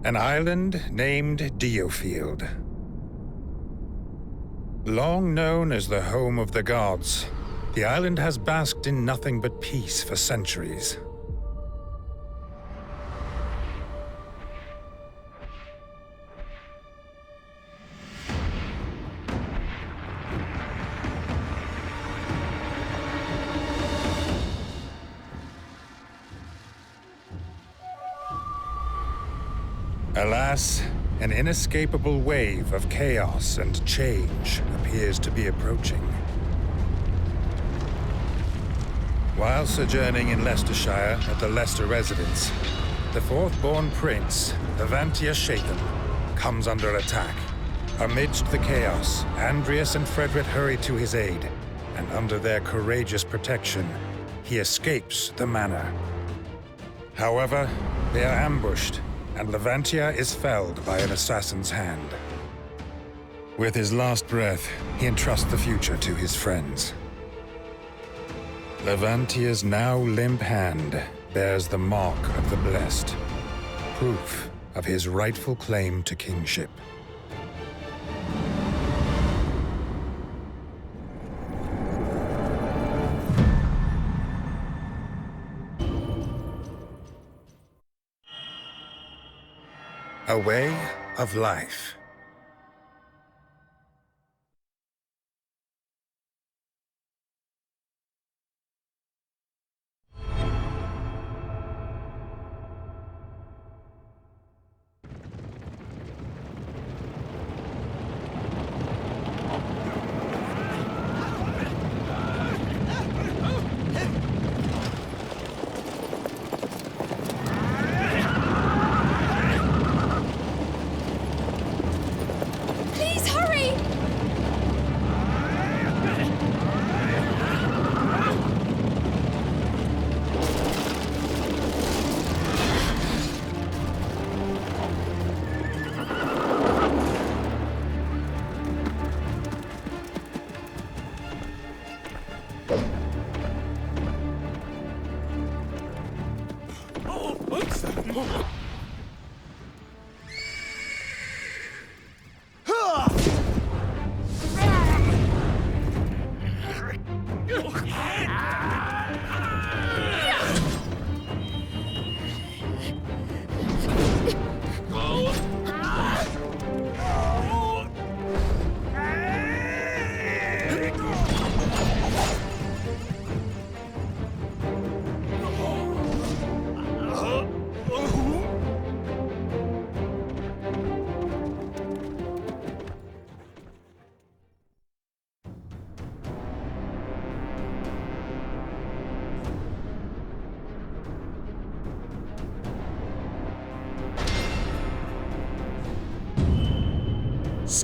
An island named Diofield. Long known as the home of the gods, the island has basked in nothing but peace for centuries. Alas, an inescapable wave of chaos and change appears to be approaching. While sojourning in Leicestershire at the Leicester residence, the fourth-born prince, Levantia Shaken, comes under attack. Amidst the chaos, Andreas and Frederick hurry to his aid, and under their courageous protection, he escapes the manor. However, they are ambushed, and Levantia is felled by an assassin's hand. With his last breath, he entrusts the future to his friends. Levantia's now limp hand bears the mark of the blessed, proof of his rightful claim to kingship. A way of life.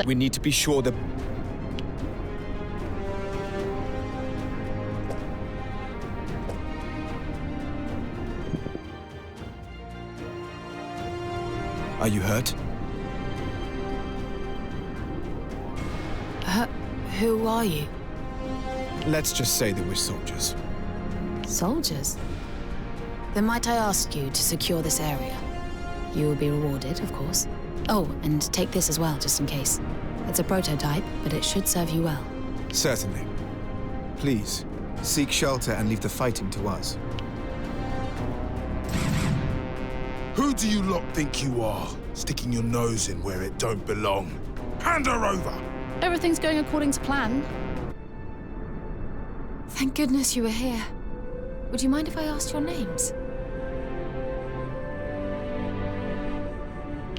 We need to be sure that... Are you hurt? Who are you? Let's just say that we're soldiers. Soldiers? Then might I ask you to secure this area? You will be rewarded, of course. Oh, and take this as well, just in case. It's a prototype, but it should serve you well. Certainly. Please, seek shelter and leave the fighting to us. Who do you lot think you are, sticking your nose in where it don't belong? Hand her over! Everything's going according to plan. Thank goodness you were here. Would you mind if I asked your names?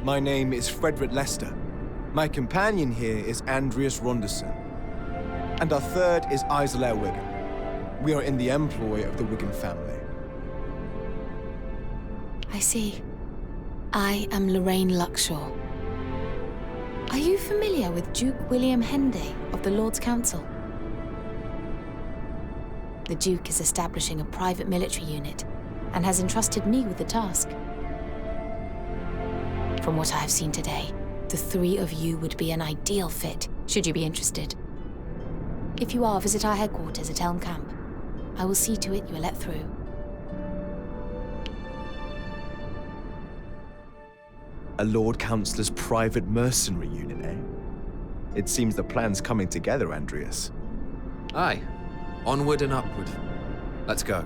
My name is Frederick Leicester. My companion here is Andreas Ronderson. And our third is Isla Wigan. We are in the employ of the Wigan family. I see. I am Lorraine Luxshore. Are you familiar with Duke William Henday of the Lord's Council? The Duke is establishing a private military unit and has entrusted me with the task. From what I have seen today, the three of you would be an ideal fit, should you be interested. If you are, visit our headquarters at Elm Camp. I will see to it you are let through. A Lord Councillor's private mercenary unit, eh? It seems the plan's coming together, Andreas. Aye. Onward and upward. Let's go.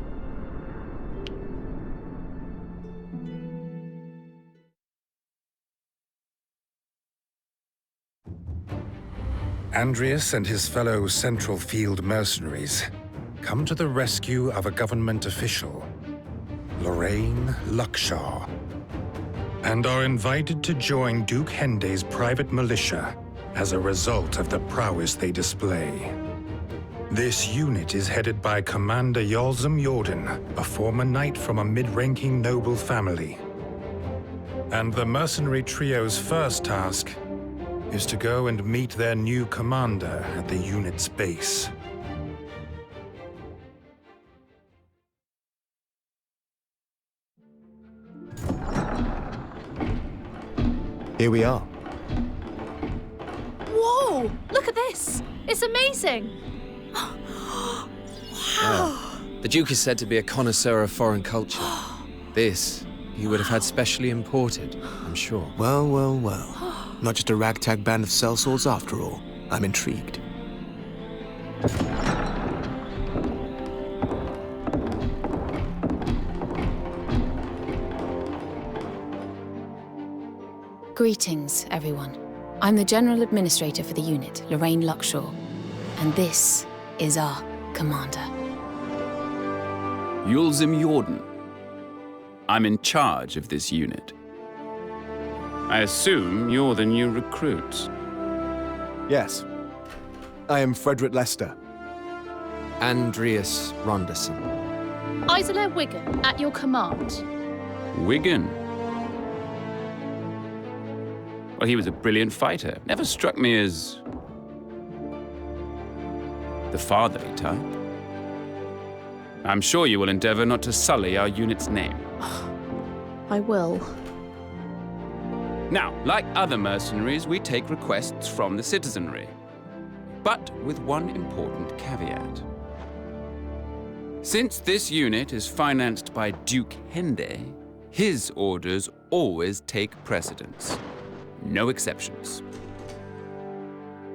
Andreas and his fellow Central Field mercenaries come to the rescue of a government official, Lorraine Luckshaw, and are invited to join Duke Hende's private militia as a result of the prowess they display. This unit is headed by Commander Yolzum Jordan, a former knight from a mid-ranking noble family. And the mercenary trio's first task is to go and meet their new commander at the unit's base. Here we are. Whoa! Look at this! It's amazing! Wow! The Duke is said to be a connoisseur of foreign culture. This, he would have had specially imported, I'm sure. Well, well, well. Not just a ragtag band of sellswords after all. I'm intrigued. Greetings, everyone. I'm the General Administrator for the unit, Lorraine Luckshaw. And this is our commander. Yulzim Jordan. I'm in charge of this unit. I assume you're the new recruits. Yes. I am Frederick Lester. Andreas Ronderson. Isola Wigan, at your command. Wigan? Well, he was a brilliant fighter. Never struck me as the fatherly type. I'm sure you will endeavor not to sully our unit's name. I will. Now, like other mercenaries, we take requests from the citizenry. But with one important caveat. Since this unit is financed by Duke Hende, his orders always take precedence. No exceptions.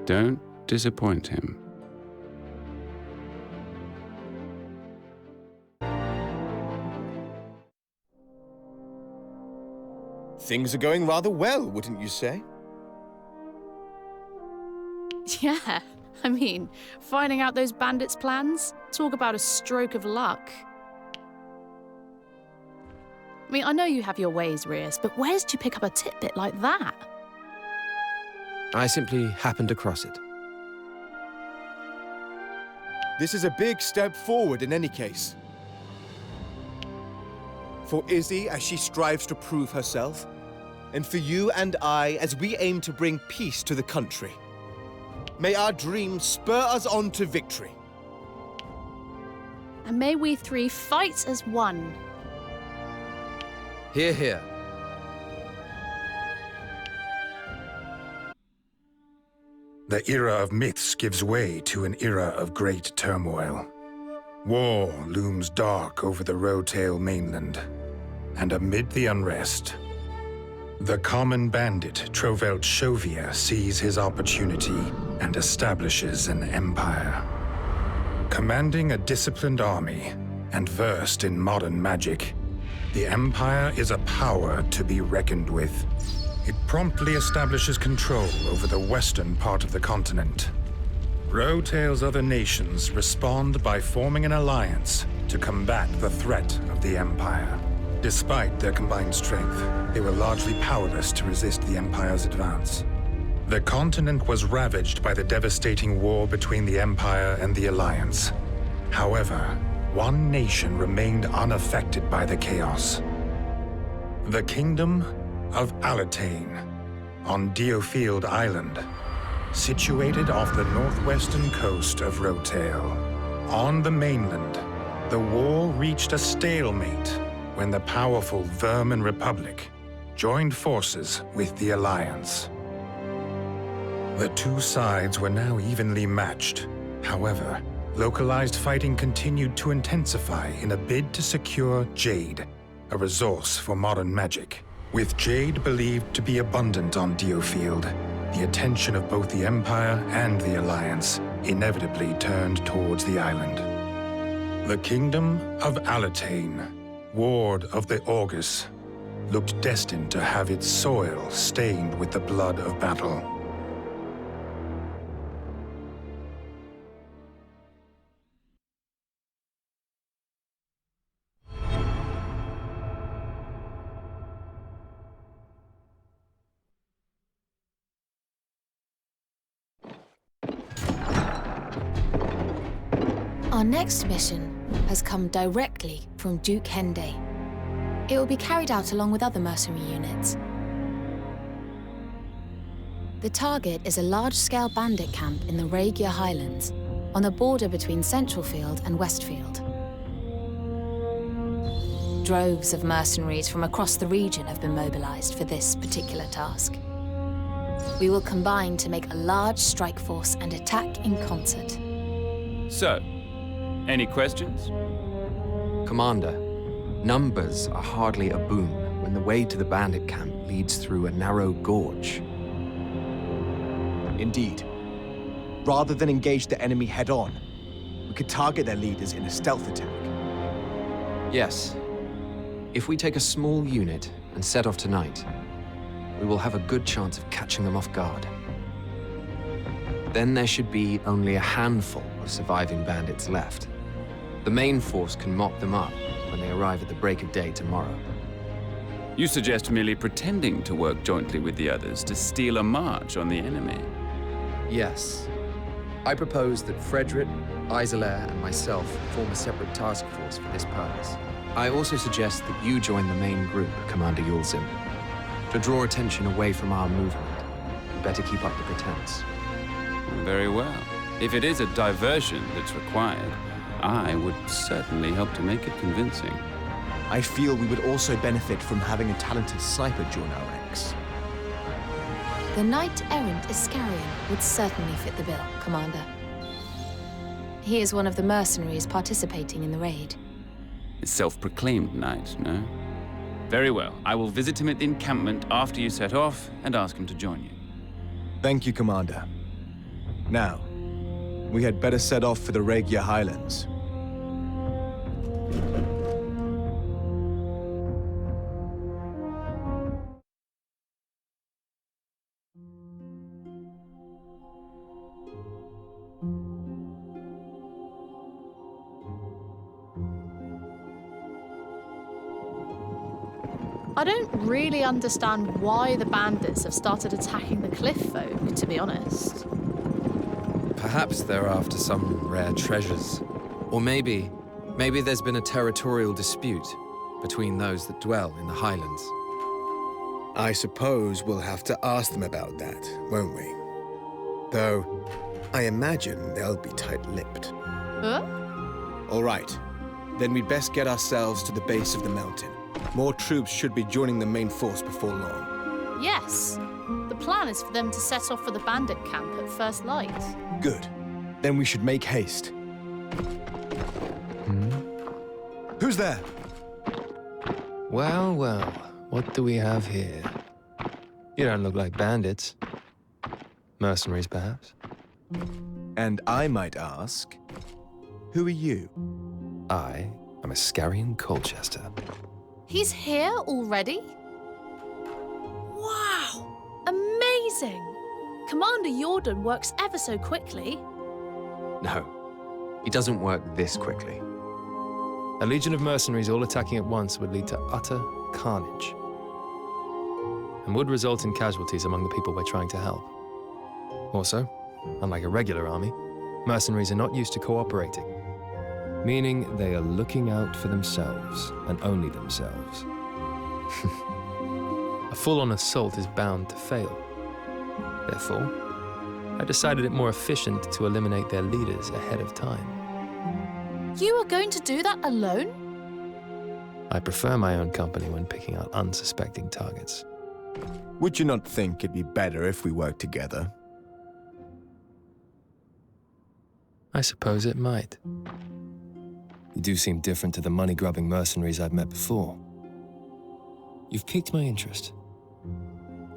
Don't disappoint him. Things are going rather well, wouldn't you say? Yeah, I mean, finding out those bandits' plans? Talk about a stroke of luck. I mean, I know you have your ways, Rias, but where did you pick up a tidbit like that? I simply happened across it. This is a big step forward in any case. For Izzy as she strives to prove herself, and for you and I as we aim to bring peace to the country. May our dreams spur us on to victory. And may we three fight as one. Hear, hear. The era of myths gives way to an era of great turmoil. War looms dark over the Rotail mainland, and amid the unrest, the common bandit Trovelt Shovia sees his opportunity and establishes an empire. Commanding a disciplined army and versed in modern magic, the Empire is a power to be reckoned with. It promptly establishes control over the western part of the continent. Rotail's other nations respond by forming an alliance to combat the threat of the Empire. Despite their combined strength, they were largely powerless to resist the Empire's advance. The continent was ravaged by the devastating war between the Empire and the Alliance. However, one nation remained unaffected by the chaos. The Kingdom of Alatane, on Diofield Island, situated off the northwestern coast of Rotail. On the mainland, the war reached a stalemate when the powerful Vermin Republic joined forces with the Alliance. The two sides were now evenly matched. However, localized fighting continued to intensify in a bid to secure Jade, a resource for modern magic. With jade believed to be abundant on Diofield, the attention of both the Empire and the Alliance inevitably turned towards the island. The Kingdom of Alatane, ward of the Augurs, looked destined to have its soil stained with the blood of battle. Our next mission has come directly from Duke Hende. It will be carried out along with other mercenary units. The target is a large-scale bandit camp in the Raegia Highlands, on the border between Centralfield and Westfield. Droves of mercenaries from across the region have been mobilized for this particular task. We will combine to make a large strike force and attack in concert. So, any questions? Commander, numbers are hardly a boon when the way to the bandit camp leads through a narrow gorge. Indeed. Rather than engage the enemy head-on, we could target their leaders in a stealth attack. Yes. If we take a small unit and set off tonight, we will have a good chance of catching them off guard. Then there should be only a handful of surviving bandits left. The main force can mop them up when they arrive at the break of day tomorrow. You suggest merely pretending to work jointly with the others to steal a march on the enemy? Yes. I propose that Frederick, Isolair, and myself form a separate task force for this purpose. I also suggest that you join the main group, Commander Yulzim. To draw attention away from our movement, you better keep up the pretense. Very well. If it is a diversion that's required, I would certainly help to make it convincing. I feel we would also benefit from having a talented sniper join our ranks. The Knight-Errant Iscarian would certainly fit the bill, Commander. He is one of the mercenaries participating in the raid. A self-proclaimed knight, no? Very well. I will visit him at the encampment after you set off and ask him to join you. Thank you, Commander. Now, we had better set off for the Raegia Highlands. I don't really understand why the bandits have started attacking the cliff folk, to be honest. Perhaps they're after some rare treasures. Or maybe there's been a territorial dispute between those that dwell in the Highlands. I suppose we'll have to ask them about that, won't we? Though, I imagine they'll be tight-lipped. Huh? All right. Then we'd best get ourselves to the base of the mountain. More troops should be joining the main force before long. Yes. The plan is for them to set off for the bandit camp at first light. Good. Then we should make haste. Who's there? Well, well, what do we have here? You don't look like bandits. Mercenaries, perhaps? And I might ask, who are you? I am Iscarian Colchester. He's here already? Wow! Amazing! Commander Jordan works ever so quickly. No, he doesn't work this quickly. A legion of mercenaries all attacking at once would lead to utter carnage, and would result in casualties among the people we're trying to help. Also, unlike a regular army, mercenaries are not used to cooperating, meaning they are looking out for themselves and only themselves. A full-on assault is bound to fail. Therefore, I decided it more efficient to eliminate their leaders ahead of time. You are going to do that alone? I prefer my own company when picking out unsuspecting targets. Would you not think it'd be better if we worked together? I suppose it might. You do seem different to the money-grubbing mercenaries I've met before. You've piqued my interest.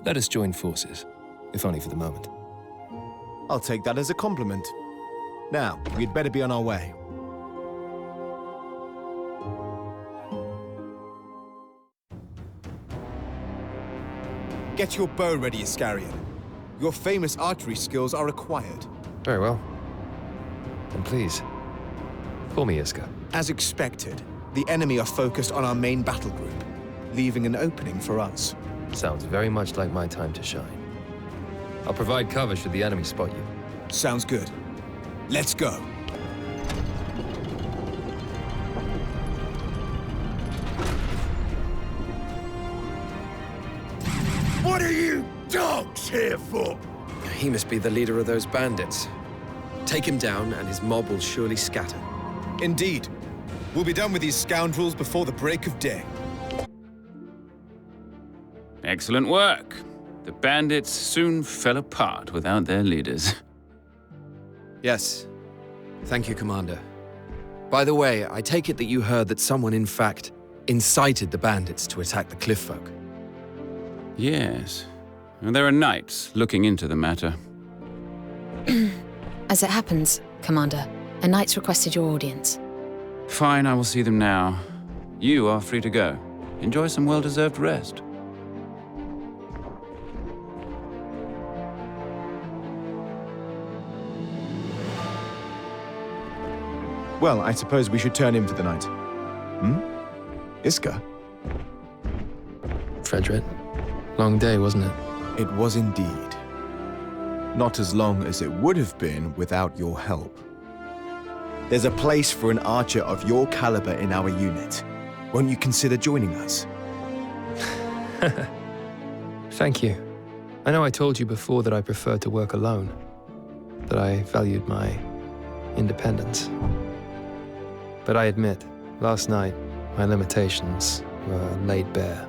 Let us join forces, if only for the moment. I'll take that as a compliment. Now, we'd better be on our way. Get your bow ready, Iscarian. Your famous archery skills are required. Very well. And please, call me Iska. As expected, the enemy are focused on our main battle group, leaving an opening for us. Sounds very much like my time to shine. I'll provide cover should the enemy spot you. Sounds good. Let's go. What are you dogs here for? He must be the leader of those bandits. Take him down, and his mob will surely scatter. Indeed. We'll be done with these scoundrels before the break of day. Excellent work. The bandits soon fell apart without their leaders. Yes. Thank you, Commander. By the way, I take it that you heard that someone, in fact, incited the bandits to attack the cliff folk. Yes. And there are knights looking into the matter. As it happens, Commander, a knight's requested your audience. Fine, I will see them now. You are free to go. Enjoy some well-deserved rest. Well, I suppose we should turn in for the night. Iska? Frederick, long day, wasn't it? It was indeed. Not as long as it would have been without your help. There's a place for an archer of your caliber in our unit. Won't you consider joining us? Thank you. I know I told you before that I preferred to work alone, that I valued my independence. But I admit, last night, my limitations were laid bare.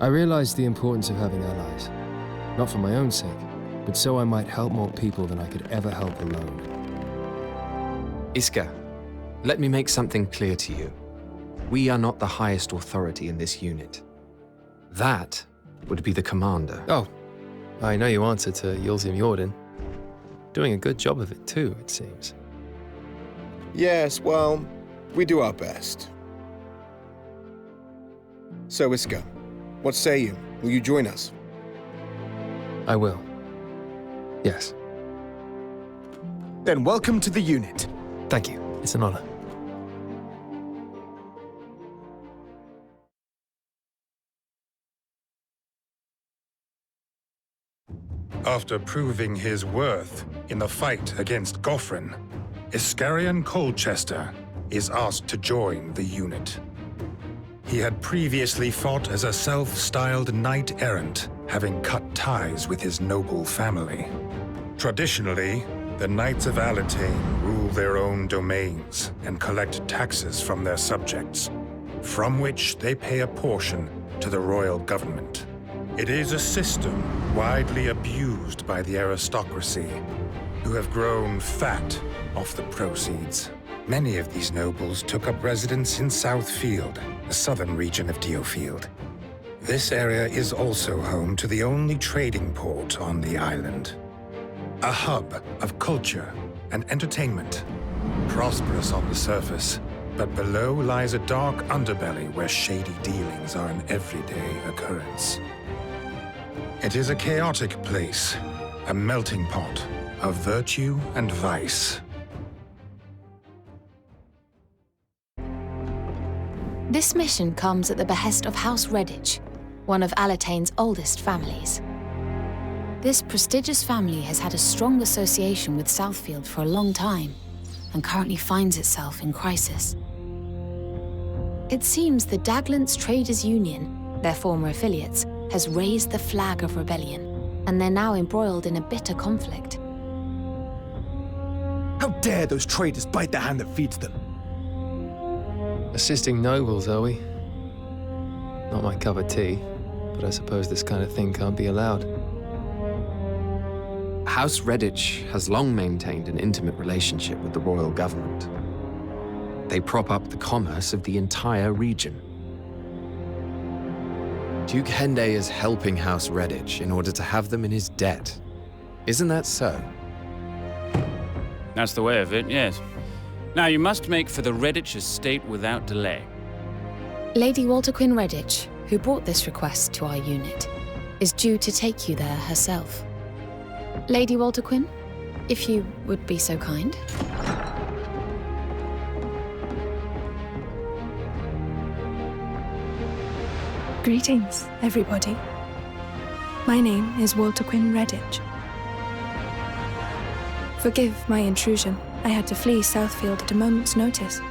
I realized the importance of having allies, not for my own sake, but so I might help more people than I could ever help alone. Iska, let me make something clear to you. We are not the highest authority in this unit. That would be the commander. Oh, I know you answer to Yulzim Jordan. Doing a good job of it too, it seems. Yes, well, we do our best. So, Iska, what say you? Will you join us? I will. Yes. Then welcome to the unit. Thank you. It's an honor. After proving his worth in the fight against Goffrin, Iscarian Colchester is asked to join the unit. He had previously fought as a self-styled knight-errant, having cut ties with his noble family. Traditionally, the Knights of Alatain rule their own domains and collect taxes from their subjects, from which they pay a portion to the royal government. It is a system widely abused by the aristocracy, who have grown fat off the proceeds. Many of these nobles took up residence in Southfield, the southern region of Diofield. This area is also home to the only trading port on the island. A hub of culture and entertainment, prosperous on the surface, but below lies a dark underbelly where shady dealings are an everyday occurrence. It is a chaotic place, a melting pot of virtue and vice. This mission comes at the behest of House Redditch, one of Alatain's oldest families. This prestigious family has had a strong association with Southfield for a long time, and currently finds itself in crisis. It seems the Daglance Traders Union, their former affiliates, has raised the flag of rebellion, and they're now embroiled in a bitter conflict. How dare those traitors bite the hand that feeds them? Assisting nobles, are we? Not my cup of tea, but I suppose this kind of thing can't be allowed. House Redditch has long maintained an intimate relationship with the royal government. They prop up the commerce of the entire region. Duke Hende is helping House Redditch in order to have them in his debt. Isn't that so? That's the way of it, yes. Now, you must make for the Redditch estate without delay. Lady Walter Quinn Redditch, who brought this request to our unit, is due to take you there herself. Lady Walter Quinn, if you would be so kind. Greetings, everybody. My name is Walter Quinn Redditch. Forgive my intrusion. I had to flee Southfield at a moment's notice.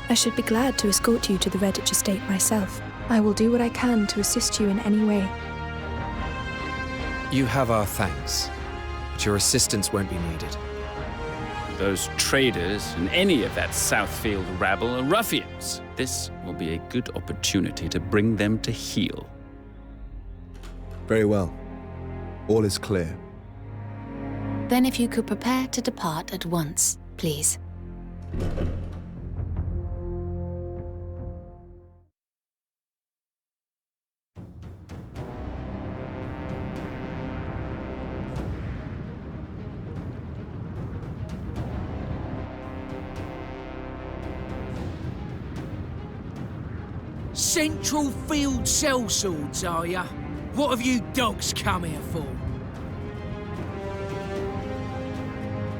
I should be glad to escort you to the Redditch estate myself. I will do what I can to assist you in any way. You have our thanks, but your assistance won't be needed. Those traders and any of that Southfield rabble are ruffians. This will be a good opportunity to bring them to heel. Very well. All is clear. Then if you could prepare to depart at once, please. Central Field sellswords, are ya? What have you dogs come here for?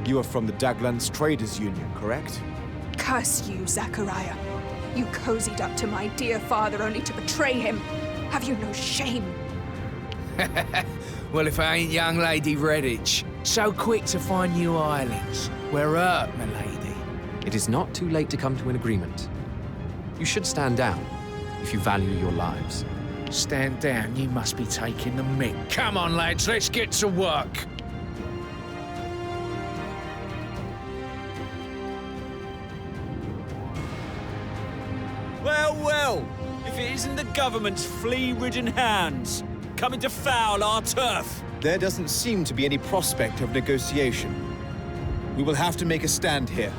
You are from the Daglands Traders Union, correct? Curse you, Zachariah. You cozied up to my dear father only to betray him. Have you no shame? Well, if I ain't young Lady Redditch, so quick to find new islands. We're up, my lady. It is not too late to come to an agreement. You should stand down if you value your lives. Stand down, you must be taking the mick. Come on, lads, let's get to work. Well, well, if it isn't the government's flea-ridden hands coming to foul our turf. There doesn't seem to be any prospect of negotiation. We will have to make a stand here.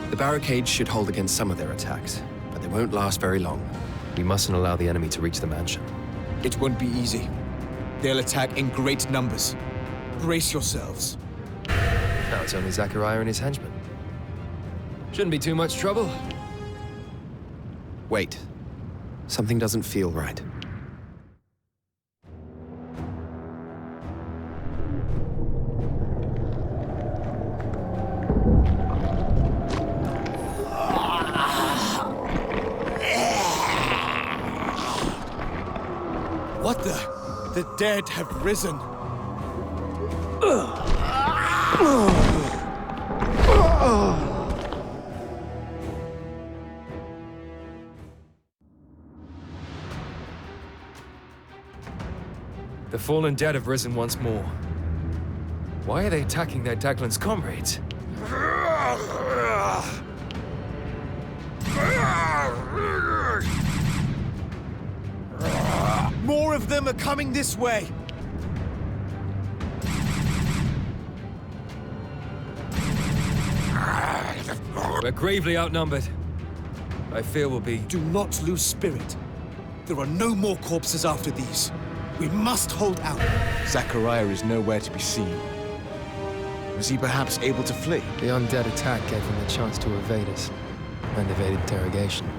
The barricades should hold against some of their attacks, but they won't last very long. We mustn't allow the enemy to reach the mansion. It won't be easy. They'll attack in great numbers. Brace yourselves. Now it's only Zachariah and his henchmen. Shouldn't be too much trouble. Wait. Something doesn't feel right. What the? The dead have risen. The fallen dead have risen once more. Why are they attacking their Daglan's comrades? More of them are coming this way! We're gravely outnumbered. I fear we'll be... Do not lose spirit. There are no more corpses after these. We must hold out. Zachariah is nowhere to be seen. Was he perhaps able to flee? The undead attack gave him the chance to evade us, and evade interrogation.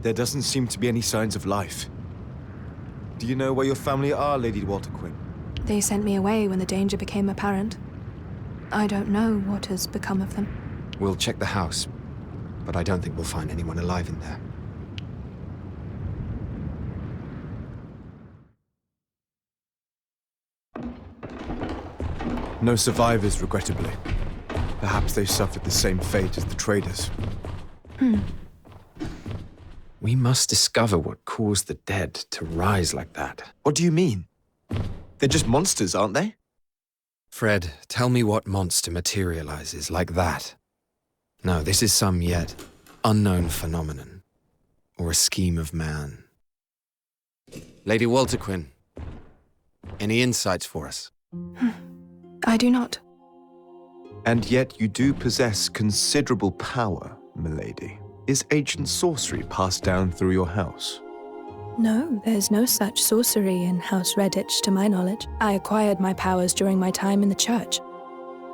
There doesn't seem to be any signs of life. Do you know where your family are, Lady Walter Quinn? They sent me away when the danger became apparent. I don't know what has become of them. We'll check the house, but I don't think we'll find anyone alive in there. No survivors, regrettably. Perhaps they suffered the same fate as the traders. We must discover what caused the dead to rise like that. What do you mean? They're just monsters, aren't they? Fred, tell me what monster materializes like that. No, this is some yet unknown phenomenon, or a scheme of man. Lady Walter Quinn, any insights for us? I do not. And yet you do possess considerable power, milady. Is ancient sorcery passed down through your house? No, there's no such sorcery in House Redditch, to my knowledge. I acquired my powers during my time in the church.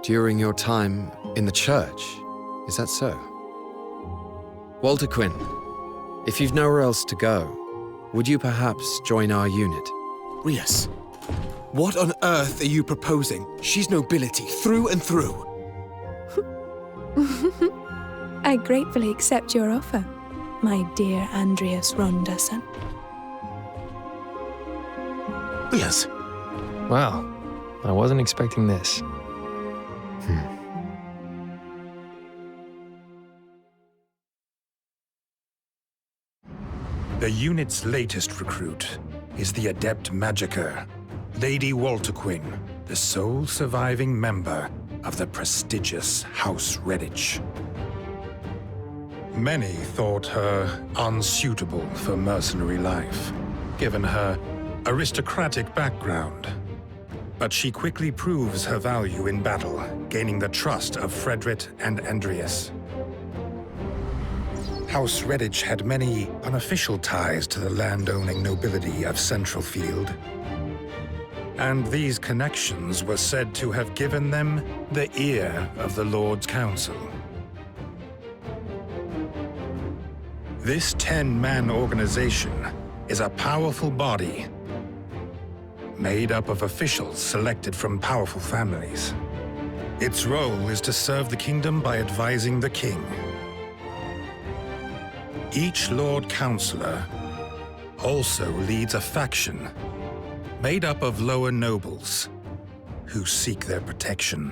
During your time in the church? Is that so? Walter Quinn, if you've nowhere else to go, would you perhaps join our unit? Rias, what on earth are you proposing? She's nobility through and through. I gratefully accept your offer, my dear Andreas Ronderson. Rias. Wow, I wasn't expecting this. The unit's latest recruit is the adept magicker, Lady Walter Quinn, the sole surviving member of the prestigious House Redditch. Many thought her unsuitable for mercenary life, given her aristocratic background. But she quickly proves her value in battle, gaining the trust of Frederick and Andreas. House Redditch had many unofficial ties to the land-owning nobility of Centralfield, and these connections were said to have given them the ear of the Lord's Council. This 10-man organization is a powerful body made up of officials selected from powerful families. Its role is to serve the kingdom by advising the king. Each Lord Councillor also leads a faction made up of lower nobles who seek their protection.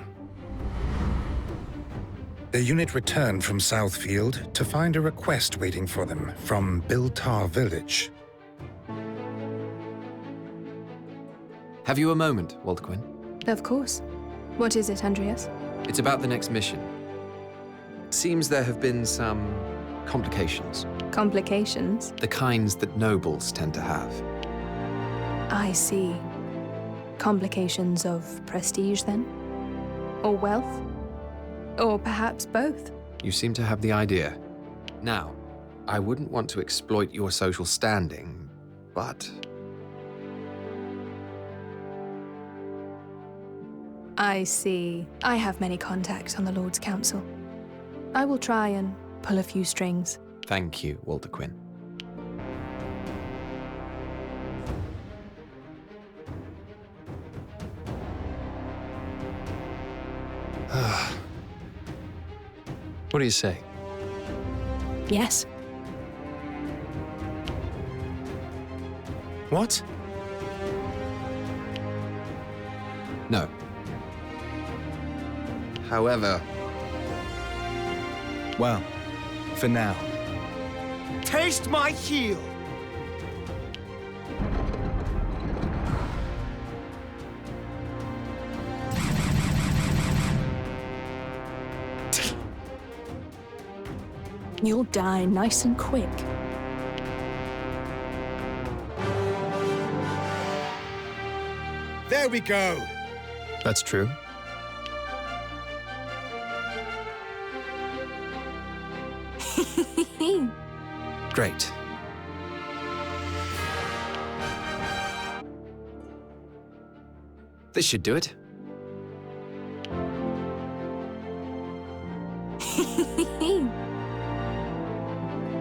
The unit returned from Southfield to find a request waiting for them from Biltar village. Have you a moment, Walter Quinn? Of course. What is it, Andreas? It's about the next mission. It seems there have been some complications. Complications? The kinds that nobles tend to have. I see. Complications of prestige, then? Or wealth? Or perhaps both? You seem to have the idea. Now, I wouldn't want to exploit your social standing, but... I see. I have many contacts on the Lord's Council. I will try and pull a few strings. Thank you, Walter Quinn. What do you say? Yes. What? No. However... Well, for now. Taste my heel! You'll die nice and quick. There we go! That's true. Great. This should do it.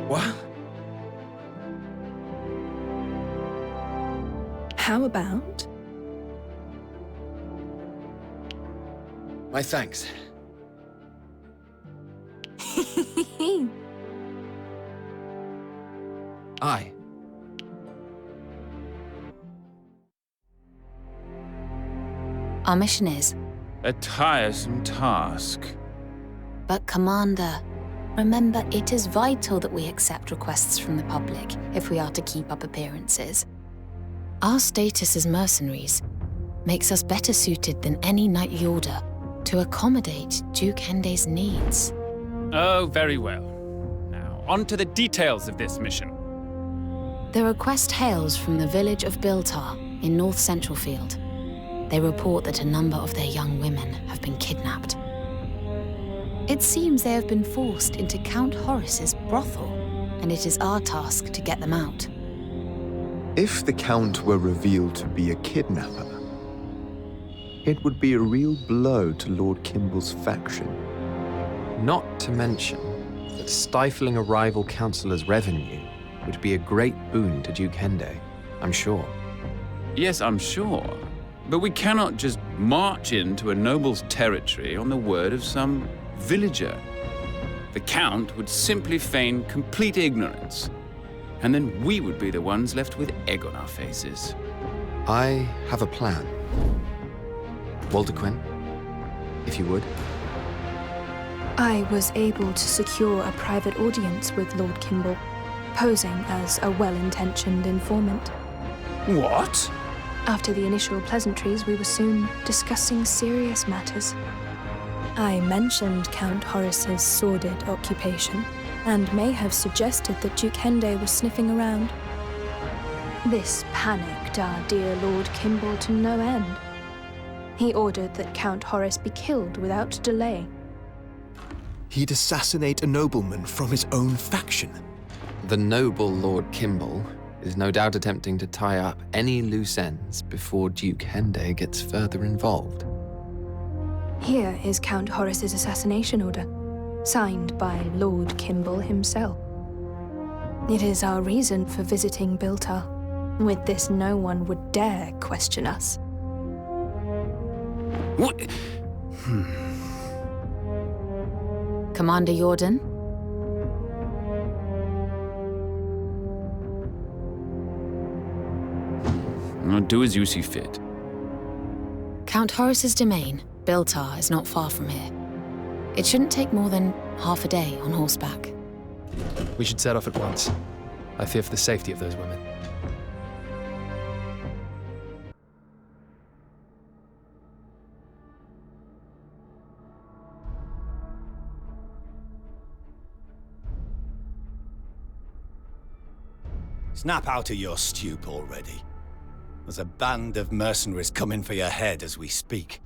What? How about? My thanks. Aye. Our mission is... A tiresome task. But Commander, remember it is vital that we accept requests from the public if we are to keep up appearances. Our status as mercenaries makes us better suited than any knightly order to accommodate Duke Hende's needs. Oh, very well. Now, on to the details of this mission. The request hails from the village of Biltar in North Centralfield. They report that a number of their young women have been kidnapped. It seems they have been forced into Count Horace's brothel, and it is our task to get them out. If the Count were revealed to be a kidnapper, it would be a real blow to Lord Kimball's faction. Not to mention that stifling a rival councillor's revenue would be a great boon to Duke Hende, I'm sure. Yes, I'm sure. But we cannot just march into a noble's territory on the word of some villager. The Count would simply feign complete ignorance, and then we would be the ones left with egg on our faces. I have a plan. Walter Quinn, if you would. I was able to secure a private audience with Lord Kimball, posing as a well-intentioned informant. What? After the initial pleasantries, we were soon discussing serious matters. I mentioned Count Horace's sordid occupation, and may have suggested that Duke Hende was sniffing around. This panicked our dear Lord Kimball to no end. He ordered that Count Horace be killed without delay. He'd assassinate a nobleman from his own faction. The noble Lord Kimball is no doubt attempting to tie up any loose ends before Duke Hende gets further involved. Here is Count Horace's assassination order, signed by Lord Kimball himself. It is our reason for visiting Biltar. With this, no one would dare question us. What? Commander Jordan? Do as you see fit. Count Horace's domain, Biltar, is not far from here. It shouldn't take more than half a day on horseback. We should set off at once. I fear for the safety of those women. Snap out of your stupe already. There's a band of mercenaries coming for your head as we speak.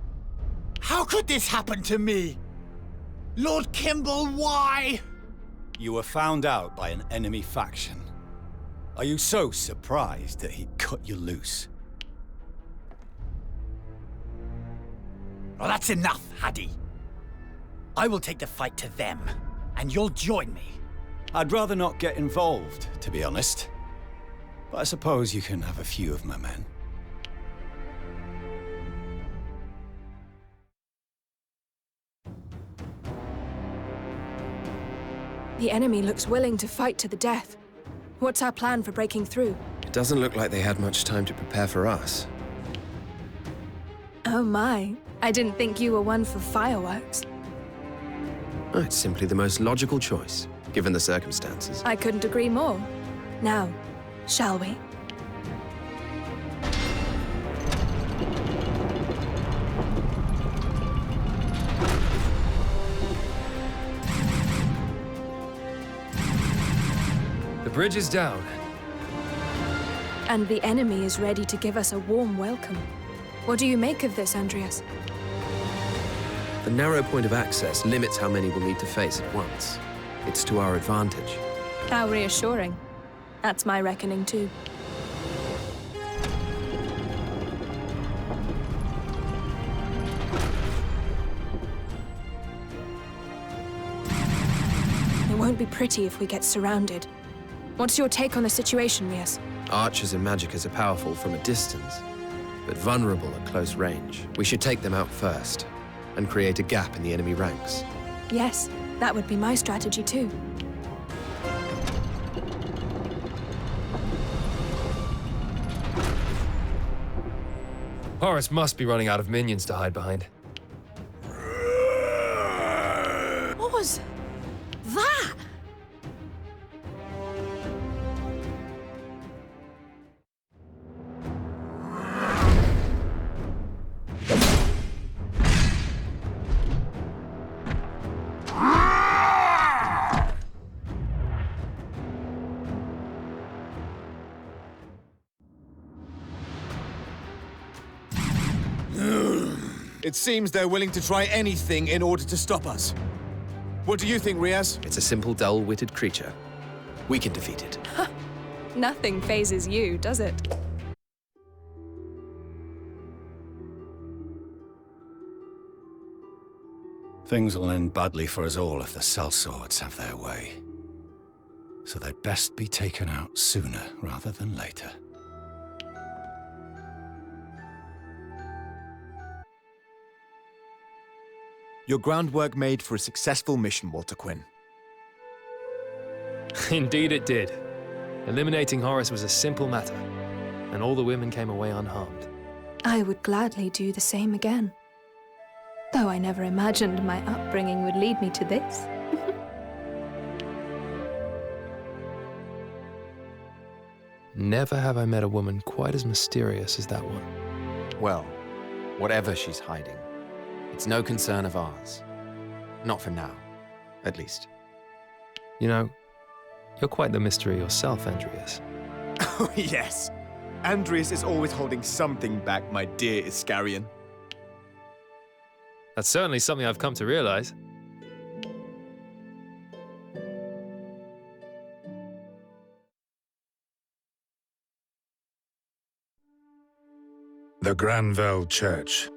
How could this happen to me? Lord Kimball, why? You were found out by an enemy faction. Are you so surprised that he cut you loose? Well, that's enough, Haddy. I will take the fight to them, and you'll join me. I'd rather not get involved, to be honest. But I suppose you can have a few of my men. The enemy looks willing to fight to the death. What's our plan for breaking through? It doesn't look like they had much time to prepare for us. Oh my, I didn't think you were one for fireworks. Oh, it's simply the most logical choice, given the circumstances. I couldn't agree more. Now, shall we? The bridge is down. And the enemy is ready to give us a warm welcome. What do you make of this, Andreas? The narrow point of access limits how many we'll need to face at once. It's to our advantage. How reassuring. That's my reckoning too. It won't be pretty if we get surrounded. What's your take on the situation, Rias? Archers and magickas are powerful from a distance, but vulnerable at close range. We should take them out first, and create a gap in the enemy ranks. Yes, that would be my strategy too. Horace must be running out of minions to hide behind. What was that? It seems they're willing to try anything in order to stop us. What do you think, Riaz? It's a simple, dull-witted creature. We can defeat it. Nothing phases you, does it? Things will end badly for us all if the sellswords have their way. So they'd best be taken out sooner rather than later. Your groundwork made for a successful mission, Walter Quinn. Indeed it did. Eliminating Horus was a simple matter, and all the women came away unharmed. I would gladly do the same again. Though I never imagined my upbringing would lead me to this. Never have I met a woman quite as mysterious as that one. Well, whatever she's hiding, it's no concern of ours. Not for now, at least. You know, you're quite the mystery yourself, Andreas. Oh, yes. Andreas is always holding something back, my dear Iscarian. That's certainly something I've come to realize. The Granville Church.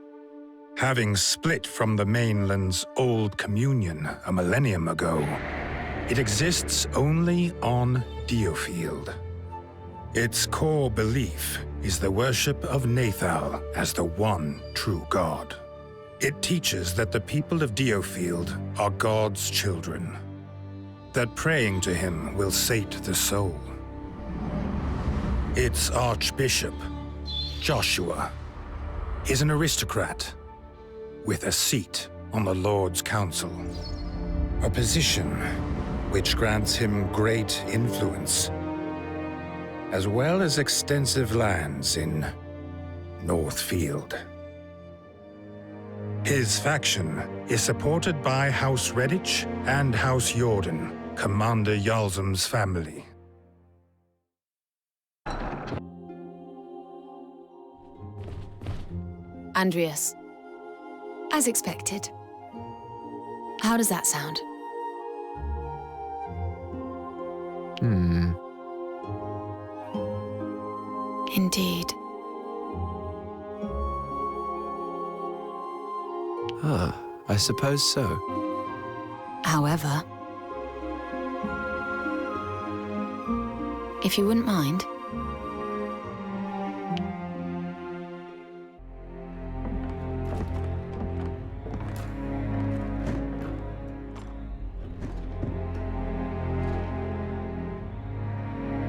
Having split from the mainland's old communion a millennium ago, it exists only on Diofield. Its core belief is the worship of Nathal as the one true God. It teaches that the people of Diofield are God's children, that praying to him will sate the soul. Its archbishop, Joshua, is an aristocrat with a seat on the Lord's Council, a position which grants him great influence, as well as extensive lands in Northfield. His faction is supported by House Redditch and House Jordan, Commander Yalzum's family. Andreas. As expected. How does that sound? Indeed. I suppose so. However, if you wouldn't mind,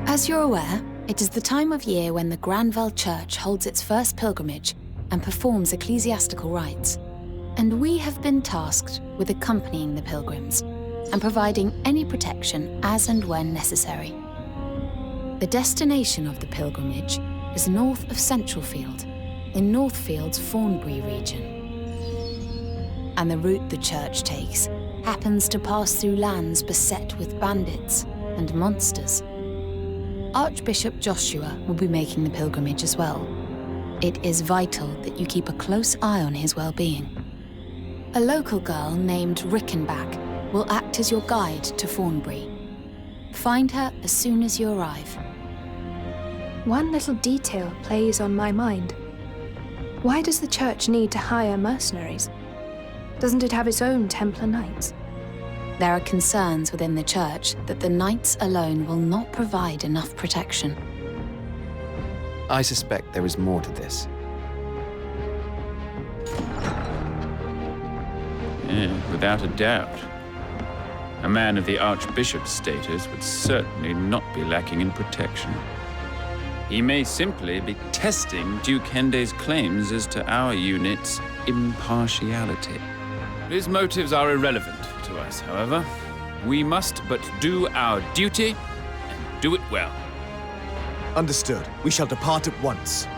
as you're aware, it is the time of year when the Granville Church holds its first pilgrimage and performs ecclesiastical rites. And we have been tasked with accompanying the pilgrims and providing any protection as and when necessary. The destination of the pilgrimage is north of Centralfield, in Northfield's Thornbury region. And the route the church takes happens to pass through lands beset with bandits and monsters. Archbishop Joshua will be making the pilgrimage as well. It is vital that you keep a close eye on his well-being. A local girl named Rickenback will act as your guide to Thornbury. Find her as soon as you arrive. One little detail plays on my mind. Why does the church need to hire mercenaries? Doesn't it have its own Templar Knights? There are concerns within the church that the knights alone will not provide enough protection. I suspect there is more to this. Yeah, without a doubt. A man of the Archbishop's status would certainly not be lacking in protection. He may simply be testing Duke Hende's claims as to our unit's impartiality. His motives are irrelevant to us, however. We must but do our duty, and do it well. Understood. We shall depart at once.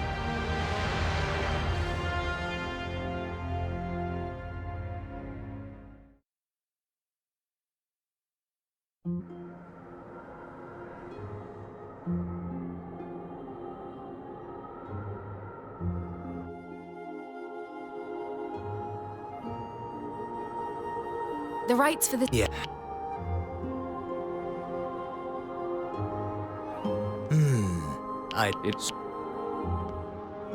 The rights for the... Yeah. It's...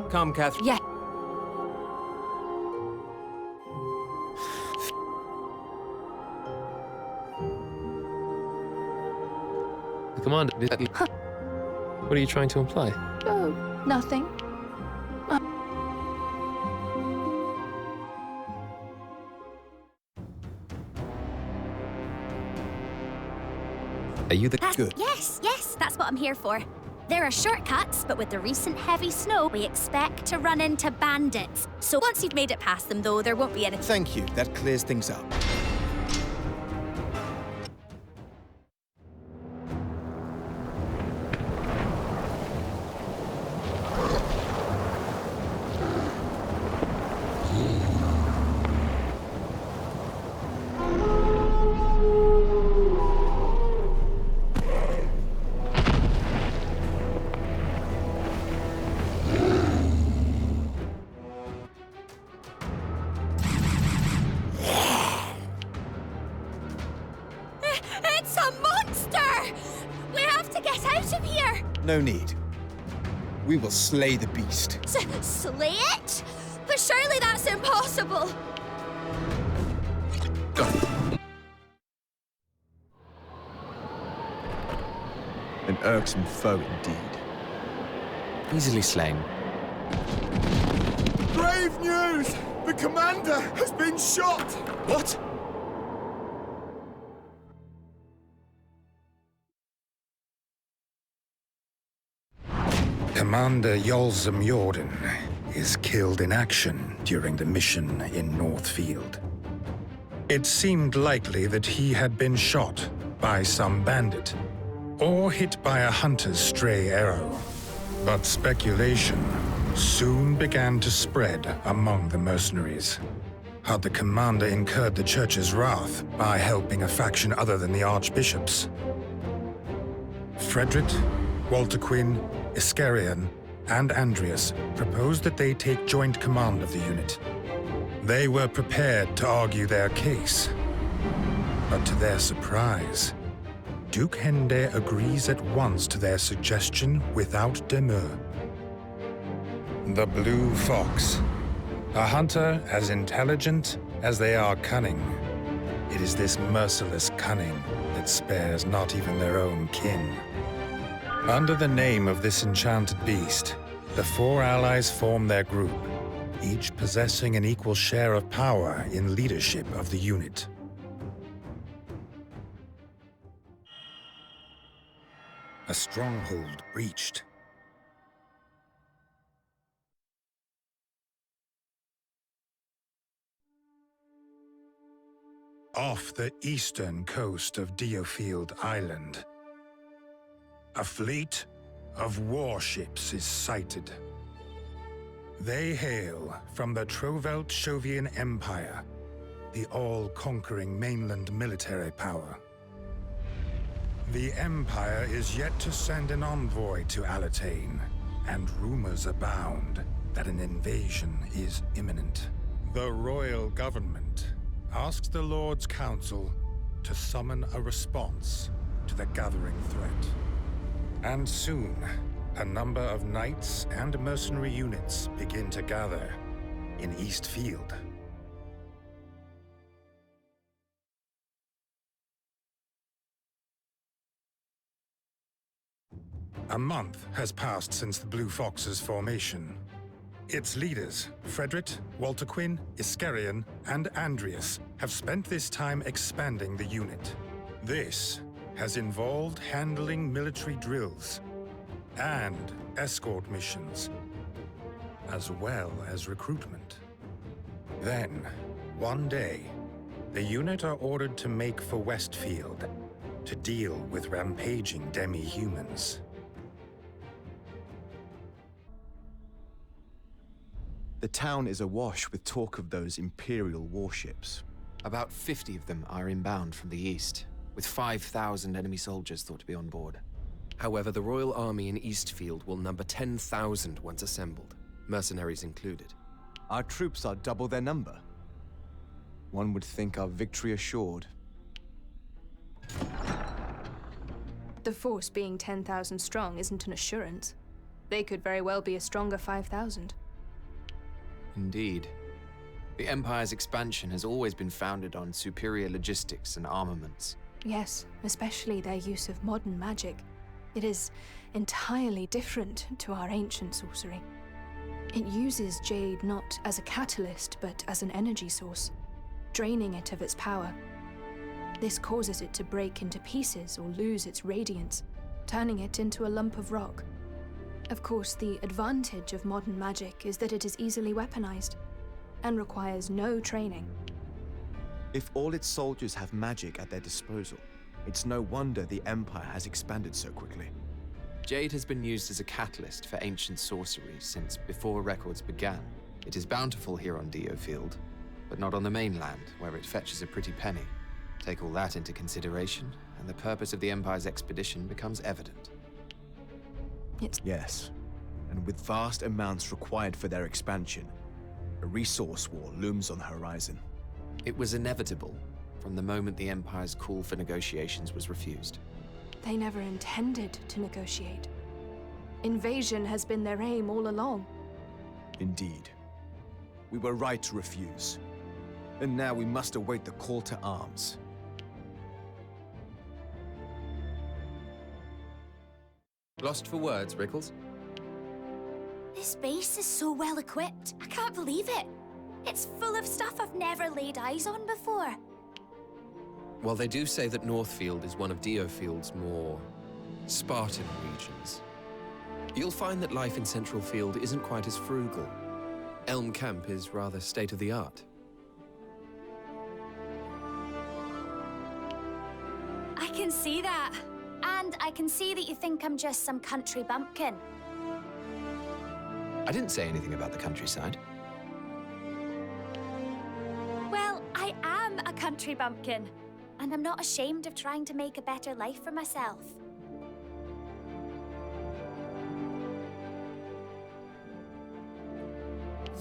Come, Catherine. Yeah. The commander... What are you trying to imply? Oh, nothing. Are you the... Good. Yes, that's what I'm here for. There are shortcuts, but with the recent heavy snow, we expect to run into bandits. So once you've made it past them, though, there won't be any... Thank you. That clears things up. It's a monster! We have to get out of here! No need. We will slay the beast. Slay it? But surely that's impossible! An irksome foe indeed. Easily slain. Brave news! The commander has been shot! What? Commander Yolzum Jordan is killed in action during the mission in Northfield. It seemed likely that he had been shot by some bandit, or hit by a hunter's stray arrow. But speculation soon began to spread among the mercenaries. Had the commander incurred the church's wrath by helping a faction other than the archbishops? Frederick, Walter Quinn, Iscarion, and Andreas proposed that they take joint command of the unit. They were prepared to argue their case. But to their surprise, Duke Hende agrees at once to their suggestion without demur. The Blue Fox. A hunter as intelligent as they are cunning. It is this merciless cunning that spares not even their own kin. Under the name of this enchanted beast, the four allies form their group, each possessing an equal share of power in leadership of the unit. A stronghold breached. Off the eastern coast of Diofield Island, a fleet of warships is sighted. They hail from the Trovelt-Shovian Empire, the all-conquering mainland military power. The Empire is yet to send an envoy to Alatane, and rumors abound that an invasion is imminent. The royal government asks the Lord's Council to summon a response to the gathering threat. And soon, a number of knights and mercenary units begin to gather in Eastfield. A month has passed since the Blue Fox's formation. Its leaders, Frederick, Walter Quinn, Iscarion, and Andreas, have spent this time expanding the unit. This has involved handling military drills and escort missions, as well as recruitment. Then, one day, the unit are ordered to make for Westfield to deal with rampaging demi-humans. The town is awash with talk of those Imperial warships. About 50 of them are inbound from the east, with 5,000 enemy soldiers thought to be on board. However, the Royal Army in Eastfield will number 10,000 once assembled, mercenaries included. Our troops are double their number. One would think our victory assured. The force being 10,000 strong isn't an assurance. They could very well be a stronger 5,000. Indeed. The Empire's expansion has always been founded on superior logistics and armaments. Yes, especially their use of modern magic. It is entirely different to our ancient sorcery. It uses jade not as a catalyst, but as an energy source, draining it of its power. This causes it to break into pieces or lose its radiance, turning it into a lump of rock. Of course, the advantage of modern magic is that it is easily weaponized and requires no training. If all its soldiers have magic at their disposal, it's no wonder the Empire has expanded so quickly. Jade has been used as a catalyst for ancient sorcery since before records began. It is bountiful here on diofield, but not on the mainland, where it fetches a pretty penny. Take all that into consideration, and the purpose of the Empire's expedition becomes evident. Yes, and with vast amounts required for their expansion, a resource war looms on the horizon. It was inevitable from the moment the Empire's call for negotiations was refused. They never intended to negotiate. Invasion has been their aim all along. Indeed. We were right to refuse. And now we must await the call to arms. Lost for words, Rickles? This base is so well equipped. I can't believe it. It's full of stuff I've never laid eyes on before. Well, they do say that Northfield is one of Diofield's more Spartan regions. You'll find that life in Central Field isn't quite as frugal. Elm Camp is rather state-of-the-art. I can see that. And I can see that you think I'm just some country bumpkin. I didn't say anything about the countryside. Well, I am a country bumpkin. And I'm not ashamed of trying to make a better life for myself.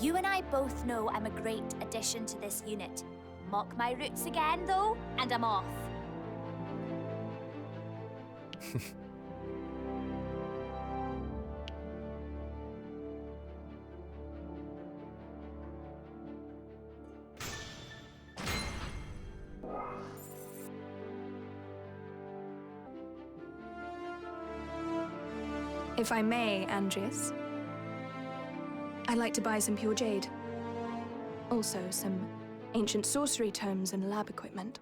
You and I both know I'm a great addition to this unit. Mock my roots again, though, and I'm off. If I may, Andreas, I'd like to buy some pure jade. Also, some ancient sorcery tomes and lab equipment.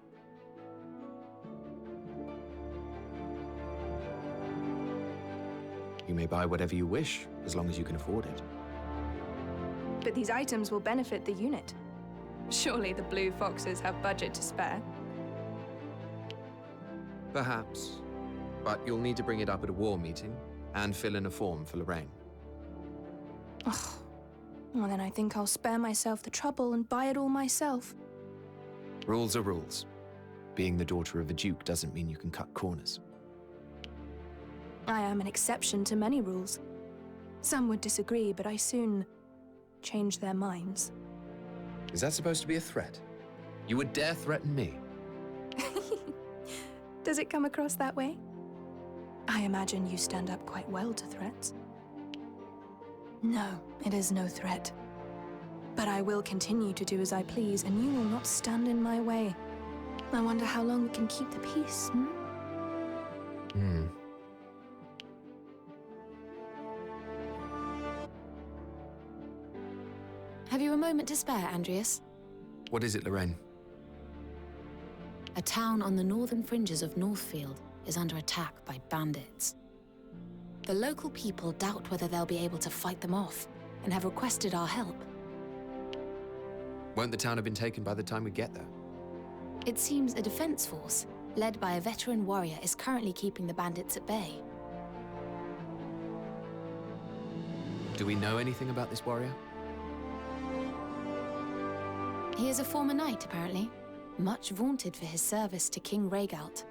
You may buy whatever you wish, as long as you can afford it. But these items will benefit the unit. Surely the Blue Foxes have budget to spare. Perhaps. But you'll need to bring it up at a war meeting and fill in a form for Lorraine. Ugh. Well, then I think I'll spare myself the trouble and buy it all myself. Rules are rules. Being the daughter of a duke doesn't mean you can cut corners. I am an exception to many rules. Some would disagree, but I soon change their minds. Is that supposed to be a threat? You would dare threaten me? Does it come across that way? I imagine you stand up quite well to threats. No, it is no threat. But I will continue to do as I please, and you will not stand in my way. I wonder how long we can keep the peace, Have you a moment to spare, Andreas? What is it, Lorraine? A town on the northern fringes of Northfield is under attack by bandits. The local people doubt whether they'll be able to fight them off and have requested our help. Won't the town have been taken by the time we get there? It seems a defense force, led by a veteran warrior, is currently keeping the bandits at bay. Do we know anything about this warrior? He is a former knight, apparently, much vaunted for his service to King Rhaegalt.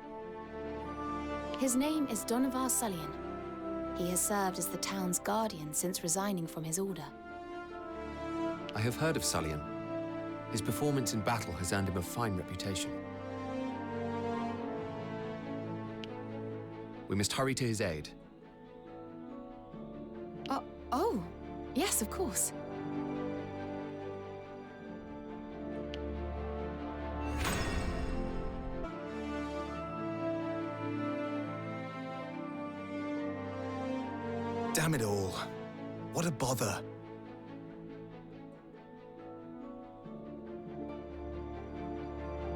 His name is Donovar Sullian. He has served as the town's guardian since resigning from his order. I have heard of Sullian. His performance in battle has earned him a fine reputation. We must hurry to his aid. Oh, yes, of course. Damn it all. What a bother.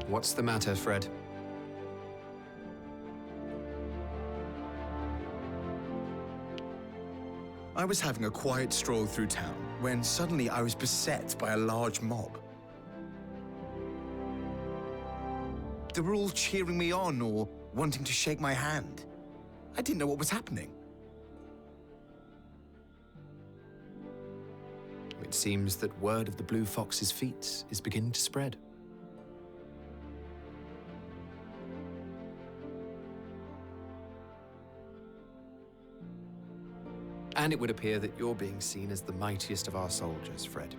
What's the matter, Fred? I was having a quiet stroll through town when suddenly I was beset by a large mob. They were all cheering me on or wanting to shake my hand. I didn't know what was happening. It seems that word of the Blue Fox's feats is beginning to spread. And it would appear that you're being seen as the mightiest of our soldiers, Fred.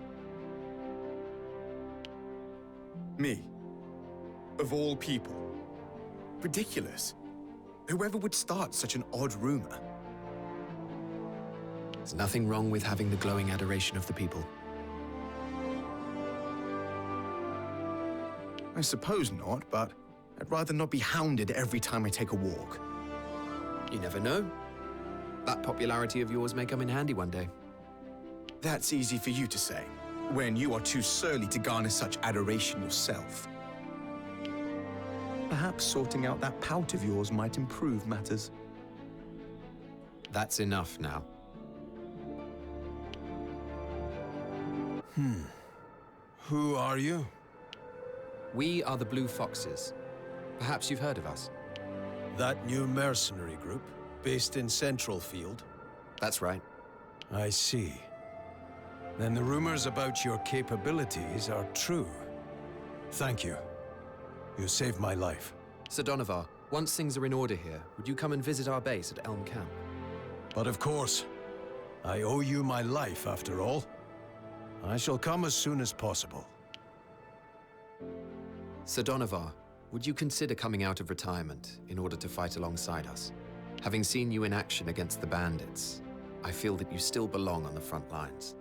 Me? Of all people? Ridiculous. Whoever would start such an odd rumor? There's nothing wrong with having the glowing adoration of the people. I suppose not, but I'd rather not be hounded every time I take a walk. You never know. That popularity of yours may come in handy one day. That's easy for you to say, when you are too surly to garner such adoration yourself. Perhaps sorting out that pout of yours might improve matters. That's enough now. Who are you? We are the Blue Foxes. Perhaps you've heard of us. That new mercenary group, based in Central Field? That's right. I see. Then the rumors about your capabilities are true. Thank you. You saved my life. Sir Donovar, once things are in order here, would you come and visit our base at Elm Camp? But of course, I owe you my life after all. I shall come as soon as possible. Sir Donovar, would you consider coming out of retirement in order to fight alongside us? Having seen you in action against the bandits, I feel that you still belong on the front lines.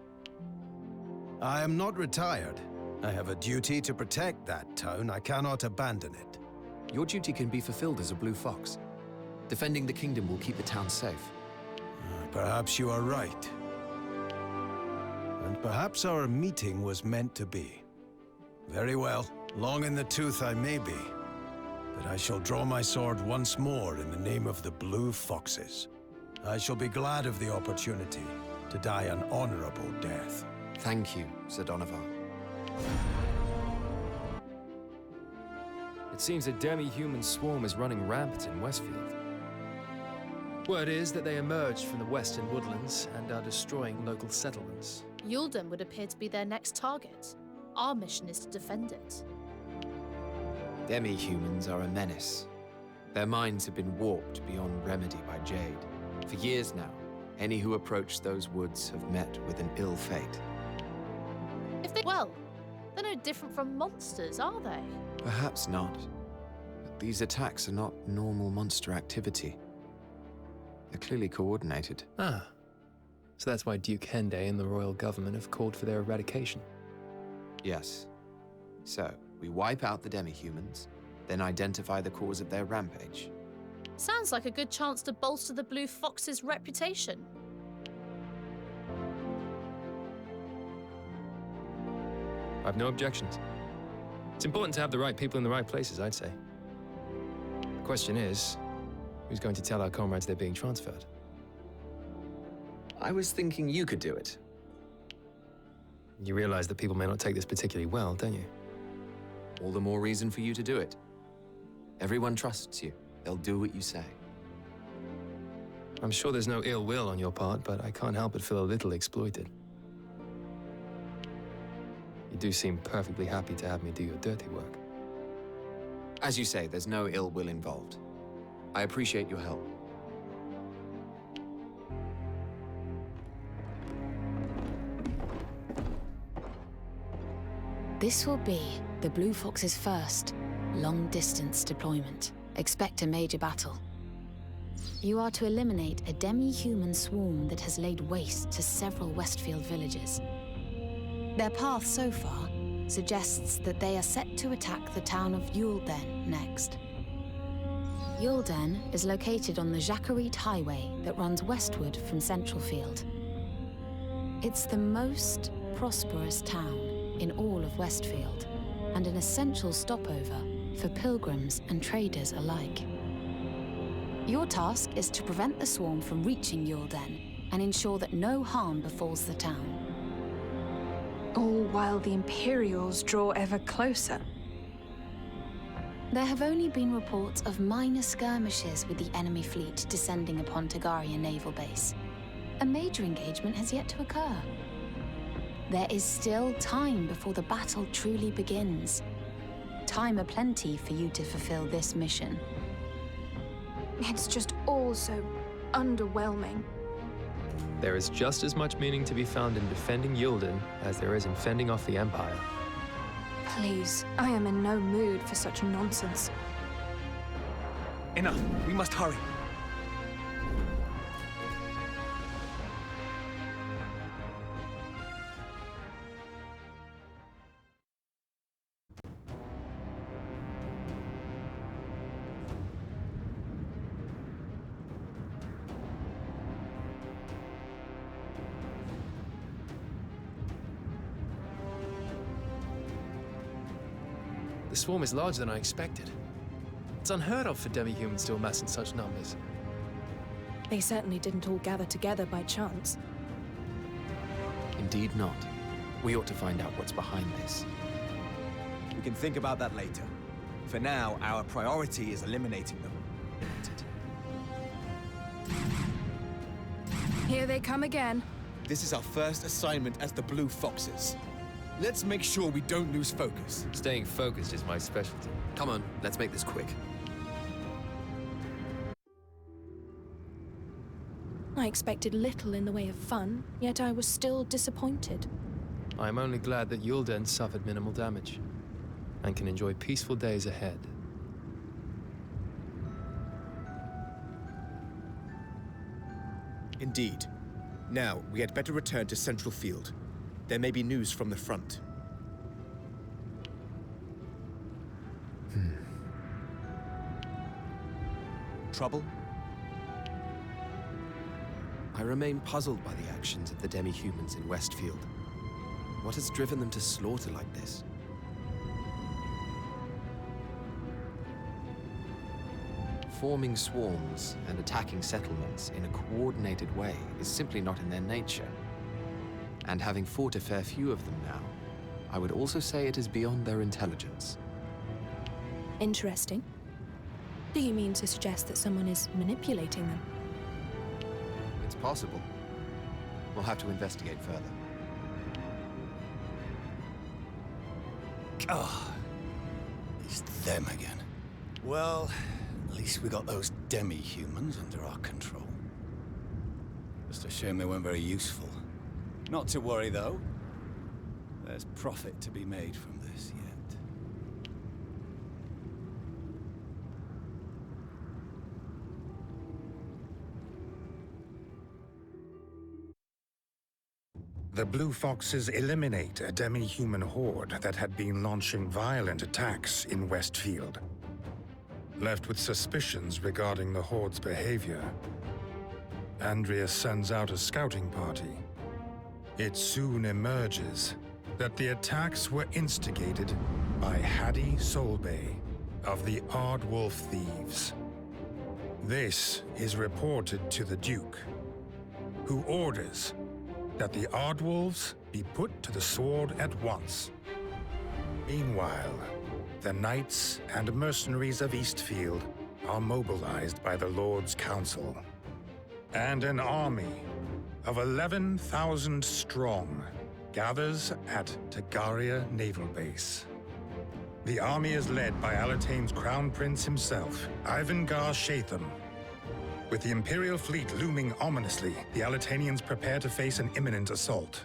I am not retired. I have a duty to protect that town. I cannot abandon it. Your duty can be fulfilled as a Blue Fox. Defending the kingdom will keep the town safe. Perhaps you are right. And perhaps our meeting was meant to be. Very well. Long in the tooth I may be, but I shall draw my sword once more in the name of the Blue Foxes. I shall be glad of the opportunity to die an honorable death. Thank you, Sir Donovar. It seems a demi-human swarm is running rampant in Westfield. Word is that they emerged from the western woodlands and are destroying local settlements. Yuldum would appear to be their next target. Our mission is to defend it. Demi-humans are a menace. Their minds have been warped beyond remedy by Jade. For years now, any who approach those woods have met with an ill fate. Well, they're no different from monsters, are they? Perhaps not. But these attacks are not normal monster activity. They're clearly coordinated. Ah. So that's why Duke Henday and the royal government have called for their eradication. Yes. So, we wipe out the demi-humans, then identify the cause of their rampage. Sounds like a good chance to bolster the Blue Fox's reputation. I've no objections. It's important to have the right people in the right places, I'd say. The question is, who's going to tell our comrades they're being transferred? I was thinking you could do it. You realize that people may not take this particularly well, don't you? All the more reason for you to do it. Everyone trusts you. They'll do what you say. I'm sure there's no ill will on your part, but I can't help but feel a little exploited. You do seem perfectly happy to have me do your dirty work. As you say, there's no ill will involved. I appreciate your help. This will be the Blue Fox's first long-distance deployment. Expect a major battle. You are to eliminate a demi-human swarm that has laid waste to several Westfield villages. Their path so far suggests that they are set to attack the town of Yulden next. Yulden is located on the Jacquerie Highway that runs westward from Central Field. It's the most prosperous town in all of Westfield, and an essential stopover for pilgrims and traders alike. Your task is to prevent the swarm from reaching Yulden and ensure that no harm befalls the town. All while the Imperials draw ever closer. There have only been reports of minor skirmishes with the enemy fleet descending upon Targaryen naval base. A major engagement has yet to occur. There is still time before the battle truly begins. Time aplenty for you to fulfill this mission. It's just all so underwhelming. There is just as much meaning to be found in defending Yulden as there is in fending off the Empire. Please, I am in no mood for such nonsense. Enough. We must hurry. The swarm is larger than I expected. It's unheard of for demi-humans to amass in such numbers. They certainly didn't all gather together by chance. Indeed not. We ought to find out what's behind this. We can think about that later. For now, our priority is eliminating them. Here they come again. This is our first assignment as the Blue Foxes. Let's make sure we don't lose focus. Staying focused is my specialty. Come on, let's make this quick. I expected little in the way of fun, yet I was still disappointed. I am only glad that Yulden suffered minimal damage and can enjoy peaceful days ahead. Indeed. Now, we had better return to Central Field. There may be news from the front. Trouble? I remain puzzled by the actions of the demi-humans in Westfield. What has driven them to slaughter like this? Forming swarms and attacking settlements in a coordinated way is simply not in their nature. And having fought a fair few of them now, I would also say it is beyond their intelligence. Interesting. Do you mean to suggest that someone is manipulating them? It's possible. We'll have to investigate further. Oh, it's them again. Well, at least we got those demi-humans under our control. Just a shame they weren't very useful. Not to worry, though. There's profit to be made from this yet. The Blue Foxes eliminate a demi-human horde that had been launching violent attacks in Westfield. Left with suspicions regarding the horde's behavior, Andrea sends out a scouting party. It soon emerges that the attacks were instigated by Hattie Solbay of the Ardwolf Thieves. This is reported to the Duke, who orders that the Ardwolves be put to the sword at once. Meanwhile, the knights and mercenaries of Eastfield are mobilized by the Lord's Council, and an army of 11,000 strong gathers at Targaryen Naval Base. The army is led by Alatane's Crown Prince himself, Ivangar Shatham. With the Imperial fleet looming ominously, the Alatanians prepare to face an imminent assault.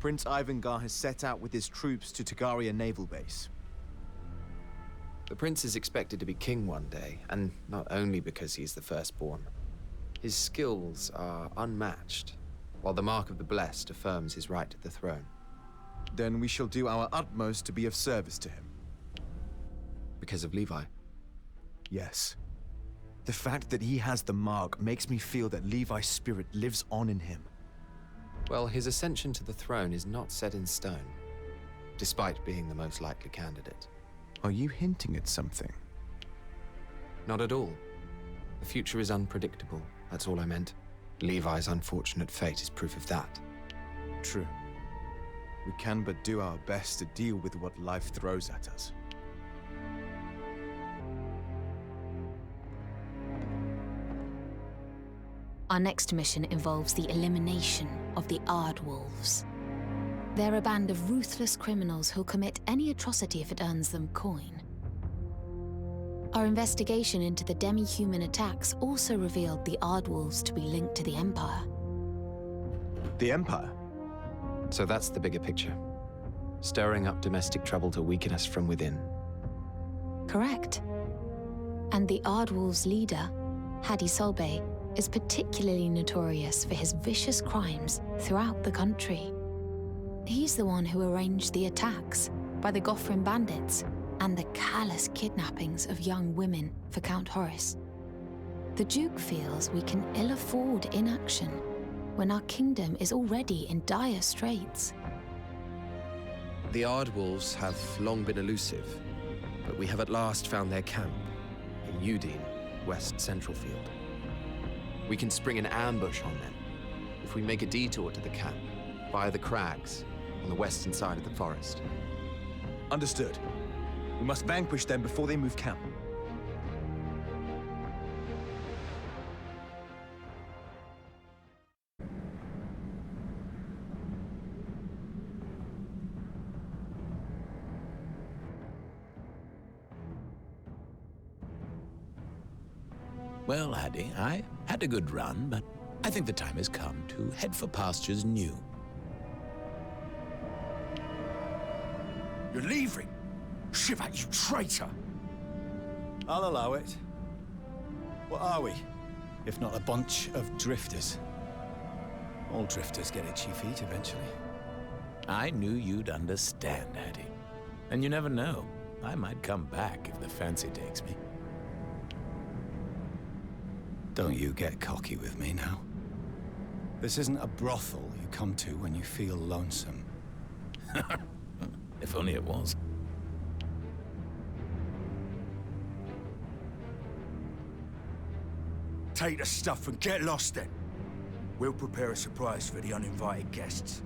Prince Ivangar has set out with his troops to Tagaria Naval Base. The prince is expected to be king one day, and not only because he's the firstborn. His skills are unmatched, while the Mark of the Blessed affirms his right to the throne. Then we shall do our utmost to be of service to him. Because of Levi? Yes. The fact that he has the mark makes me feel that Levi's spirit lives on in him. Well, his ascension to the throne is not set in stone, despite being the most likely candidate. Are you hinting at something? Not at all. The future is unpredictable, that's all I meant. Levi's unfortunate fate is proof of that. True. We can but do our best to deal with what life throws at us. Our next mission involves the elimination of the Ardwolves. They're a band of ruthless criminals who'll commit any atrocity if it earns them coin. Our investigation into the demi-human attacks also revealed the Ardwolves to be linked to the Empire. The Empire? So that's the bigger picture. Stirring up domestic trouble to weaken us from within. Correct. And the Ardwolves' leader, Hadi Solbay, is particularly notorious for his vicious crimes throughout the country. He's the one who arranged the attacks by the Gothrin bandits and the callous kidnappings of young women for Count Horace. The Duke feels we can ill afford inaction when our kingdom is already in dire straits. The Ardwolves have long been elusive, but we have at last found their camp in Udine, West Central Field. We can spring an ambush on them if we make a detour to the camp via the crags on the western side of the forest. Understood. We must vanquish them before they move camp. Well, Hadi, I had a good run, but I think the time has come to head for pastures new. You're leaving? Shiva, you traitor! I'll allow it. What are we, if not a bunch of drifters? All drifters get itchy feet eventually. I knew you'd understand, Hadi. And you never know. I might come back if the fancy takes me. Don't you get cocky with me now. This isn't a brothel you come to when you feel lonesome. If only it was. Take the stuff and get lost then. We'll prepare a surprise for the uninvited guests.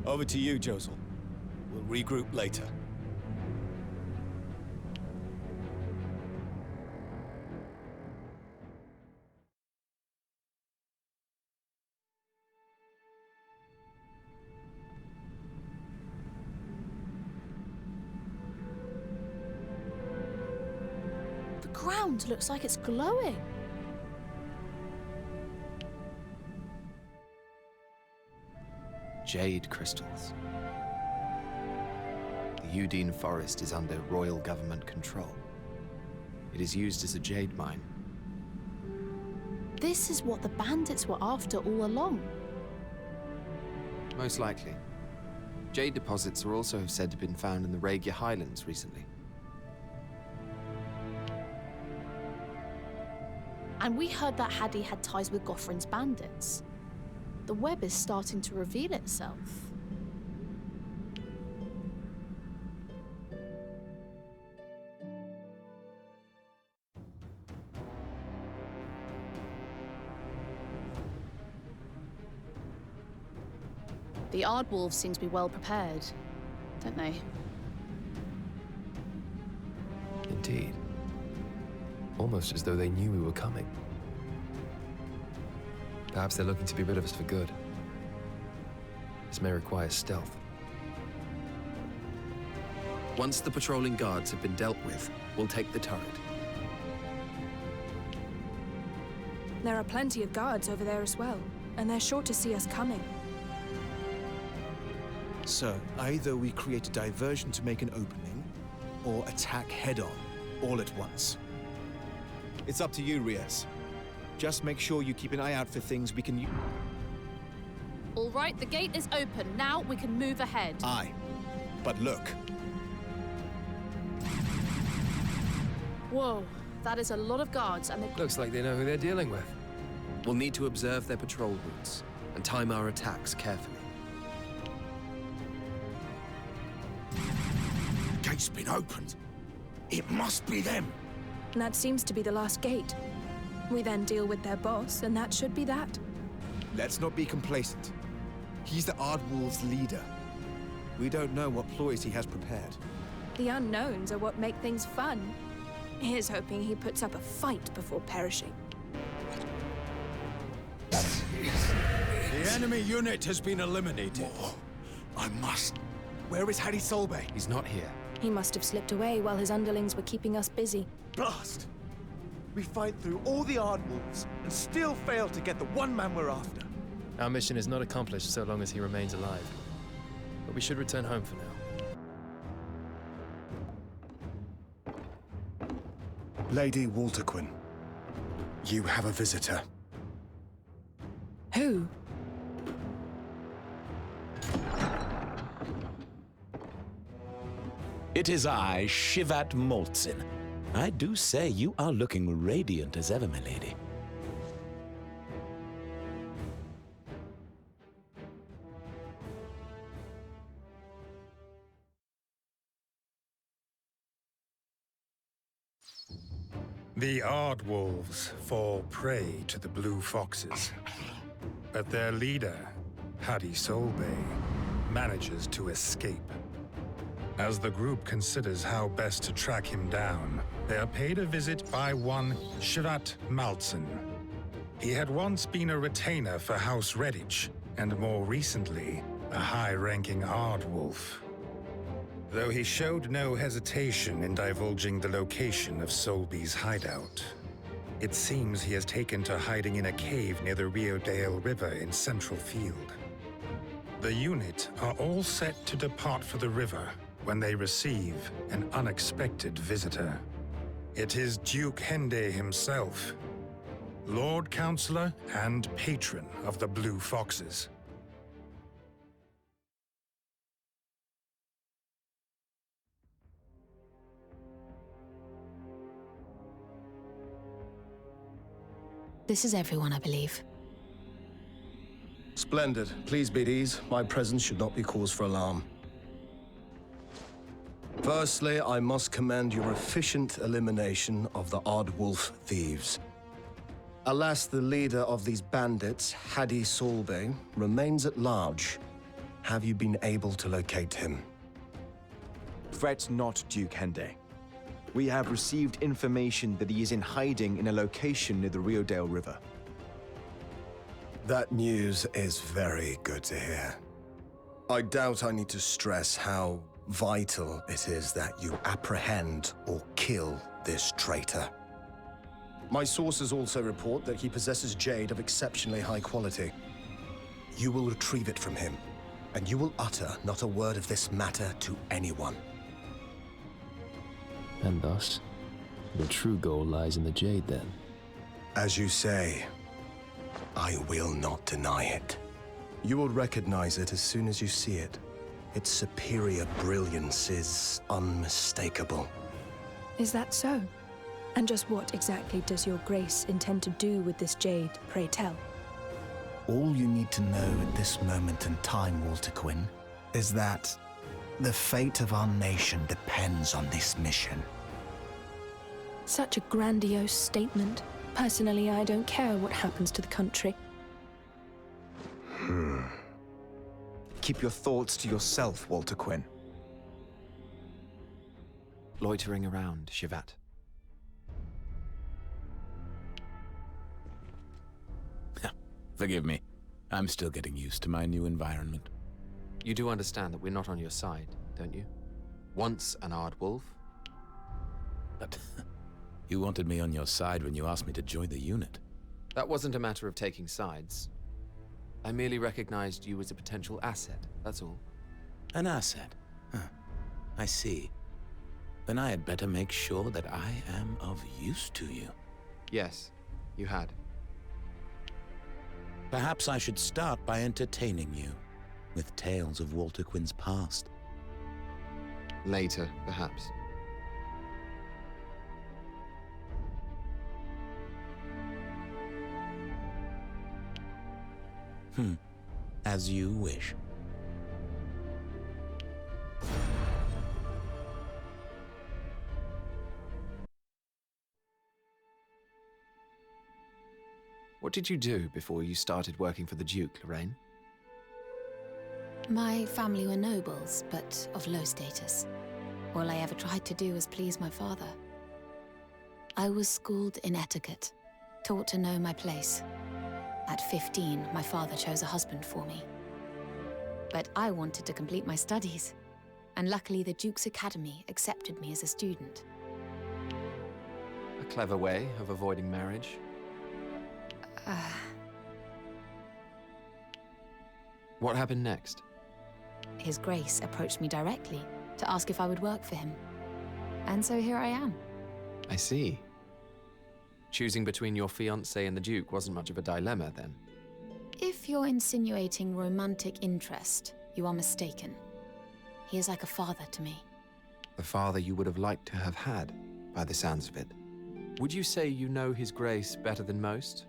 Over to you, Josel. We'll regroup later. The ground looks like it's glowing. Jade crystals. The Udine forest is under royal government control. It is used as a jade mine. This is what the bandits were after all along. Most likely. Jade deposits are also said to have been found in the Regia Highlands recently. And we heard that Hadi had ties with Gothrin's bandits. The web is starting to reveal itself. The Ardwolves seem to be well prepared, don't they? Indeed. Almost as though they knew we were coming. Perhaps they're looking to be rid of us for good. This may require stealth. Once the patrolling guards have been dealt with, we'll take the turret. There are plenty of guards over there as well, and they're sure to see us coming. So, either we create a diversion to make an opening, or attack head-on, all at once. It's up to you, Rias. Just make sure you keep an eye out for things we can use. All right, the gate is open. Now we can move ahead. Aye. But look. Whoa, that is a lot of guards, and they... Looks like they know who they're dealing with. We'll need to observe their patrol routes and time our attacks carefully. Gate's been opened. It must be them. That seems to be the last gate. We then deal with their boss, and that should be that. Let's not be complacent. He's the Ardwolves' leader. We don't know what ploys he has prepared. The unknowns are what make things fun. Here's hoping he puts up a fight before perishing. The enemy unit has been eliminated. More. I must. Where is Hadi Solbay? He's not here. He must have slipped away while his underlings were keeping us busy. Blast! We fight through all the Ardwolves and still fail to get the one man we're after. Our mission is not accomplished so long as he remains alive. But we should return home for now. Lady Walterquin, you have a visitor. Who? It is I, Shivat Moltzin. I do say you are looking radiant as ever, my lady. The Ardwolves fall prey to the Blue Foxes, but their leader, Hadi Solbay, manages to escape. As the group considers how best to track him down, they are paid a visit by one Shivat Maltsen. He had once been a retainer for House Redditch, and more recently, a high-ranking Ardwolf. Though he showed no hesitation in divulging the location of Solby's hideout, it seems he has taken to hiding in a cave near the Riodale River in Central Field. The unit are all set to depart for the river when they receive an unexpected visitor. It is Duke Hende himself, Lord Counselor and patron of the Blue Foxes. This is everyone, I believe. Splendid. Please be at ease. My presence should not be cause for alarm. Firstly, I must commend your efficient elimination of the Ardwolf thieves. Alas, the leader of these bandits, Hadi Solbay, remains at large. Have you been able to locate him? Fret not, Duke Hende. We have received information that he is in hiding in a location near the Riodale River. That news is very good to hear. I doubt I need to stress how vital it is that you apprehend or kill this traitor. My sources also report that he possesses jade of exceptionally high quality. You will retrieve it from him, and you will utter not a word of this matter to anyone. And thus, the true goal lies in the jade, then. As you say, I will not deny it. You will recognize it as soon as you see it. Its superior brilliance is unmistakable. Is that so? And just what exactly does your grace intend to do with this jade, pray tell? All you need to know at this moment in time, Walterquin, is that the fate of our nation depends on this mission. Such a grandiose statement. Personally, I don't care what happens to the country. Keep your thoughts to yourself, Walterquin. Loitering around, Shivat. Forgive me. I'm still getting used to my new environment. You do understand that we're not on your side, don't you? Once an Ardwolf. But you wanted me on your side when you asked me to join the unit. That wasn't a matter of taking sides. I merely recognized you as a potential asset, that's all. An asset? Huh. I see. Then I had better make sure that I am of use to you. Yes, you had. Perhaps I should start by entertaining you with tales of Walter Quinn's past. Later, perhaps. As you wish. What did you do before you started working for the Duke, Lorraine? My family were nobles, but of low status. All I ever tried to do was please my father. I was schooled in etiquette, taught to know my place. At 15, my father chose a husband for me. But I wanted to complete my studies, and luckily the Duke's Academy accepted me as a student. A clever way of avoiding marriage. What happened next? His Grace approached me directly to ask if I would work for him. And so here I am. I see. Choosing between your fiancé and the Duke wasn't much of a dilemma, then. If you're insinuating romantic interest, you are mistaken. He is like a father to me. The father you would have liked to have had, by the sounds of it. Would you say you know His Grace better than most,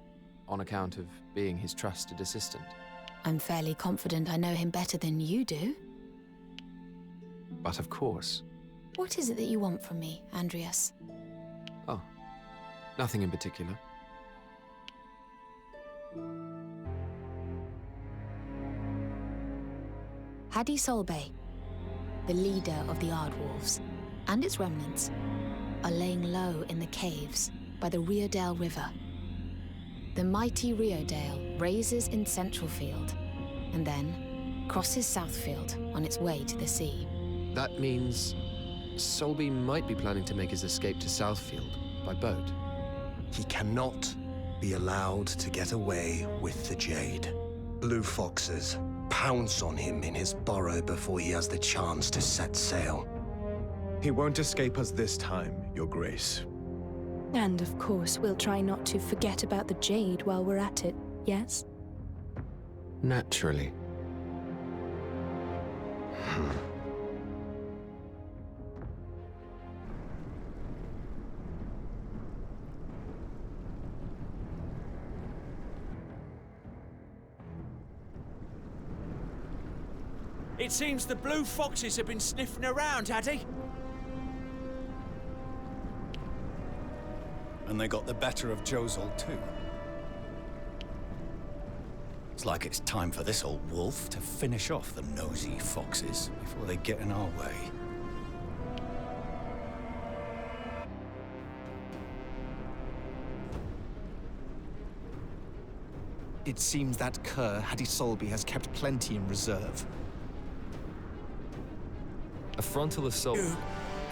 on account of being his trusted assistant? I'm fairly confident I know him better than you do. But of course. What is it that you want from me, Andreas? Oh, nothing in particular. Hadi Solbay, the leader of the Ardwolves, and its remnants, are laying low in the caves by the Riodale River. The mighty Riodale raises in Centralfield, and then crosses Southfield on its way to the sea. That means Solby might be planning to make his escape to Southfield by boat. He cannot be allowed to get away with the Jade. Blue Foxes pounce on him in his burrow before he has the chance to set sail. He won't escape us this time, Your Grace. And of course, we'll try not to forget about the Jade while we're at it, yes? Naturally. It seems the Blue Foxes have been sniffing around, Addy. And they got the better of Josel too. It's like it's time for this old wolf to finish off the nosy foxes before they get in our way. It seems that cur, Hadi Solby, has kept plenty in reserve. A frontal assault. You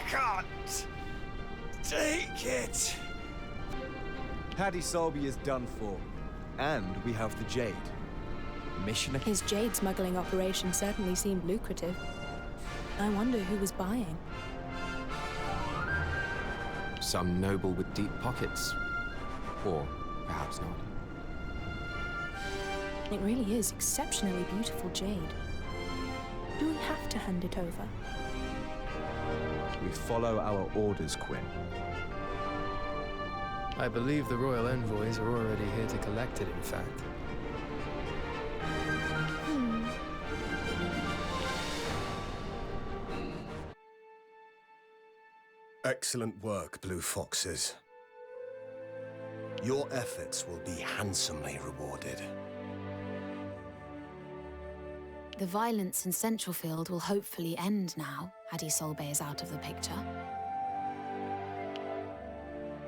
can't take it. Hadi Solby is done for. And we have the Jade. Mission. His jade smuggling operation certainly seemed lucrative. I wonder who was buying. Some noble with deep pockets. Or perhaps not. It really is exceptionally beautiful jade. Do we have to hand it over? We follow our orders, Quinn. I believe the royal envoys are already here to collect it, in fact. Excellent work, Blue Foxes. Your efforts will be handsomely rewarded. The violence in Centralfield will hopefully end now, Hadi Solbay is out of the picture.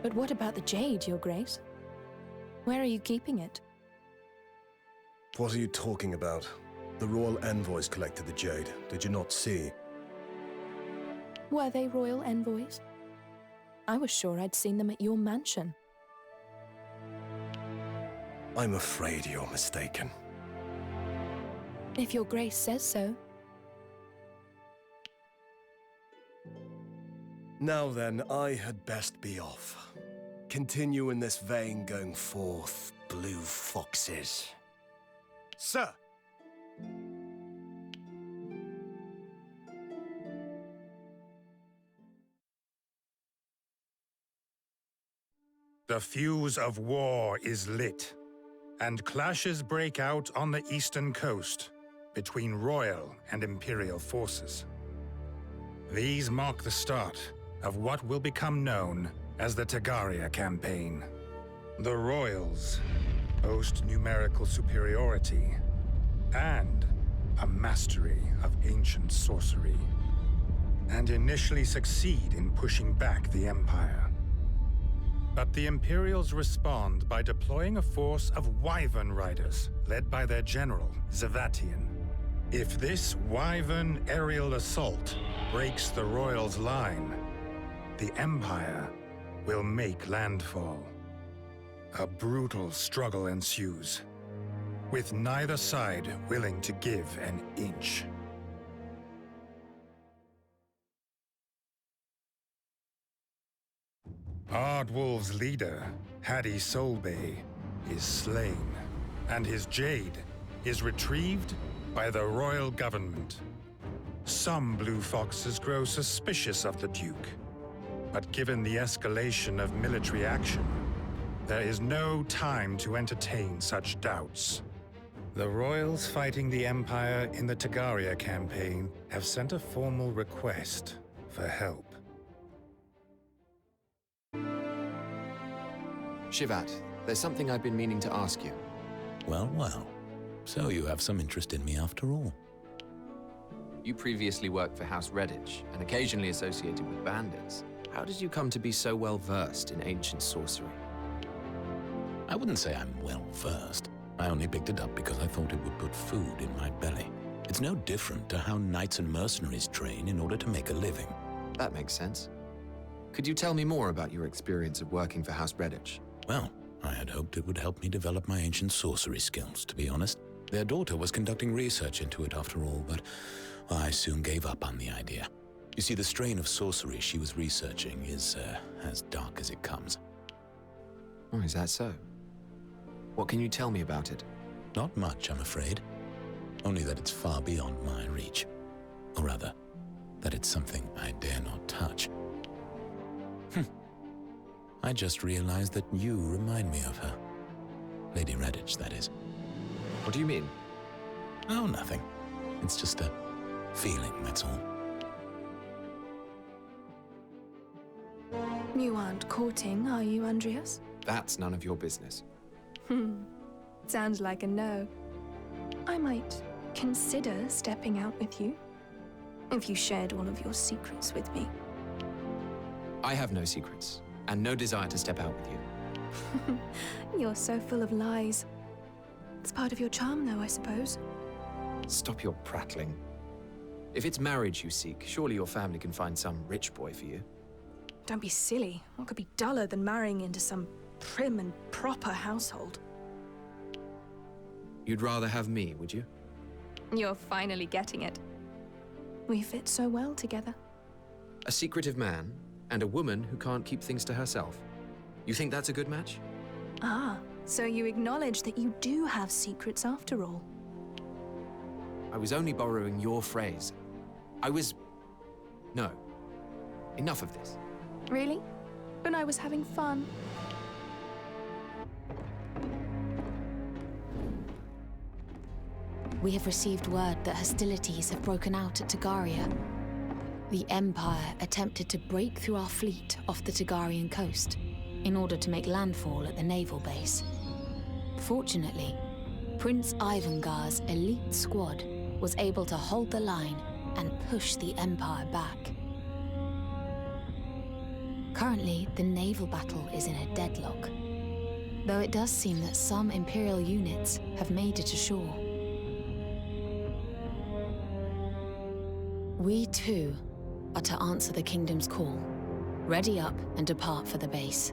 But what about the jade, Your Grace? Where are you keeping it? What are you talking about? The royal envoys collected the Jade. Did you not see? Were they royal envoys? I was sure I'd seen them at your mansion. I'm afraid you're mistaken. If Your Grace says so. Now then, I had best be off. Continue in this vein going forth, blue foxes. Sir! The fuse of war is lit, and clashes break out on the eastern coast between royal and imperial forces. These mark the start of what will become known as the Tagaria campaign. The royals boast numerical superiority and a mastery of ancient sorcery, and initially succeed in pushing back the Empire. But the Imperials respond by deploying a force of Wyvern riders, led by their general, Zavatian. If this Wyvern aerial assault breaks the Royals' line, the Empire will make landfall. A brutal struggle ensues, with neither side willing to give an inch. Ardwolf's leader, Hadi Solbay, is slain, and his jade is retrieved by the royal government. Some blue foxes grow suspicious of the Duke, but given the escalation of military action, there is no time to entertain such doubts. The royals fighting the Empire in the Tagaria campaign have sent a formal request for help. Shivat, there's something I've been meaning to ask you. Well, well. So you have some interest in me after all. You previously worked for House Redditch and occasionally associated with bandits. How did you come to be so well versed in ancient sorcery? I wouldn't say I'm well versed. I only picked it up because I thought it would put food in my belly. It's no different to how knights and mercenaries train in order to make a living. That makes sense. Could you tell me more about your experience of working for House Redditch? Well, I had hoped it would help me develop my ancient sorcery skills, to be honest. Their daughter was conducting research into it after all, but I soon gave up on the idea. You see, the strain of sorcery she was researching is as dark as it comes. Oh, is that so? What can you tell me about it? Not much, I'm afraid. Only that it's far beyond my reach. Or rather, that it's something I dare not touch. I just realized that you remind me of her. Lady Redditch, that is. What do you mean? Oh, nothing. It's just a feeling, that's all. You aren't courting, are you, Andreas? That's none of your business. Sounds like a no. I might consider stepping out with you, if you shared all of your secrets with me. I have no secrets, and no desire to step out with you. You're so full of lies. It's part of your charm, though, I suppose. Stop your prattling. If it's marriage you seek, surely your family can find some rich boy for you. Don't be silly. What could be duller than marrying into some prim and proper household? You'd rather have me, would you? You're finally getting it. We fit so well together. A secretive man and a woman who can't keep things to herself. You think that's a good match? Ah, so you acknowledge that you do have secrets after all. I was only borrowing your phrase. No. Enough of this. Really? But I was having fun. We have received word that hostilities have broken out at Tagaria. The Empire attempted to break through our fleet off the Tagarian coast in order to make landfall at the naval base. Fortunately, Prince Ivangar's elite squad was able to hold the line and push the Empire back. Currently, the naval battle is in a deadlock, though it does seem that some Imperial units have made it ashore. We too are to answer the Kingdom's call. Ready up and depart for the base.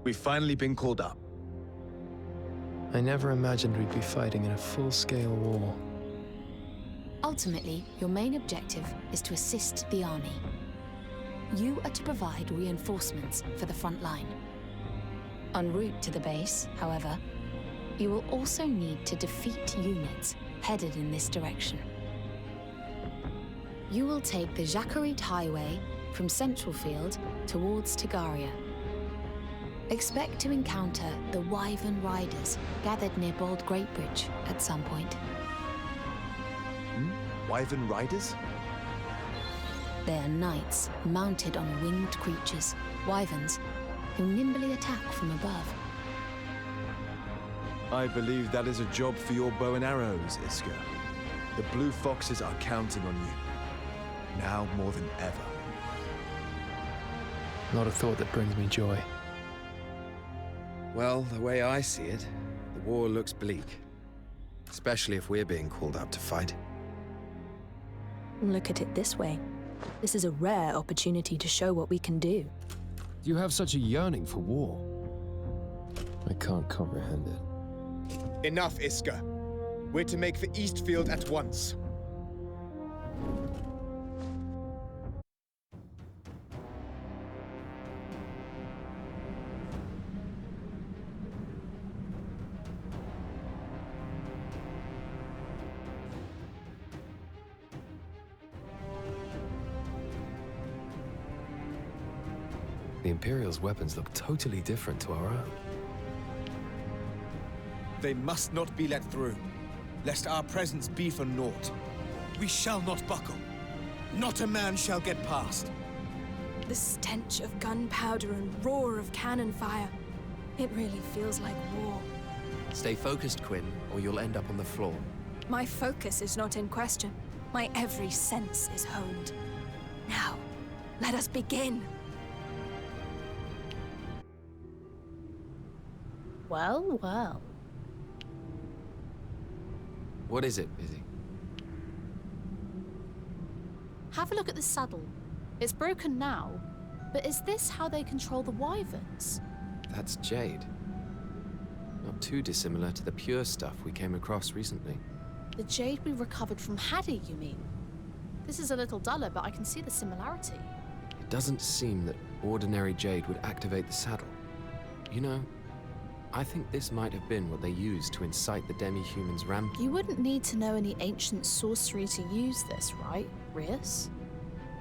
We've finally been called up. I never imagined we'd be fighting in a full-scale war. Ultimately, your main objective is to assist the army. you are to provide reinforcements for the front line. En route to the base, however, you will also need to defeat units headed in this direction. You will take the Jacquerie Highway from Central Field towards Tagaria. Expect to encounter the Wyvern Riders gathered near Bold Great Bridge at some point. Wyvern Riders? They are knights mounted on winged creatures, wyverns, who nimbly attack from above. I believe that is a job for your bow and arrows, Iska. The Blue Foxes are counting on you. Now more than ever. Not a thought that brings me joy. Well, the way I see it, the war looks bleak. Especially if we're being called out to fight. Look at it this way. This is a rare opportunity to show what we can do. Do you have such a yearning for war? I can't comprehend it. Enough, Iska. We're to make for Eastfield at once. The Imperial's weapons look totally different to our own. They must not be let through, lest our presence be for naught. We shall not buckle. Not a man shall get past. The stench of gunpowder and roar of cannon fire. It really feels like war. Stay focused, Quinn, or you'll end up on the floor. My focus is not in question. My every sense is honed. Now, let us begin. Well, well. What is it, Izzy? Have a look at the saddle. It's broken now, but is this how they control the wyverns? That's jade. Not too dissimilar to the pure stuff we came across recently. The jade we recovered from Haddie, you mean? This is a little duller, but I can see the similarity. It doesn't seem that ordinary jade would activate the saddle. You know, I think this might have been what they used to incite the demi-humans' rampage. You wouldn't need to know any ancient sorcery to use this, right, Rias?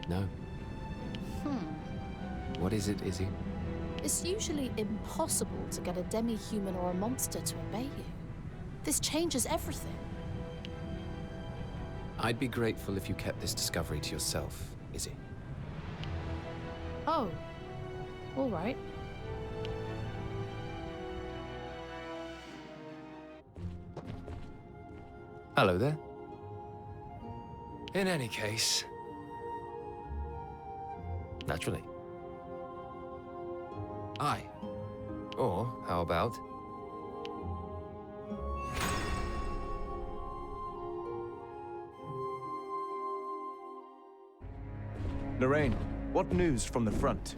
No. What is it, Izzy? It's usually impossible to get a demi-human or a monster to obey you. This changes everything. I'd be grateful if you kept this discovery to yourself, Izzy. Oh. All right. Hello there. In any case... Naturally. Aye. Or, how about... Lorraine, what news from the front?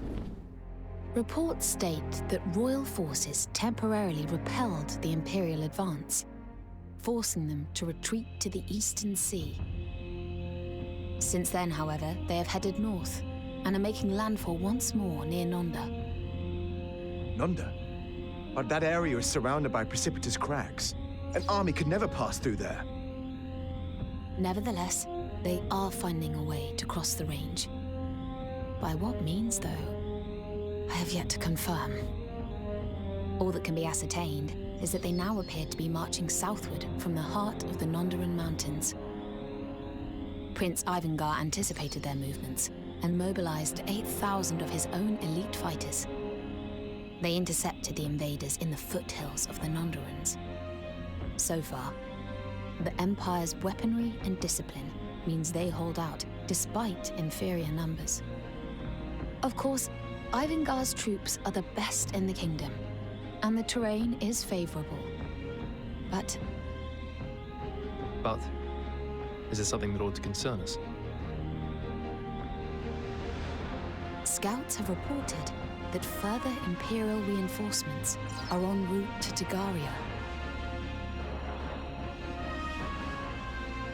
Reports state that royal forces temporarily repelled the Imperial advance, forcing them to retreat to the Eastern Sea. Since then, however, they have headed north and are making landfall once more near Nonda. Nonda? But that area is surrounded by precipitous crags. An army could never pass through there. Nevertheless, they are finding a way to cross the range. By what means, though? I have yet to confirm. All that can be ascertained is that they now appear to be marching southward from the heart of the Nondaran Mountains. Prince Ivangar anticipated their movements and mobilized 8,000 of his own elite fighters. They intercepted the invaders in the foothills of the Nondarans. So far, the Empire's weaponry and discipline means they hold out despite inferior numbers. Of course, Ivangar's troops are the best in the kingdom, and the terrain is favorable. But is it something that ought to concern us? scouts have reported that further Imperial reinforcements are en route to Tagaria.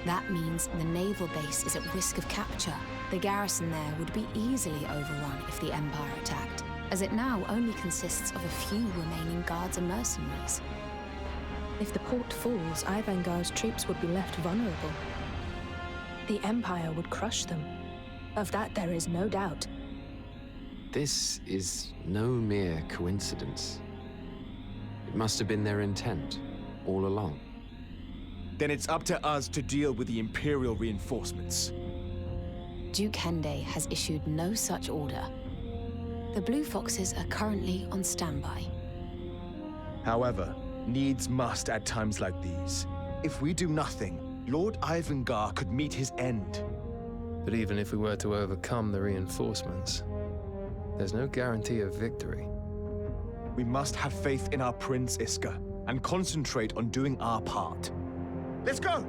That means the naval base is at risk of capture. The garrison there would be easily overrun if the Empire attacked, as it now only consists of a few remaining guards and mercenaries. If the port falls, Ivangar's troops would be left vulnerable. The Empire would crush them. Of that there is no doubt. This is no mere coincidence. It must have been their intent all along. Then it's up to us to deal with the Imperial reinforcements. Duke Hende has issued no such order. The Blue Foxes are currently on standby. However, needs must at times like these. If we do nothing, Lord Ivangar could meet his end. But even if we were to overcome the reinforcements, there's no guarantee of victory. We must have faith in our Prince Iska and concentrate on doing our part. Let's go!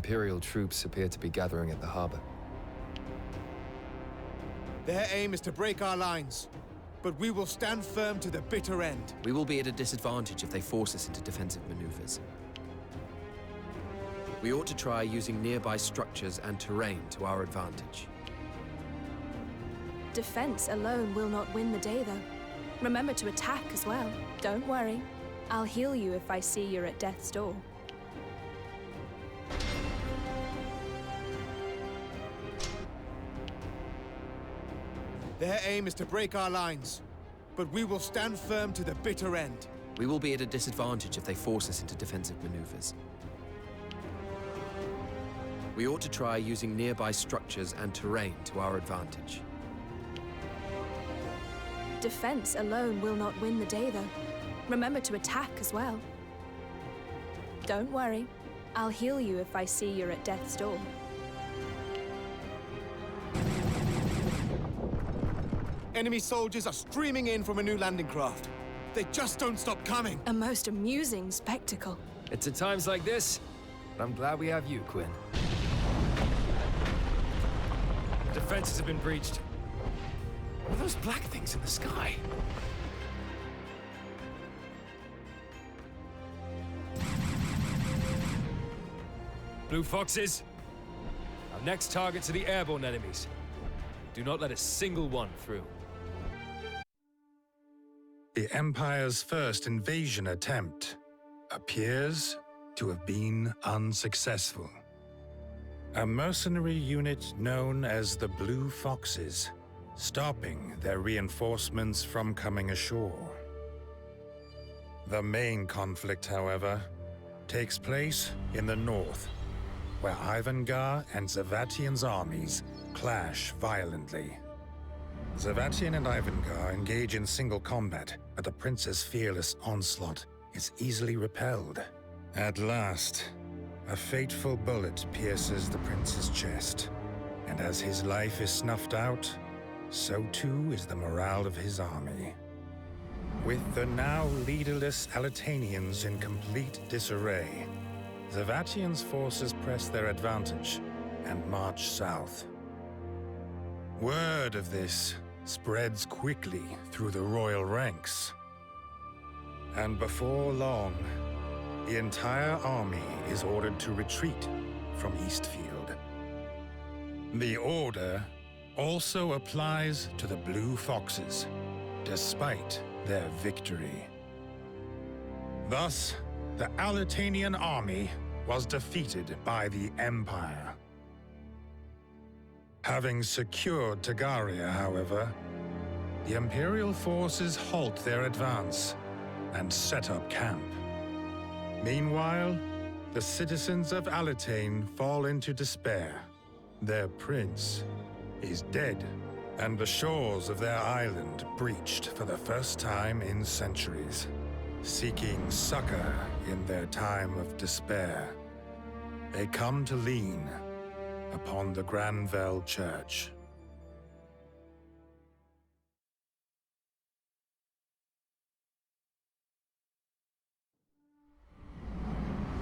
Imperial troops appear to be gathering at the harbor. Their aim is to break our lines, but we will stand firm to the bitter end. We will be at a disadvantage if they force us into defensive maneuvers. We ought to try using nearby structures and terrain to our advantage. Defense alone will not win the day, though. Remember to attack as well. Don't worry. I'll heal you if I see you're at death's door. Their aim is to break our lines, but we will stand firm to the bitter end. We will be at a disadvantage if they force us into defensive maneuvers. We ought to try using nearby structures and terrain to our advantage. Defense alone will not win the day, though. Remember to attack as well. Don't worry. I'll heal you if I see you're at death's door. Enemy soldiers are streaming in from a new landing craft. They just don't stop coming. A most amusing spectacle. It's at times like this that I'm glad we have you, Quinn. The defenses have been breached. What are those black things in the sky? Blue Foxes, our next targets are the airborne enemies. Do not let a single one through. The Empire's first invasion attempt appears to have been unsuccessful. A mercenary unit known as the Blue Foxes, stopping their reinforcements from coming ashore. The main conflict, however, takes place in the north, where Ivangar and Zavatian's armies clash violently. Zavatian and Ivangar engage in single combat, but the prince's fearless onslaught is easily repelled. At last, a fateful bullet pierces the prince's chest, and as his life is snuffed out, so too is the morale of his army. With the now leaderless Alitanians in complete disarray, Zavatian's forces press their advantage and march south. Word of this spreads quickly through the royal ranks. And before long, the entire army is ordered to retreat from Eastfield. The order also applies to the Blue Foxes, despite their victory. Thus, the Alitanian army was defeated by the Empire. Having secured Tagaria, however, the Imperial forces halt their advance and set up camp. Meanwhile, the citizens of Alatane fall into despair. Their prince is dead, and the shores of their island breached for the first time in centuries. Seeking succor in their time of despair, they come to lean upon the Granvelle Church.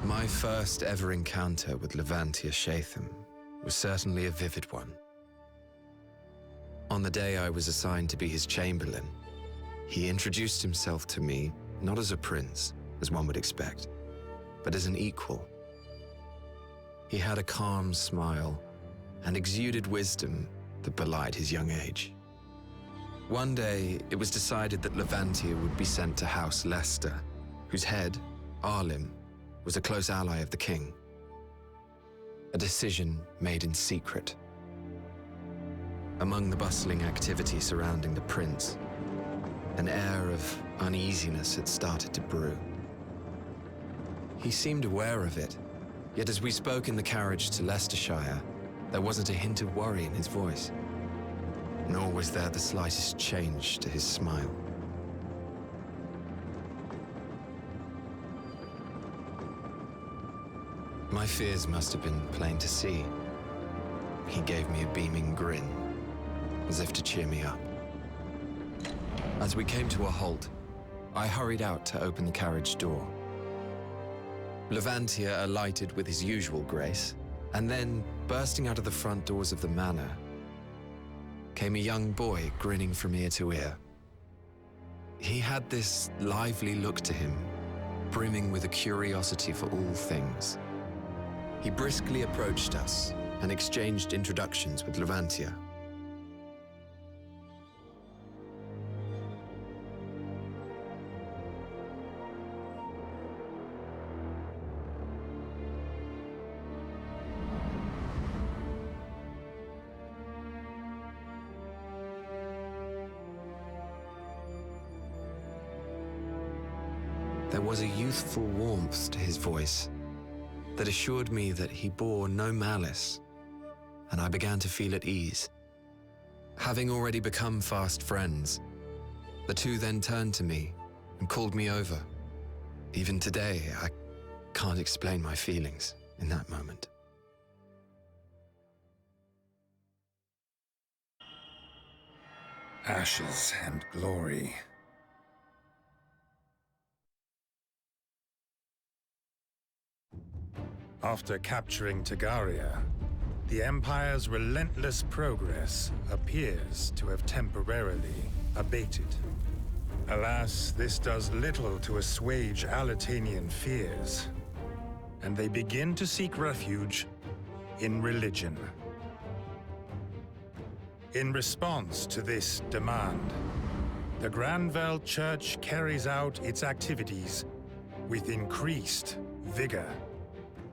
My first ever encounter with Levantia Shatham was certainly a vivid one. On the day I was assigned to be his chamberlain, he introduced himself to me not as a prince, as one would expect, but as an equal. He had a calm smile and exuded wisdom that belied his young age. One day, it was decided that Levantia would be sent to House Leicester, whose head, Arlim, was a close ally of the king. A decision made in secret. Among the bustling activity surrounding the prince, an air of uneasiness had started to brew. He seemed aware of it, yet as we spoke in the carriage to Leicestershire, there wasn't a hint of worry in his voice, nor was there the slightest change to his smile. My fears must have been plain to see. He gave me a beaming grin, as if to cheer me up. As we came to a halt, I hurried out to open the carriage door. Levantia alighted with his usual grace, and then, bursting out of the front doors of the manor, came a young boy grinning from ear to ear. He had this lively look to him, brimming with a curiosity for all things. He briskly approached us and exchanged introductions with Levantia. There was a youthful warmth to his voice that assured me that he bore no malice, and I began to feel at ease. Having already become fast friends, the two then turned to me and called me over. Even today, I can't explain my feelings in that moment. Ashes and glory. After capturing Tagaria, the Empire's relentless progress appears to have temporarily abated. Alas, this does little to assuage Alatanian fears, and they begin to seek refuge in religion. In response to this demand, the Granvelle Church carries out its activities with increased vigor.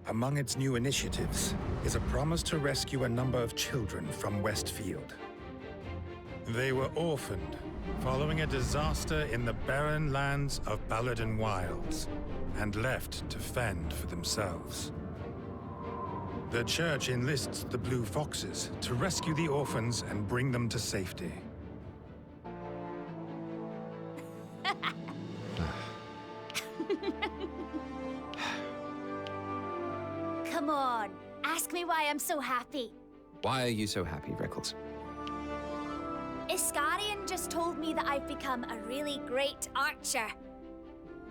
Among its new initiatives is a promise to rescue a number of children from Westfield. They were orphaned following a disaster in the barren lands of Baladin Wilds and left to fend for themselves. The church enlists the Blue Foxes to rescue the orphans and bring them to safety. Come on, ask me why I'm so happy. Why are you so happy, Rickles? Iskarian just told me that I've become a really great archer.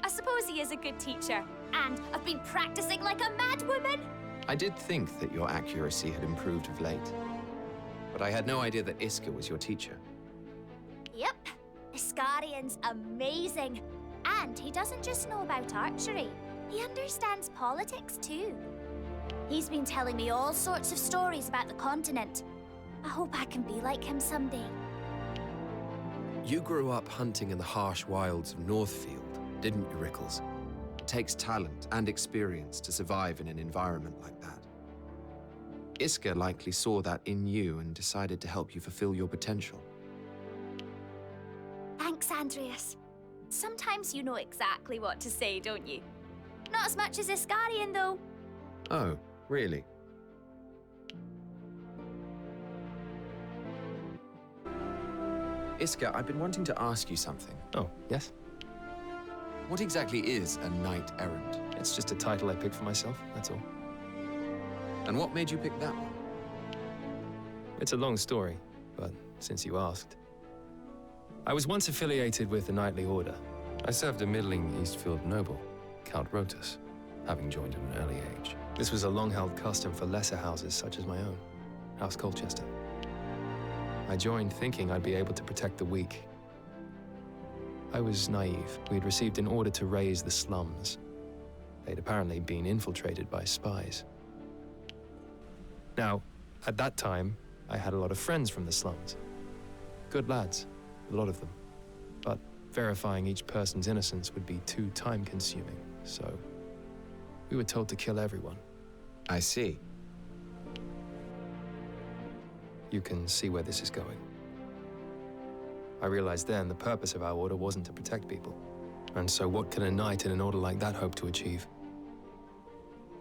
I suppose he is a good teacher, and I've been practicing like a madwoman. I did think that your accuracy had improved of late, but I had no idea that Iska was your teacher. Yep, Iskarian's amazing. And he doesn't just know about archery, he understands politics too. He's been telling me all sorts of stories about the continent. I hope I can be like him someday. You grew up hunting in the harsh wilds of Northfield, didn't you, Rickles? It takes talent and experience to survive in an environment like that. Iska likely saw that in you and decided to help you fulfill your potential. Thanks, Andreas. Sometimes you know exactly what to say, don't you? Not as much as Iskarian, though. Oh, really? Iska, I've been wanting to ask you something. Oh, yes? What exactly is a knight errant? It's just a title I picked for myself, that's all. And what made you pick that one? It's a long story, but since you asked. I was once affiliated with the Knightly Order. I served a middling Eastfield noble, Count Rotus, having joined at an early age. This was a long-held custom for lesser houses such as my own, House Colchester. I joined thinking I'd be able to protect the weak. I was naive. We'd received an order to raise the slums. They'd apparently been infiltrated by spies. Now, at that time, I had a lot of friends from the slums. Good lads, a lot of them. But verifying each person's innocence would be too time-consuming, so we were told to kill everyone. I see. You can see where this is going. I realized then the purpose of our order wasn't to protect people. And so what can a knight in an order like that hope to achieve?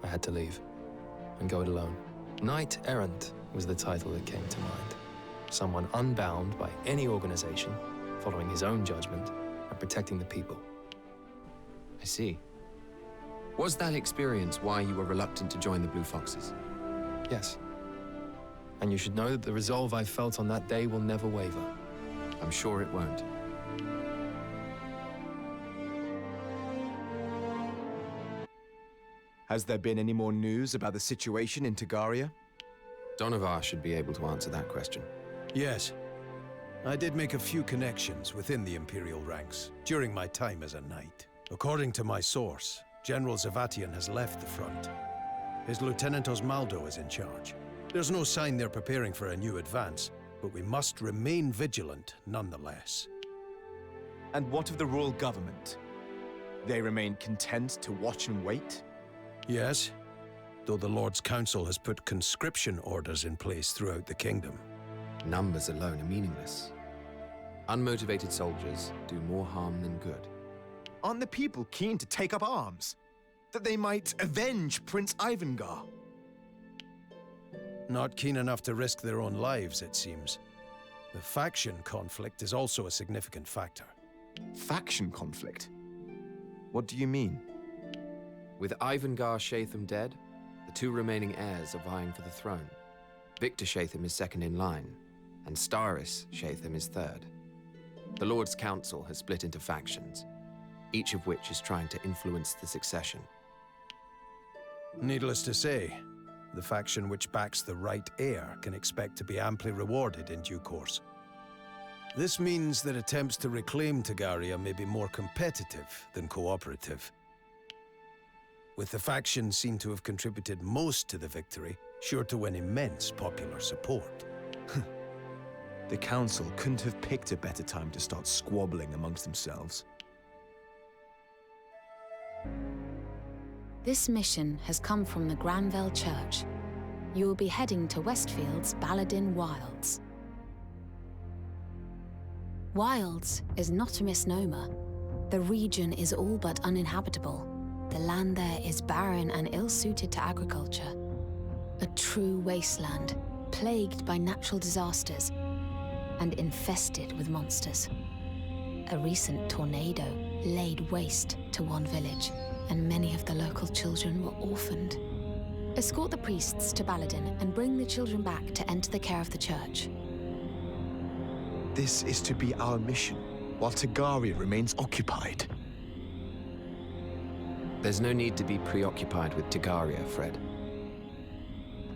I had to leave and go it alone. Knight Errant was the title that came to mind. Someone unbound by any organization, following his own judgment and protecting the people. I see. Was that experience why you were reluctant to join the Blue Foxes? Yes. And you should know that the resolve I felt on that day will never waver. I'm sure it won't. Has there been any more news about the situation in Tagaria? Donovar should be able to answer that question. Yes. I did make a few connections within the Imperial ranks during my time as a knight. According to my source, General Zavatian has left the front. His Lieutenant Osmaldo is in charge. There's no sign they're preparing for a new advance, but we must remain vigilant nonetheless. And what of the royal government? They remain content to watch and wait? Yes, though the Lord's Council has put conscription orders in place throughout the kingdom. Numbers alone are meaningless. Unmotivated soldiers do more harm than good. Aren't the people keen to take up arms? That they might avenge Prince Ivangar? Not keen enough to risk their own lives, it seems. The faction conflict is also a significant factor. Faction conflict? What do you mean? With Ivangar Shatham dead, the two remaining heirs are vying for the throne. Victor Shatham is second in line, and Staris Shatham is third. The Lord's Council has split into factions, each of which is trying to influence the succession. Needless to say, the faction which backs the right heir can expect to be amply rewarded in due course. This means that attempts to reclaim Tagaria may be more competitive than cooperative. With the faction seen to have contributed most to the victory, sure to win immense popular support. The Council couldn't have picked a better time to start squabbling amongst themselves. This mission has come from the Granville Church. You will be heading to Westfield's Baladin Wilds. Wilds is not a misnomer. The region is all but uninhabitable. The land there is barren and ill-suited to agriculture. A true wasteland, plagued by natural disasters and infested with monsters. A recent tornado laid waste to one village, and many of the local children were orphaned. Escort the priests to Baladin and bring the children back to enter the care of the church. This is to be our mission, while Tagaria remains occupied. There's no need to be preoccupied with Tagaria, Fred.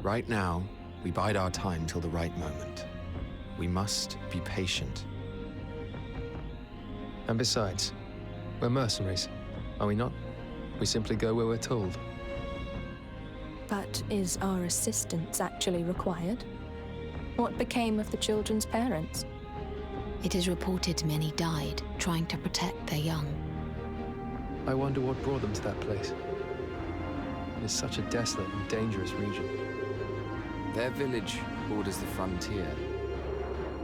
Right now, we bide our time till the right moment. We must be patient. And besides, we're mercenaries, are we not? We simply go where we're told. But is our assistance actually required? What became of the children's parents? It is reported many died trying to protect their young. I wonder what brought them to that place. It is such a desolate and dangerous region. Their village borders the frontier,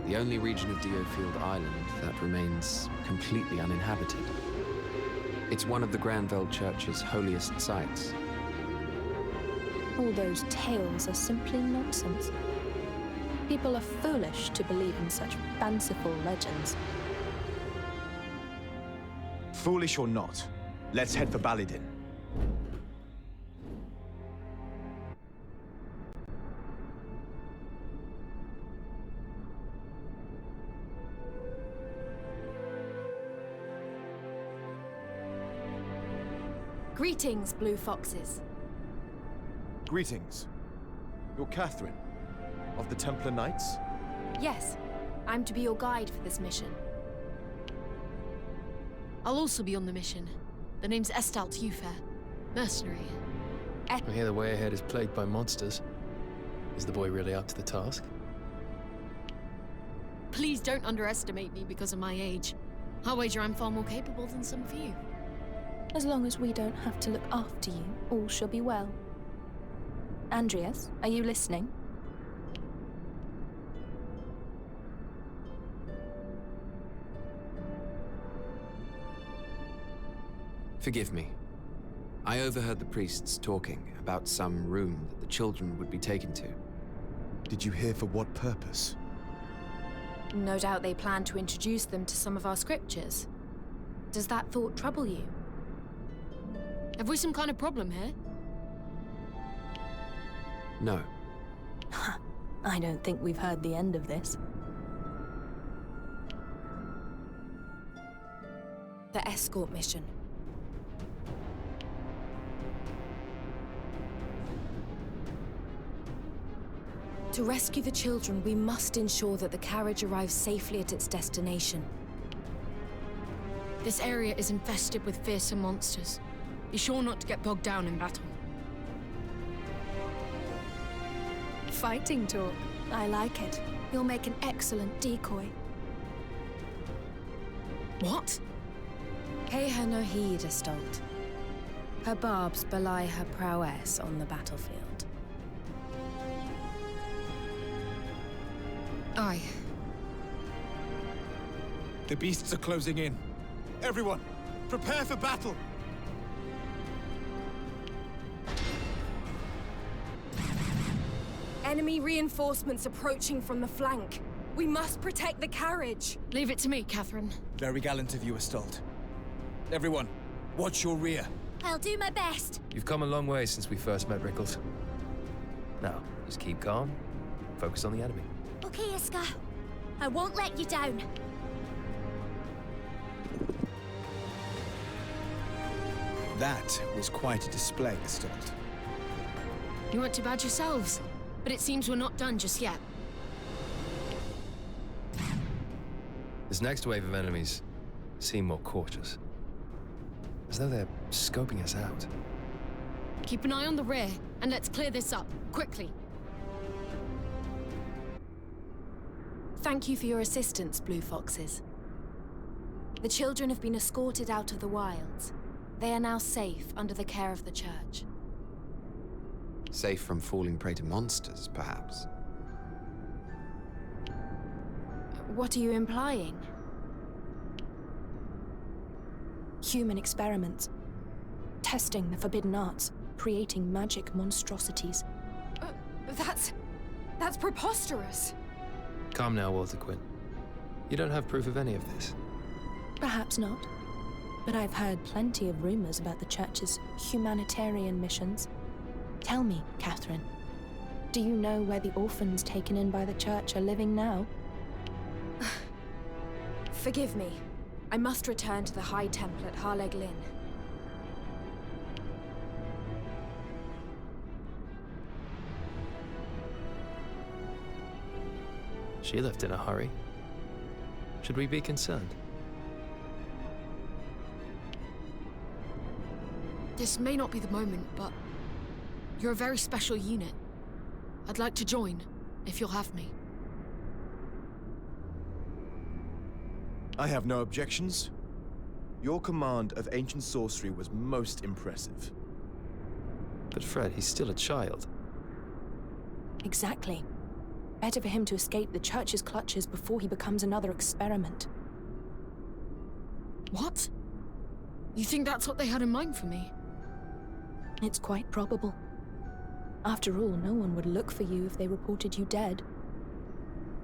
the only region of Diofield Island that remains completely uninhabited. It's one of the Granville Church's holiest sites. All those tales are simply nonsense. People are foolish to believe in such fanciful legends. Foolish or not, let's head for Baladin. Greetings, Blue Foxes. Greetings. You're Catherine, of the Templar Knights? Yes, I'm to be your guide for this mission. I'll also be on the mission. The name's Estalt Yufair, mercenary. I hear the way ahead is plagued by monsters. Is the boy really up to the task? Please don't underestimate me because of my age. I'll wager I'm far more capable than some of you. As long as we don't have to look after you, all shall be well. Andreas, are you listening? Forgive me. I overheard the priests talking about some room that the children would be taken to. Did you hear for what purpose? No doubt they plan to introduce them to some of our scriptures. Does that thought trouble you? Have we some kind of problem here? No. I don't think we've heard the end of this. The escort mission. To rescue the children, we must ensure that the carriage arrives safely at its destination. This area is infested with fearsome monsters. Be sure not to get bogged down in battle. Fighting talk. I like it. You'll make an excellent decoy. What? Pay her no heed, Estalt. Her barbs belie her prowess on the battlefield. Aye. The beasts are closing in. Everyone, prepare for battle! Enemy reinforcements approaching from the flank. We must protect the carriage. Leave it to me, Catherine. Very gallant of you, Estalt. Everyone, watch your rear. I'll do my best. You've come a long way since we first met, Rickles. Now, just keep calm. Focus on the enemy. Okay, Iska. I won't let you down. That was quite a display, Estalt. You weren't too bad yourselves, but it seems we're not done just yet. This next wave of enemies seem more cautious. As though they're scoping us out. Keep an eye on the rear, and let's clear this up, quickly. Thank you for your assistance, Blue Foxes. The children have been escorted out of the wilds. They are now safe under the care of the church. Safe from falling prey to monsters, perhaps. What are you implying? Human experiments. Testing the forbidden arts. Creating magic monstrosities. That's preposterous. Calm now, Walter Quinn. You don't have proof of any of this. Perhaps not. But I've heard plenty of rumors about the church's humanitarian missions. Tell me, Catherine, do you know where the orphans taken in by the church are living now? Forgive me. I must return to the High Temple at Harleg Lynn. She left in a hurry. Should we be concerned? This may not be the moment, but you're a very special unit. I'd like to join, if you'll have me. I have no objections. Your command of ancient sorcery was most impressive. But Fred, he's still a child. Exactly. Better for him to escape the Church's clutches before he becomes another experiment. What? You think that's what they had in mind for me? It's quite probable. After all, no one would look for you if they reported you dead.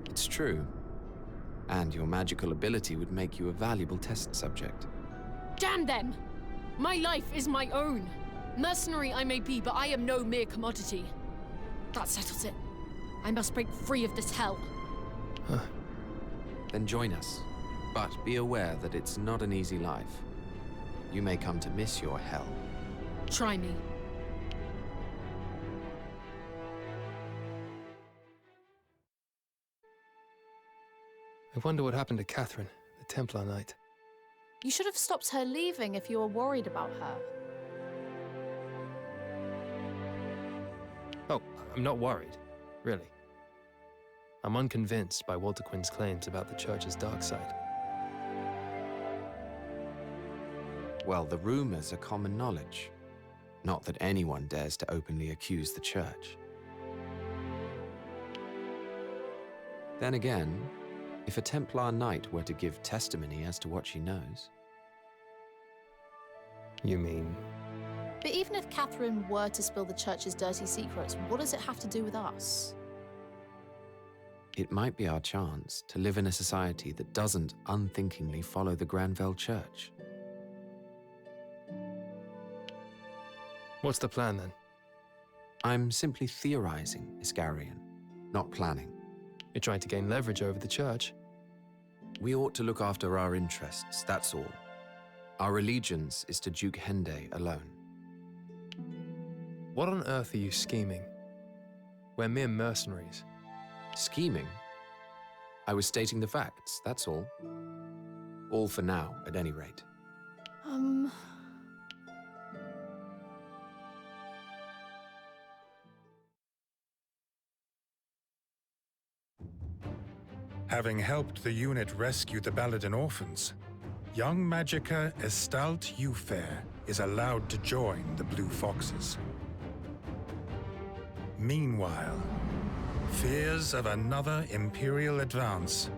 It's true. And your magical ability would make you a valuable test subject. Damn them! My life is my own. Mercenary I may be, but I am no mere commodity. That settles it. I must break free of this hell. Huh. Then join us. But be aware that it's not an easy life. You may come to miss your hell. Try me. I wonder what happened to Catherine, the Templar Knight. You should have stopped her leaving if you were worried about her. Oh, I'm not worried, really. I'm unconvinced by Walter Quinn's claims about the Church's dark side. Well, the rumors are common knowledge. Not that anyone dares to openly accuse the Church. Then again, if a Templar Knight were to give testimony as to what she knows... You mean? But even if Catherine were to spill the Church's dirty secrets, what does it have to do with us? It might be our chance to live in a society that doesn't unthinkingly follow the Granville Church. What's the plan, then? I'm simply theorizing, Iscarian, not planning. You're trying to gain leverage over the Church? We ought to look after our interests, that's all. Our allegiance is to Duke Hende alone. What on earth are you scheming? We're mere mercenaries. Scheming? I was stating the facts, that's all. All for now, at any rate. Having helped the unit rescue the Baladin orphans, young Magicka Estalt Ufair is allowed to join the Blue Foxes. Meanwhile, fears of another Imperial advance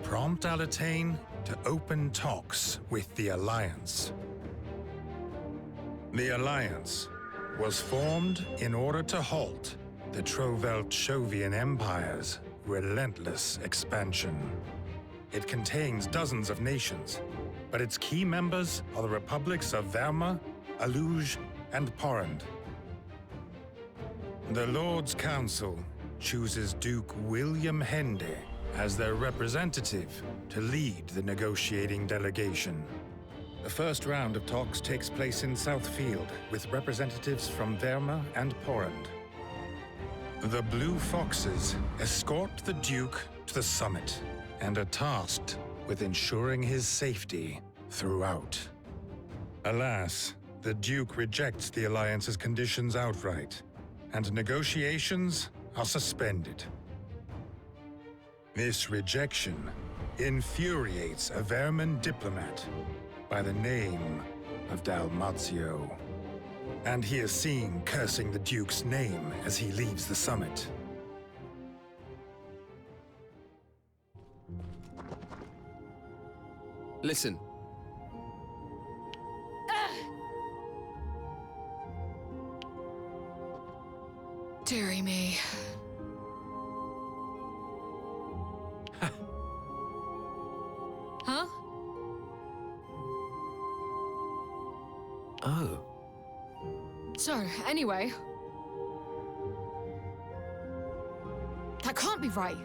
prompt Alatane to open talks with the Alliance. The Alliance was formed in order to halt the Trovelt-Shovian Empire's relentless expansion. It contains dozens of nations, but its key members are the republics of Verma, Aluge, and Porrand. The Lord's Council chooses Duke William Hende as their representative to lead the negotiating delegation. The first round of talks takes place in Southfield with representatives from Verma and Porrand. The Blue Foxes escort the Duke to the summit and are tasked with ensuring his safety throughout. Alas, the Duke rejects the Alliance's conditions outright, and negotiations are suspended. This rejection infuriates a Vermin diplomat by the name of Dalmazio, and he is seen cursing the Duke's name as he leaves the summit. Listen. Dearie me. Huh? Oh. So, anyway... That can't be right.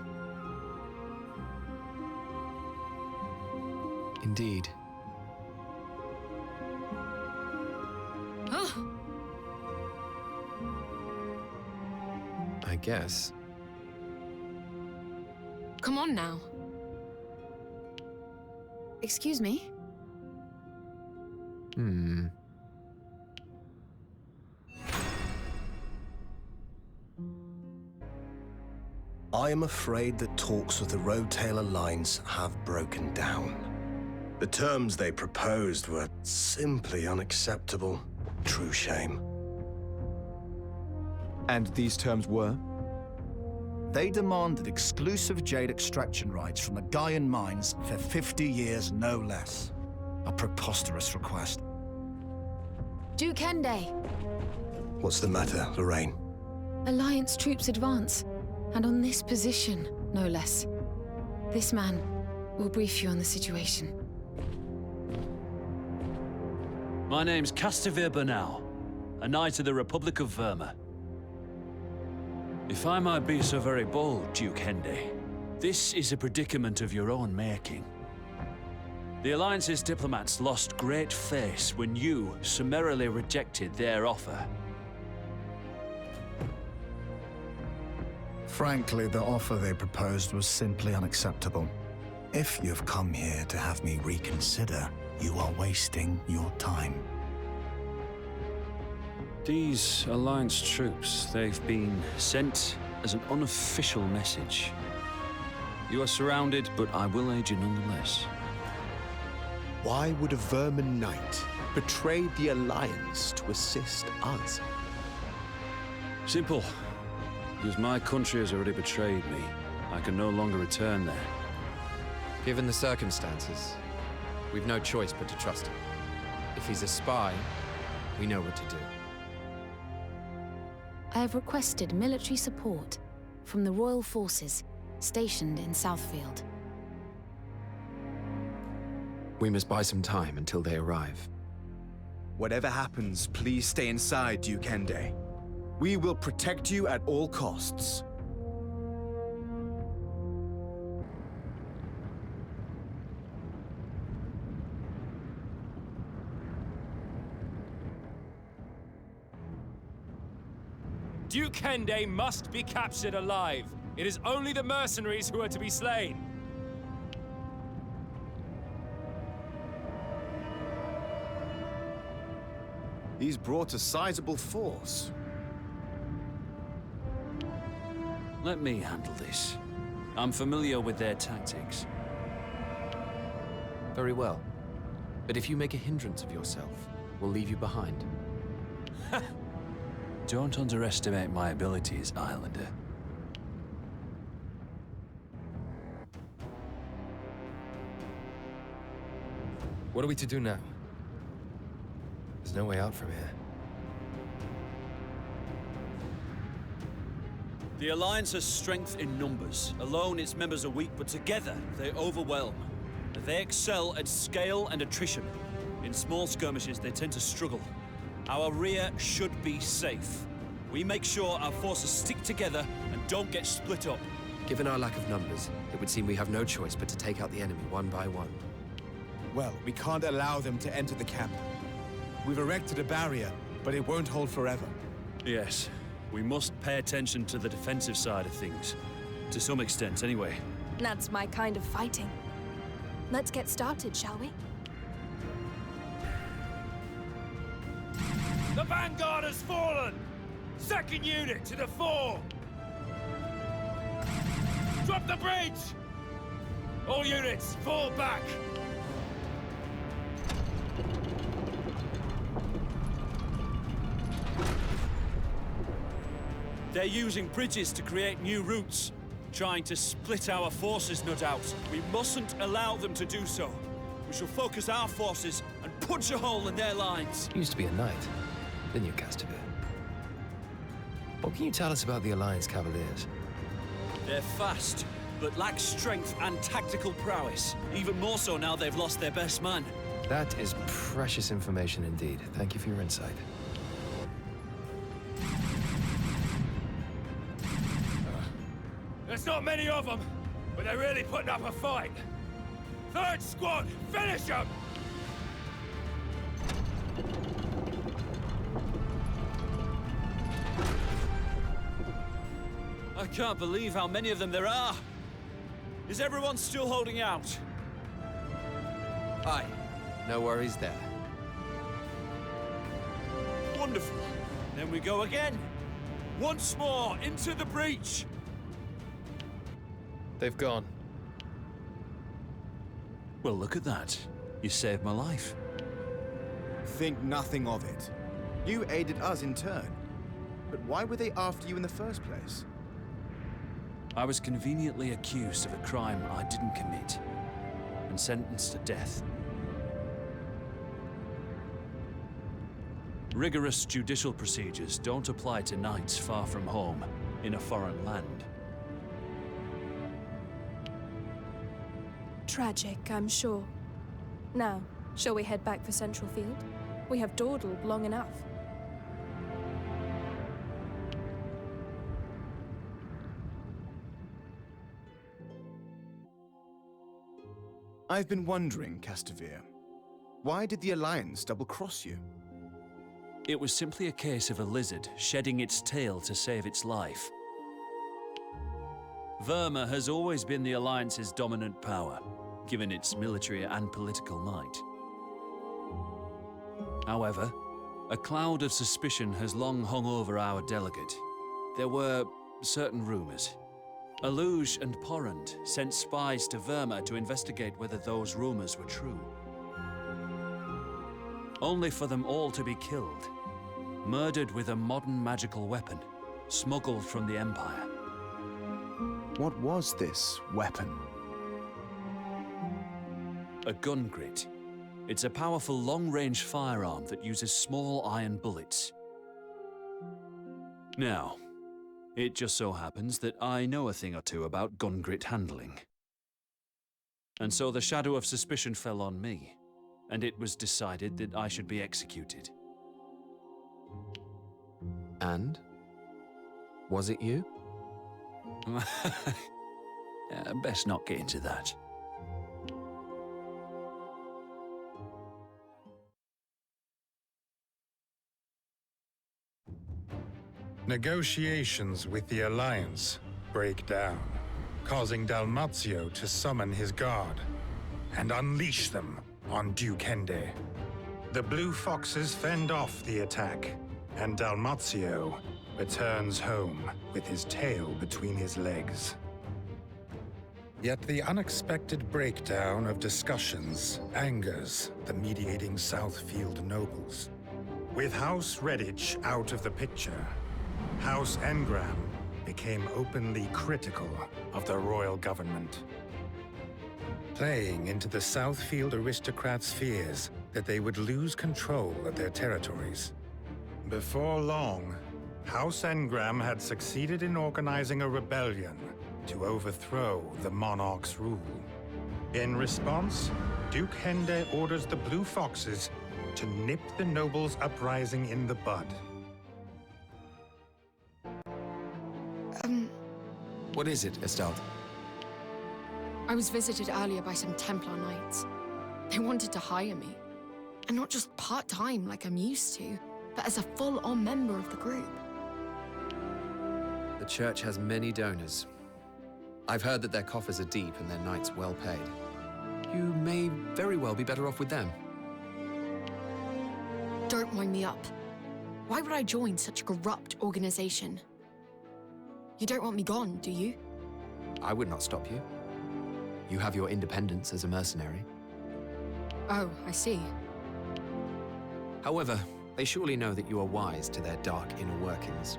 Indeed. Huh? I guess. Come on now. Excuse me? I am afraid that talks with the Roadtail Alliance have broken down. The terms they proposed were simply unacceptable. True shame. And these terms were? They demanded exclusive jade extraction rights from the Gaian mines for 50 years, no less. A preposterous request. Duke Hende! What's the matter, Lorraine? Alliance troops advance. And on this position, no less. This man will brief you on the situation. My name's Castivir Bernal, a knight of the Republic of Verma. If I might be so very bold, Duke Hende, this is a predicament of your own making. The Alliance's diplomats lost great face when you summarily rejected their offer. Frankly, the offer they proposed was simply unacceptable. If you've come here to have me reconsider, you are wasting your time. These Alliance troops, they've been sent as an unofficial message. You are surrounded, but I will aid you nonetheless. Why would a vermin knight betray the Alliance to assist us? Simple. Because my country has already betrayed me. I can no longer return there. Given the circumstances, we've no choice but to trust him. If he's a spy, we know what to do. I have requested military support from the Royal Forces stationed in Southfield. We must buy some time until they arrive. Whatever happens, please stay inside, Duke Hende. We will protect you at all costs. Duke Hende must be captured alive. It is only the mercenaries who are to be slain. He's brought a sizable force. Let me handle this. I'm familiar with their tactics. Very well. But if you make a hindrance of yourself, we'll leave you behind. Don't underestimate my abilities, Islander. What are we to do now? There's no way out from here. The Alliance has strength in numbers. Alone, its members are weak, but together, they overwhelm. They excel at scale and attrition. In small skirmishes, they tend to struggle. Our rear should be safe. We make sure our forces stick together and don't get split up. Given our lack of numbers, it would seem we have no choice but to take out the enemy one by one. Well, we can't allow them to enter the camp. We've erected a barrier, but it won't hold forever. Yes, we must pay attention to the defensive side of things. To some extent, anyway. That's my kind of fighting. Let's get started, shall we? The vanguard has fallen! Second unit to the fore! Drop the bridge! All units, fall back! They're using bridges to create new routes, trying to split our forces, no doubt. We mustn't allow them to do so. We shall focus our forces and punch a hole in their lines. You used to be a knight, didn't you, Castivir? What can you tell us about the Alliance Cavaliers? They're fast, but lack strength and tactical prowess. Even more so now they've lost their best man. That is precious information indeed. Thank you for your insight. There's not many of them, but they're really putting up a fight. Third squad, finish them! I can't believe how many of them there are. Is everyone still holding out? Aye. No worries there. Wonderful. Then we go again. Once more, into the breach. They've gone. Well, look at that. You saved my life. Think nothing of it. You aided us in turn. But why were they after you in the first place? I was conveniently accused of a crime I didn't commit and sentenced to death. Rigorous judicial procedures don't apply to knights far from home in a foreign land. Tragic, I'm sure. Now, shall we head back for Central Field? We have dawdled long enough. I've been wondering, Castamere, why did the Alliance double-cross you? It was simply a case of a lizard shedding its tail to save its life. Verma has always been the Alliance's dominant power, given its military and political might. However, a cloud of suspicion has long hung over our delegate. There were certain rumors. Aluge and Porrand sent spies to Verma to investigate whether those rumors were true. Only for them all to be killed, murdered with a modern magical weapon, smuggled from the Empire. What was this weapon? A gun grit. It's a powerful long-range firearm that uses small iron bullets. Now, it just so happens that I know a thing or two about gun grit handling. And so the shadow of suspicion fell on me, and it was decided that I should be executed. And? Was it you? Best not get into that. Negotiations with the Alliance break down, causing Dalmazio to summon his guard and unleash them on Duke Hende. The Blue Foxes fend off the attack, and Dalmazio returns home with his tail between his legs. Yet the unexpected breakdown of discussions angers the mediating Southfield nobles. With House Redditch out of the picture, House Engram became openly critical of the royal government, playing into the Southfield aristocrats' fears that they would lose control of their territories. Before long, House Engram had succeeded in organizing a rebellion to overthrow the monarch's rule. In response, Duke Hende orders the Blue Foxes to nip the nobles' uprising in the bud. What is it, Estelle? I was visited earlier by some Templar knights. They wanted to hire me. And not just part-time like I'm used to, but as a full-on member of the group. The church has many donors. I've heard that their coffers are deep and their knights well paid. You may very well be better off with them. Don't wind me up. Why would I join such a corrupt organization? You don't want me gone, do you? I would not stop you. You have your independence as a mercenary. Oh, I see. However, they surely know that you are wise to their dark inner workings.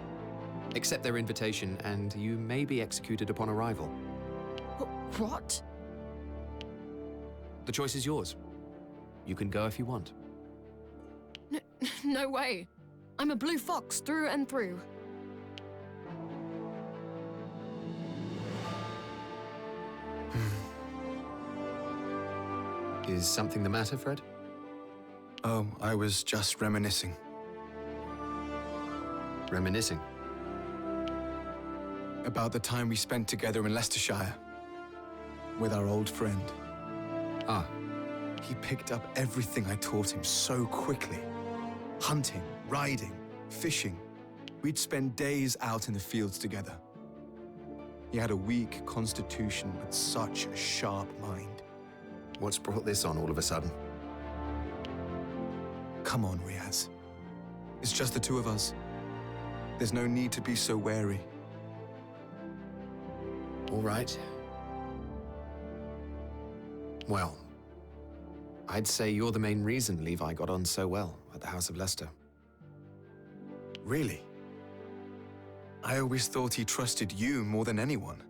Accept their invitation, and you may be executed upon arrival. What? The choice is yours. You can go if you want. No way. I'm a Blue Fox through and through. Is something the matter, Fred? Oh, I was just reminiscing. Reminiscing? About the time we spent together in Leicestershire. With our old friend. Ah. He picked up everything I taught him so quickly. Hunting, riding, fishing. We'd spend days out in the fields together. He had a weak constitution, but such a sharp mind. What's brought this on all of a sudden? Come on, Riaz. It's just the two of us. There's no need to be so wary. All right. Well, I'd say you're the main reason Levi got on so well at the House of Leicester. Really? I always thought he trusted you more than anyone.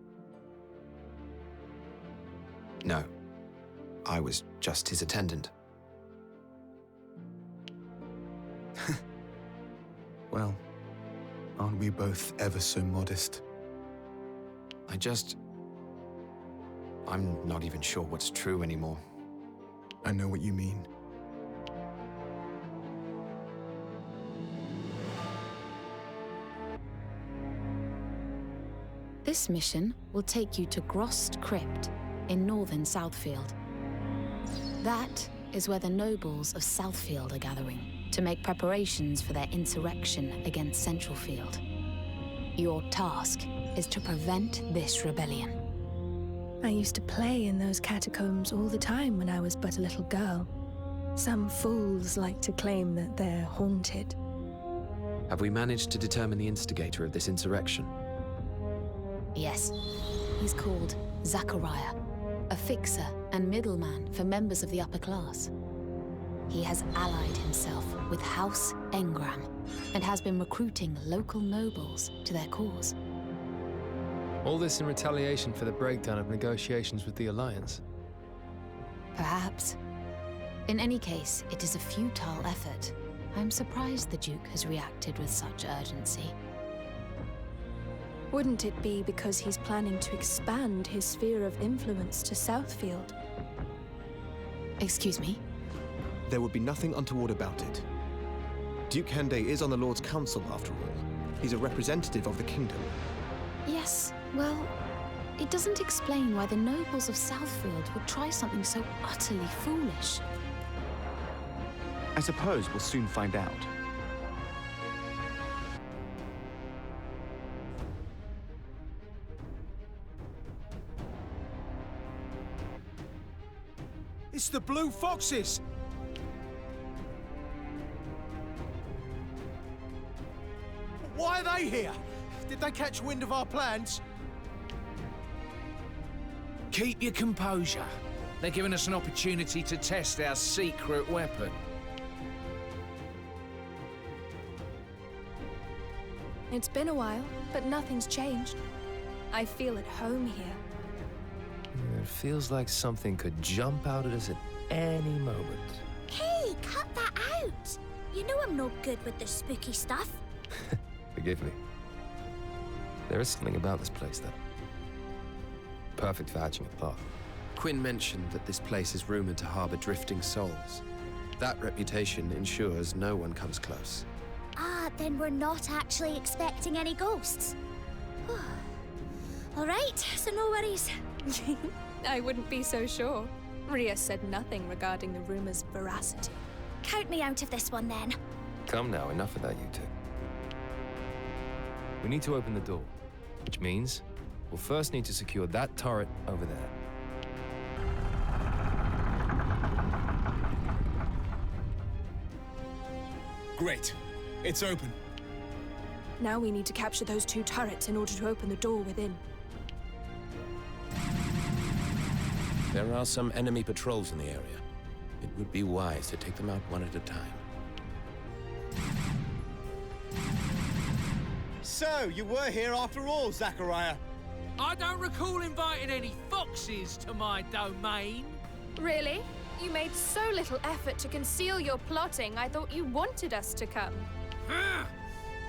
No. I was just his attendant. Well, aren't we both ever so modest? I'm not even sure what's true anymore. I know what you mean. This mission will take you to Grost Crypt in northern Southfield. That is where the nobles of Southfield are gathering to make preparations for their insurrection against Centralfield. Your task is to prevent this rebellion. I used to play in those catacombs all the time when I was but a little girl. Some fools like to claim that they're haunted. Have we managed to determine the instigator of this insurrection? Yes, he's called Zachariah, a fixer and middleman for members of the upper class. He has allied himself with House Engram and has been recruiting local nobles to their cause. All this in retaliation for the breakdown of negotiations with the Alliance? Perhaps. In any case, it is a futile effort. I'm surprised the Duke has reacted with such urgency. Wouldn't it be because he's planning to expand his sphere of influence to Southfield? Excuse me? There would be nothing untoward about it. Duke Hende is on the Lord's Council, after all. He's a representative of the kingdom. Yes, well, it doesn't explain why the nobles of Southfield would try something so utterly foolish. I suppose we'll soon find out. It's the Blue Foxes! Why are they here? Did they catch wind of our plans? Keep your composure. They're giving us an opportunity to test our secret weapon. It's been a while, but nothing's changed. I feel at home here. It feels like something could jump out at us at any moment. Hey, cut that out! You know I'm no good with the spooky stuff. Forgive me. There is something about this place, though. Perfect for hatching a plot. Quinn mentioned that this place is rumored to harbor drifting souls. That reputation ensures no one comes close. Ah, then we're not actually expecting any ghosts. All right, so no worries. I wouldn't be so sure. Rhea said nothing regarding the rumor's veracity. Count me out of this one, then. Come now, enough of that, you two. We need to open the door, which means we'll first need to secure that turret over there. Great. It's open. Now we need to capture those two turrets in order to open the door within. There are some enemy patrols in the area. It would be wise to take them out one at a time. So, you were here after all, Zachariah. I don't recall inviting any foxes to my domain. Really? You made so little effort to conceal your plotting, I thought you wanted us to come.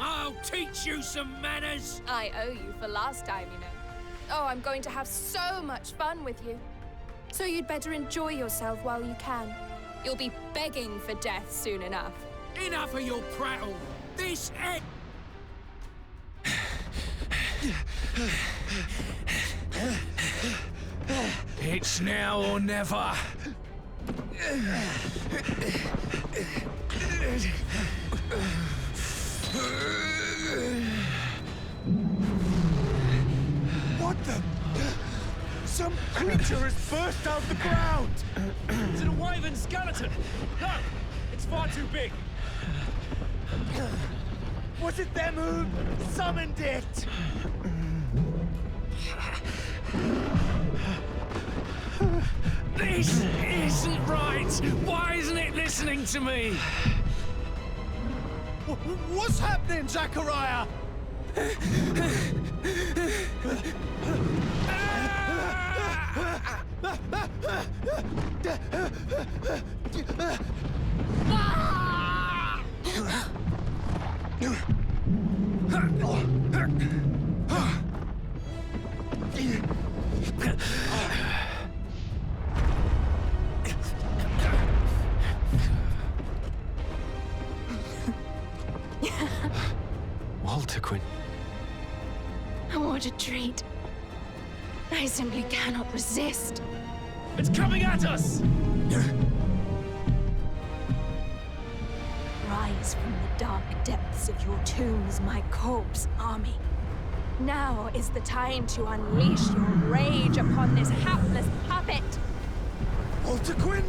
I'll teach you some manners. I owe you for last time, you know. Oh, I'm going to have so much fun with you. So you'd better enjoy yourself while you can. You'll be begging for death soon enough. Enough of your prattle. This end. It's now or never. What the? Some creature has burst out the ground! Is it a wyvern skeleton? No! It's far too big! Was it them who summoned it? This isn't right! Why isn't it listening to me? What's happening, Zachariah? Walter Quinn. What a treat. I simply cannot resist. It's coming at us! Rise from the dark depths of your tombs, my corpse army. Now is the time to unleash your rage upon this hapless puppet. Walter Quinn?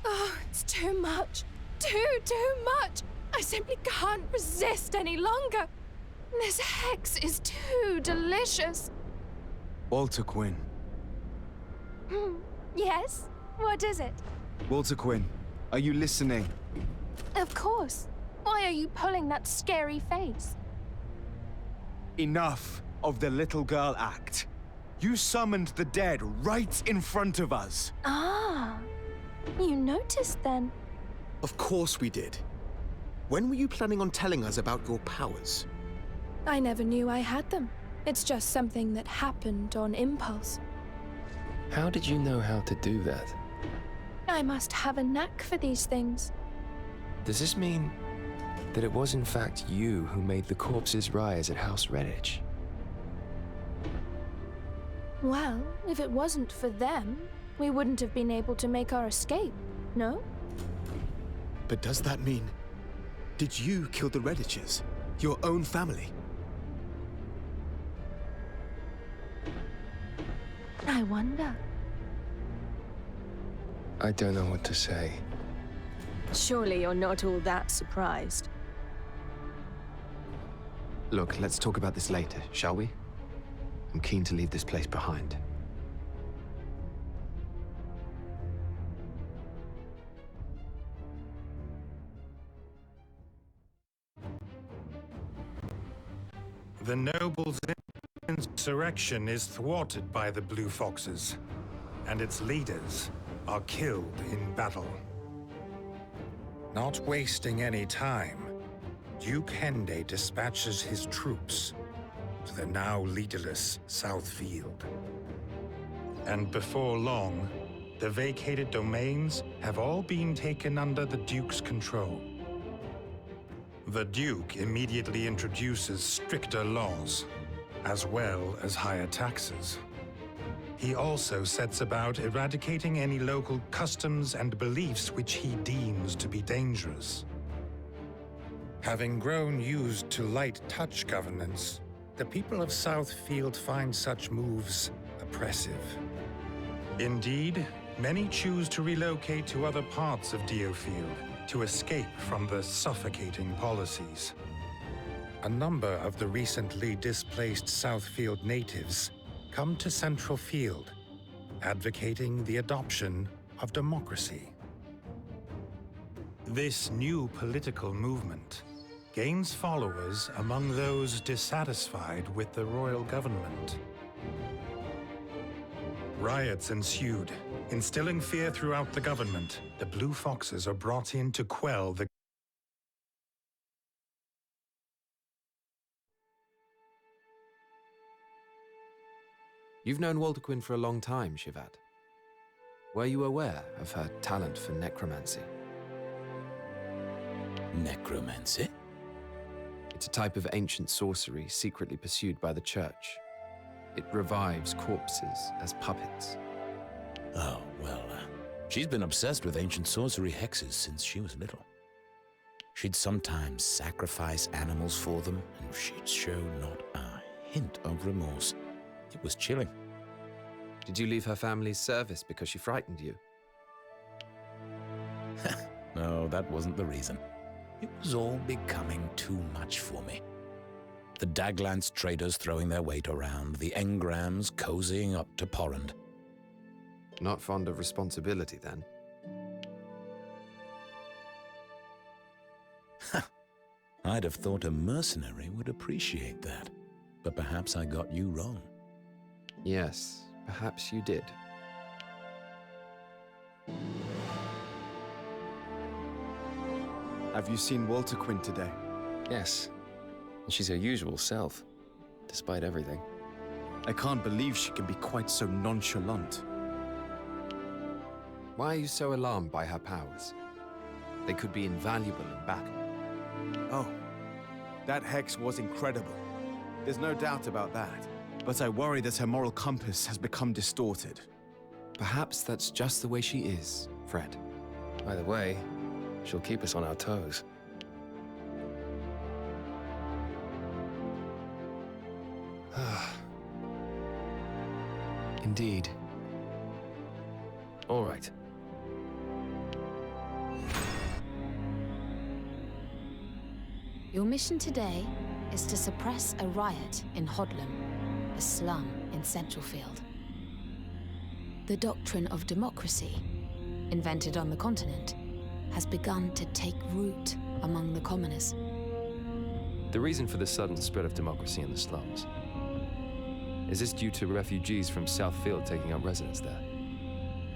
Oh, it's too much. Too much. I simply can't resist any longer. This hex is too delicious. Walter Quinn. Yes? What is it? Walter Quinn, are you listening? Of course. Why are you pulling that scary face? Enough of the little girl act. You summoned the dead right in front of us. Ah, you noticed then? Of course we did. When were you planning on telling us about your powers? I never knew I had them. It's just something that happened on impulse. How did you know how to do that? I must have a knack for these things. Does this mean that it was in fact you who made the corpses rise at House Redditch? Well, if it wasn't for them, we wouldn't have been able to make our escape, no? But does that mean... Did you kill the Redditches? Your own family? I wonder. I don't know what to say. Surely you're not all that surprised. Look, let's talk about this later, shall we? I'm keen to leave this place behind. The nobles' insurrection is thwarted by the Blue Foxes, and its leaders are killed in battle. Not wasting any time, Duke Hende dispatches his troops to the now leaderless Southfield. And before long, the vacated domains have all been taken under the Duke's control. The Duke immediately introduces stricter laws, as well as higher taxes. He also sets about eradicating any local customs and beliefs which he deems to be dangerous. Having grown used to light touch governance, the people of Southfield find such moves oppressive. Indeed, many choose to relocate to other parts of Diofield to escape from the suffocating policies. A number of the recently displaced Southfield natives come to Central Field, advocating the adoption of democracy. This new political movement gains followers among those dissatisfied with the royal government. Riots ensued, instilling fear throughout the government. The Blue Foxes are brought in to quell the You've known Walter Quinn for a long time, Shivat. Were you aware of her talent for necromancy? Necromancy? It's a type of ancient sorcery secretly pursued by the Church. It revives corpses as puppets. Oh, well, she's been obsessed with ancient sorcery hexes since she was little. She'd sometimes sacrifice animals for them, and she'd show not a hint of remorse. It was chilling. Did you leave her family's service because she frightened you? No, that wasn't the reason. It was all becoming too much for me. The Daglance traders throwing their weight around, the engrams cozying up to Porrand. Not fond of responsibility, then? I'd have thought a mercenary would appreciate that, but perhaps I got you wrong. Yes, perhaps you did. Have you seen Walter Quinn today? Yes. She's her usual self, despite everything. I can't believe she can be quite so nonchalant. Why are you so alarmed by her powers? They could be invaluable in battle. Oh, that hex was incredible. There's no doubt about that. But I worry that her moral compass has become distorted. Perhaps that's just the way she is, Fred. Either way, she'll keep us on our toes. Indeed. All right. Your mission today is to suppress a riot in Hodlam, a slum in Centralfield. The doctrine of democracy, invented on the continent, has begun to take root among the commoners. The reason for the sudden spread of democracy in the slums, is this due to refugees from Southfield taking up residence there?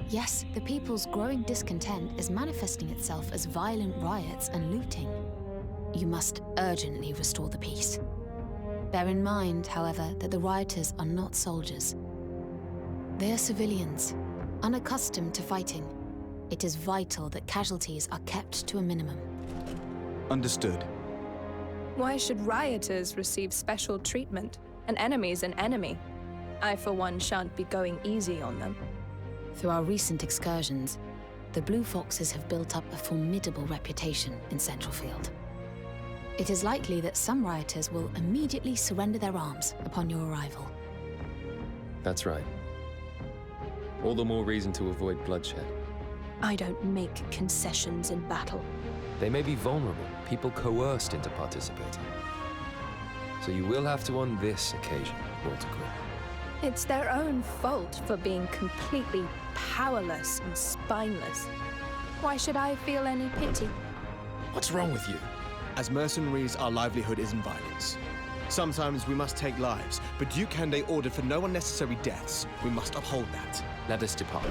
Yes, the people's growing discontent is manifesting itself as violent riots and looting. You must urgently restore the peace. Bear in mind, however, that the rioters are not soldiers. They are civilians, unaccustomed to fighting. It is vital that casualties are kept to a minimum. Understood. Why should rioters receive special treatment? An enemy's an enemy. I, for one, shan't be going easy on them. Through our recent excursions, the Blue Foxes have built up a formidable reputation in Centralfield. It is likely that some rioters will immediately surrender their arms upon your arrival. That's right. All the more reason to avoid bloodshed. I don't make concessions in battle. They may be vulnerable, people coerced into participating. So you will have to on this occasion, Walter Quinn. It's their own fault for being completely powerless and spineless. Why should I feel any pity? What's wrong with you? As mercenaries, our livelihood is in violence. Sometimes we must take lives, but Duke Hande ordered for no unnecessary deaths. We must uphold that. Let us depart.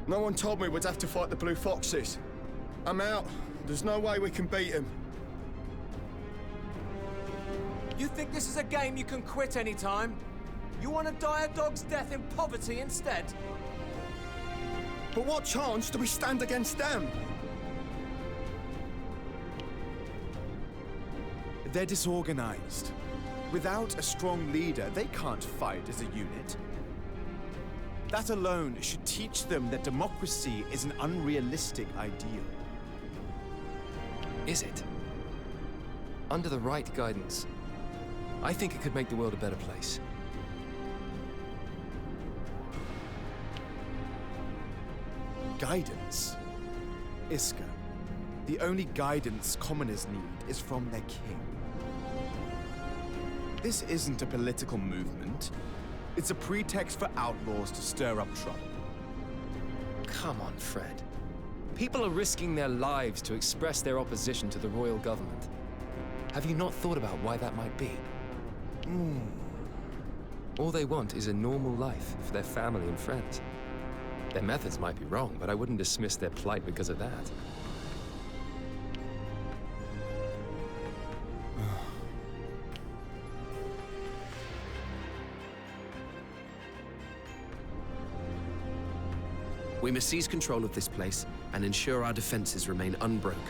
No one told me we'd have to fight the Blue Foxes. I'm out. There's no way we can beat him. You think this is a game you can quit anytime? You want to die a dog's death in poverty instead? But what chance do we stand against them? They're disorganized. Without a strong leader, they can't fight as a unit. That alone should teach them that democracy is an unrealistic ideal. Is it? Under the right guidance, I think it could make the world a better place. Guidance? Iska, the only guidance commoners need is from their king. This isn't a political movement. It's a pretext for outlaws to stir up trouble. Come on, Fred. People are risking their lives to express their opposition to the royal government. Have you not thought about why that might be? All they want is a normal life for their family and friends. Their methods might be wrong, but I wouldn't dismiss their plight because of that. We must seize control of this place and ensure our defenses remain unbroken.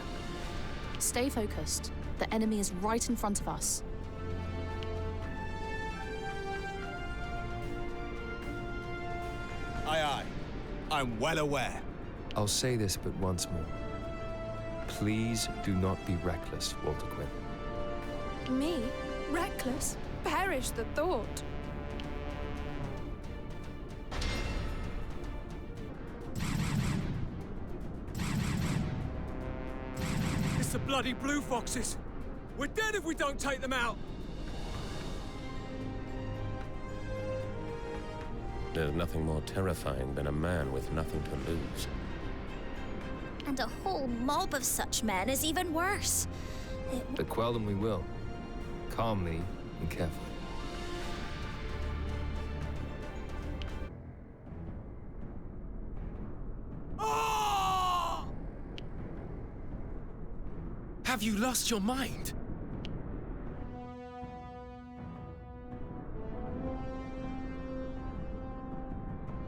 Stay focused. The enemy is right in front of us. Aye, aye. I'm well aware. I'll say this but once more. Please do not be reckless, Walter Quinn. Me? Reckless? Perish the thought. It's the bloody blue foxes! We're dead if we don't take them out! There's nothing more terrifying than a man with nothing to lose. And a whole mob of such men is even worse. But quell them we will. Calmly and carefully. Have you lost your mind?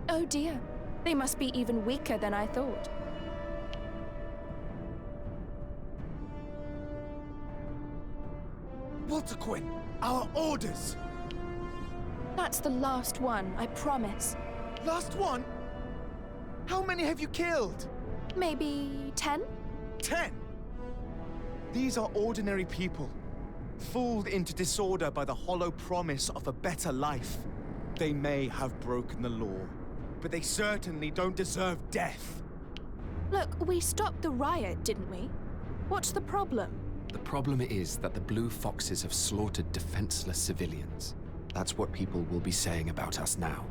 Oh dear, they must be even weaker than I thought. Walter Quinn, our orders! That's the last one, I promise. Last one? How many have you killed? Maybe 10? 10? These are ordinary people, fooled into disorder by the hollow promise of a better life. They may have broken the law, but they certainly don't deserve death. Look, we stopped the riot, didn't we? What's the problem? The problem is that the Blue Foxes have slaughtered defenseless civilians. That's what people will be saying about us now.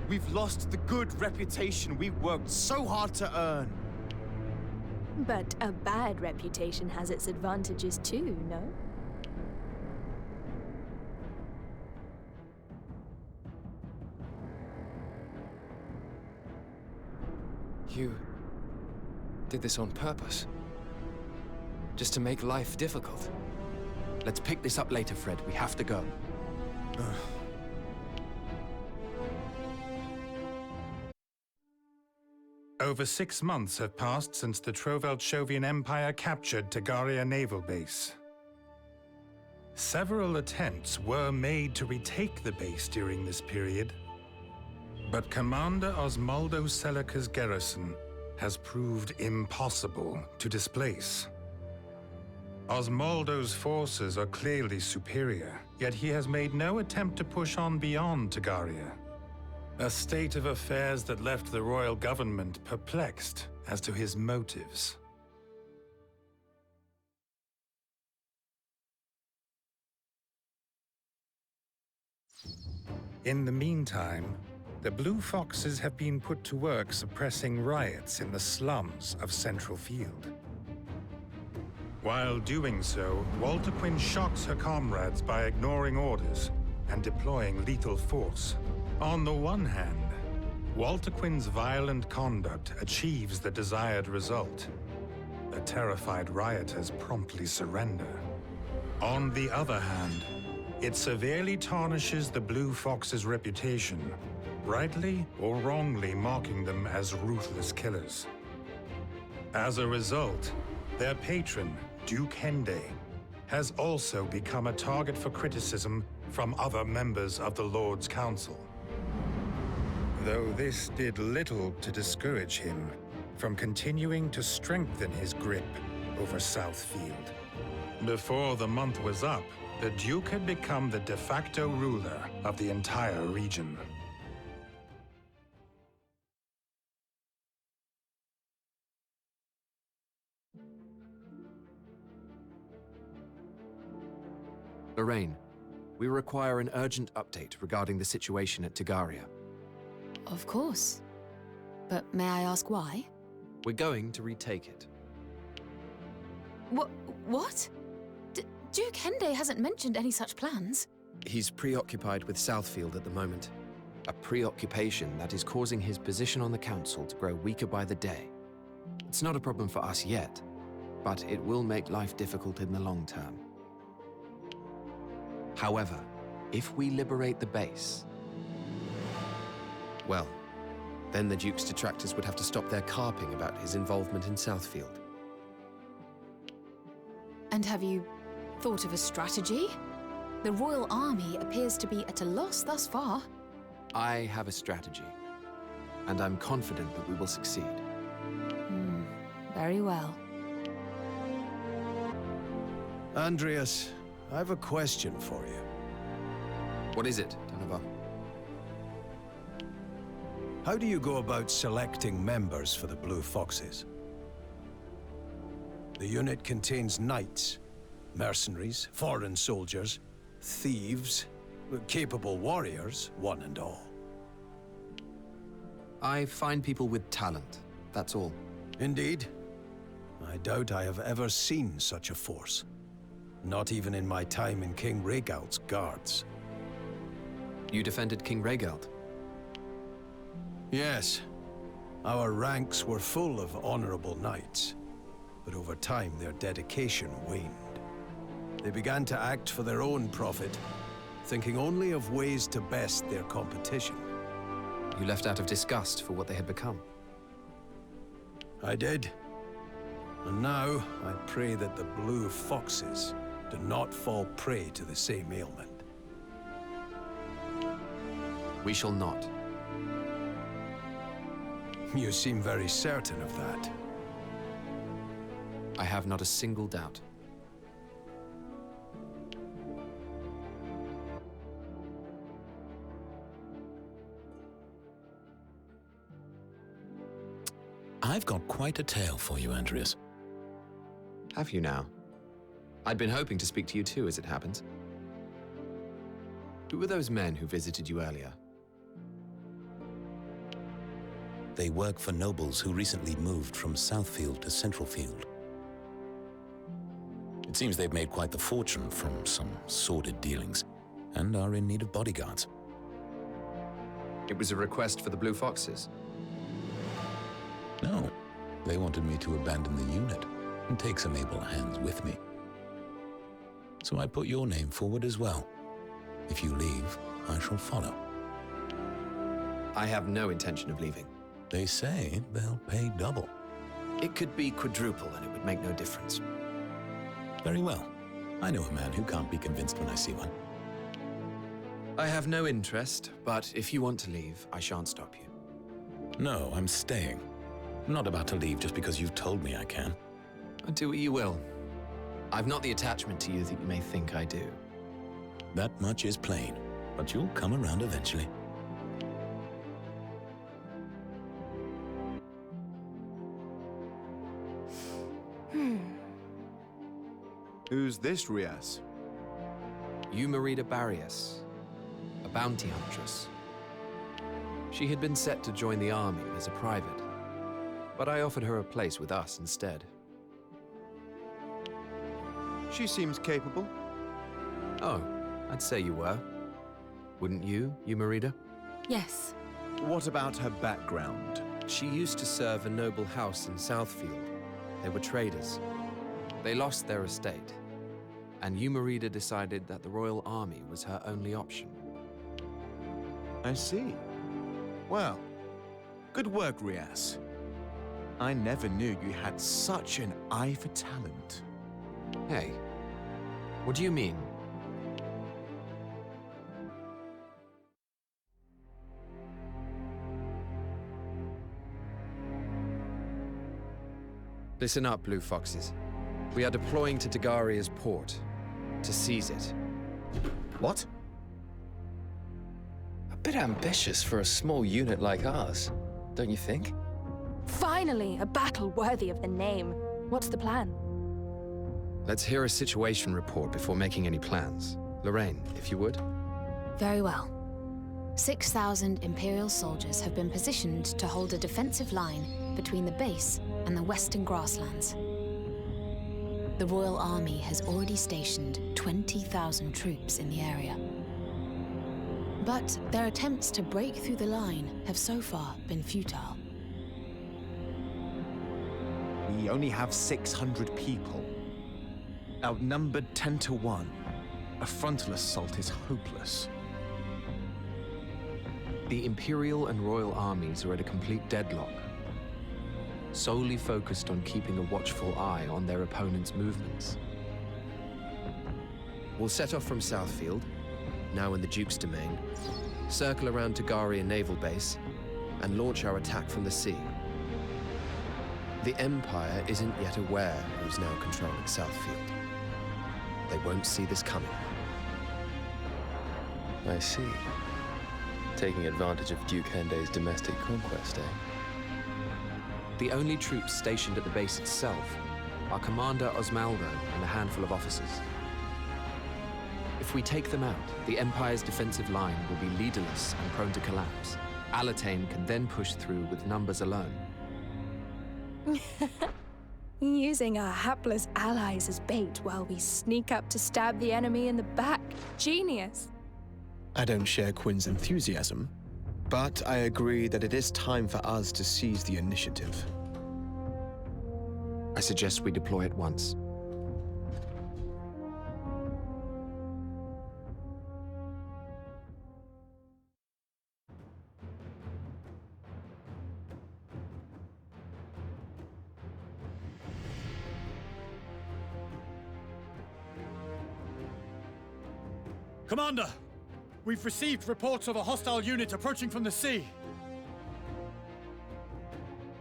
We've lost the good reputation we worked so hard to earn. But a bad reputation has its advantages too, no? You did this on purpose? Just to make life difficult? Let's pick this up later, Fred. We have to go. Over 6 months have passed since the Troveldshovian Empire captured Tagaria Naval Base. Several attempts were made to retake the base during this period, but Commander Osmoldo Selica's garrison has proved impossible to displace. Osmoldo's forces are clearly superior, yet he has made no attempt to push on beyond Tagaria. A state of affairs that left the royal government perplexed as to his motives. In the meantime, the Blue Foxes have been put to work suppressing riots in the slums of Central Field. While doing so, Walter Quinn shocks her comrades by ignoring orders and deploying lethal force. On the one hand, Walter Quinn's violent conduct achieves the desired result. The terrified rioters promptly surrender. On the other hand, it severely tarnishes the Blue Fox's reputation, rightly or wrongly mocking them as ruthless killers. As a result, their patron, Duke Hende, has also become a target for criticism from other members of the Lord's Council. Though this did little to discourage him from continuing to strengthen his grip over Southfield. Before the month was up, the Duke had become the de facto ruler of the entire region. Lorraine, we require an urgent update regarding the situation at Tagaria. Of course. But may I ask why? We're going to retake it. What? Duke Hende hasn't mentioned any such plans. He's preoccupied with Southfield at the moment. A preoccupation that is causing his position on the council to grow weaker by the day. It's not a problem for us yet, but it will make life difficult in the long term. However, if we liberate the base, well, then the Duke's detractors would have to stop their carping about his involvement in Southfield. And have you thought of a strategy? The Royal Army appears to be at a loss thus far. I have a strategy, and I'm confident that we will succeed. Very well. Andreas, I have a question for you. What is it, Donovan? How do you go about selecting members for the Blue Foxes? The unit contains knights, mercenaries, foreign soldiers, thieves, capable warriors, one and all. I find people with talent, that's all. Indeed. I doubt I have ever seen such a force. Not even in my time in King Rhaegal's guards. You defended King Rhaegal? Yes. Our ranks were full of honorable knights, but over time their dedication waned. They began to act for their own profit, thinking only of ways to best their competition. You left out of disgust for what they had become. I did. And now I pray that the Blue Foxes do not fall prey to the same ailment. We shall not. You seem very certain of that. I have not a single doubt. I've got quite a tale for you, Andreas. Have you now? I'd been hoping to speak to you too, as it happens. Who were those men who visited you earlier? They work for nobles who recently moved from Southfield to Centralfield. It seems they've made quite the fortune from some sordid dealings, and are in need of bodyguards. It was a request for the Blue Foxes? No, they wanted me to abandon the unit and take some able hands with me. So I put your name forward as well. If you leave, I shall follow. I have no intention of leaving. They say they'll pay double. It could be quadruple and it would make no difference. Very well. I know a man who can't be convinced when I see one. I have no interest, but if you want to leave, I shan't stop you. No, I'm staying. I'm not about to leave just because you've told me I can. Do what you will. I've not the attachment to you that you may think I do. That much is plain, but you'll come around eventually. Who's this Rias? Eumerida Barrius, a bounty huntress. She had been set to join the army as a private, but I offered her a place with us instead. She seems capable. Oh, I'd say you were. Wouldn't you, Eumerida? Yes. What about her background? She used to serve a noble house in Southfield. They were traders. They lost their estate, and Eumerida decided that the Royal Army was her only option. I see. Well, good work, Rias. I never knew you had such an eye for talent. Hey, what do you mean? Listen up, Blue Foxes. We are deploying to Tagaria's port, to seize it. What? A bit ambitious for a small unit like ours, don't you think? Finally, a battle worthy of the name. What's the plan? Let's hear a situation report before making any plans. Lorraine, if you would. Very well. 6,000 Imperial soldiers have been positioned to hold a defensive line between the base and the western grasslands. The Royal Army has already stationed 20,000 troops in the area. But their attempts to break through the line have so far been futile. We only have 600 people. Outnumbered 10 to 1. A frontal assault is hopeless. The Imperial and Royal armies are at a complete deadlock, solely focused on keeping a watchful eye on their opponent's movements. We'll set off from Southfield, now in the Duke's domain, circle around Tagarian Naval Base, and launch our attack from the sea. The Empire isn't yet aware who's now controlling Southfield. They won't see this coming. I see. Taking advantage of Duke Hende's domestic conquest, eh? The only troops stationed at the base itself are Commander Osmaldo and a handful of officers. If we take them out, the Empire's defensive line will be leaderless and prone to collapse. Alatain can then push through with numbers alone. Using our hapless allies as bait while we sneak up to stab the enemy in the back. Genius! I don't share Quinn's enthusiasm, but I agree that it is time for us to seize the initiative. I suggest we deploy at once. Commander! We've received reports of a hostile unit approaching from the sea.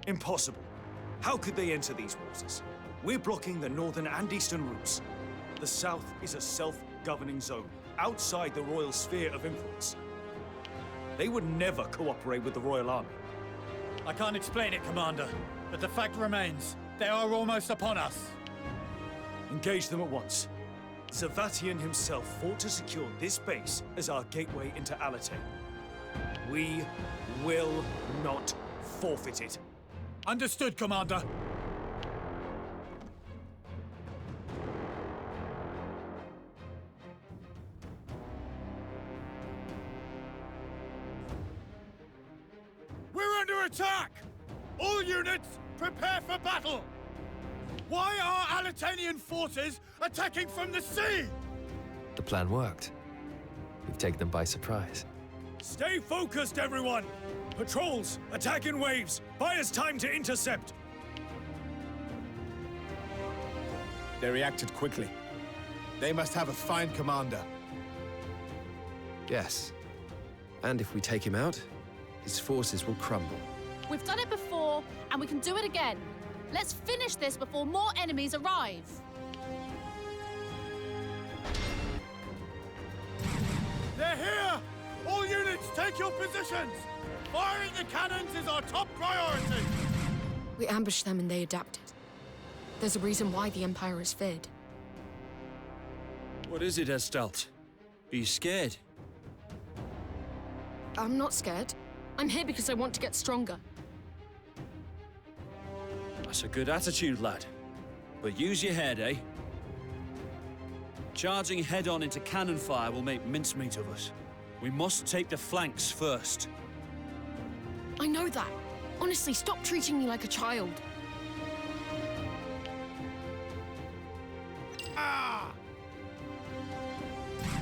Impossible. How could they enter these waters? We're blocking the northern and eastern routes. The south is a self-governing zone, outside the royal sphere of influence. They would never cooperate with the Royal Army. I can't explain it, Commander, but the fact remains, they are almost upon us. Engage them at once. Zavatian himself fought to secure this base as our gateway into Alatain. We will not forfeit it. Understood, Commander. We're under attack! All units, prepare for battle! Why are Alatainian forces attacking from the sea? The plan worked. We've taken them by surprise. Stay focused, everyone! Patrols, attack in waves! Buy us time to intercept! They reacted quickly. They must have a fine commander. Yes. And if we take him out, his forces will crumble. We've done it before, and we can do it again. Let's finish this before more enemies arrive. They're here! All units, take your positions! Firing the cannons is our top priority! We ambushed them and they adapted. There's a reason why the Empire is feared. What is it, Estalt? Are you scared? I'm not scared. I'm here because I want to get stronger. That's a good attitude, lad. But use your head, eh? Charging head-on into cannon fire will make mincemeat of us. We must take the flanks first. I know that. Honestly, stop treating me like a child. Ah!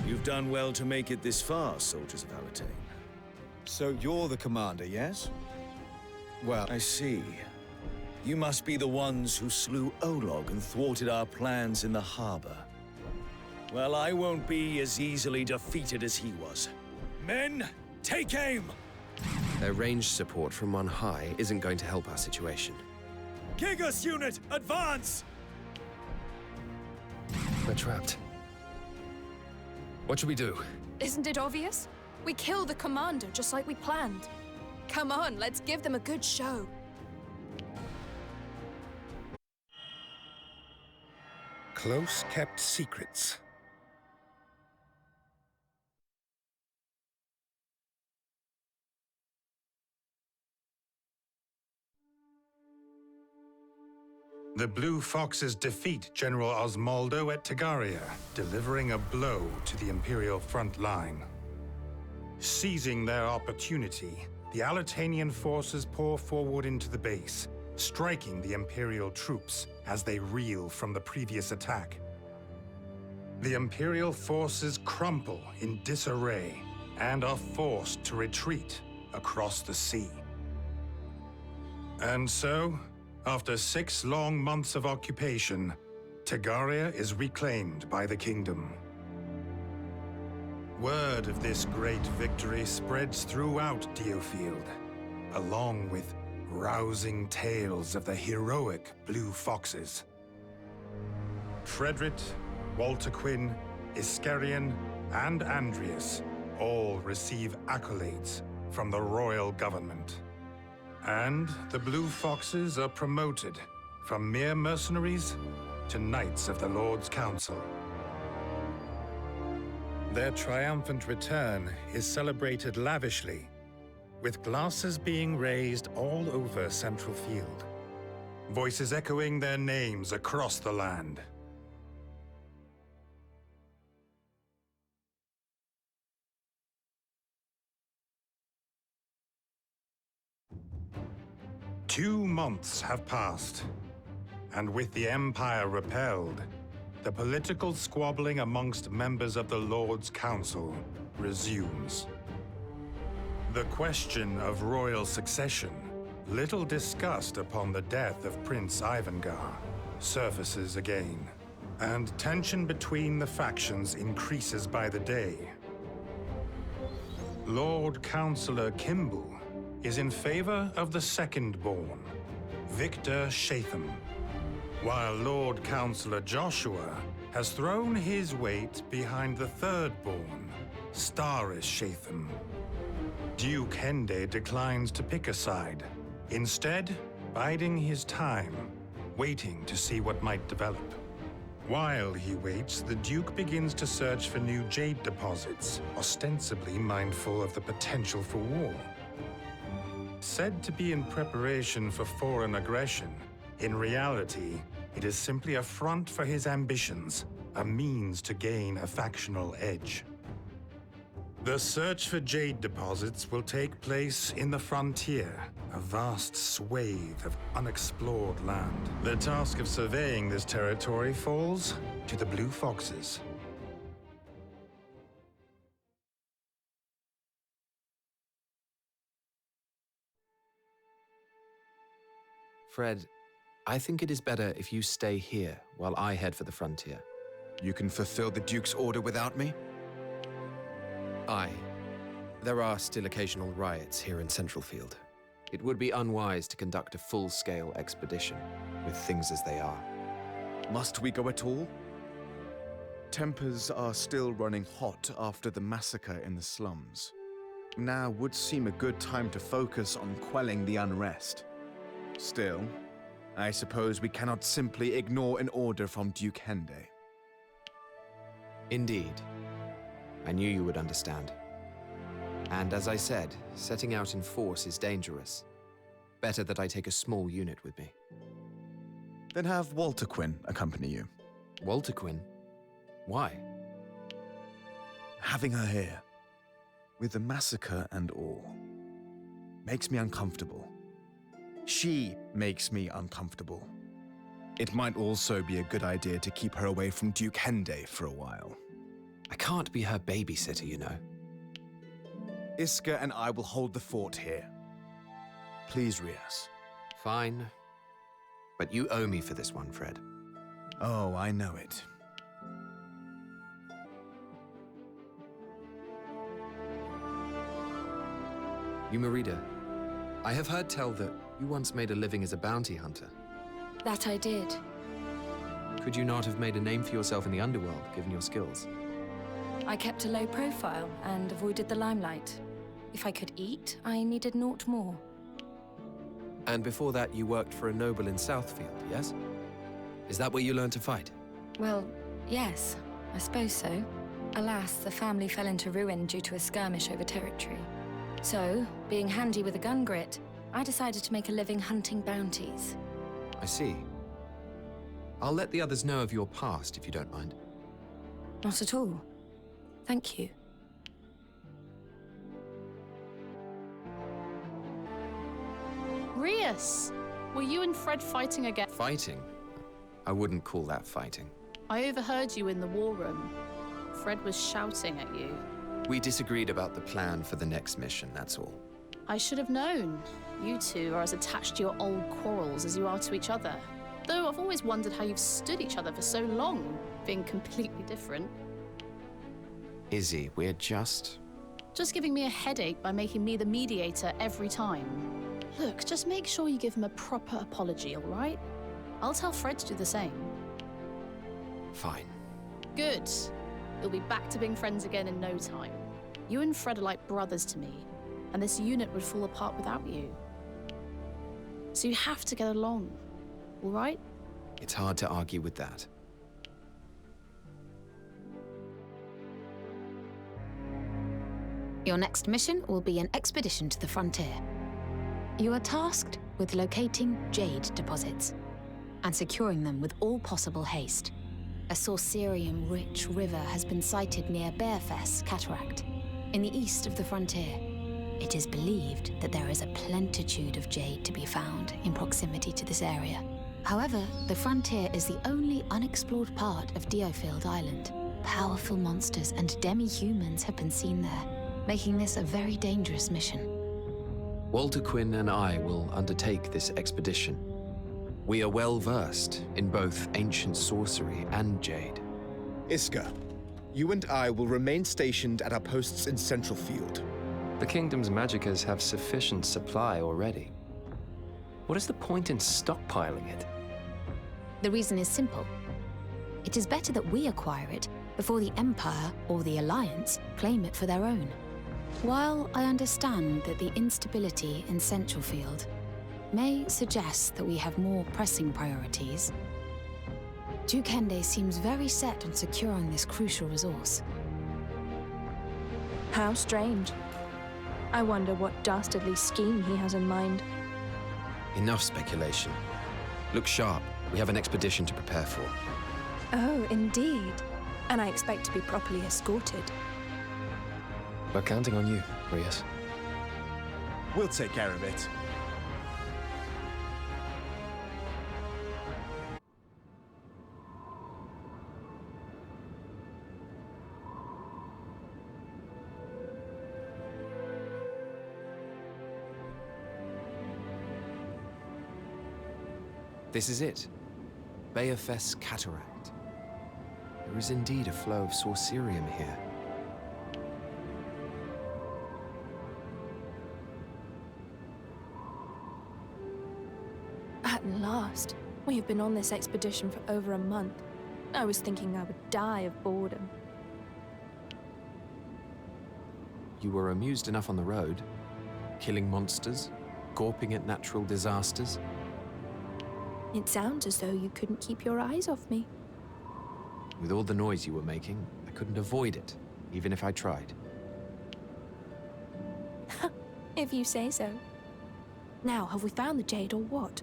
You've done well to make it this far, soldiers of Alatain. So you're the commander, yes? Well, I see. You must be the ones who slew Olog and thwarted our plans in the harbor. Well, I won't be as easily defeated as he was. Men, take aim! Their ranged support from on high isn't going to help our situation. Gigas unit, advance! We're trapped. What should we do? Isn't it obvious? We kill the commander just like we planned. Come on, let's give them a good show. Close-kept secrets. The Blue Foxes defeat General Osmaldo at Tagaria, delivering a blow to the Imperial front line. Seizing their opportunity, the Alitanian forces pour forward into the base, striking the Imperial troops as they reel from the previous attack. The Imperial forces crumple in disarray and are forced to retreat across the sea. And so, after 6 long months of occupation, Tagaria is reclaimed by the kingdom. Word of this great victory spreads throughout Diofield, along with rousing tales of the heroic Blue Foxes. Frederick, Walter Quinn, Iscarion, and Andreas all receive accolades from the royal government. And the Blue Foxes are promoted from mere mercenaries to Knights of the Lord's Council. Their triumphant return is celebrated lavishly, with glasses being raised all over Central Field, voices echoing their names across the land. Two months have passed, and with the Empire repelled, the political squabbling amongst members of the Lord's Council resumes. The question of royal succession, little discussed upon the death of Prince Ivangar, surfaces again, and tension between the factions increases by the day. Lord Councillor Kimball is in favor of the second-born, Victor Shatham, while Lord Councillor Joshua has thrown his weight behind the third-born, Starris Shatham. Duke Hende declines to pick a side, instead biding his time, waiting to see what might develop. While he waits, the Duke begins to search for new jade deposits, ostensibly mindful of the potential for war. Said to be in preparation for foreign aggression, in reality, it is simply a front for his ambitions, a means to gain a factional edge. The search for jade deposits will take place in the frontier, a vast swathe of unexplored land. The task of surveying this territory falls to the Blue Foxes. Fred, I think it is better if you stay here while I head for the frontier. You can fulfill the Duke's order without me? Aye. There are still occasional riots here in Central Field. It would be unwise to conduct a full-scale expedition, with things as they are. Must we go at all? Tempers are still running hot after the massacre in the slums. Now would seem a good time to focus on quelling the unrest. Still, I suppose we cannot simply ignore an order from Duke Hende. Indeed. I knew you would understand. And as I said, setting out in force is dangerous. Better that I take a small unit with me. Then have Walter Quinn accompany you. Walter Quinn? Why? Having her here, with the massacre and all, makes me uncomfortable. She makes me uncomfortable. It might also be a good idea to keep her away from Duke Hende for a while. I can't be her babysitter, you know. Iska and I will hold the fort here. Please, Rias. Fine. But you owe me for this one, Fred. Oh, I know it. Umarida, I have heard tell that you once made a living as a bounty hunter. That I did. Could you not have made a name for yourself in the underworld, given your skills? I kept a low profile and avoided the limelight. If I could eat, I needed naught more. And before that, you worked for a noble in Southfield, yes? Is that where you learned to fight? Well, yes, I suppose so. Alas, the family fell into ruin due to a skirmish over territory. So, being handy with a gun grit, I decided to make a living hunting bounties. I see. I'll let the others know of your past, if you don't mind. Not at all. Thank you. Rias! Were you and Fred fighting again? Fighting? I wouldn't call that fighting. I overheard you in the war room. Fred was shouting at you. We disagreed about the plan for the next mission, that's all. I should have known. You two are as attached to your old quarrels as you are to each other. Though I've always wondered how you've stood each other for so long, being completely different. Izzy, we're just giving me a headache by making me the mediator every time. Look, just make sure you give him a proper apology, all right? I'll tell Fred to do the same. Fine. Good. You'll be back to being friends again in no time. You and Fred are like brothers to me, and this unit would fall apart without you. So you have to get along, all right? It's hard to argue with that. Your next mission will be an expedition to the frontier. You are tasked with locating jade deposits and securing them with all possible haste. A Sorcerium-rich river has been sighted near Bearfess Cataract, in the east of the frontier. It is believed that there is a plenitude of jade to be found in proximity to this area. However, the frontier is the only unexplored part of Diofield Island. Powerful monsters and demi-humans have been seen there, making this a very dangerous mission. Walter Quinn and I will undertake this expedition. We are well versed in both ancient sorcery and jade. Iska, you and I will remain stationed at our posts in Central Field. The Kingdom's magickas have sufficient supply already. What is the point in stockpiling it? The reason is simple. It is better that we acquire it before the Empire or the Alliance claim it for their own. While I understand that the instability in Central Field may suggest that we have more pressing priorities, Duke Hende seems very set on securing this crucial resource. How strange. I wonder what dastardly scheme he has in mind. Enough speculation. Look sharp. We have an expedition to prepare for. Oh, indeed. And I expect to be properly escorted. We're counting on you, Rias. We'll take care of it. This is it. Bearfess Cataract. There is indeed a flow of Sorcerium here. At last. We have been on this expedition for over a month. I was thinking I would die of boredom. You were amused enough on the road, killing monsters, gawping at natural disasters. It sounds as though you couldn't keep your eyes off me. With all the noise you were making, I couldn't avoid it, even if I tried. If you say so. Now, have we found the jade or what?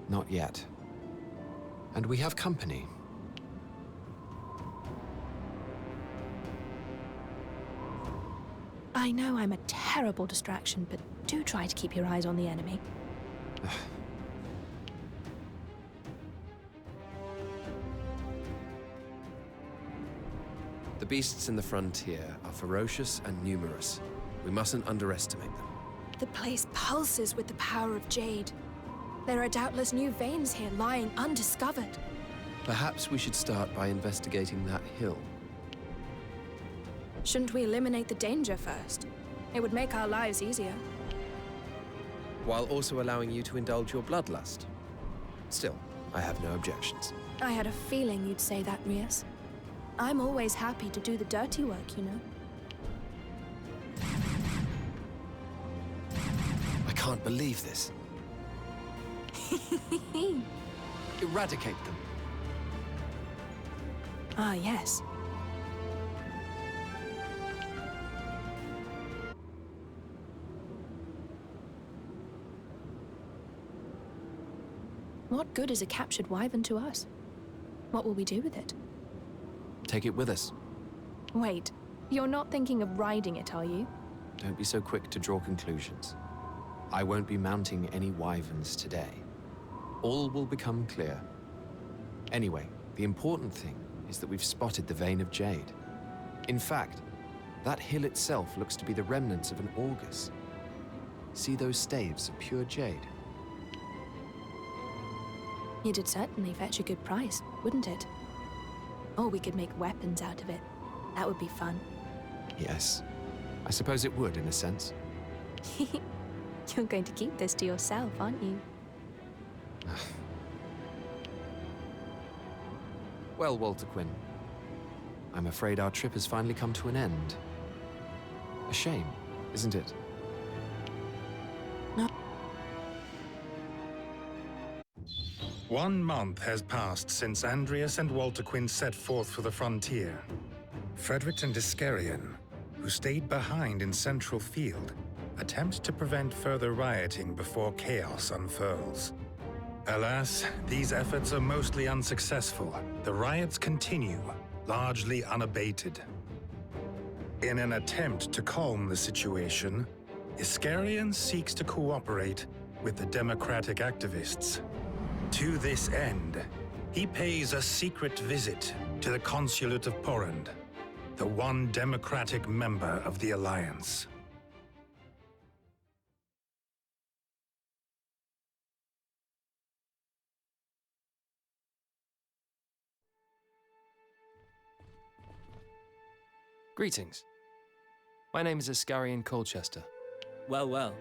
Not yet. And we have company. I know I'm a terrible distraction, but do try to keep your eyes on the enemy. The beasts in the frontier are ferocious and numerous. We mustn't underestimate them. The place pulses with the power of jade. There are doubtless new veins here lying undiscovered. Perhaps we should start by investigating that hill. Shouldn't we eliminate the danger first? It would make our lives easier. While also allowing you to indulge your bloodlust. Still, I have no objections. I had a feeling you'd say that, Rias. I'm always happy to do the dirty work, you know. I can't believe this. Eradicate them. Ah, yes. What good is a captured wyvern to us? What will we do with it? Take it with us. Wait, you're not thinking of riding it, are you? Don't be so quick to draw conclusions. I won't be mounting any wyverns today. All will become clear. Anyway, the important thing is that we've spotted the vein of jade. In fact, that hill itself looks to be the remnants of an augus. See those staves of pure jade? It'd certainly fetch a good price, wouldn't it? Or we could make weapons out of it. That would be fun. Yes. I suppose it would, in a sense. You're going to keep this to yourself, aren't you? Well, Walter Quinn, I'm afraid our trip has finally come to an end. A shame, isn't it? No. 1 month has passed since Andreas and Walter Quinn set forth for the frontier. Frederick and Iscarion, who stayed behind in Central Field, attempt to prevent further rioting before chaos unfurls. Alas, these efforts are mostly unsuccessful. The riots continue, largely unabated. In an attempt to calm the situation, Iscarion seeks to cooperate with the democratic activists. To this end, he pays a secret visit to the consulate of Porrand, the one democratic member of the Alliance. Greetings. My name is Iscarion Colchester. Well, well.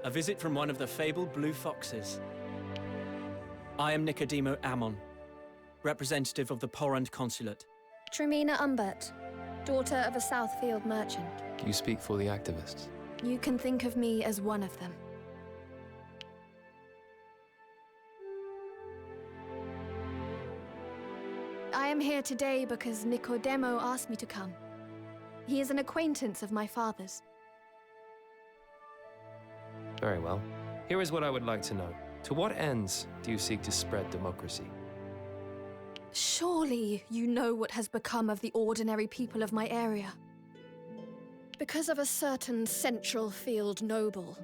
A visit from one of the fabled blue foxes. I am Nicodemo Ammon, representative of the Porrand Consulate. Tremina Umbert, daughter of a Southfield merchant. You speak for the activists. You can think of me as one of them. I am here today because Nicodemo asked me to come. He is an acquaintance of my father's. Very well. Here is what I would like to know. To what ends do you seek to spread democracy? Surely you know what has become of the ordinary people of my area. Because of a certain Central Field noble,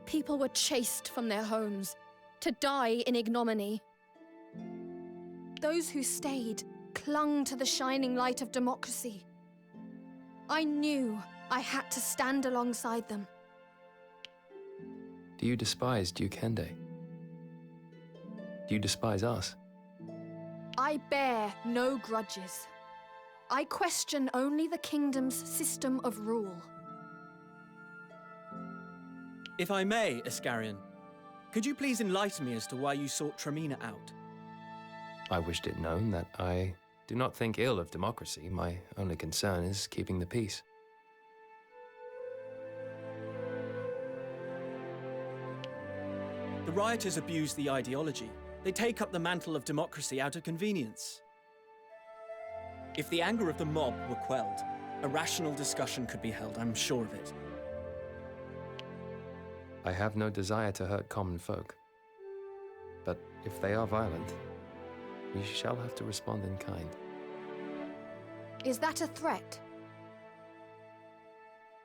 people were chased from their homes to die in ignominy. Those who stayed clung to the shining light of democracy. I knew I had to stand alongside them. Do you despise Duke Hende? Do you despise us? I bear no grudges. I question only the kingdom's system of rule. If I may, Iscarion, could you please enlighten me as to why you sought Tremina out? I wished it known that I do not think ill of democracy. My only concern is keeping the peace. The rioters abuse the ideology. They take up the mantle of democracy out of convenience. If the anger of the mob were quelled, a rational discussion could be held, I'm sure of it. I have no desire to hurt common folk. But if they are violent, we shall have to respond in kind. Is that a threat?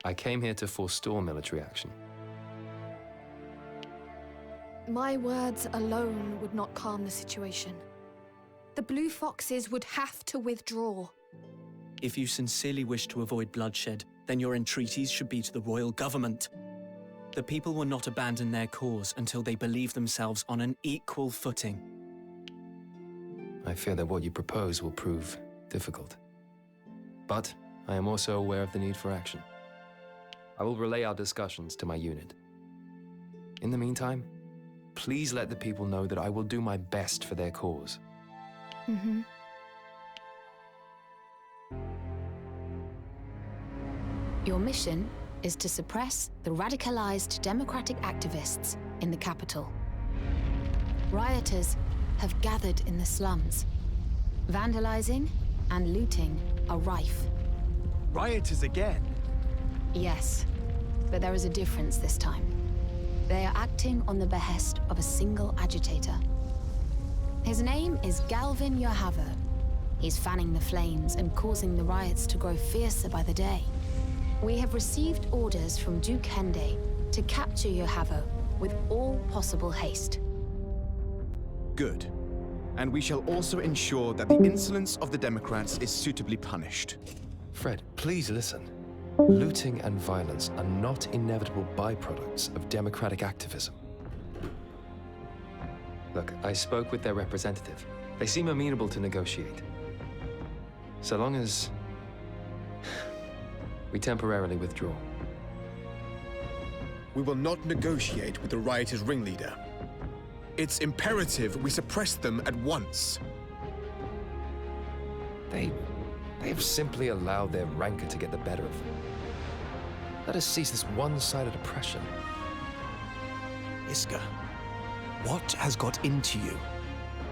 I came here to forestall military action. My words alone would not calm the situation. The Blue Foxes would have to withdraw. If you sincerely wish to avoid bloodshed, then your entreaties should be to the royal government. The people will not abandon their cause until they believe themselves on an equal footing. I fear that what you propose will prove difficult. But I am also aware of the need for action. I will relay our discussions to my unit. In the meantime, please let the people know that I will do my best for their cause. Mm-hmm. Your mission is to suppress the radicalized democratic activists in the capital. Rioters have gathered in the slums. Vandalizing and looting are rife. Rioters again? Yes, but there is a difference this time. They are acting on the behest of a single agitator. His name is Galvin Yohavo. He's fanning the flames and causing the riots to grow fiercer by the day. We have received orders from Duke Hende to capture Yohavo with all possible haste. Good. And we shall also ensure that the insolence of the Democrats is suitably punished. Fred, please listen. Looting and violence are not inevitable byproducts of democratic activism. Look, I spoke with their representative. They seem amenable to negotiate. So long as we temporarily withdraw. We will not negotiate with the rioters' ringleader. It's imperative we suppress them at once. They've simply allowed their rancor to get the better of them. Let us cease this one-sided oppression. Iska, what has got into you?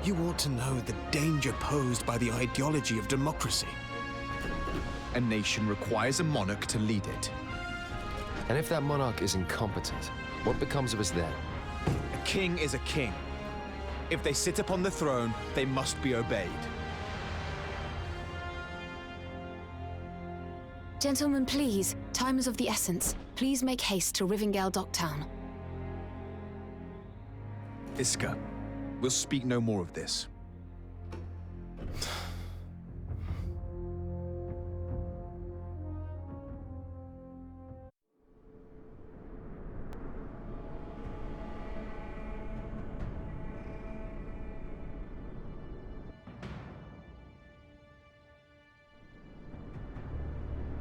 You ought to know the danger posed by the ideology of democracy. A nation requires a monarch to lead it. And if that monarch is incompetent, what becomes of us then? A king is a king. If they sit upon the throne, they must be obeyed. Gentlemen, please. Time is of the essence. Please make haste to Rivendell Docktown. Iska, we'll speak no more of this.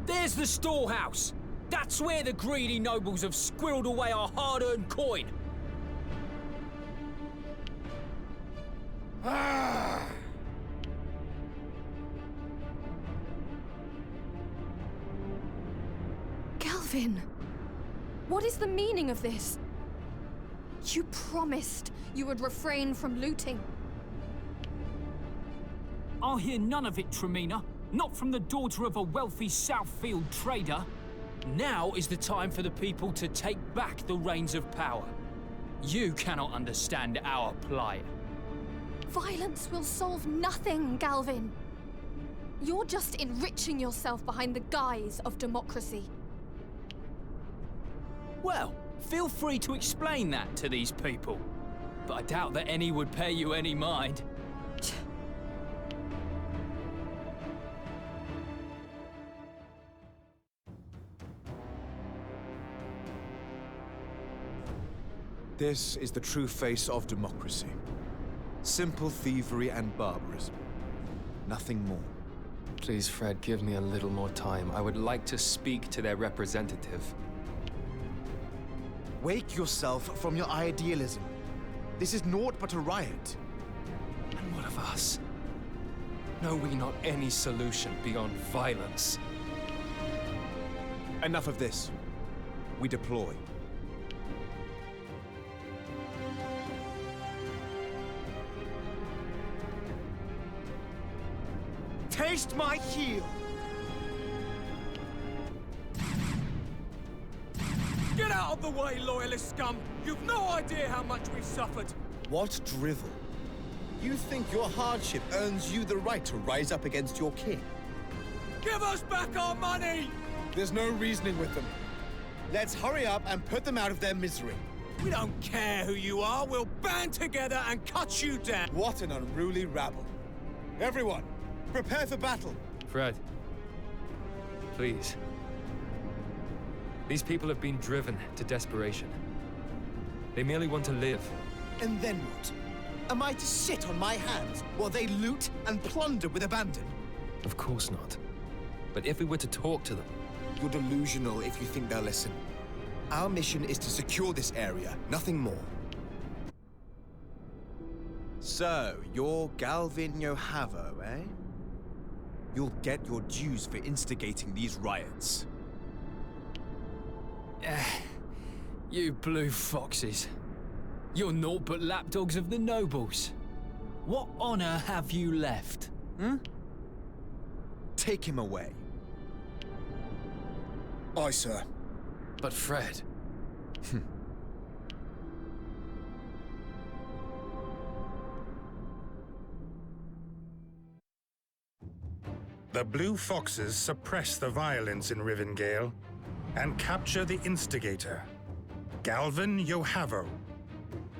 There's the storehouse. That's where the greedy nobles have squirreled away our hard-earned coin. Galvin, what is the meaning of this? You promised you would refrain from looting. I'll hear none of it, Tremina. Not from the daughter of a wealthy Southfield trader. Now is the time for the people to take back the reins of power. You cannot understand our plight. Violence will solve nothing, Galvin. You're just enriching yourself behind the guise of democracy. Well, feel free to explain that to these people. But I doubt that any would pay you any mind. This is the true face of democracy. Simple thievery and barbarism. Nothing more. Please, Fred, give me a little more time. I would like to speak to their representative. Wake yourself from your idealism. This is naught but a riot. And what of us? Know we not any solution beyond violence? Enough of this. We deploy. Taste my heel! Get out of the way, loyalist scum! You've no idea how much we've suffered! What drivel? You think your hardship earns you the right to rise up against your king? Give us back our money! There's no reasoning with them. Let's hurry up and put them out of their misery. We don't care who you are, we'll band together and cut you down! What an unruly rabble. Everyone, prepare for battle. Fred, please. These people have been driven to desperation. They merely want to live. And then what? Am I to sit on my hands while they loot and plunder with abandon? Of course not. But if we were to talk to them... You're delusional if you think they'll listen. Our mission is to secure this area, nothing more. So, you're Galvin Yohavo, eh? You'll get your dues for instigating these riots. You blue foxes. You're naught but lapdogs of the nobles. What honor have you left, hmm? Take him away. Aye, sir. But Fred... Hmm. The Blue Foxes suppress the violence in Rivendell and capture the instigator, Galvin Yohavo.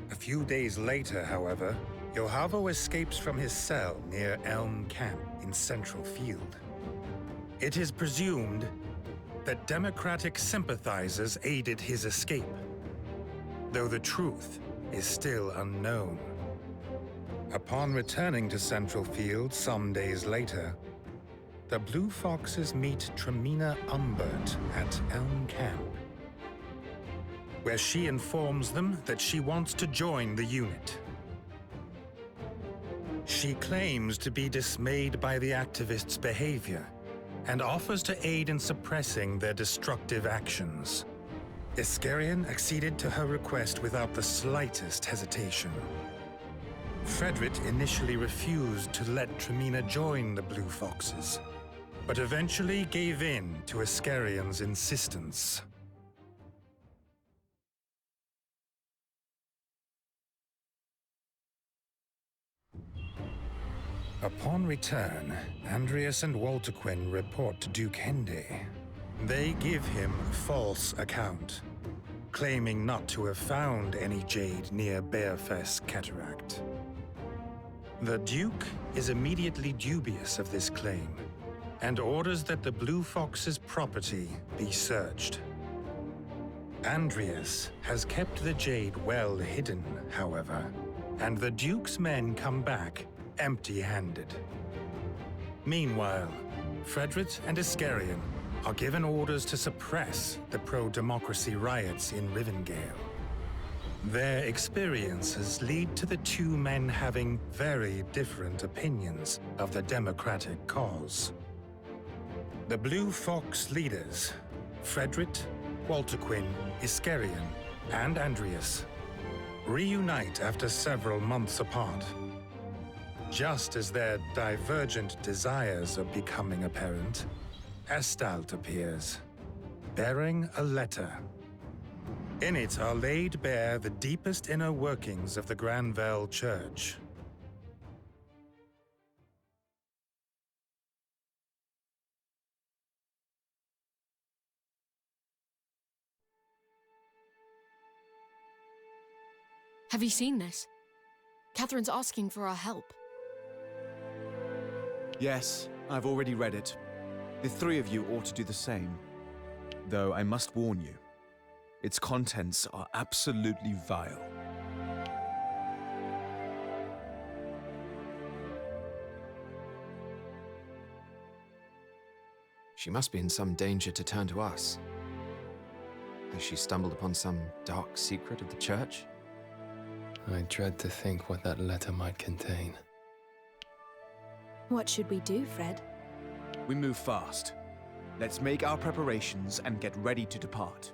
A few days later, however, Yohavo escapes from his cell near Elm Camp in Central Field. It is presumed that Democratic sympathizers aided his escape, though the truth is still unknown. Upon returning to Central Field some days later, the Blue Foxes meet Tremina Umbert at Elm Camp, where she informs them that she wants to join the unit. She claims to be dismayed by the activists' behavior and offers to aid in suppressing their destructive actions. Iskarion acceded to her request without the slightest hesitation. Frederick initially refused to let Tremina join the Blue Foxes, but eventually gave in to Iskarion's insistence. Upon return, Andreas and Walterquin report to Duke Hende. They give him a false account, claiming not to have found any jade near Bearfest Cataract. The Duke is immediately dubious of this claim and orders that the Blue Fox's property be searched. Andreas has kept the jade well hidden, however, and the Duke's men come back empty-handed. Meanwhile, Frederick and Iskarion are given orders to suppress the pro-democracy riots in Rivendell. Their experiences lead to the two men having very different opinions of the democratic cause. The Blue Fox leaders, Frederick, Walterquin, Iskarion, and Andreas, reunite after several months apart. Just as their divergent desires are becoming apparent, Estalt appears, bearing a letter. In it are laid bare the deepest inner workings of the Granville Church. Have you seen this? Catherine's asking for our help. Yes, I've already read it. The three of you ought to do the same. Though I must warn you, its contents are absolutely vile. She must be in some danger to turn to us. Has she stumbled upon some dark secret of the Church? I dread to think what that letter might contain. What should we do, Fred? We move fast. Let's make our preparations and get ready to depart.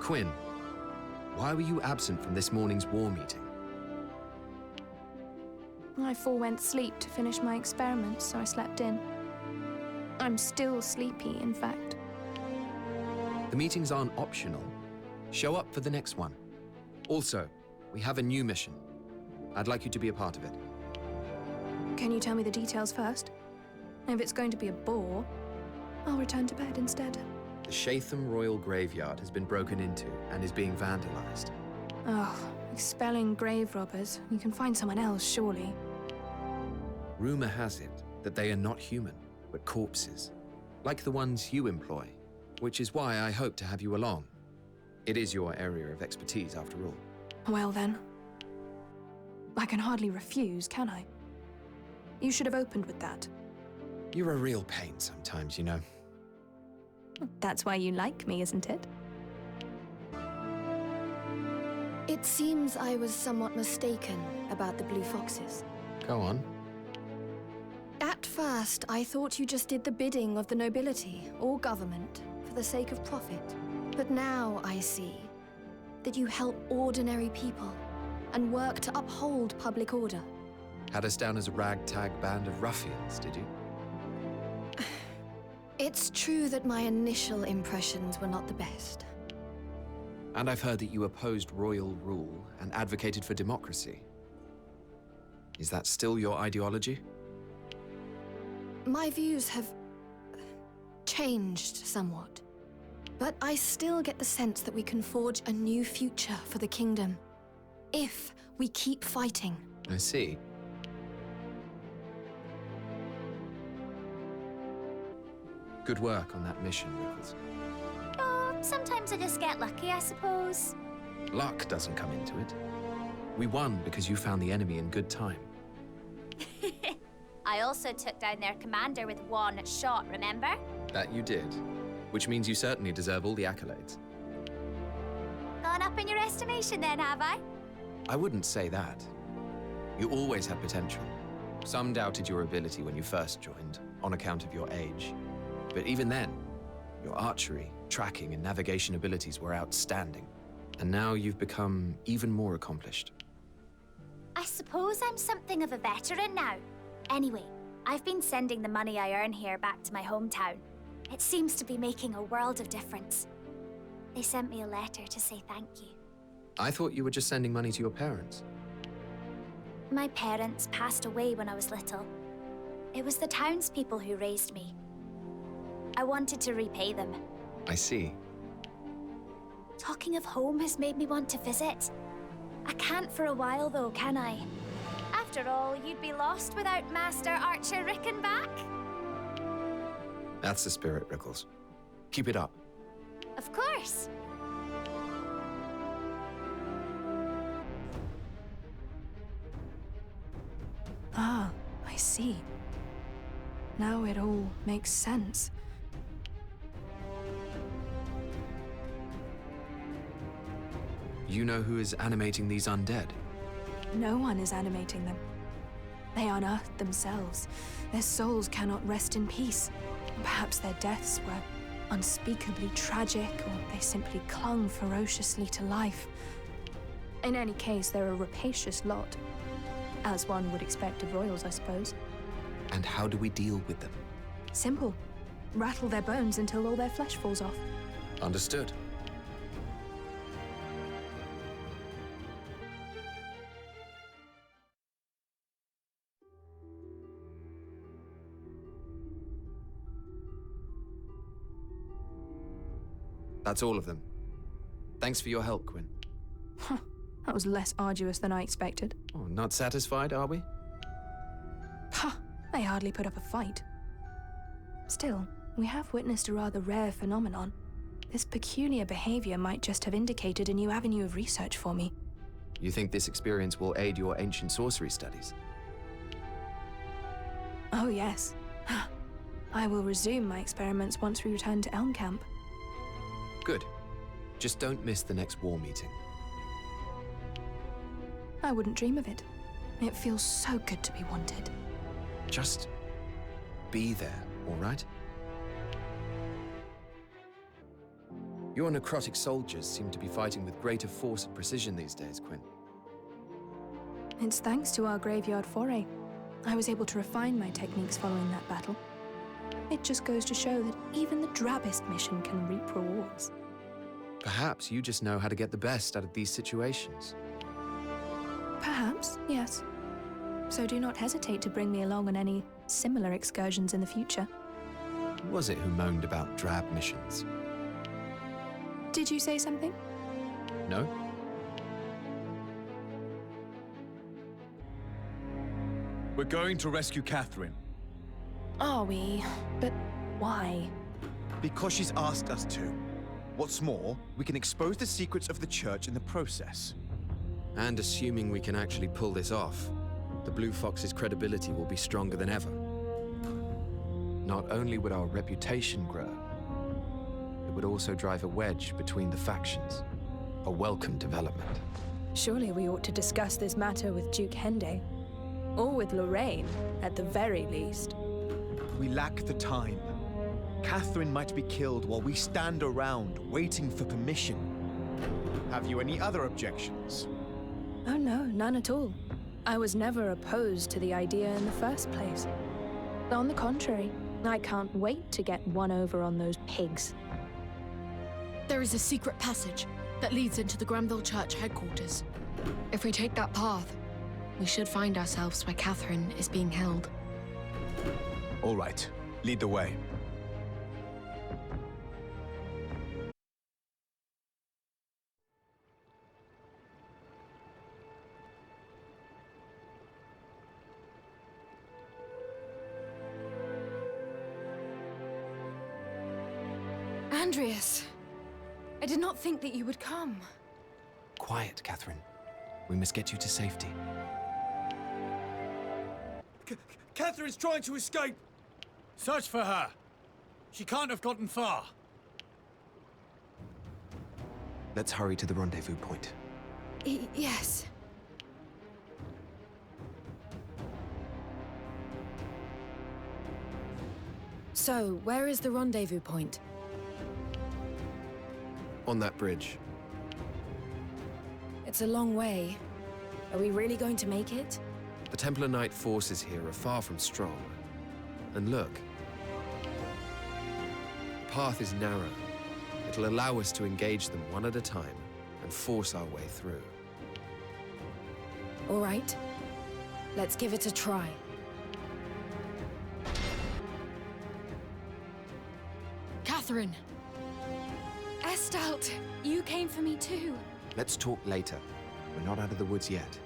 Quinn, why were you absent from this morning's war meeting? I forewent sleep to finish my experiments, so I slept in. I'm still sleepy, in fact. The meetings aren't optional. Show up for the next one. Also, we have a new mission. I'd like you to be a part of it. Can you tell me the details first? If it's going to be a bore, I'll return to bed instead. The Shatham Royal Graveyard has been broken into and is being vandalized. Oh, expelling grave robbers. You can find someone else, surely. Rumor has it that they are not human, but corpses, like the ones you employ, which is why I hope to have you along. It is your area of expertise, after all. Well then. I can hardly refuse, can I? You should have opened with that. You're a real pain sometimes, you know. That's why you like me, isn't it? It seems I was somewhat mistaken about the Blue Foxes. Go on. At first, I thought you just did the bidding of the nobility or government for the sake of profit. But now I see that you help ordinary people and work to uphold public order. Had us down as a ragtag band of ruffians, did you? It's true that my initial impressions were not the best. And I've heard that you opposed royal rule and advocated for democracy. Is that still your ideology? My views have changed somewhat. But I still get the sense that we can forge a new future for the kingdom, if we keep fighting. I see. Good work on that mission, Rickles. Oh, sometimes I just get lucky, I suppose. Luck doesn't come into it. We won because you found the enemy in good time. I also took down their commander with one shot, remember? That you did. Which means you certainly deserve all the accolades. Gone up in your estimation then, have I? I wouldn't say that. You always had potential. Some doubted your ability when you first joined, on account of your age. But even then, your archery, tracking, and navigation abilities were outstanding. And now you've become even more accomplished. I suppose I'm something of a veteran now. Anyway, I've been sending the money I earn here back to my hometown. It seems to be making a world of difference. They sent me a letter to say thank you. I thought you were just sending money to your parents. My parents passed away when I was little. It was the townspeople who raised me. I wanted to repay them. I see. Talking of home has made me want to visit. I can't for a while though, can I? After all, you'd be lost without Master Archer Rickenback. That's the spirit, Rickles. Keep it up. Of course. Ah, I see. Now it all makes sense. You know who is animating these undead? No one is animating them. They unearthed themselves. Their souls cannot rest in peace. Perhaps their deaths were unspeakably tragic, or they simply clung ferociously to life. In any case, they're a rapacious lot. As one would expect of royals, I suppose. And how do we deal with them? Simple. Rattle their bones until all their flesh falls off. Understood. That's all of them. Thanks for your help, Quinn. That was less arduous than I expected. Oh, not satisfied, are we? Ha! They hardly put up a fight. Still, we have witnessed a rather rare phenomenon. This peculiar behavior might just have indicated a new avenue of research for me. You think this experience will aid your ancient sorcery studies? Oh, yes. I will resume my experiments once we return to Elm Camp. Good. Just don't miss the next war meeting. I wouldn't dream of it. It feels so good to be wanted. Just be there, all right? Your necrotic soldiers seem to be fighting with greater force and precision these days, Quinn. It's thanks to our graveyard foray. I was able to refine my techniques following that battle. It just goes to show that even the drabbest mission can reap rewards. Perhaps you just know how to get the best out of these situations. Perhaps, yes. So do not hesitate to bring me along on any similar excursions in the future. Who was it who moaned about drab missions? Did you say something? No? We're going to rescue Catherine. Are we? But why? Because she's asked us to. What's more, we can expose the secrets of the church in the process. And assuming we can actually pull this off, the Blue Fox's credibility will be stronger than ever. Not only would our reputation grow, it would also drive a wedge between the factions. A welcome development. Surely we ought to discuss this matter with Duke Hende. Or with Lorraine, at the very least. We lack the time. Catherine might be killed while we stand around waiting for permission. Have you any other objections? Oh no, none at all. I was never opposed to the idea in the first place. On the contrary, I can't wait to get one over on those pigs. There is a secret passage that leads into the Granville Church headquarters. If we take that path, we should find ourselves where Catherine is being held. All right, lead the way. Andreas, I did not think that you would come. Quiet, Catherine. We must get you to safety. Catherine's trying to escape! Search for her. She can't have gotten far. Let's hurry to the rendezvous point. Yes. So, where is the rendezvous point? On that bridge. It's a long way. Are we really going to make it? The Templar Knight forces here are far from strong. And look. The path is narrow. It'll allow us to engage them one at a time and force our way through. All right. Let's give it a try. Catherine! Estalt, you came for me too. Let's talk later. We're not out of the woods yet.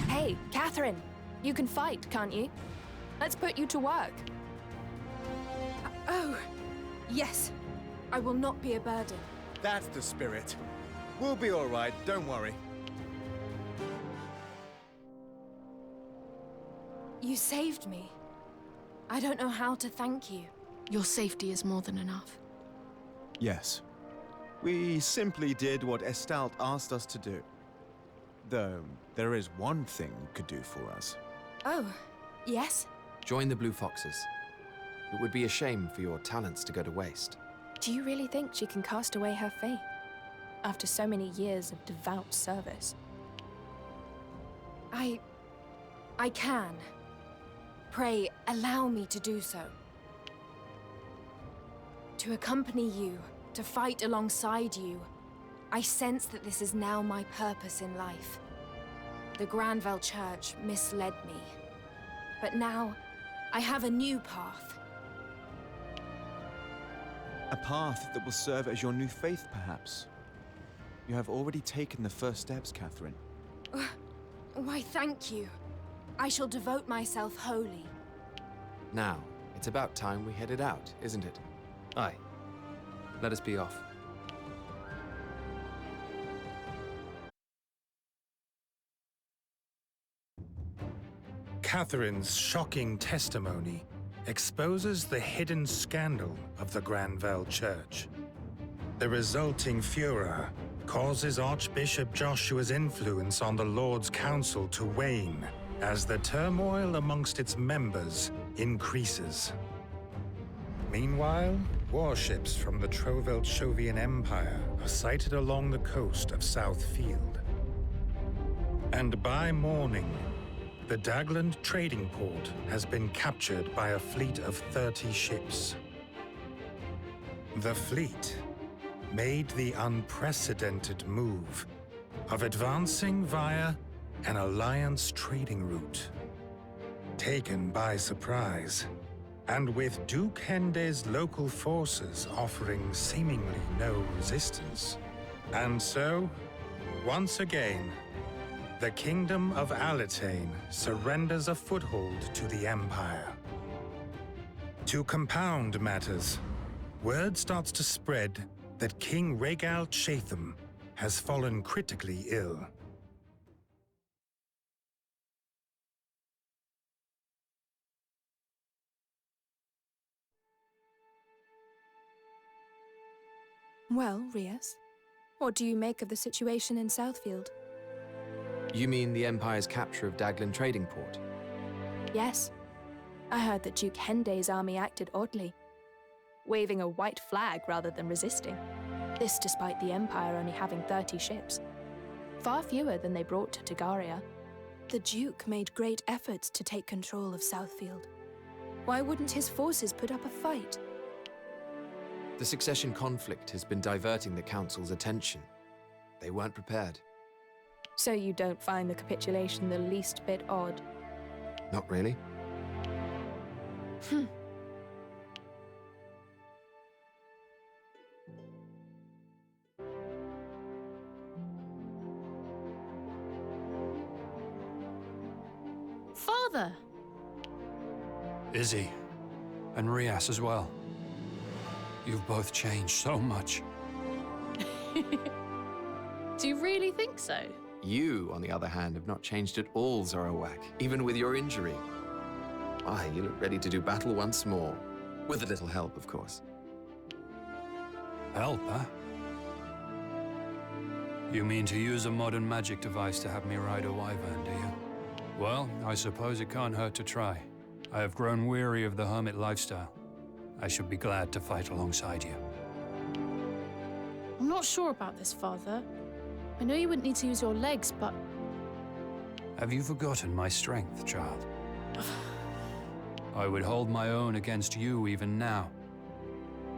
Hey, Catherine, you can fight, can't you? Let's put you to work. Oh, yes. I will not be a burden. That's the spirit. We'll be all right, don't worry. You saved me. I don't know how to thank you. Your safety is more than enough. Yes. We simply did what Estalt asked us to do. Though, there is one thing you could do for us. Oh, yes? Join the Blue Foxes. It would be a shame for your talents to go to waste. Do you really think she can cast away her faith? After so many years of devout service? I can. Pray, allow me to do so. To accompany you, to fight alongside you, I sense that this is now my purpose in life. The Granville Church misled me. But now, I have a new path. A path that will serve as your new faith, perhaps. You have already taken the first steps, Catherine. Why, thank you. I shall devote myself wholly. Now, it's about time we headed out, isn't it? Aye. Let us be off. Catherine's shocking testimony exposes the hidden scandal of the Granville Church. The resulting furor causes Archbishop Joshua's influence on the Lord's Council to wane as the turmoil amongst its members increases. Meanwhile, warships from the Trovelchovian Empire are sighted along the coast of Southfield. And by morning, the Dagland trading port has been captured by a fleet of 30 ships. The fleet made the unprecedented move of advancing via an alliance trading route. Taken by surprise, and with Duke Hende's local forces offering seemingly no resistance. And so, once again, the Kingdom of Alitane surrenders a foothold to the Empire. To compound matters, word starts to spread that King Rhaegal Chatham has fallen critically ill. Well, Rias, what do you make of the situation in Southfield? You mean the Empire's capture of Dagland Trading Port? Yes. I heard that Duke Hende's army acted oddly, waving a white flag rather than resisting. This despite the Empire only having 30 ships. Far fewer than they brought to Tagaria. The Duke made great efforts to take control of Southfield. Why wouldn't his forces put up a fight? The succession conflict has been diverting the Council's attention. They weren't prepared. So you don't find the capitulation the least bit odd? Not really. Father! Izzy. And Rias as well. You've both changed so much. Do you really think so? You, on the other hand, have not changed at all, Zorowak, even with your injury. Why, you look ready to do battle once more. With a little help, of course. Help, huh? You mean to use a modern magic device to have me ride a wyvern, do you? Well, I suppose it can't hurt to try. I have grown weary of the hermit lifestyle. I should be glad to fight alongside you. I'm not sure about this, Father. I know you wouldn't need to use your legs, but... Have you forgotten my strength, child? I would hold my own against you even now,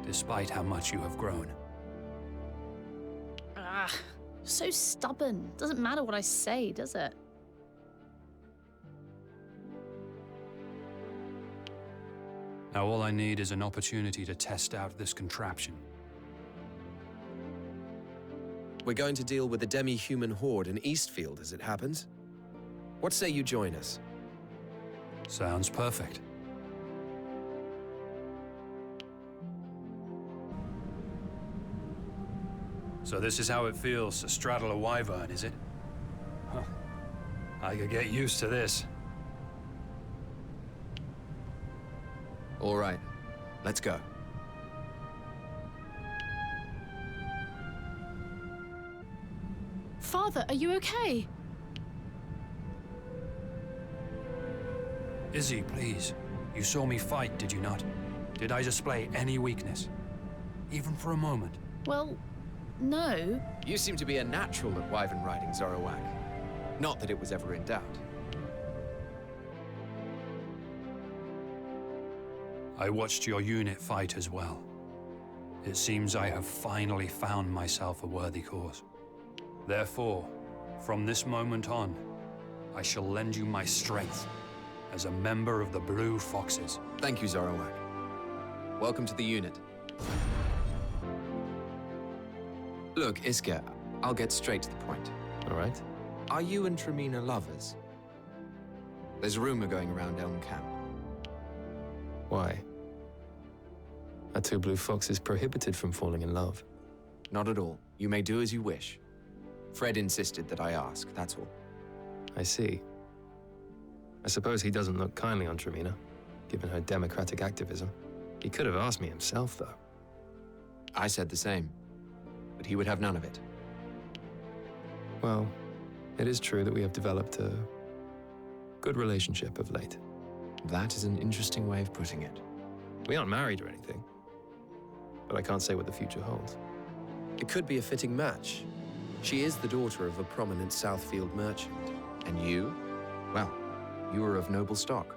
despite how much you have grown. Ah, you're so stubborn. Doesn't matter what I say, does it? Now all I need is an opportunity to test out this contraption. We're going to deal with a demi-human horde in Eastfield, as it happens. What say you join us? Sounds perfect. So this is how it feels to straddle a wyvern, is it? Huh. I could get used to this. All right, let's go. Father, are you okay? Izzy, please. You saw me fight, did you not? Did I display any weakness? Even for a moment? Well, no. You seem to be a natural at wyvern riding, Zorowak. Not that it was ever in doubt. I watched your unit fight as well. It seems I have finally found myself a worthy cause. Therefore, from this moment on, I shall lend you my strength as a member of the Blue Foxes. Thank you, Zorowak. Welcome to the unit. Look, Isker, I'll get straight to the point. All right. Are you and Tremina lovers? There's a rumor going around Elm Camp. Why? Are two blue foxes prohibited from falling in love? Not at all. You may do as you wish. Fred insisted that I ask, that's all. I see. I suppose he doesn't look kindly on Tremina, given her democratic activism. He could have asked me himself, though. I said the same, but he would have none of it. Well, it is true that we have developed a good relationship of late. That is an interesting way of putting it. We aren't married or anything, but I can't say what the future holds. It could be a fitting match. She is the daughter of a prominent Southfield merchant. And you? Well, you are of noble stock.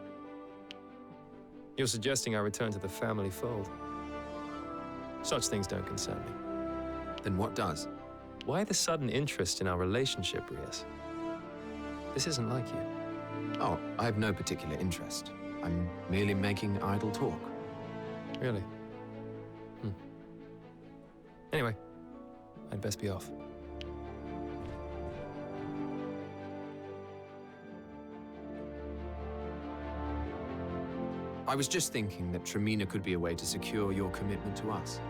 You're suggesting I return to the family fold. Such things don't concern me. Then what does? Why the sudden interest in our relationship, Rias? This isn't like you. Oh, I have no particular interest. I'm merely making idle talk. Really? Anyway, I'd best be off. I was just thinking that Tremina could be a way to secure your commitment to us.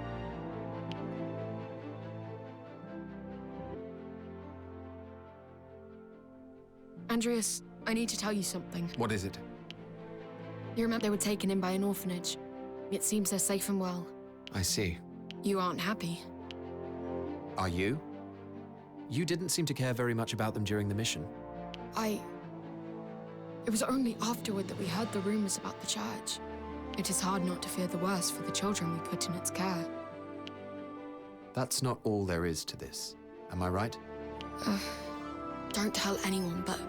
Andreas, I need to tell you something. What is it? You remember they were taken in by an orphanage. It seems they're safe and well. I see. You aren't happy. Are you? You didn't seem to care very much about them during the mission. It was only afterward that we heard the rumors about the church. It is hard not to fear the worst for the children we put in its care. That's not all there is to this. Am I right? Don't tell anyone, but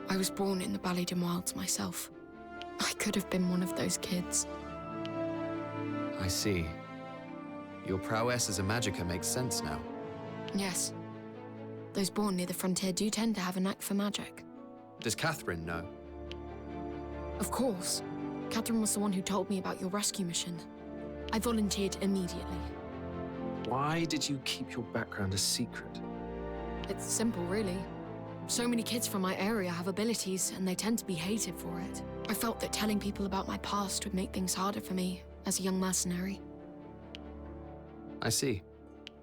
I was born in the Ballyden Wilds myself. I could have been one of those kids. I see. Your prowess as a magicka makes sense now. Yes. Those born near the frontier do tend to have a knack for magic. Does Catherine know? Of course. Catherine was the one who told me about your rescue mission. I volunteered immediately. Why did you keep your background a secret? It's simple, really. So many kids from my area have abilities, and they tend to be hated for it. I felt that telling people about my past would make things harder for me as a young mercenary. I see.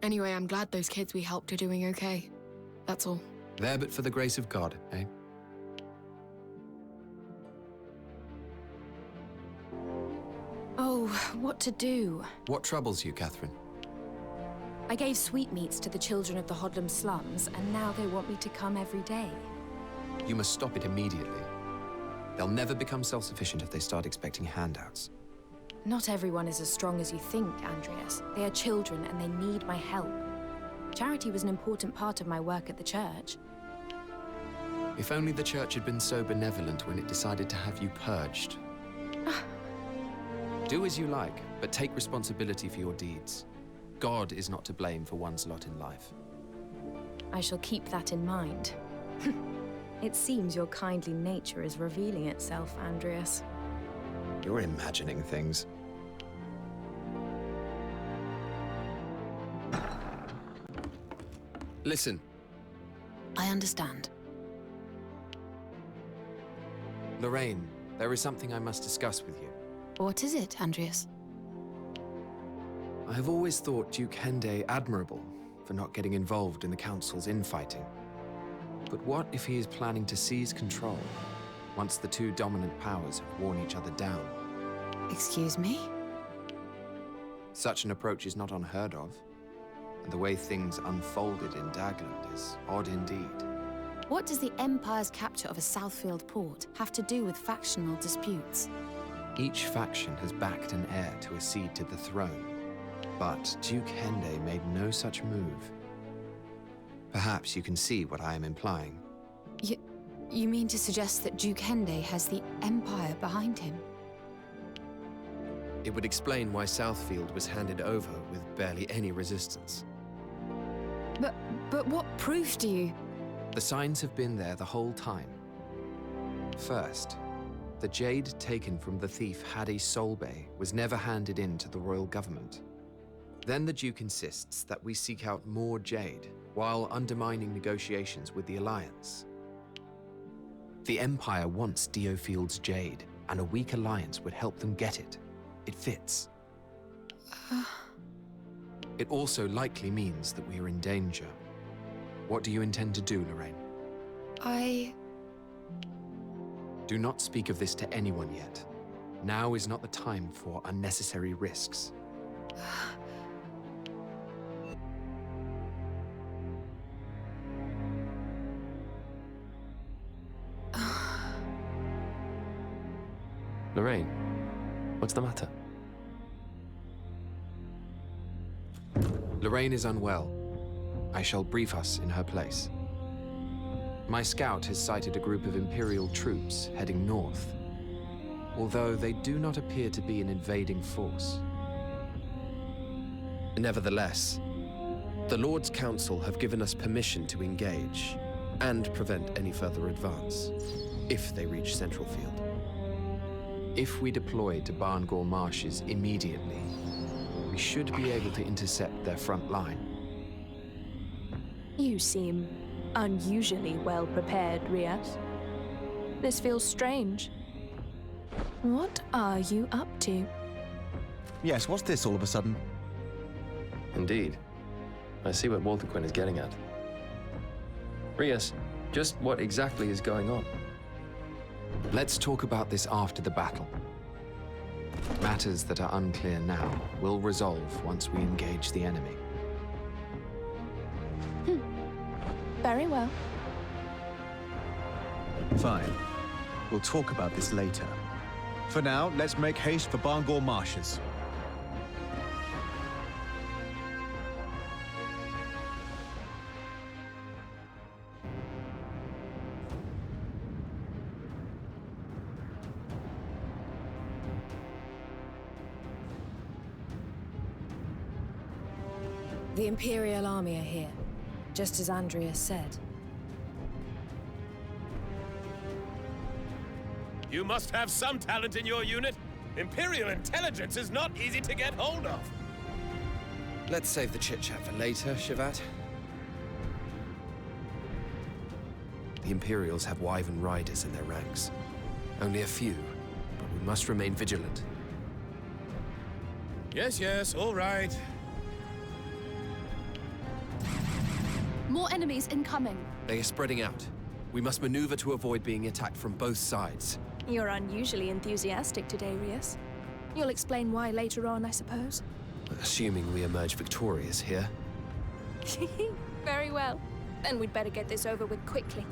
Anyway, I'm glad those kids we helped are doing okay. That's all. There but for the grace of God, eh? Oh, what to do? What troubles you, Catherine? I gave sweetmeats to the children of the Hodlam slums, and now they want me to come every day. You must stop it immediately. They'll never become self-sufficient if they start expecting handouts. Not everyone is as strong as you think, Andreas. They are children and they need my help. Charity was an important part of my work at the church. If only the church had been so benevolent when it decided to have you purged. Do as you like, but take responsibility for your deeds. God is not to blame for one's lot in life. I shall keep that in mind. It seems your kindly nature is revealing itself, Andreas. You're imagining things. Listen. I understand. Lorraine, there is something I must discuss with you. What is it, Andreas? I have always thought Duke Hende admirable for not getting involved in the Council's infighting. But what if he is planning to seize control once the two dominant powers have worn each other down? Excuse me? Such an approach is not unheard of, and the way things unfolded in Dagland is odd indeed. What does the Empire's capture of a Southfield port have to do with factional disputes? Each faction has backed an heir to accede to the throne, but Duke Hende made no such move. Perhaps you can see what I am implying. You mean to suggest that Duke Hende has the Empire behind him? It would explain why Southfield was handed over with barely any resistance. But what proof do you... The signs have been there the whole time. First, the jade taken from the thief Hadi Solbay was never handed in to the royal government. Then the Duke insists that we seek out more jade, while undermining negotiations with the Alliance. The Empire wants Diofield's jade, and a weak alliance would help them get it. It fits. It also likely means that we are in danger. What do you intend to do, Lorraine? Do not speak of this to anyone yet. Now is not the time for unnecessary risks. Lorraine, what's the matter? Lorraine is unwell. I shall brief us in her place. My scout has sighted a group of Imperial troops heading north, although they do not appear to be an invading force. Nevertheless, the Lord's Council have given us permission to engage and prevent any further advance, if they reach Central Field. If we deploy to Barngor Marshes immediately, we should be able to intercept their front line. You seem unusually well prepared, Rias. This feels strange. What are you up to? Yes, what's this all of a sudden? Indeed. I see what Walter Quinn is getting at. Rias, just what exactly is going on? Let's talk about this after the battle. Matters that are unclear now will resolve once we engage the enemy. Very well. Fine. We'll talk about this later. For now, let's make haste for Barngor Marshes. The Imperial Army are here, just as Andreas said. You must have some talent in your unit. Imperial intelligence is not easy to get hold of. Let's save the chit-chat for later, Shivat. The Imperials have Wyvern riders in their ranks. Only a few, but we must remain vigilant. Yes, all right. More enemies incoming. They are spreading out. We must maneuver to avoid being attacked from both sides. You're unusually enthusiastic today, Rias. You'll explain why later on, I suppose. Assuming we emerge victorious here. Very well. Then we'd better get this over with quickly.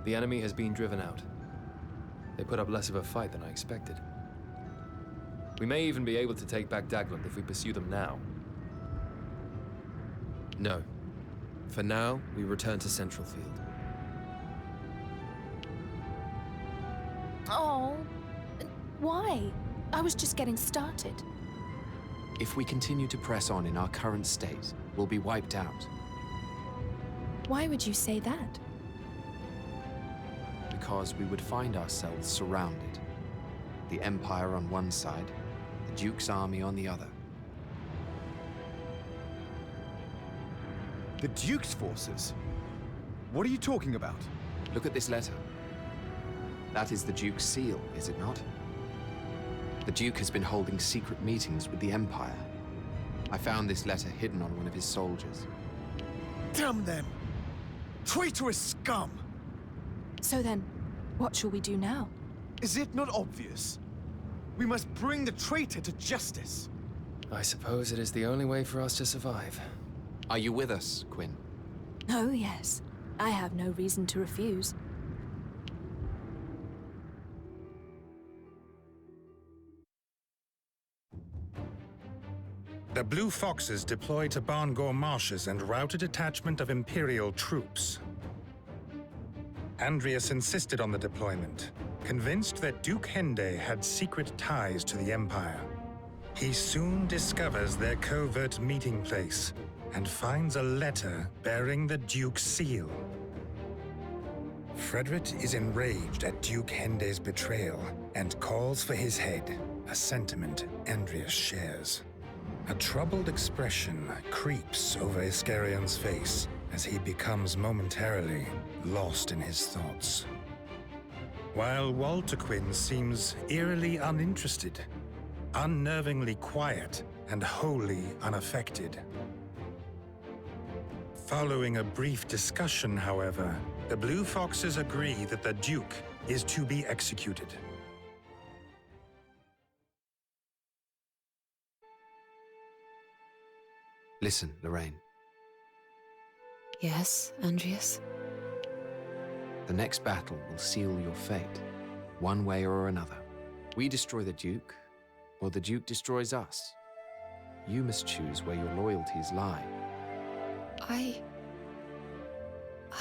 The enemy has been driven out. They put up less of a fight than I expected. We may even be able to take back Daglund if we pursue them now. No. For now, we return to Central Field. Oh, why? I was just getting started. If we continue to press on in our current state, we'll be wiped out. Why would you say that? Because we would find ourselves surrounded. The Empire on one side, the Duke's army on the other. The Duke's forces? What are you talking about? Look at this letter. That is the Duke's seal, is it not? The Duke has been holding secret meetings with the Empire. I found this letter hidden on one of his soldiers. Damn them! Traitorous scum! So then, what shall we do now? Is it not obvious? We must bring the traitor to justice. I suppose it is the only way for us to survive. Are you with us, Quinn? Oh, yes. I have no reason to refuse. The Blue Foxes deployed to Barngor Marshes and routed a detachment of Imperial troops. Andreas insisted on the deployment, convinced that Duke Hende had secret ties to the Empire. He soon discovers their covert meeting place and finds a letter bearing the Duke's seal. Frederick is enraged at Duke Hende's betrayal and calls for his head, a sentiment Andreas shares. A troubled expression creeps over Iskarion's face as he becomes momentarily lost in his thoughts. While Walter Quinn seems eerily uninterested, unnervingly quiet, and wholly unaffected. Following a brief discussion, however, the Blue Foxes agree that the Duke is to be executed. Listen, Lorraine. Yes, Andreas? The next battle will seal your fate, one way or another. We destroy the Duke, or the Duke destroys us. You must choose where your loyalties lie. I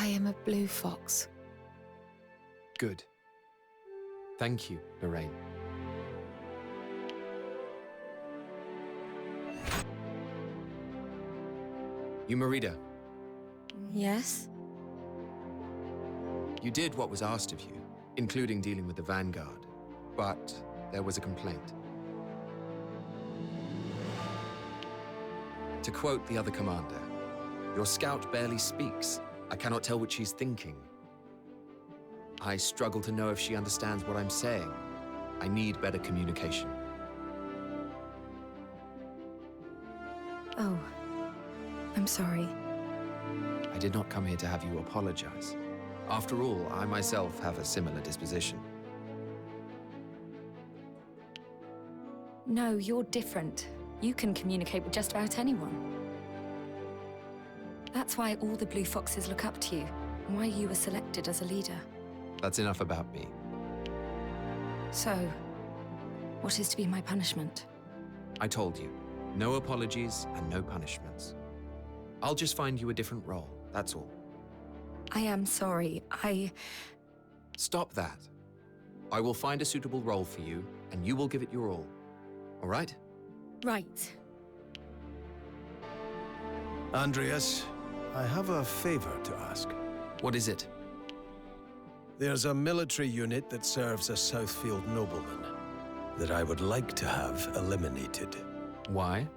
am a Blue Fox. Good. Thank you, Lorraine. Umarida. Yes? You did what was asked of you, including dealing with the Vanguard. But there was a complaint. To quote the other commander, "Your scout barely speaks. I cannot tell what she's thinking. I struggle to know if she understands what I'm saying. I need better communication." Oh, I'm sorry. I did not come here to have you apologize. After all, I myself have a similar disposition. No, you're different. You can communicate with just about anyone. That's why all the Blue Foxes look up to you, and why you were selected as a leader. That's enough about me. So, what is to be my punishment? I told you. No apologies and no punishments. I'll just find you a different role, that's all. I am sorry. Stop that. I will find a suitable role for you, and you will give it your all. All right? Right. Andreas, I have a favor to ask. What is it? There's a military unit that serves a Southfield nobleman that I would like to have eliminated. Why?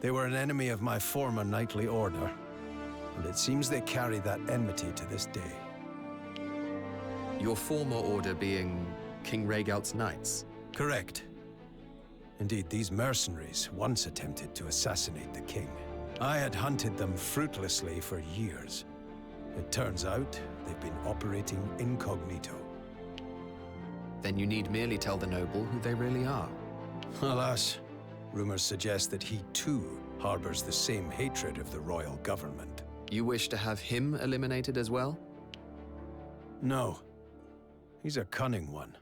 They were an enemy of my former knightly order, and it seems they carry that enmity to this day. Your former order being King Rhaegal's knights? Correct. Indeed, these mercenaries once attempted to assassinate the king. I had hunted them fruitlessly for years. It turns out they've been operating incognito. Then you need merely tell the noble who they really are. Alas, rumors suggest that he too harbors the same hatred of the royal government. You wish to have him eliminated as well? No. He's a cunning one.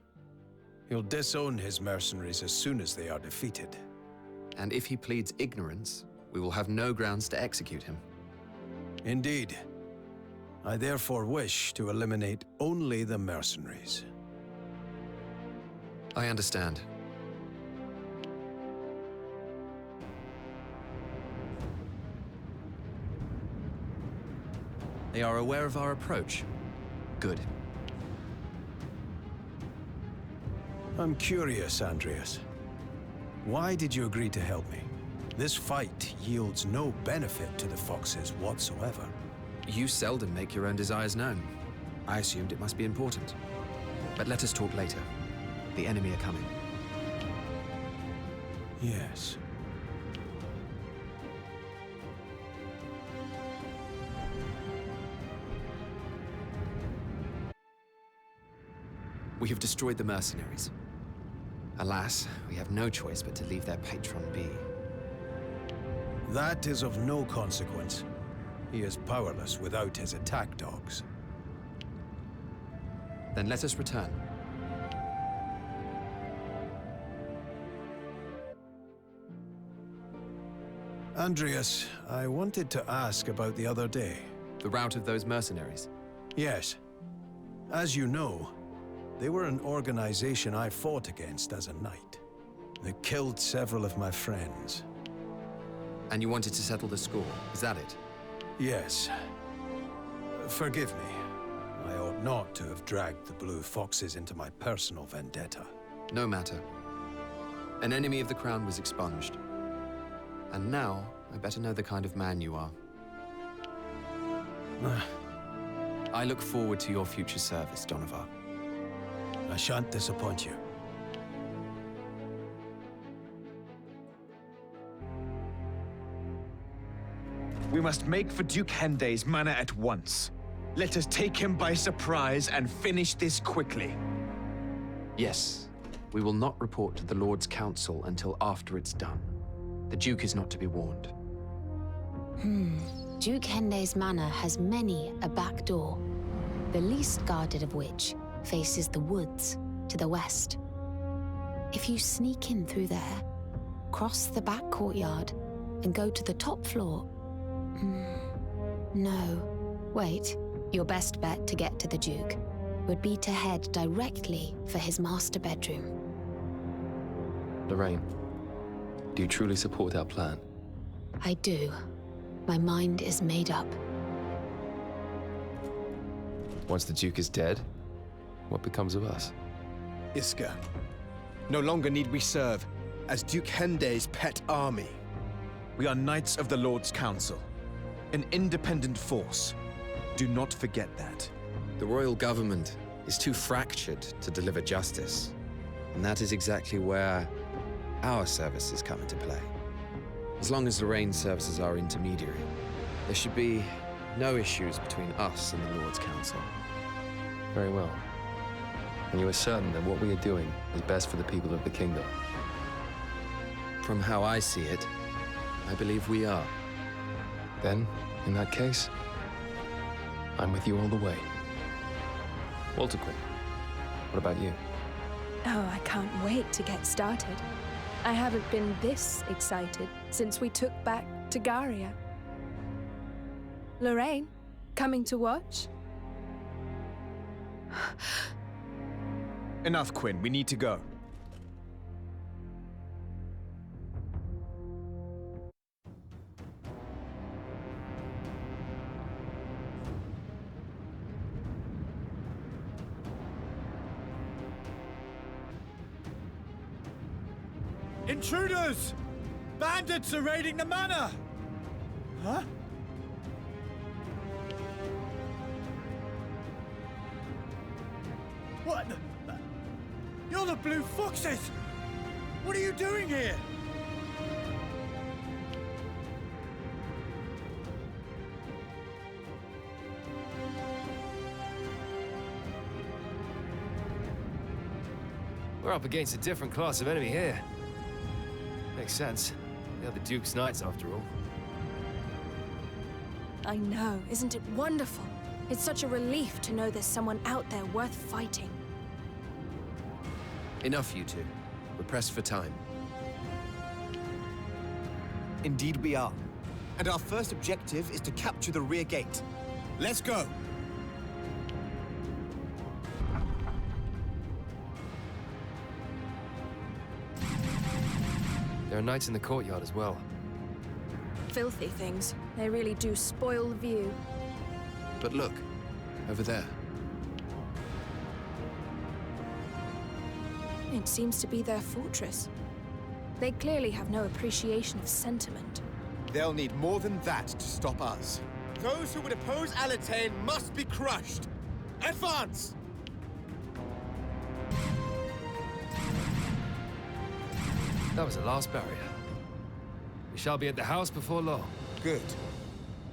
He'll disown his mercenaries as soon as they are defeated. And if he pleads ignorance, we will have no grounds to execute him. Indeed. I therefore wish to eliminate only the mercenaries. I understand. They are aware of our approach. Good. I'm curious, Andreas. Why did you agree to help me? This fight yields no benefit to the Foxes whatsoever. You seldom make your own desires known. I assumed it must be important. But let us talk later. The enemy are coming. Yes. We have destroyed the mercenaries. Alas, we have no choice but to leave their patron be. That is of no consequence. He is powerless without his attack dogs. Then let us return. Andreas, I wanted to ask about the other day. The rout of those mercenaries? Yes. As you know, they were an organization I fought against as a knight. They killed several of my friends. And you wanted to settle the score, is that it? Yes. Forgive me. I ought not to have dragged the Blue Foxes into my personal vendetta. No matter. An enemy of the crown was expunged. And now, I better know the kind of man you are. I look forward to your future service, Donovar. I shan't disappoint you. We must make for Duke Hende's manor at once. Let us take him by surprise and finish this quickly. Yes. We will not report to the Lord's Council until after it's done. The Duke is not to be warned. Duke Hende's manor has many a back door, the least guarded of which faces the woods to the west. If you sneak in through there, cross the back courtyard, and go to the top floor... No. Wait. Your best bet to get to the Duke would be to head directly for his master bedroom. Lorraine, do you truly support our plan? I do. My mind is made up. Once the Duke is dead, what becomes of us? Iska, no longer need we serve as Duke Hende's pet army. We are Knights of the Lord's Council, an independent force. Do not forget that. The royal government is too fractured to deliver justice. And that is exactly where our services come into play. As long as Lorraine serves as our intermediary, there should be no issues between us and the Lord's Council. Very well. And you are certain that what we are doing is best for the people of the kingdom? From how I see it, I believe we are. Then, in that case, I'm with you all the way. Walter Quinn, what about you? Oh, I can't wait to get started. I haven't been this excited since we took back Tagaria. Lorraine, coming to watch? Enough, Quinn. We need to go. Intruders! Bandits are raiding the manor! Huh? What the... You're the Blue Foxes! What are you doing here? We're up against a different class of enemy here. Makes sense. They're the Duke's Knights, after all. I know, isn't it wonderful? It's such a relief to know there's someone out there worth fighting. Enough, you two. We're pressed for time. Indeed we are. And our first objective is to capture the rear gate. Let's go! There are knights in the courtyard as well. Filthy things. They really do spoil the view. But look, over there. It seems to be their fortress. They clearly have no appreciation of sentiment. They'll need more than that to stop us. Those who would oppose Alatain must be crushed. Advance! That was the last barrier. We shall be at the house before long. Good.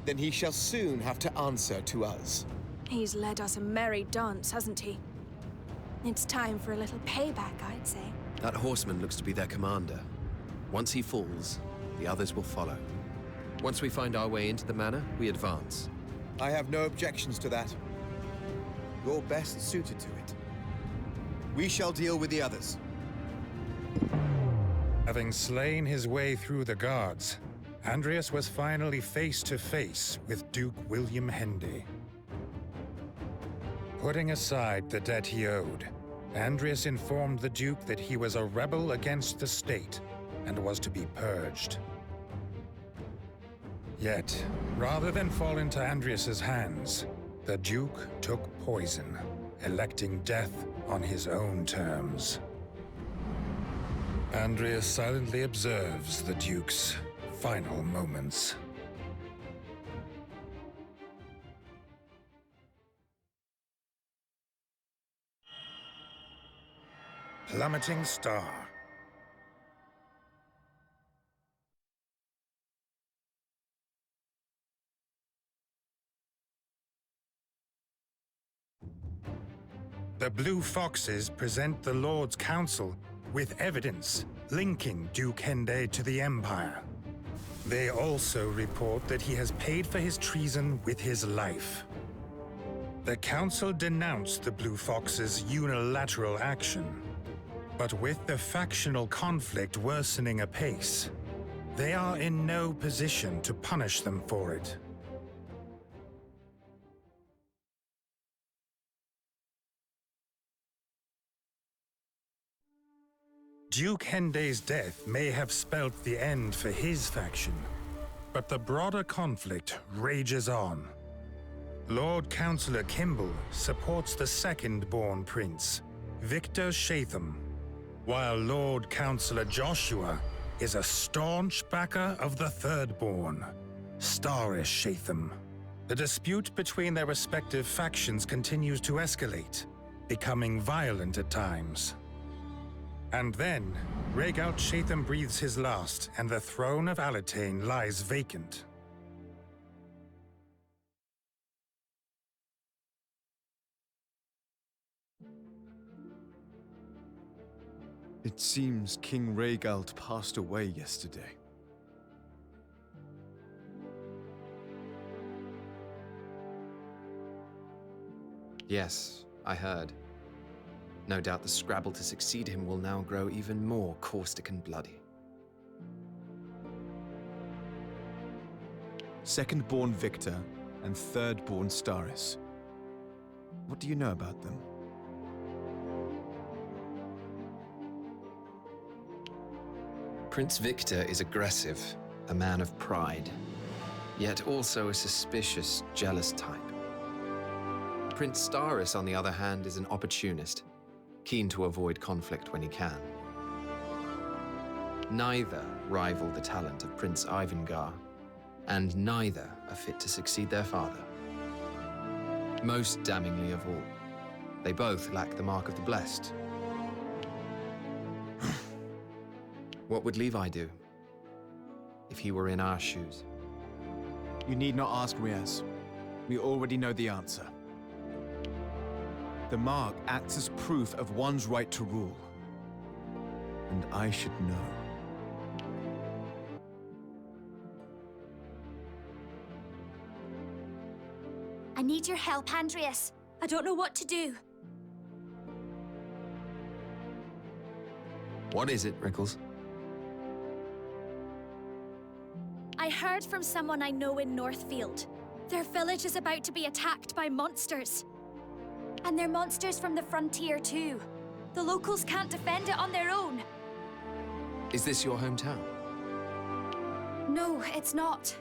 Then he shall soon have to answer to us. He's led us a merry dance, hasn't he? It's time for a little payback, I'd say. That horseman looks to be their commander. Once he falls, the others will follow. Once we find our way into the manor, we advance. I have no objections to that. You're best suited to it. We shall deal with the others. Having slain his way through the guards, Andreas was finally face to face with Duke William Hendy. Putting aside the debt he owed, Andreas informed the Duke that he was a rebel against the state and was to be purged. Yet, rather than fall into Andreas's hands, the Duke took poison, electing death on his own terms. Andreas silently observes the Duke's final moments. Plummeting star. The Blue Foxes present the Lord's Council with evidence linking Duke Hendy to the Empire. They also report that he has paid for his treason with his life. The Council denounced the Blue Foxes' unilateral action, but with the factional conflict worsening apace, they are in no position to punish them for it. Duke Hendy's death may have spelt the end for his faction, but the broader conflict rages on. Lord Councillor Kimball supports the second-born prince, Victor Shatham, while Lord Councillor Joshua is a staunch backer of the third-born, Starish Shatham. The dispute between their respective factions continues to escalate, becoming violent at times. And then, Rhaegal Shatham breathes his last, and the throne of Alatain lies vacant. It seems King Rhaegal passed away yesterday. Yes, I heard. No doubt the scrabble to succeed him will now grow even more caustic and bloody. second-born Victor, and third-born Staris. What do you know about them? Prince Victor is aggressive, a man of pride, yet also a suspicious, jealous type. Prince Staris, on the other hand, is an opportunist, keen to avoid conflict when he can. Neither rival the talent of Prince Ivangar, and neither are fit to succeed their father. Most damningly of all, they both lack the mark of the blessed. What would Levi do if he were in our shoes? You need not ask Riaz. We already know the answer. The mark acts as proof of one's right to rule. And I should know. I need your help, Andreas. I don't know what to do. What is it, Rickles? I heard from someone I know in Northfield. Their village is about to be attacked by monsters. And they're monsters from the frontier too. The locals can't defend it on their own. Is this your hometown? No, it's not.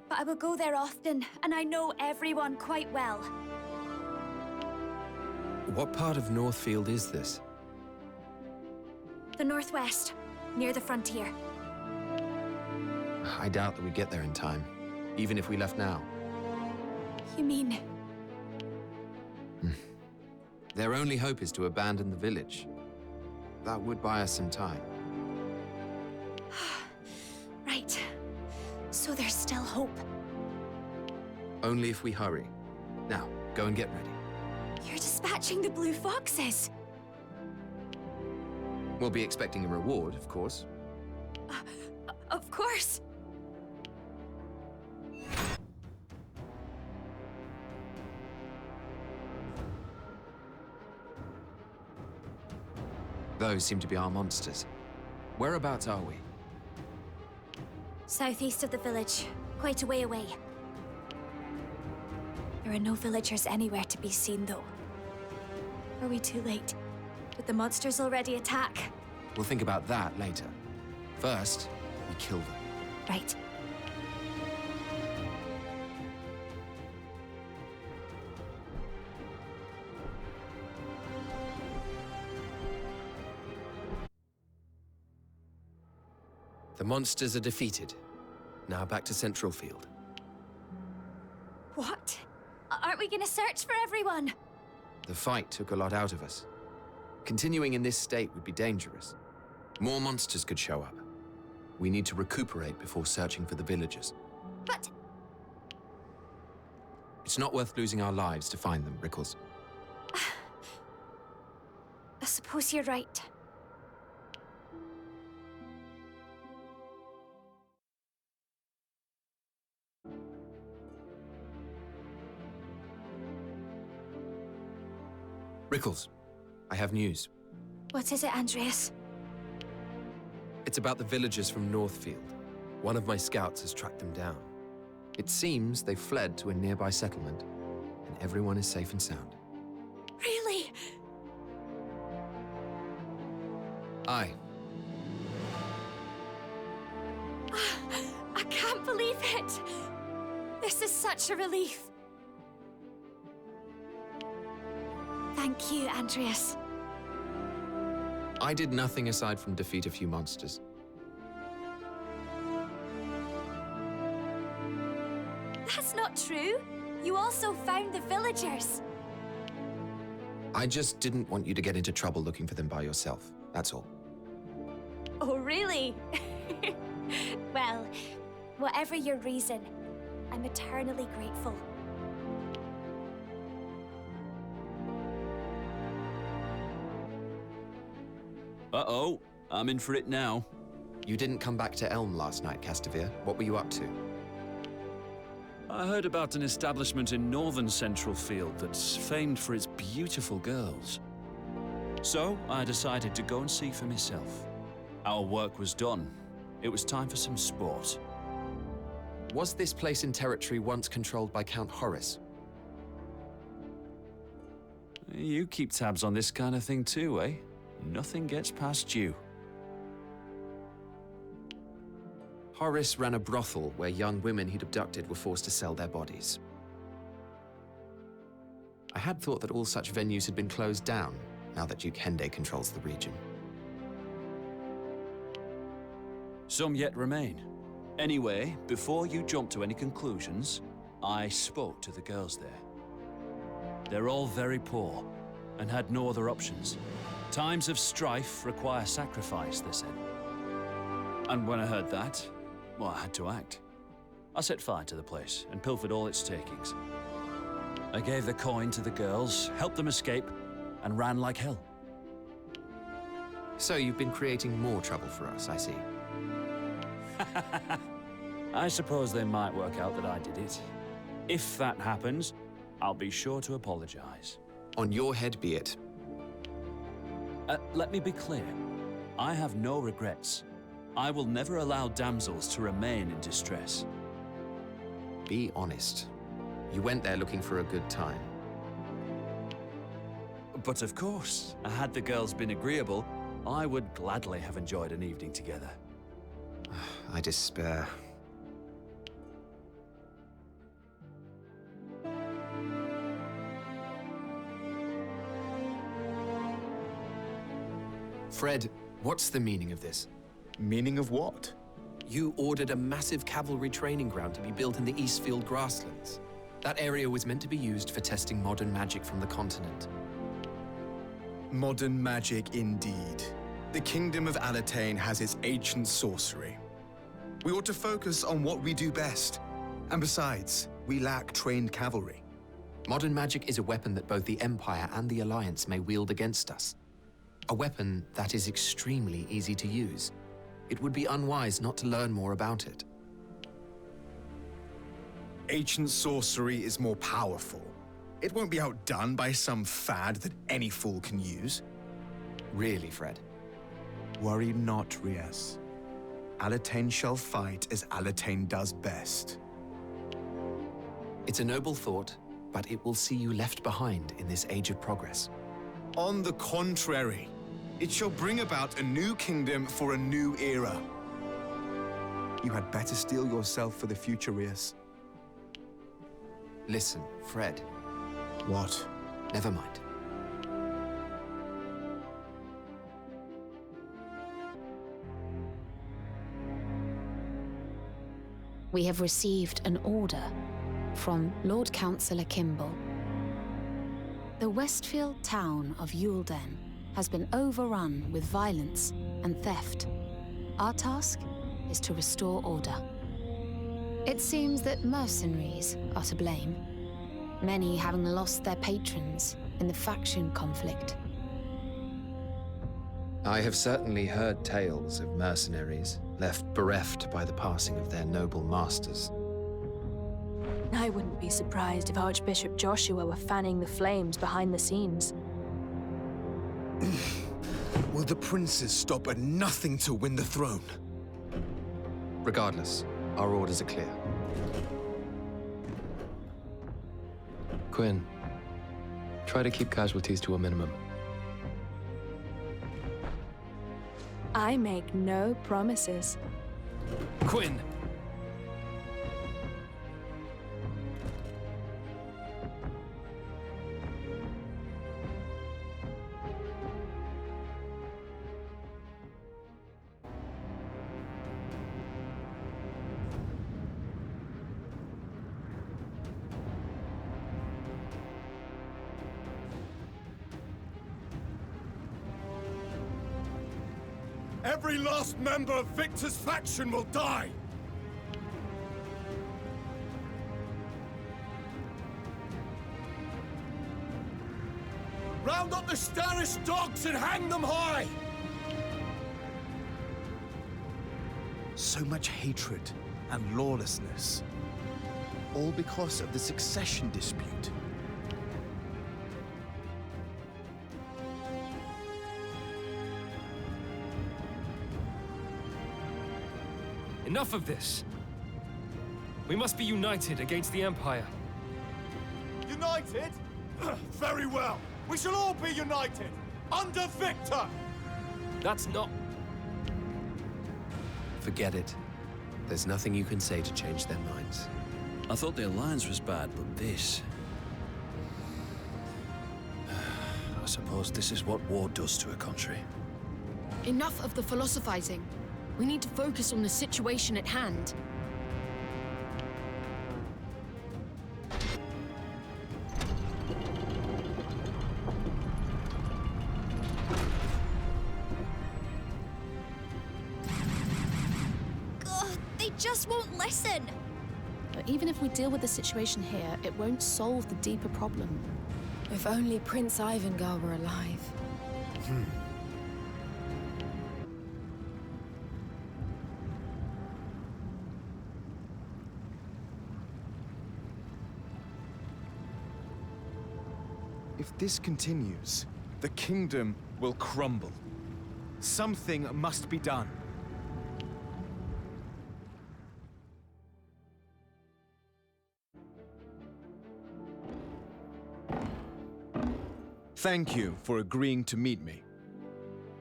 But I will go there often, and I know everyone quite well. What part of Northfield is this? The northwest, near the frontier. I doubt that we'd get there in time, even if we left now. You mean... Their only hope is to abandon the village. That would buy us some time. Right. So there's still hope. Only if we hurry. Now, go and get ready. You're dispatching the blue foxes. We'll be expecting a reward, of course. Of course. Those seem to be our monsters. Whereabouts are we? Southeast of the village, quite a way away. There are no villagers anywhere to be seen, though. Are we too late? Did the monsters already attack? We'll think about that later. First, we kill them. Right. The monsters are defeated. Now back to Central Field. What? Aren't we gonna search for everyone? The fight took a lot out of us. Continuing in this state would be dangerous. More monsters could show up. We need to recuperate before searching for the villagers. But... It's not worth losing our lives to find them, Rickles. I suppose you're right. Rickles, I have news. What is it, Andreas? It's about the villagers from Northfield. One of my scouts has tracked them down. It seems they fled to a nearby settlement, and everyone is safe and sound. Really? Aye. I can't believe it! This is such a relief. Thank you, Andreas. I did nothing aside from defeat a few monsters. That's not true. You also found the villagers. I just didn't want you to get into trouble looking for them by yourself, that's all. Oh, really? Well, whatever your reason, I'm eternally grateful. Uh-oh, I'm in for it now. You didn't come back to Elm last night, Castamere. What were you up to? I heard about an establishment in northern Central Field that's famed for its beautiful girls. So, I decided to go and see for myself. Our work was done. It was time for some sport. Was this place in territory once controlled by Count Horace? You keep tabs on this kind of thing too, eh? Nothing gets past you. Horace ran a brothel where young women he'd abducted were forced to sell their bodies. I had thought that all such venues had been closed down, now that Duke Hende controls the region. Some yet remain. Anyway, before you jump to any conclusions, I spoke to the girls there. They're all very poor, and had no other options. Times of strife require sacrifice, they said. And when I heard that, well, I had to act. I set fire to the place and pilfered all its takings. I gave the coin to the girls, helped them escape, and ran like hell. So you've been creating more trouble for us, I see. I suppose they might work out that I did it. If that happens, I'll be sure to apologize. On your head be it. Let me be clear. I have no regrets. I will never allow damsels to remain in distress. Be honest. You went there looking for a good time. But of course, had the girls been agreeable, I would gladly have enjoyed an evening together. I despair. Fred, what's the meaning of this? Meaning of what? You ordered a massive cavalry training ground to be built in the Eastfield grasslands. That area was meant to be used for testing modern magic from the continent. Modern magic indeed. The Kingdom of Alatain has its ancient sorcery. We ought to focus on what we do best. And besides, we lack trained cavalry. Modern magic is a weapon that both the Empire and the Alliance may wield against us. A weapon that is extremely easy to use. It would be unwise not to learn more about it. Ancient sorcery is more powerful. It won't be outdone by some fad that any fool can use. Really, Fred? Worry not, Rias. Alatain shall fight as Alatain does best. It's a noble thought, but it will see you left behind in this age of progress. On the contrary, it shall bring about a new kingdom for a new era. You had better steel yourself for the future, Rias. Listen, Fred. What? Never mind. We have received an order from Lord Councillor Kimball. The Westfield town of Eulden has been overrun with violence and theft. Our task is to restore order. It seems that mercenaries are to blame, many having lost their patrons in the faction conflict. I have certainly heard tales of mercenaries left bereft by the passing of their noble masters. I wouldn't be surprised if Archbishop Joshua were fanning the flames behind the scenes. Will the princes stop at nothing to win the throne? Regardless, our orders are clear. Quinn, try to keep casualties to a minimum. I make no promises. Quinn! Every last member of Victor's faction will die! Round up the Starish dogs and hang them high! So much hatred and lawlessness. All because of the succession dispute. Enough of this! We must be united against the Empire. United? Very well. We shall all be united, under Victor! That's not... Forget it. There's nothing you can say to change their minds. I thought the alliance was bad, but this... I suppose this is what war does to a country. Enough of the philosophizing. We need to focus on the situation at hand. They just won't listen! But even if we deal with the situation here, it won't solve the deeper problem. If only Prince Ivangar were alive. If this continues, the kingdom will crumble. Something must be done. Thank you for agreeing to meet me.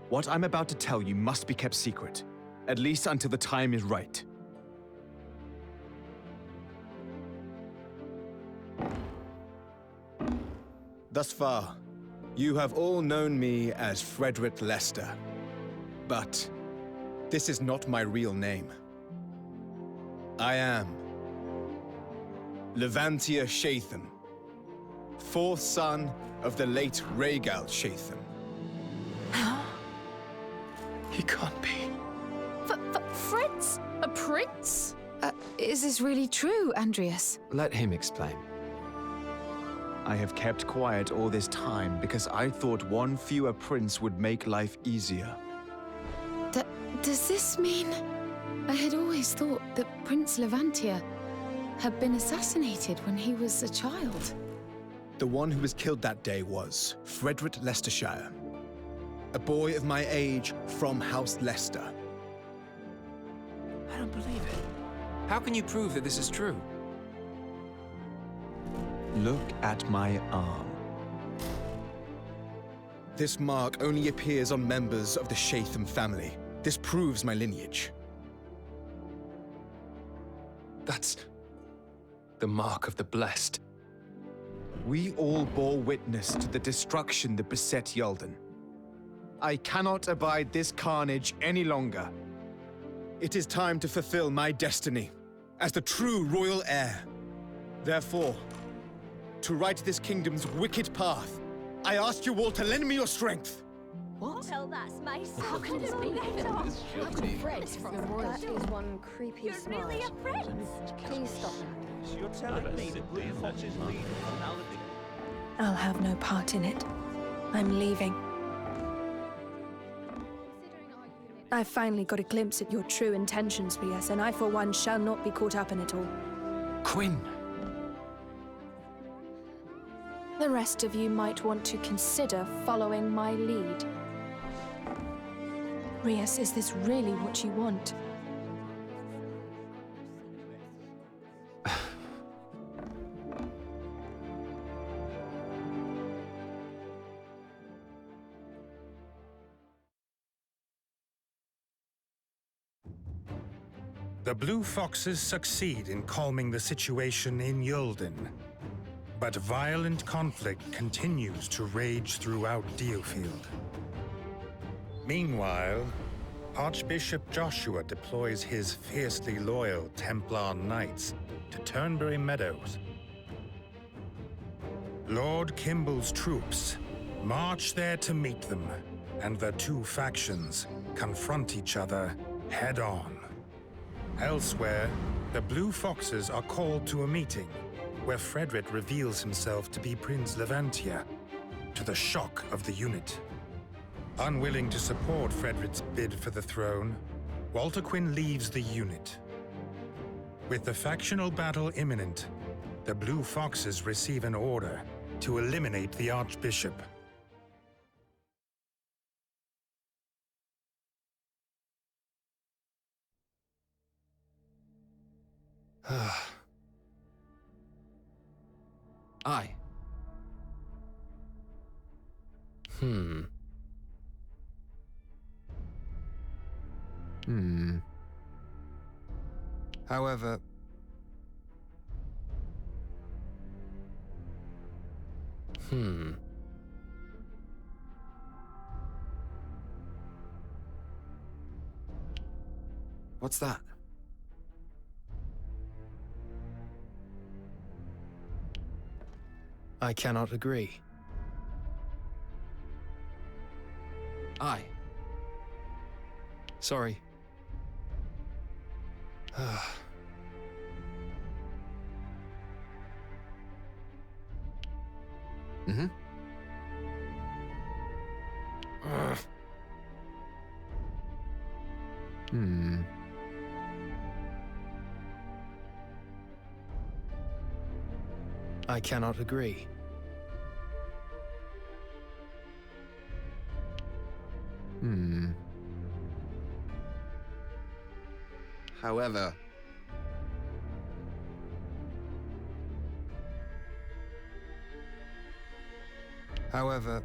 What I'm about to tell you must be kept secret, at least until the time is right. Thus far, you have all known me as Frederick Lester. But this is not my real name. I am Levantia Shatham, fourth son of the late Rhaegal Shatham. He can't be. Fritz? A prince? Is this really true, Andreas? Let him explain. I have kept quiet all this time because I thought one fewer prince would make life easier. Does this mean... I had always thought that Prince Levantia had been assassinated when he was a child. The one who was killed that day was Frederick Leicestershire, a boy of my age from House Leicester. I don't believe it. How can you prove that this is true? Look at my arm. This mark only appears on members of the Shatham family. This proves my lineage. That's... the mark of the blessed. We all bore witness to the destruction that beset Yalden. I cannot abide this carnage any longer. It is time to fulfill my destiny as the true royal heir. Therefore, to right this kingdom's wicked path, I ask you all to lend me your strength. What? Well, that's my son. How can this be? How can Fred from the That is one creepy You're smile. really a prince? Please stop that. You're telling me that Blue Fox's lead personality. I'll have no part in it. I'm leaving. I've finally got a glimpse at your true intentions, Rias, and I for one shall not be caught up in it all. Quinn! The rest of you might want to consider following my lead. Rias, is this really what you want? The Blue Foxes succeed in calming the situation in Yulden, but violent conflict continues to rage throughout Diofield. Meanwhile, Archbishop Joshua deploys his fiercely loyal Templar Knights to Turnberry Meadows. Lord Kimball's troops march there to meet them, and the two factions confront each other head-on. Elsewhere, the Blue Foxes are called to a meeting where Frederick reveals himself to be Prince Levantia, to the shock of the unit. Unwilling to support Frederick's bid for the throne, Walter Quinn leaves the unit. With the factional battle imminent, the Blue Foxes receive an order to eliminate the Archbishop. Aye. However... What's that? I cannot agree. Aye. Sorry. Mm-hmm. I cannot agree. However... However...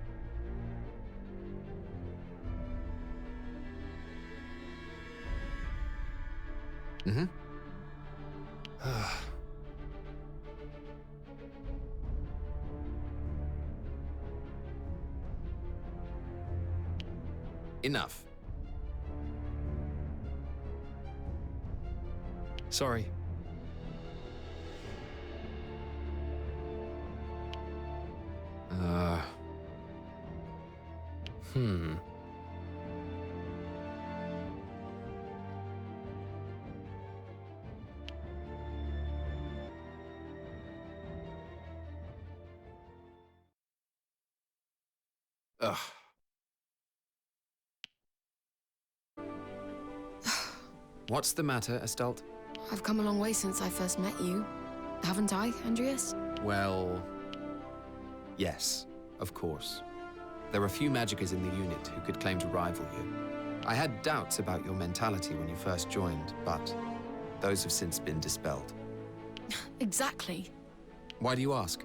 Mm-hmm. Enough. Sorry. Ugh. What's the matter, Estalt? I've come a long way since I first met you. Haven't I, Andreas? Well... yes, of course. There are few magicers in the unit who could claim to rival you. I had doubts about your mentality when you first joined, but those have since been dispelled. Exactly. Why do you ask?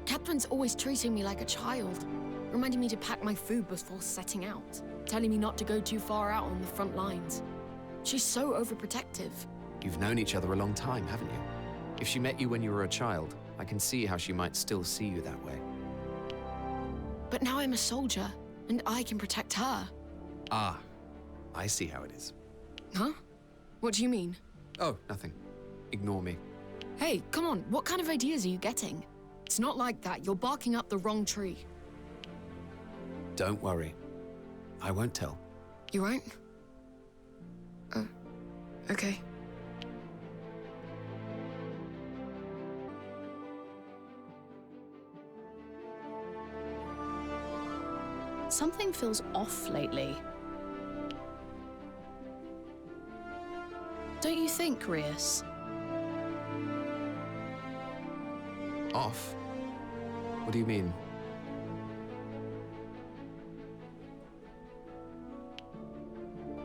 Catherine's always treating me like a child, reminding me to pack my food before setting out, telling me not to go too far out on the front lines. She's so overprotective. You've known each other a long time, haven't you? If she met you when you were a child, I can see how she might still see you that way. But now I'm a soldier, and I can protect her. Ah, I see how it is. Huh? What do you mean? Oh, nothing. Ignore me. Hey, come on, what kind of ideas are you getting? It's not like that. You're barking up the wrong tree. Don't worry. I won't tell. You won't? Okay. Something feels off lately. Don't you think, Rias? Off? What do you mean?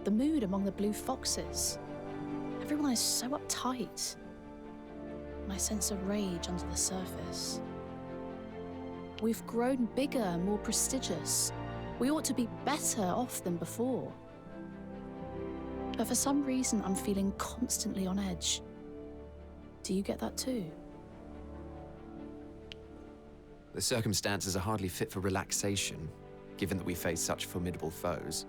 The mood among the blue foxes. Everyone is so uptight. And I sense a rage under the surface. We've grown bigger, more prestigious. We ought to be better off than before. But for some reason, I'm feeling constantly on edge. Do you get that too? The circumstances are hardly fit for relaxation, given that we face such formidable foes.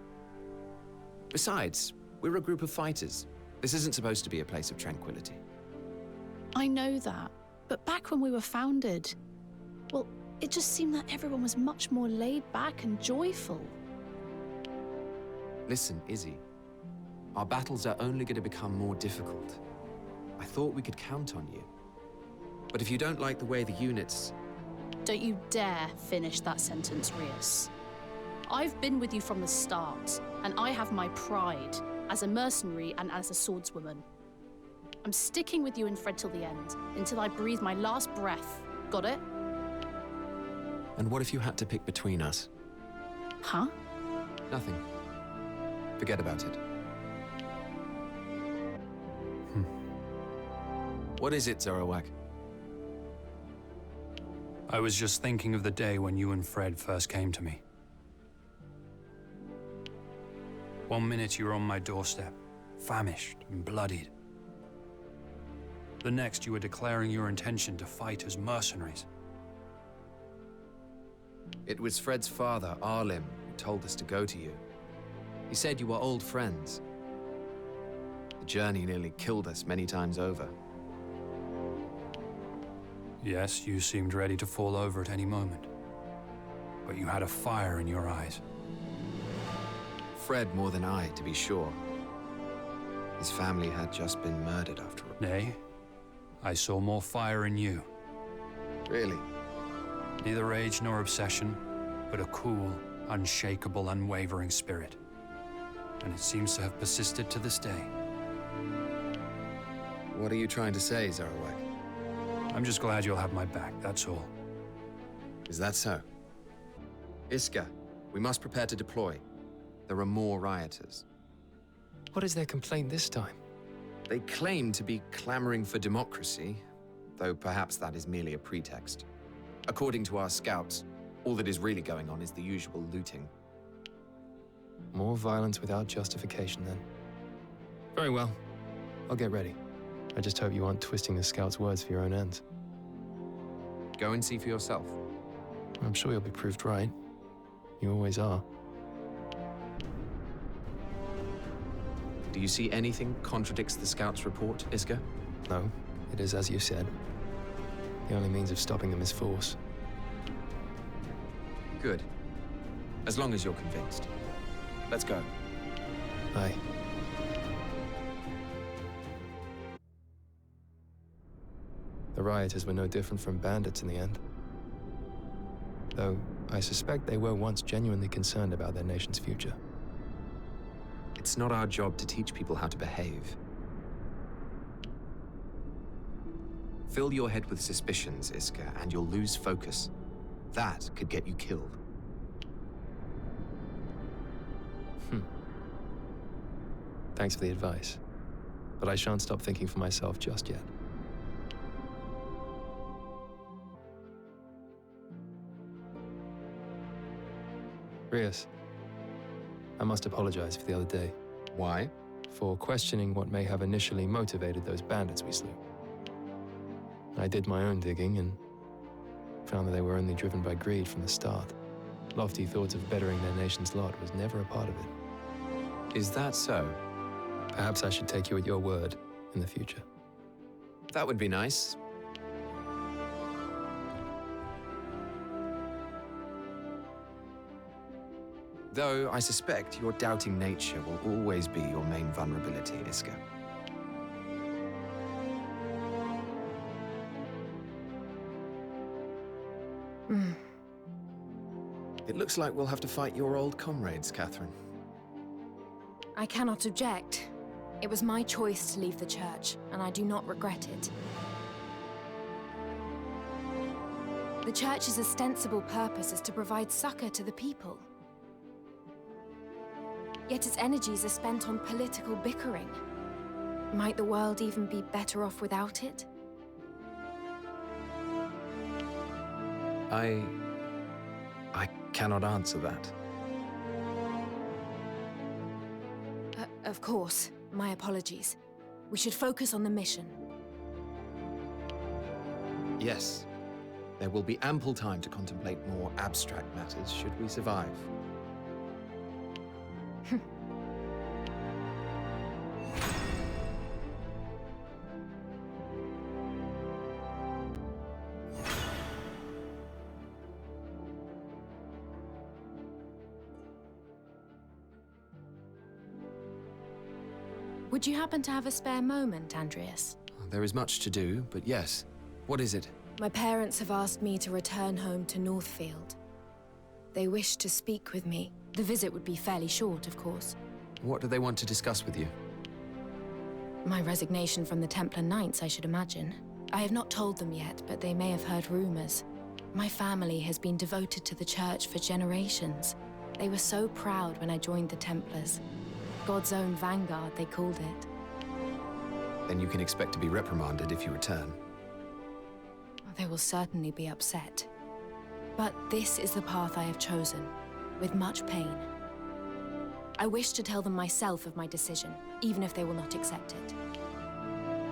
Besides, we're a group of fighters. This isn't supposed to be a place of tranquility. I know that, but back when we were founded, well, it just seemed that everyone was much more laid back and joyful. Listen, Izzy. Our battles are only going to become more difficult. I thought we could count on you. But if you don't like the way the units... Don't you dare finish that sentence, Rias. I've been with you from the start, and I have my pride as a mercenary and as a swordswoman. I'm sticking with you and Fred till the end, until I breathe my last breath. Got it? And what if you had to pick between us? Huh? Nothing. Forget about it. What is it, Zorowak? I was just thinking of the day when you and Fred first came to me. One minute you were on my doorstep, famished and bloodied. The next you were declaring your intention to fight as mercenaries. It was Fred's father, Arlim, who told us to go to you. He said you were old friends. The journey nearly killed us many times over. Yes, you seemed ready to fall over at any moment. But you had a fire in your eyes. Fred more than I, to be sure. His family had just been murdered after all. Nay, I saw more fire in you. Really? Neither rage nor obsession, but a cool, unshakable, unwavering spirit. And it seems to have persisted to this day. What are you trying to say, Zarowek? I'm just glad you'll have my back, that's all. Is that so? Iska, we must prepare to deploy. There are more rioters. What is their complaint this time? They claim to be clamoring for democracy, though perhaps that is merely a pretext. According to our scouts, all that is really going on is the usual looting. More violence without justification, then. Very well. I'll get ready. I just hope you aren't twisting the scouts' words for your own ends. Go and see for yourself. I'm sure you'll be proved right. You always are. Do you see anything contradicts the scouts' report, Iska? No, it is as you said. The only means of stopping them is force. Good. As long as you're convinced. Let's go. Aye. The rioters were no different from bandits in the end. Though, I suspect they were once genuinely concerned about their nation's future. It's not our job to teach people how to behave. Fill your head with suspicions, Iska, and you'll lose focus. That could get you killed. Thanks for the advice. But I shan't stop thinking for myself just yet. Rias, I must apologize for the other day. Why? For questioning what may have initially motivated those bandits we slew. I did my own digging and found that they were only driven by greed from the start. Lofty thoughts of bettering their nation's lot was never a part of it. Is that so? Perhaps I should take you at your word in the future. That would be nice. Though I suspect your doubting nature will always be your main vulnerability, Iska. It looks like we'll have to fight your old comrades, Catherine. I cannot object. It was my choice to leave the church, and I do not regret it. The church's ostensible purpose is to provide succor to the people. Yet its energies are spent on political bickering. Might the world even be better off without it? I cannot answer that. Of course. My apologies. We should focus on the mission. Yes. There will be ample time to contemplate more abstract matters should we survive. Would you happen to have a spare moment, Andreas? There is much to do, but yes. What is it? My parents have asked me to return home to Northfield. They wish to speak with me. The visit would be fairly short, of course. What do they want to discuss with you? My resignation from the Templar Knights, I should imagine. I have not told them yet, but they may have heard rumors. My family has been devoted to the church for generations. They were so proud when I joined the Templars. God's own vanguard, they called it. Then you can expect to be reprimanded if you return. They will certainly be upset. But this is the path I have chosen, with much pain. I wish to tell them myself of my decision, even if they will not accept it.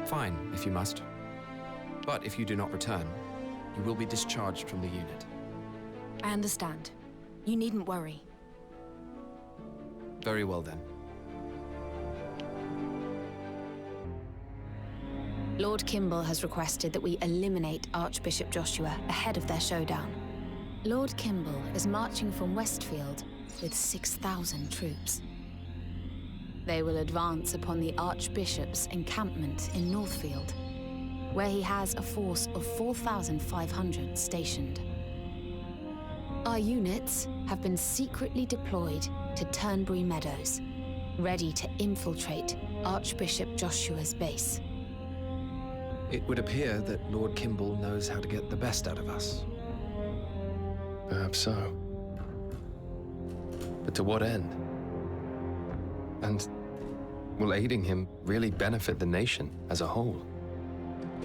Fine, if you must. But if you do not return, you will be discharged from the unit. I understand. You needn't worry. Very well then. Lord Kimball has requested that we eliminate Archbishop Joshua ahead of their showdown. Lord Kimball is marching from Westfield with 6,000 troops. They will advance upon the Archbishop's encampment in Northfield, where he has a force of 4,500 stationed. Our units have been secretly deployed to Turnberry Meadows, ready to infiltrate Archbishop Joshua's base. It would appear that Lord Kimball knows how to get the best out of us. Perhaps so. But to what end? And will aiding him really benefit the nation as a whole?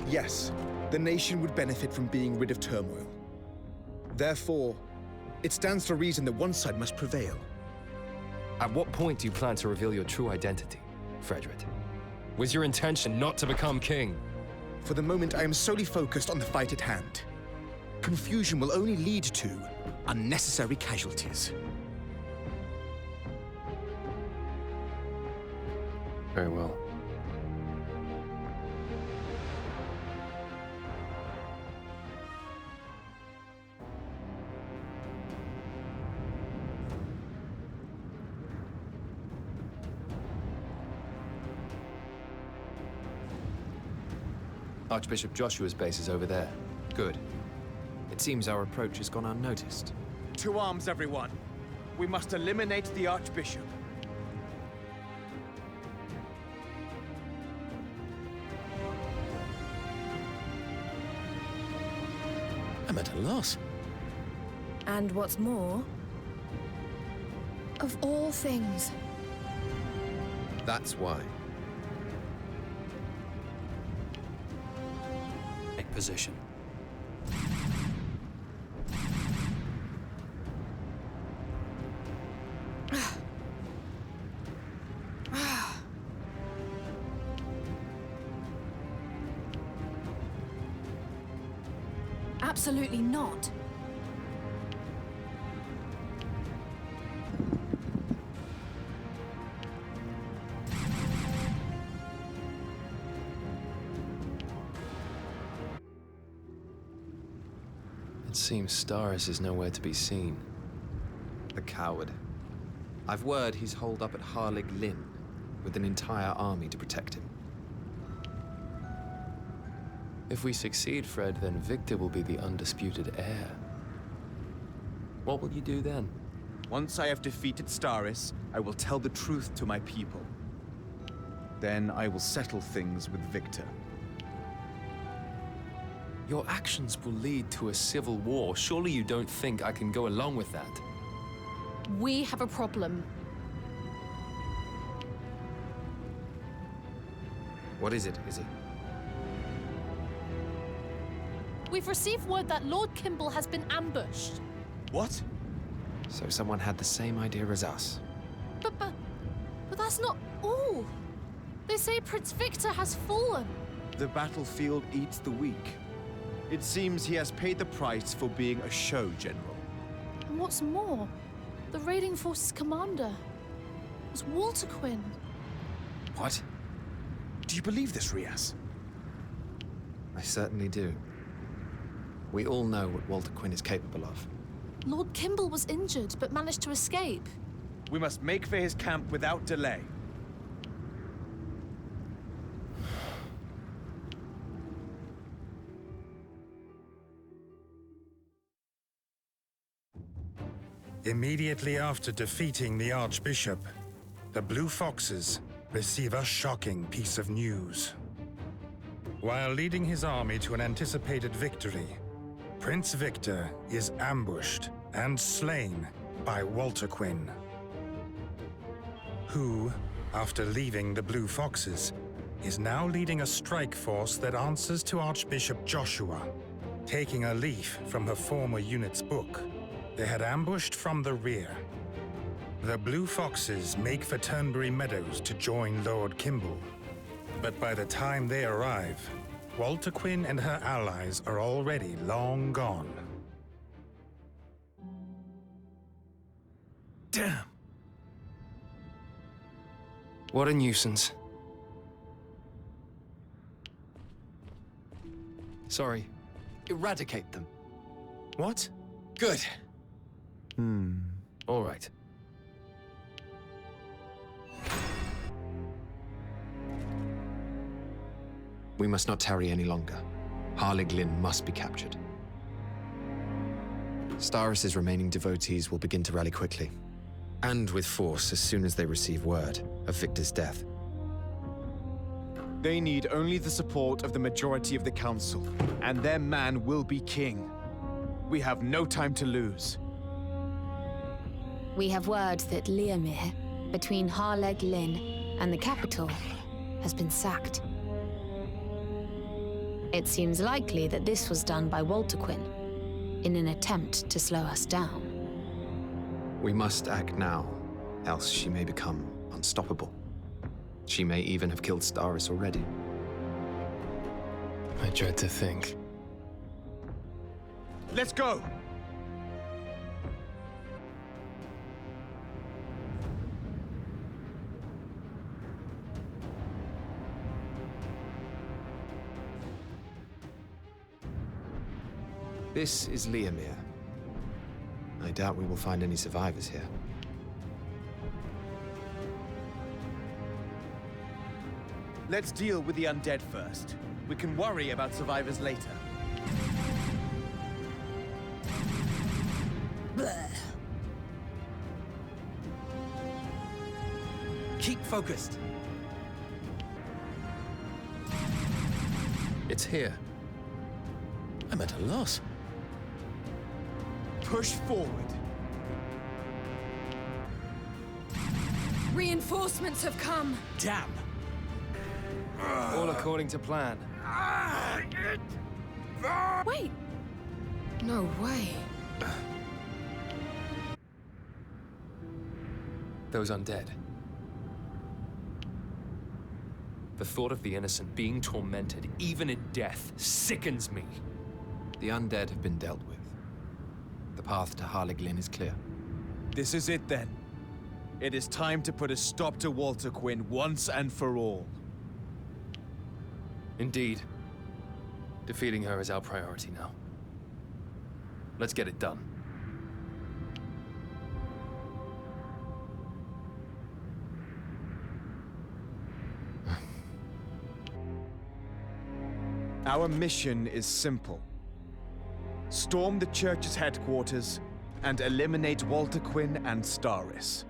Yes, the nation would benefit from being rid of turmoil. Therefore, it stands to reason that one side must prevail. At what point do you plan to reveal your true identity, Frederick? Was your intention not to become king? For the moment, I am solely focused on the fight at hand. Confusion will only lead to unnecessary casualties. Very well. Archbishop Joshua's base is over there. Good. It seems our approach has gone unnoticed. To arms, everyone. We must eliminate the Archbishop. I'm at a loss. And what's more, Of all things. That's why. Take position. absolutely not. It seems Staris is nowhere to be seen. The coward. I've word he's holed up at Harlig Lynn, with an entire army to protect him. If we succeed, Fred, then Victor will be the undisputed heir. What will you do then? Once I have defeated Staris, I will tell the truth to my people. Then I will settle things with Victor. Your actions will lead to a civil war. Surely you don't think I can go along with that? We have a problem. What is it, Izzy? We've received word that Lord Kimball has been ambushed. What? So someone had the same idea as us. But that's not all. They say Prince Victor has fallen. The battlefield eats the weak. It seems he has paid the price for being a show general. And what's more, the raiding force's commander was Walter Quinn. What? Do you believe this, Rias? I certainly do. We all know what Walter Quinn is capable of. Lord Kimball was injured, but managed to escape. We must make for his camp without delay. Immediately after defeating the Archbishop, the Blue Foxes receive a shocking piece of news. While leading his army to an anticipated victory, Prince Victor is ambushed and slain by Walter Quinn, who, after leaving the Blue Foxes, is now leading a strike force that answers to Archbishop Joshua. Taking a leaf from her former unit's book, they had ambushed from the rear. The Blue Foxes make for Turnberry Meadows to join Lord Kimball. But by the time they arrive, Walter Quinn and her allies are already long gone. Damn! What a nuisance. Sorry. Eradicate them. What? Good. All right. We must not tarry any longer. Harlig Lin must be captured. Staris' remaining devotees will begin to rally quickly, and with force as soon as they receive word of Victor's death. They need only the support of the majority of the council, and their man will be king. We have no time to lose. We have word that Leomir, between Harleg Lin and the capital, has been sacked. It seems likely that this was done by Walter Quinn, in an attempt to slow us down. We must act now, else she may become unstoppable. She may even have killed Staris already. I dread to think. Let's go! This is Leomir. I doubt we will find any survivors here. Let's deal with the undead first. We can worry about survivors later. Keep focused. It's here. I'm at a loss. Push forward. Reinforcements have come. Damn. All according to plan. Wait. No way. Those undead. The thought of the innocent being tormented, even in death, sickens me. The undead have been dealt with. The path to Harlig Lin is clear. This is it then. It is time to put a stop to Walter Quinn once and for all. Indeed. Defeating her is our priority now. Let's get it done. Our mission is simple. Storm the church's headquarters and eliminate Walter Quinn and Staris.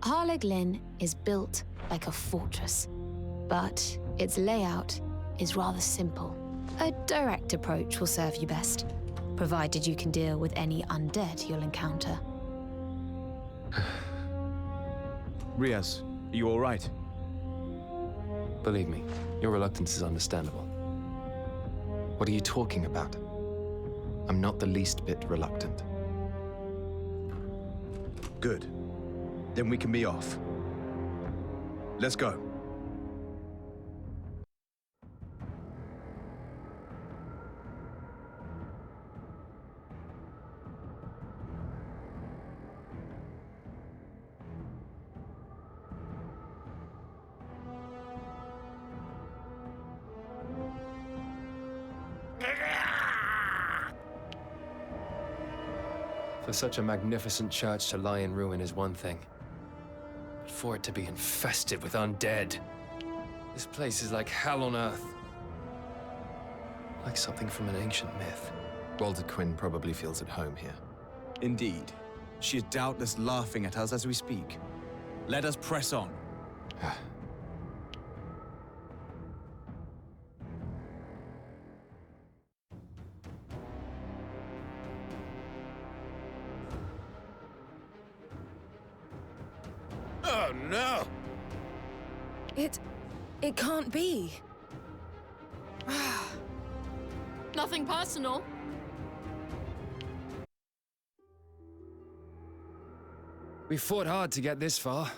Harleg Lin is built like a fortress, but its layout is rather simple. A direct approach will serve you best, provided you can deal with any undead you'll encounter. Riaz, are you all right? Believe me, your reluctance is understandable. What are you talking about? I'm not the least bit reluctant. Good. Then we can be off. Let's go. For such a magnificent church to lie in ruin is one thing. But for it to be infested with undead, this place is like hell on earth. Like something from an ancient myth. Walter Quinn probably feels at home here. Indeed. She is doubtless laughing at us as we speak. Let us press on. Oh, no! It can't be. Nothing personal. We fought hard to get this far,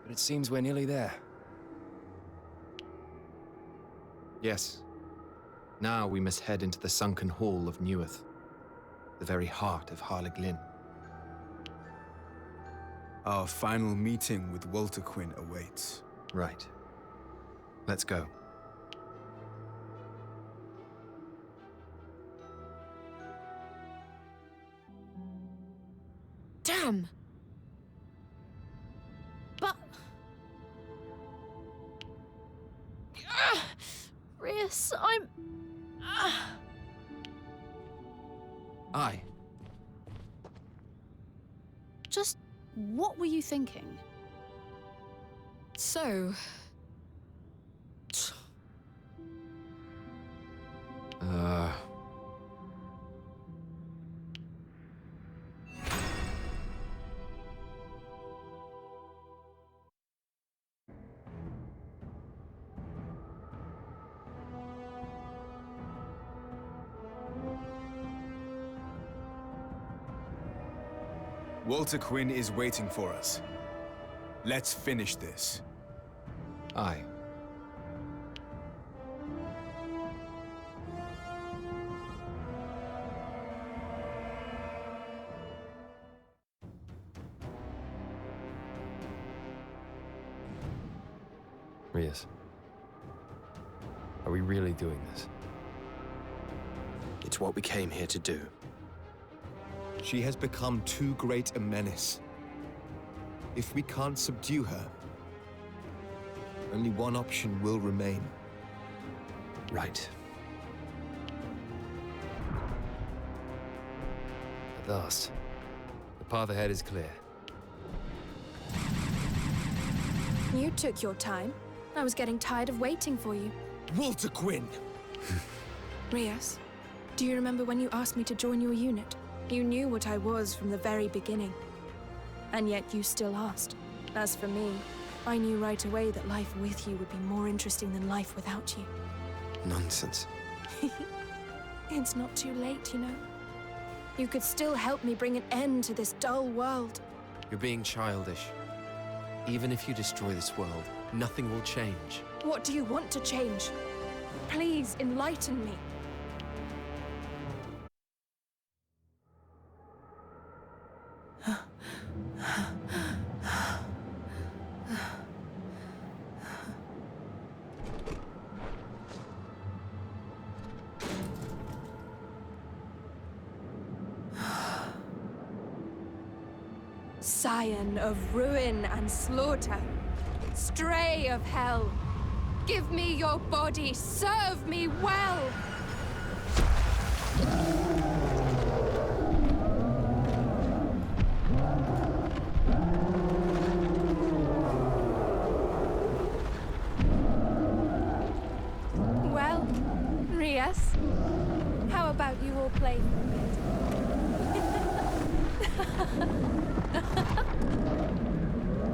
but it seems we're nearly there. Yes. Now we must head into the sunken hall of Newith, the very heart of Harlig Lynn. Our final meeting with Walter Quinn awaits. Right. Let's go. Damn! But... Rias, I'm... Aye. Just what were you thinking? So... Walter Quinn is waiting for us. Let's finish this. Aye. Rias, are we really doing this? It's what we came here to do. She has become too great a menace. If we can't subdue her, only one option will remain. Right. At last, the path ahead is clear. You took your time. I was getting tired of waiting for you. Walter Quinn! Rias, do you remember when you asked me to join your unit? You knew what I was from the very beginning. And yet you still asked. As for me, I knew right away that life with you would be more interesting than life without you. Nonsense. It's not too late, you know. You could still help me bring an end to this dull world. You're being childish. Even if you destroy this world, nothing will change. What do you want to change? Please, enlighten me. Scion of ruin and slaughter, stray of hell, give me your body, serve me well! Well, Rias, how about you all play for a bit?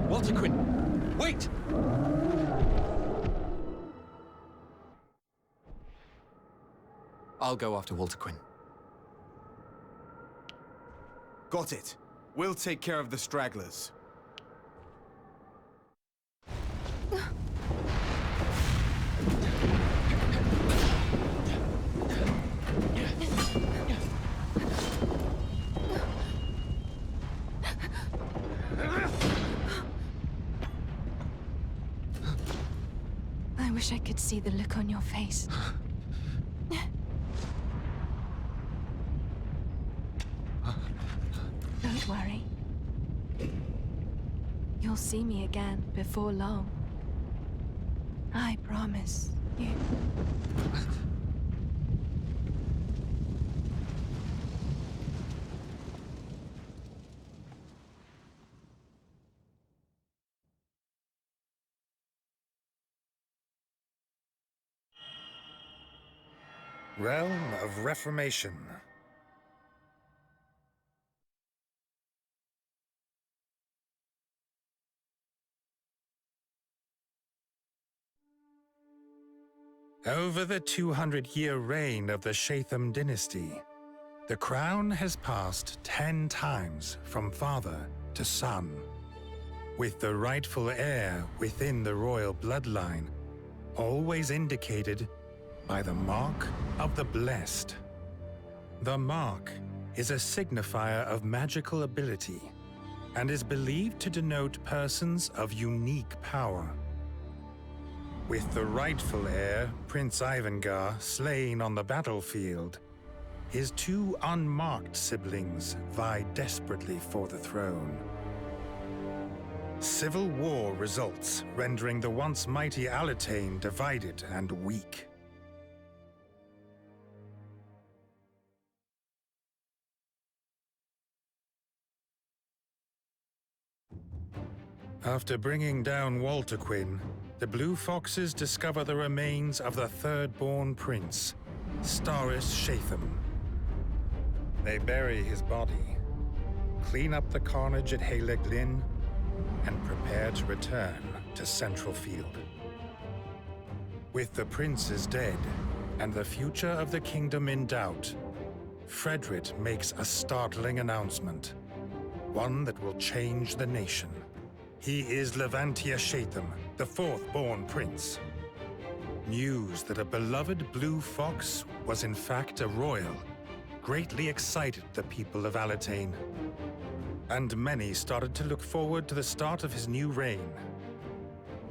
Walter Quinn, wait! I'll go after Walter Quinn. Got it. We'll take care of the stragglers. I wish I could see the look on your face. Don't worry. You'll see me again before long. I promise you. Realm of Reformation. Over the 200-year reign of the Shatham dynasty, the crown has passed 10 times from father to son, with the rightful heir within the royal bloodline always indicated by the Mark of the Blessed. The mark is a signifier of magical ability and is believed to denote persons of unique power. With the rightful heir, Prince Ivangar, slain on the battlefield, his 2 unmarked siblings vie desperately for the throne. Civil war results, rendering the once mighty Alatain divided and weak. After bringing down Walterquin, the Blue Foxes discover the remains of the third-born prince, Staris Shatham. They bury his body, clean up the carnage at Haleg Lynn, and prepare to return to Central Field. With the princes dead and the future of the kingdom in doubt, Fredrit makes a startling announcement, one that will change the nation. He is Levantia Shatham, the 4th-born prince. News that a beloved blue fox was in fact a royal greatly excited the people of Alatain, and many started to look forward to the start of his new reign.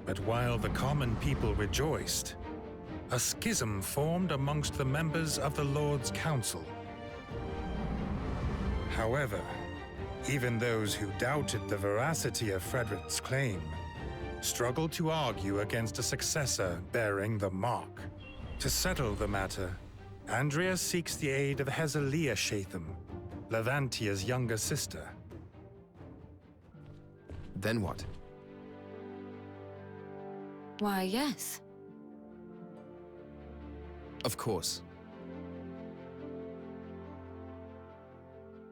But while the common people rejoiced, a schism formed amongst the members of the Lord's Council. However, even those who doubted the veracity of Frederick's claim struggled to argue against a successor bearing the mark. To settle the matter, Andrea seeks the aid of Hezelia Shatham, Levantia's younger sister. Then what? Why, yes. Of course.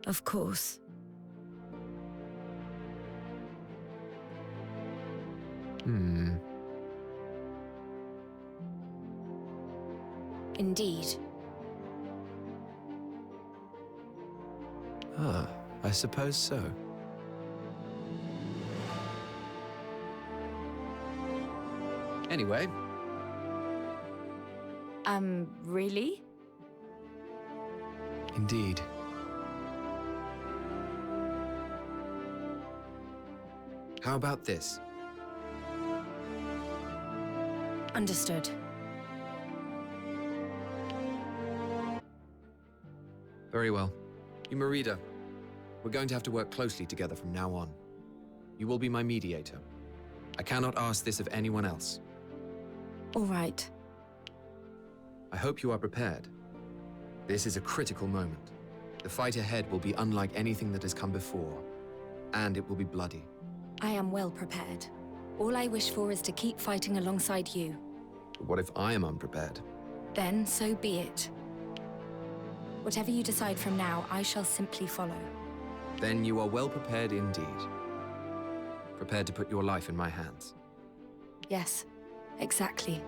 Of course. Indeed. I suppose so. Anyway. Really? Indeed. How about this? Understood. Very well. Umarida, we're going to have to work closely together from now on. You will be my mediator. I cannot ask this of anyone else. All right. I hope you are prepared. This is a critical moment. The fight ahead will be unlike anything that has come before, and it will be bloody. I am well prepared. All I wish for is to keep fighting alongside you. But what if I am unprepared? Then so be it. Whatever you decide from now, I shall simply follow. Then you are well prepared indeed. Prepared to put your life in my hands. Yes, exactly.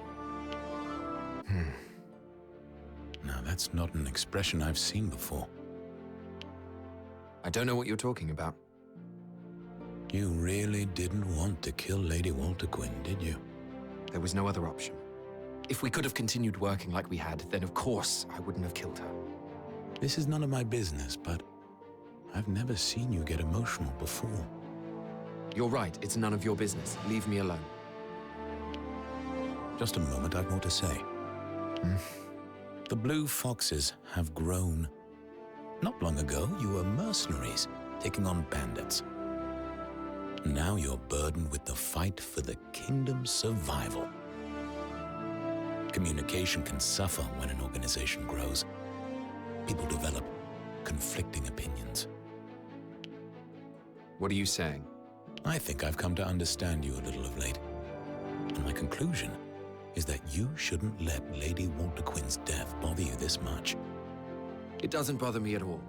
Now that's not an expression I've seen before. I don't know what you're talking about. You really didn't want to kill Lady Walterquin, did you? There was no other option. If we could have continued working like we had, then of course I wouldn't have killed her. This is none of my business, but I've never seen you get emotional before. You're right, it's none of your business. Leave me alone. Just a moment, I've more to say. The Blue Foxes have grown. Not long ago, you were mercenaries, taking on bandits. Now you're burdened with the fight for the kingdom's survival. Communication can suffer when an organization grows. People develop conflicting opinions. What are you saying? I think I've come to understand you a little of late. And my conclusion is that you shouldn't let Lady Walterquin's death bother you this much. It doesn't bother me at all.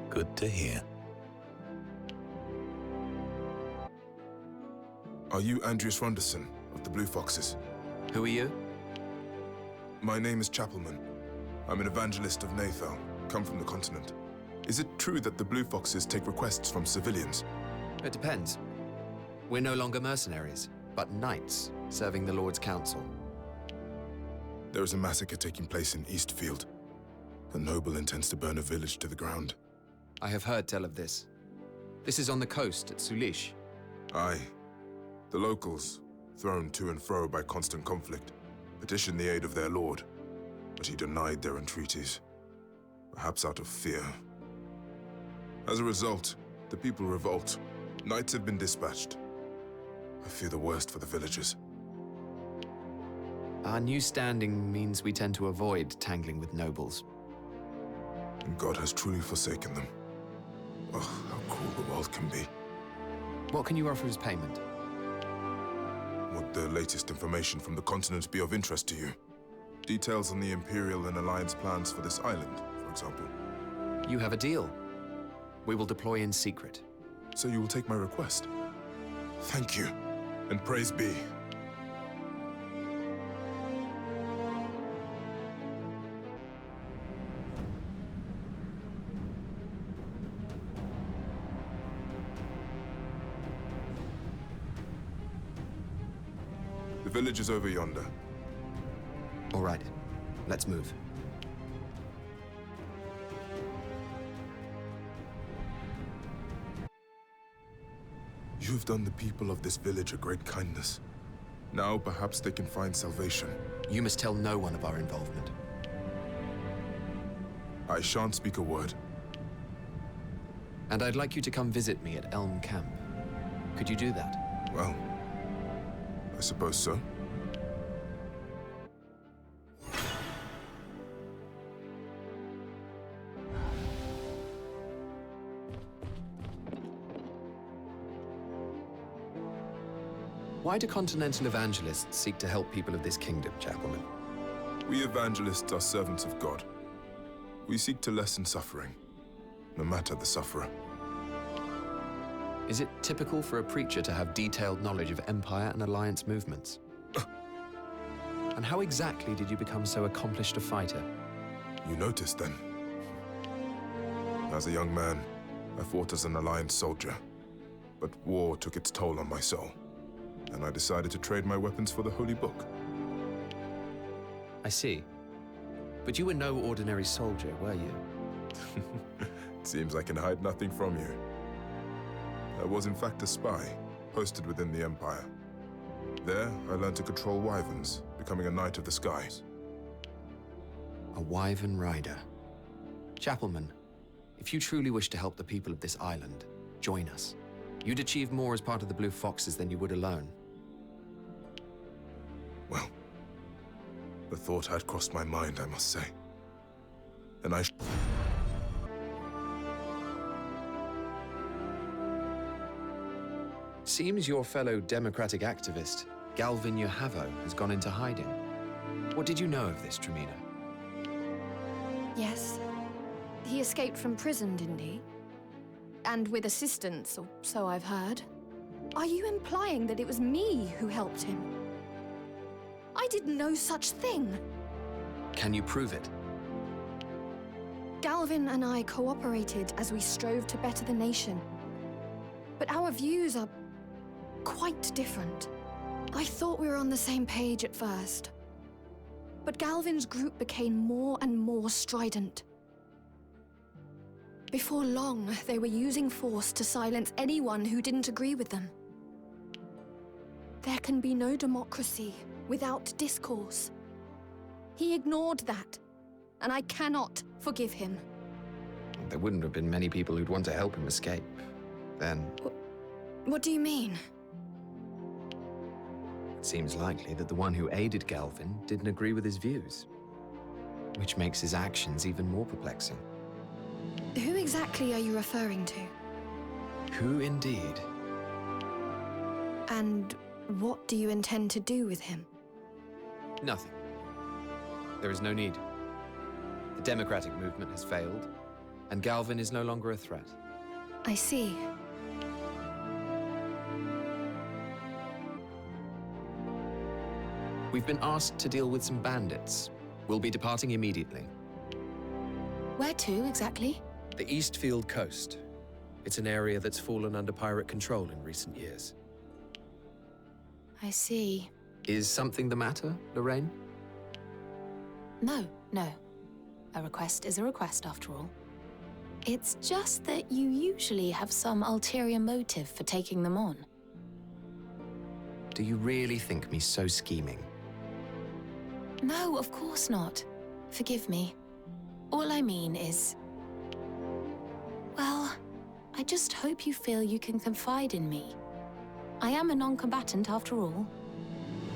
Good to hear. Are you Andreas Ronderson of the Blue Foxes. Who are you? My name is Chapelman. I'm an evangelist of Nathal, come from the continent. Is it true that the Blue Foxes take requests from civilians? It depends. We're no longer mercenaries, but knights serving the Lord's counsel. There is a massacre taking place in Eastfield. A noble intends to burn a village to the ground. I have heard tell of this. This is on the coast at Sulish. Aye. The locals, thrown to and fro by constant conflict, petitioned the aid of their lord, but he denied their entreaties, perhaps out of fear. As a result, the people revolt. Knights have been dispatched. I fear the worst for the villagers. Our new standing means we tend to avoid tangling with nobles. And God has truly forsaken them. Oh, how cruel the world can be. What can you offer as payment? Would the latest information from the continent be of interest to you? Details on the Imperial and Alliance plans for this island, for example. You have a deal. We will deploy in secret. So you will take my request? Thank you, and praise be. The village is over yonder. All right, let's move. You have done the people of this village a great kindness. Now perhaps they can find salvation. You must tell no one of our involvement. I shan't speak a word. And I'd like you to come visit me at Elm Camp. Could you do that? Well, I suppose so. Why do continental evangelists seek to help people of this kingdom, Chapelman? We evangelists are servants of God. We seek to lessen suffering, no matter the sufferer. Is it typical for a preacher to have detailed knowledge of Empire and Alliance movements? And how exactly did you become so accomplished a fighter? You noticed then. As a young man, I fought as an Alliance soldier, but war took its toll on my soul, and I decided to trade my weapons for the Holy Book. I see. But you were no ordinary soldier, were you? It seems I can hide nothing from you. I was in fact a spy, posted within the Empire. There, I learned to control wyverns, becoming a Knight of the Skies. A wyvern rider. Chapelman, if you truly wish to help the people of this island, join us. You'd achieve more as part of the Blue Foxes than you would alone. Well, the thought had crossed my mind, I must say. And I... Seems your fellow democratic activist, Galvin Yahavo, has gone into hiding. What did you know of this, Tremina? Yes. He escaped from prison, didn't he? And with assistance, or so I've heard. Are you implying that it was me who helped him? I did no such thing. Can you prove it? Galvin and I cooperated as we strove to better the nation. But our views are quite different. I thought we were on the same page at first. But Galvin's group became more and more strident. Before long, they were using force to silence anyone who didn't agree with them. There can be no democracy without discourse. He ignored that, and I cannot forgive him. There wouldn't have been many people who'd want to help him escape. Then... What do you mean? It seems likely that the one who aided Galvin didn't agree with his views. Which makes his actions even more perplexing. Who exactly are you referring to? Who indeed? And what do you intend to do with him? Nothing. There is no need. The democratic movement has failed, and Galvin is no longer a threat. I see. We've been asked to deal with some bandits. We'll be departing immediately. Where to, exactly? The Eastfield coast. It's an area that's fallen under pirate control in recent years. I see. Is something the matter, Lorraine? No, no. A request is a request, after all. It's just that you usually have some ulterior motive for taking them on. Do you really think me so scheming? No, of course not. Forgive me. All I mean is... well, I just hope you feel you can confide in me. I am a non-combatant, after all.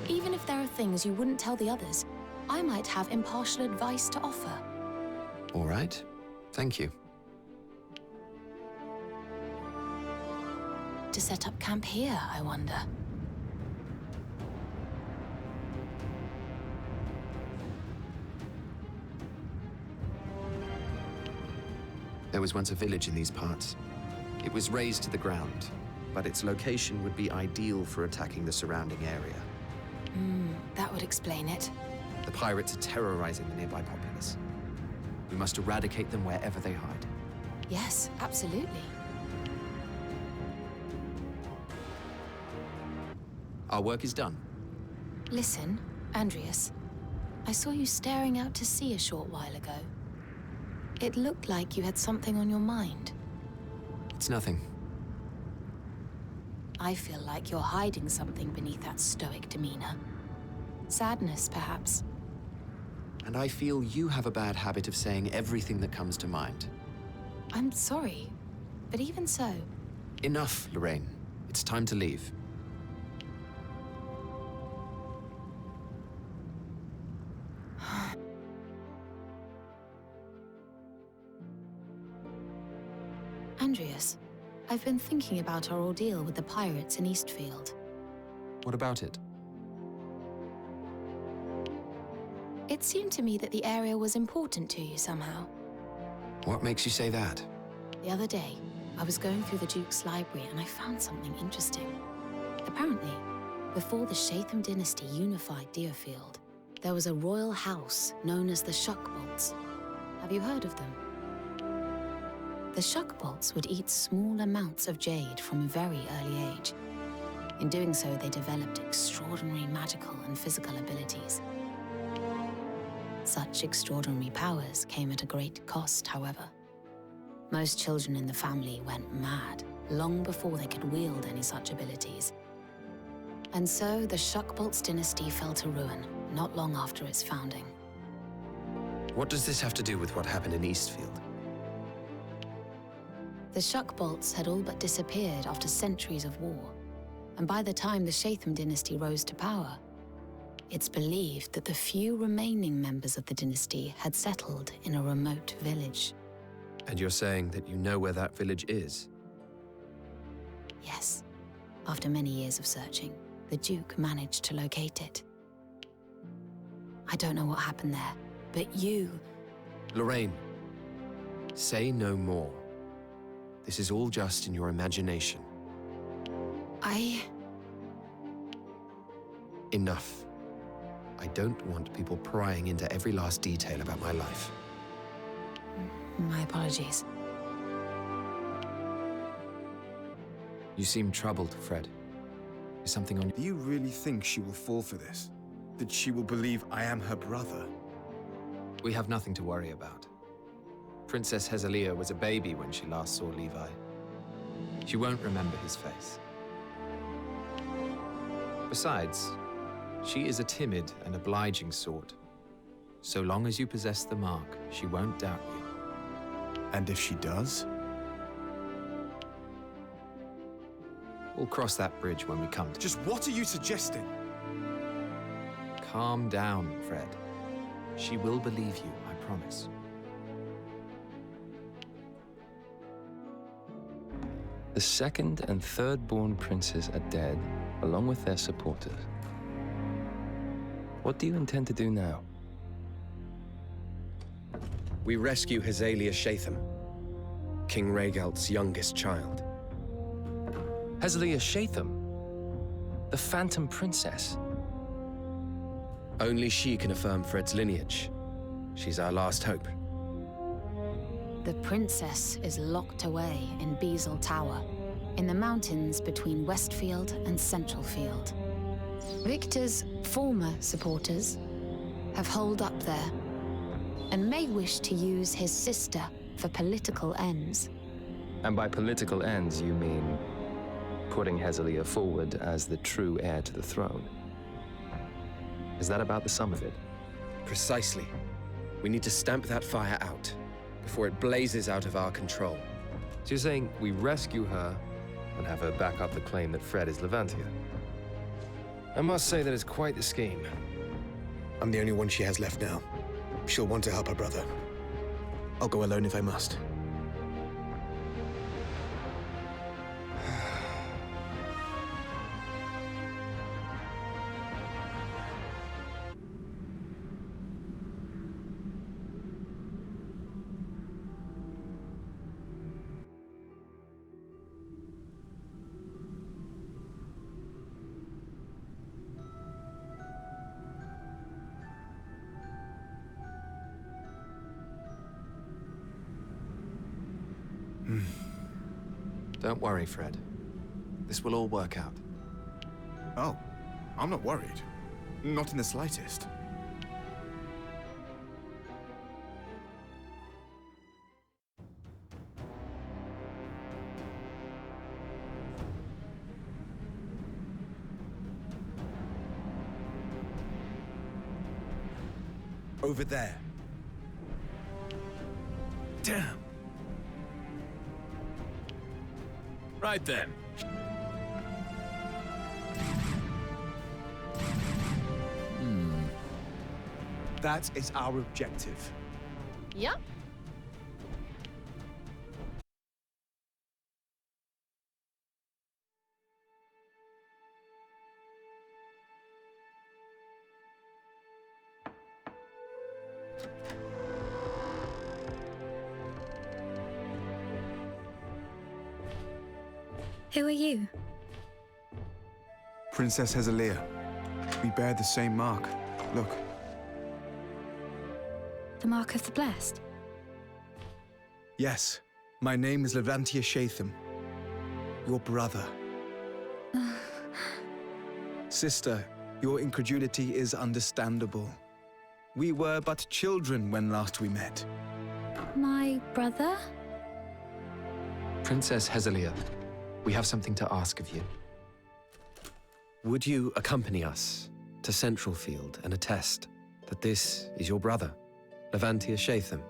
Even if there are things you wouldn't tell the others, I might have impartial advice to offer. All right. Thank you. To set up camp here, I wonder. There was once a village in these parts. It was razed to the ground, but its location would be ideal for attacking the surrounding area. That would explain it. The pirates are terrorizing the nearby populace. We must eradicate them wherever they hide. Yes, absolutely. Our work is done. Listen, Andreas. I saw you staring out to sea a short while ago. It looked like you had something on your mind. It's nothing. I feel like you're hiding something beneath that stoic demeanor. Sadness, perhaps. And I feel you have a bad habit of saying everything that comes to mind. I'm sorry, but even so... Enough, Lorraine. It's time to leave. Andreas, I've been thinking about our ordeal with the pirates in Eastfield. What about it? It seemed to me that the area was important to you somehow. What makes you say that? The other day, I was going through the Duke's library and I found something interesting. Apparently, before the Shatham dynasty unified Diofield, there was a royal house known as the Shuckbolts. Have you heard of them? The Shuckbolts would eat small amounts of jade from a very early age. In doing so, they developed extraordinary magical and physical abilities. Such extraordinary powers came at a great cost, however. Most children in the family went mad long before they could wield any such abilities. And so the Shuckbolts dynasty fell to ruin not long after its founding. What does this have to do with what happened in Eastfield? The Shuckbolts had all but disappeared after centuries of war, and by the time the Shatham dynasty rose to power, it's believed that the few remaining members of the dynasty had settled in a remote village. And you're saying that you know where that village is? Yes. After many years of searching, the Duke managed to locate it. I don't know what happened there, but you... Lorraine, say no more. This is all just in your imagination. Enough. I don't want people prying into every last detail about my life. My apologies. You seem troubled, Fred. Is something on... Do you really think she will fall for this? That she will believe I am her brother? We have nothing to worry about. Princess Hezelia was a baby when she last saw Levi. She won't remember his face. Besides, she is a timid and obliging sort. So long as you possess the mark, she won't doubt you. And if she does? We'll cross that bridge when we come to... Just what are you suggesting? Calm down, Fred. She will believe you, I promise. The second and third born princes are dead, along with their supporters. What do you intend to do now? We rescue Hezelia Shatham, King Rhaegalt's youngest child. Hezelia Shatham? The Phantom Princess? Only she can affirm Fred's lineage. She's our last hope. The princess is locked away in Beazle Tower, in the mountains between Westfield and Centralfield. Victor's former supporters have holed up there, and may wish to use his sister for political ends. And by political ends, you mean putting Hezelia forward as the true heir to the throne? Is that about the sum of it? Precisely. We need to stamp that fire out before it blazes out of our control. So you're saying we rescue her and have her back up the claim that Fred is Levantia? I must say that it's quite the scheme. I'm the only one she has left now. She'll want to help her brother. I'll go alone if I must. Don't worry, Fred. This will all work out. Oh, I'm not worried. Not in the slightest. Over there. Damn. Right then. That is our objective. Yep. Who are you? Princess Hezelia. We bear the same mark. Look. The Mark of the Blessed? Yes. My name is Levantia Shatham. Your brother. Sister, your incredulity is understandable. We were but children when last we met. My brother? Princess Hezelia, we have something to ask of you. Would you accompany us to Centralfield and attest that this is your brother, Levantia Shatham?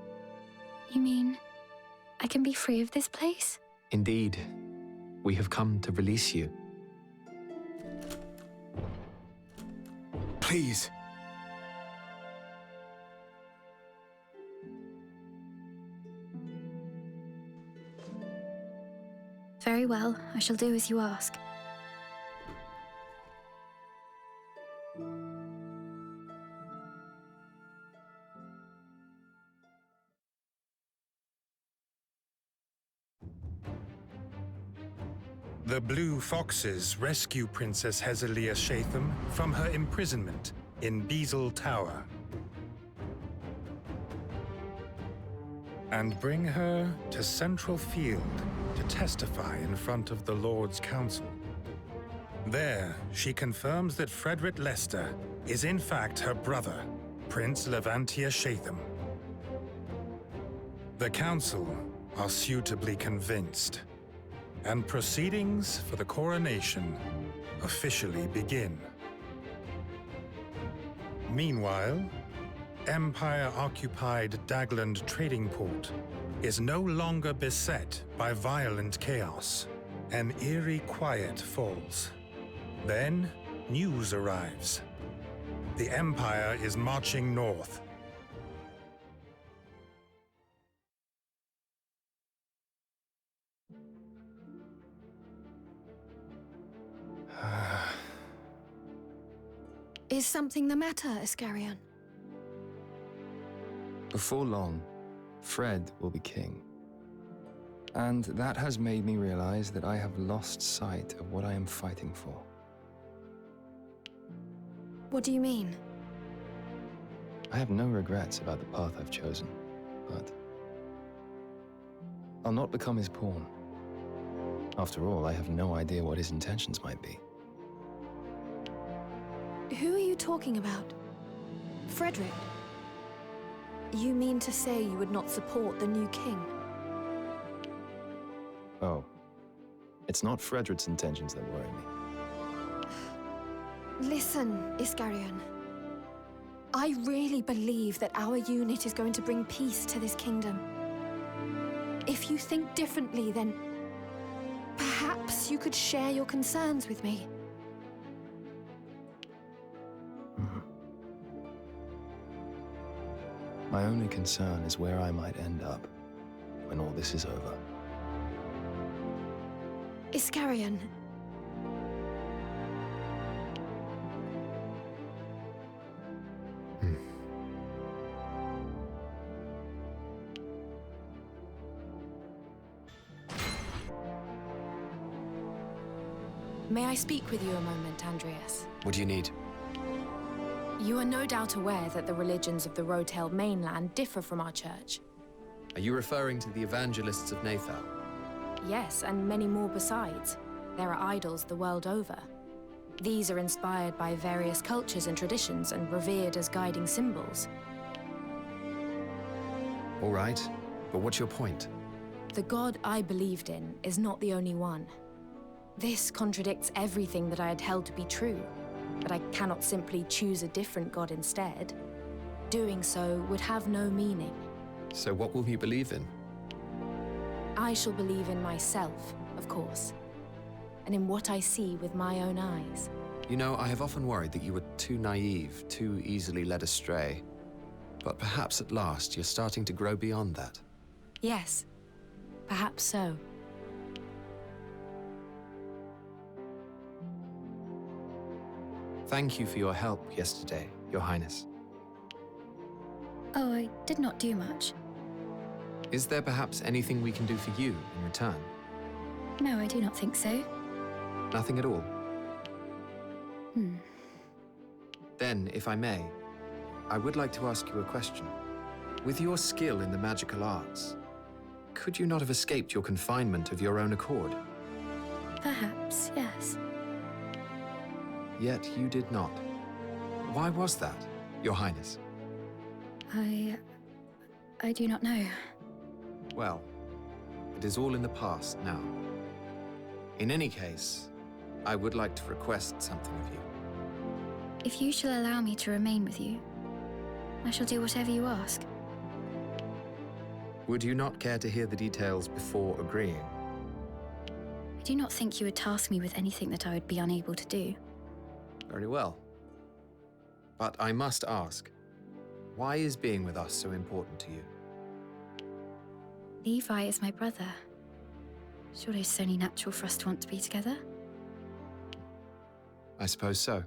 You mean I can be free of this place? Indeed. We have come to release you. Please. Very well, I shall do as you ask. The Blue Foxes rescue Princess Hezelia Shatham from her imprisonment in Beazle Tower and bring her to Centralfield to testify in front of the Lord's Council. There, she confirms that Frederick Leicester is in fact her brother, Prince Levantia Shatham. The Council are suitably convinced, and proceedings for the coronation officially begin. Meanwhile, Empire-occupied Dagland Trading Port is no longer beset by violent chaos. An eerie quiet falls. Then, news arrives. The Empire is marching north. Is something the matter, Iscarion? Before long, Fred will be king. And that has made me realize that I have lost sight of what I am fighting for. What do you mean? I have no regrets about the path I've chosen, but I'll not become his pawn. After all, I have no idea what his intentions might be. Who are you talking about? Frederick? You mean to say you would not support the new king? Oh. It's not Frederick's intentions that worry me. Listen, Iskarion. I really believe that our unit is going to bring peace to this kingdom. If you think differently, then perhaps you could share your concerns with me. My only concern is where I might end up when all this is over. Iskarion. May I speak with you a moment, Andreas? What do you need? You are no doubt aware that the religions of the Rotail mainland differ from our church. Are you referring to the evangelists of Nathal? Yes, and many more besides. There are idols the world over. These are inspired by various cultures and traditions and revered as guiding symbols. All right, but what's your point? The god I believed in is not the only one. This contradicts everything that I had held to be true, but I cannot simply choose a different god instead. Doing so would have no meaning. So what will you believe in? I shall believe in myself, of course, and in what I see with my own eyes. You know, I have often worried that you were too naive, too easily led astray. But perhaps at last you're starting to grow beyond that. Yes, perhaps so. Thank you for your help yesterday, Your Highness. Oh, I did not do much. Is there perhaps anything we can do for you in return? No, I do not think so. Nothing at all? Hmm. Then, if I may, I would like to ask you a question. With your skill in the magical arts, could you not have escaped your confinement of your own accord? Perhaps, yes. Yet you did not. Why was that, Your Highness? I do not know. Well, it is all in the past now. In any case, I would like to request something of you. If you shall allow me to remain with you, I shall do whatever you ask. Would you not care to hear the details before agreeing? I do not think you would task me with anything that I would be unable to do. Very well. But I must ask, why is being with us so important to you? Levi is my brother. Surely it's only natural for us to want to be together? I suppose so.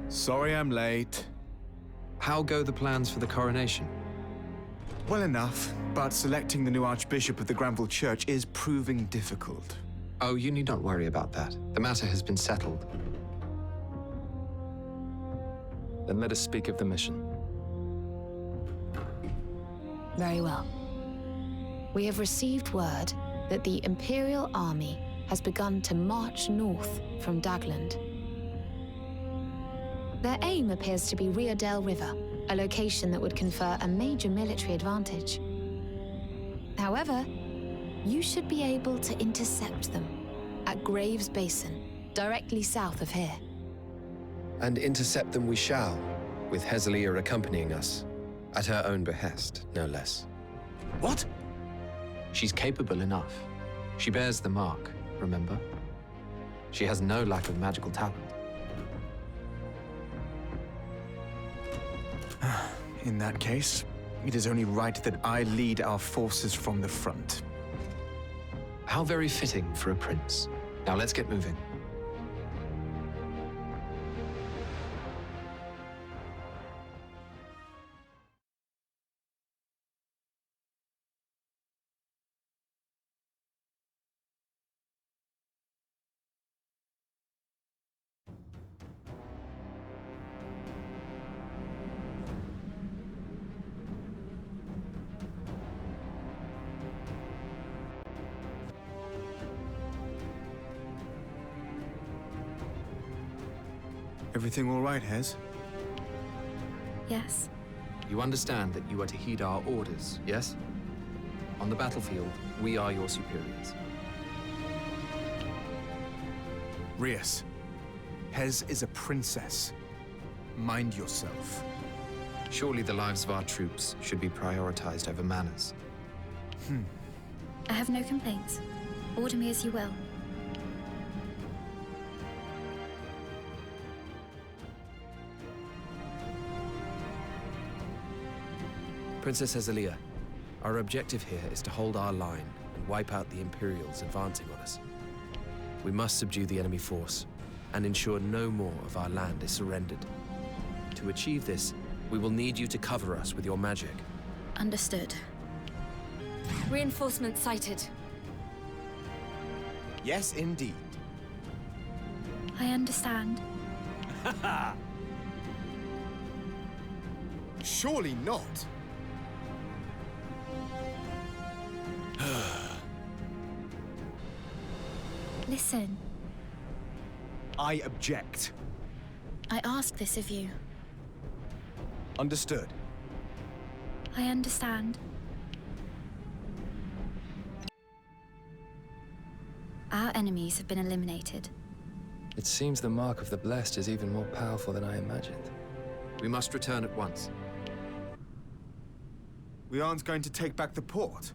Sorry I'm late. How go the plans for the coronation? Well enough, but selecting the new Archbishop of the Granville Church is proving difficult. Oh, you need not worry about that. The matter has been settled. Then let us speak of the mission. Very well. We have received word that the Imperial Army has begun to march north from Dagland. Their aim appears to be Riodale River, a location that would confer a major military advantage. However, you should be able to intercept them at Graves Basin, directly south of here. And intercept them we shall, with Hezelia accompanying us, at her own behest, no less. What? She's capable enough. She bears the mark, remember? She has no lack of magical talent. In that case, it is only right that I lead our forces from the front. How very fitting for a prince. Now let's get moving. Everything all right, Hez? Yes. You understand that you are to heed our orders, yes? On the battlefield, we are your superiors. Rias, Hez is a princess. Mind yourself. Surely the lives of our troops should be prioritized over manners. I have no complaints. Order me as you will. Princess Hezelia, our objective here is to hold our line and wipe out the Imperials advancing on us. We must subdue the enemy force and ensure no more of our land is surrendered. To achieve this, we will need you to cover us with your magic. Understood. Reinforcements sighted. Yes, indeed. I understand. Surely not. Listen, I object. I ask this of you. Understood. I understand. Our enemies have been eliminated. It seems the mark of the blessed is even more powerful than I imagined. We must return at once. We aren't going to take back the port.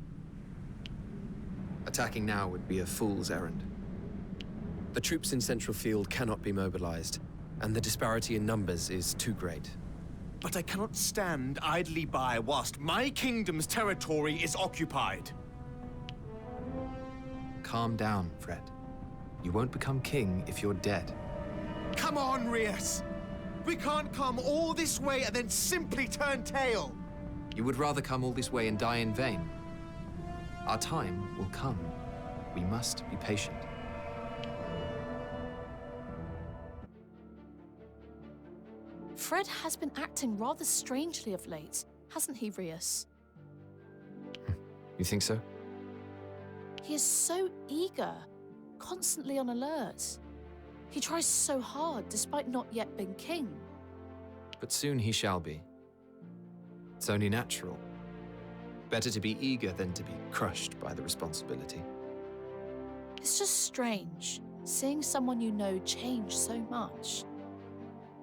Attacking now would be a fool's errand. The troops in Central Field cannot be mobilized, and the disparity in numbers is too great. But I cannot stand idly by whilst my kingdom's territory is occupied. Calm down, Fred. You won't become king if you're dead. Come on, Rias! We can't come all this way and then simply turn tail! You would rather come all this way and die in vain. Our time will come. We must be patient. Fred has been acting rather strangely of late, hasn't he, Rias? You think so? He is so eager, constantly on alert. He tries so hard, despite not yet being king. But soon he shall be. It's only natural. Better to be eager than to be crushed by the responsibility. It's just strange, seeing someone you know change so much.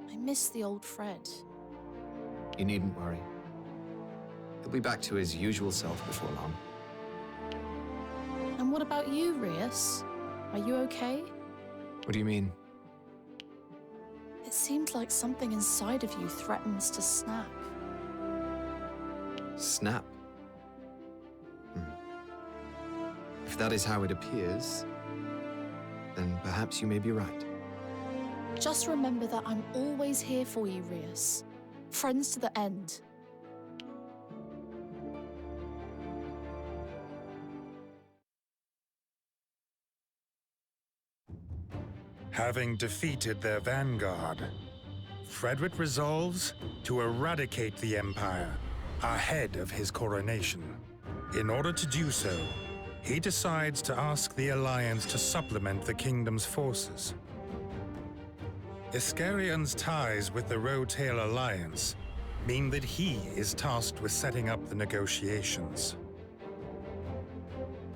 I miss the old Fred. You needn't worry. He'll be back to his usual self before long. And what about you, Rias? Are you okay? What do you mean? It seems like something inside of you threatens to snap. Snap? If that is how it appears, then perhaps you may be right. Just remember that I'm always here for you, Rias. Friends to the end. Having defeated their vanguard, Frederick resolves to eradicate the Empire ahead of his coronation. In order to do so, he decides to ask the Alliance to supplement the kingdom's forces. Iskarion's ties with the Rotail Alliance mean that he is tasked with setting up the negotiations.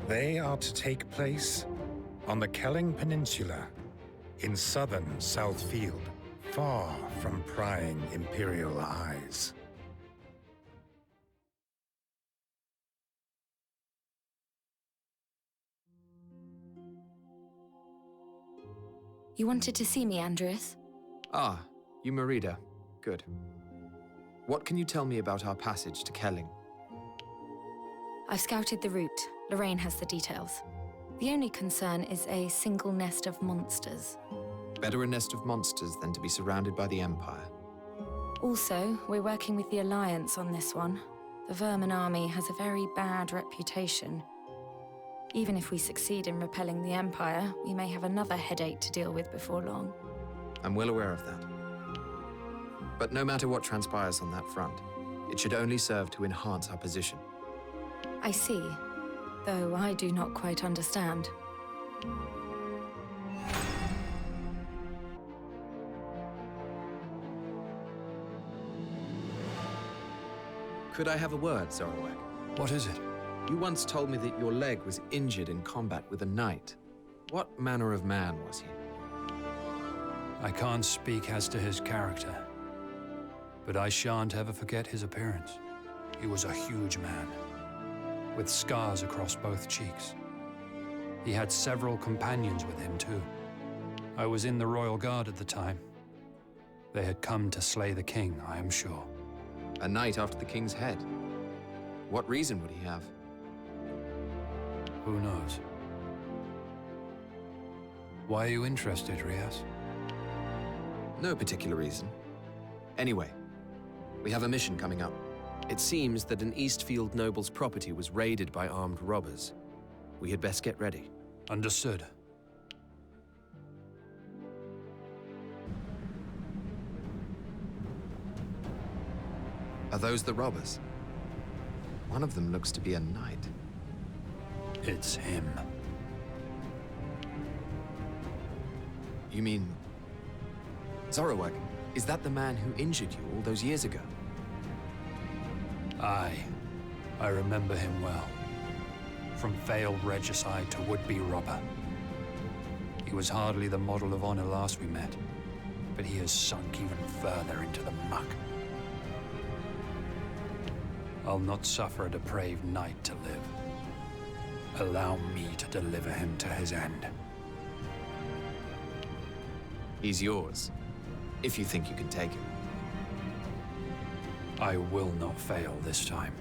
They are to take place on the Kelling Peninsula in southern Southfield, far from prying Imperial eyes. You wanted to see me, Andreas? Ah, you Merida. Good. What can you tell me about our passage to Kelling? I've scouted the route. Lorraine has the details. The only concern is a single nest of monsters. Better a nest of monsters than to be surrounded by the Empire. Also, we're working with the Alliance on this one. The Vermin army has a very bad reputation. Even if we succeed in repelling the Empire, we may have another headache to deal with before long. I'm well aware of that. But no matter what transpires on that front, it should only serve to enhance our position. I see, though I do not quite understand. Could I have a word, Zorowek? What is it? You once told me that your leg was injured in combat with a knight. What manner of man was he? I can't speak as to his character, but I shan't ever forget his appearance. He was a huge man, with scars across both cheeks. He had several companions with him, too. I was in the Royal Guard at the time. They had come to slay the king, I am sure. A knight after the king's head? What reason would he have? Who knows? Why are you interested, Rias? No particular reason. Anyway, we have a mission coming up. It seems that an Eastfield noble's property was raided by armed robbers. We had best get ready. Understood. Are those the robbers? One of them looks to be a knight. It's him. You mean... Zorowek, is that the man who injured you all those years ago? Aye. I remember him well. From failed regicide to would-be robber. He was hardly the model of honor last we met, but he has sunk even further into the muck. I'll not suffer a depraved knight to live. Allow me to deliver him to his end. He's yours, if you think you can take him. I will not fail this time.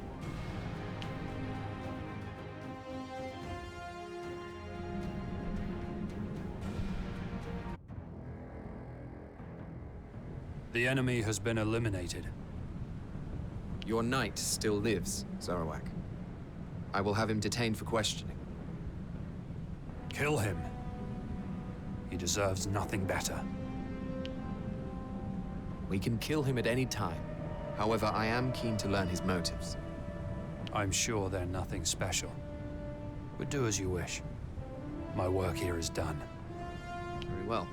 The enemy has been eliminated. Your knight still lives, Zorowek. I will have him detained for questioning. Kill him. He deserves nothing better. We can kill him at any time. However, I am keen to learn his motives. I'm sure they're nothing special. But do as you wish. My work here is done. Very well.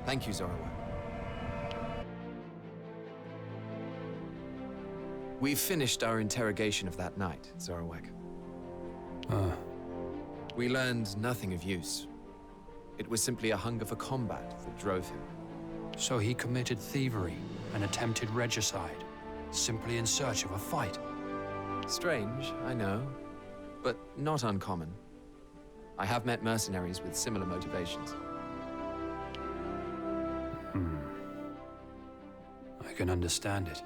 Thank you, Zorowek. We've finished our interrogation of that knight, Zorowek. We learned nothing of use. It was simply a hunger for combat that drove him. So he committed thievery and attempted regicide, simply in search of a fight. Strange, I know, but not uncommon. I have met mercenaries with similar motivations. I can understand it.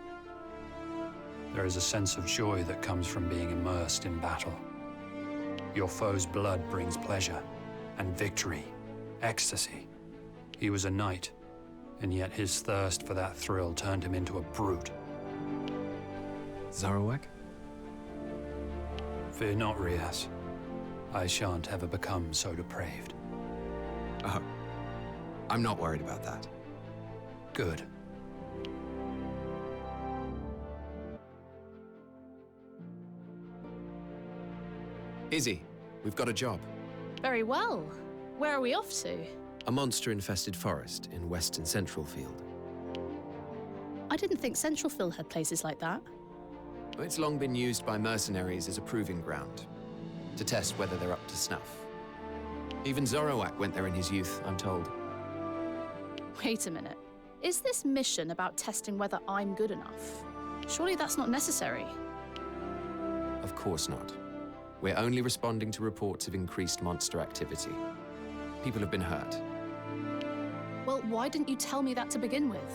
There is a sense of joy that comes from being immersed in battle. Your foe's blood brings pleasure, and victory, ecstasy. He was a knight, and yet his thirst for that thrill turned him into a brute. Zorowek? Fear not, Rias. I shan't ever become so depraved. Oh, I'm not worried about that. Good. Izzy, we've got a job. Very well. Where are we off to? A monster-infested forest in western Centralfield. I didn't think Centralfield had places like that. It's long been used by mercenaries as a proving ground, to test whether they're up to snuff. Even Zorowek went there in his youth, I'm told. Wait a minute. Is this mission about testing whether I'm good enough? Surely that's not necessary. Of course not. We're only responding to reports of increased monster activity. People have been hurt. Well, why didn't you tell me that to begin with?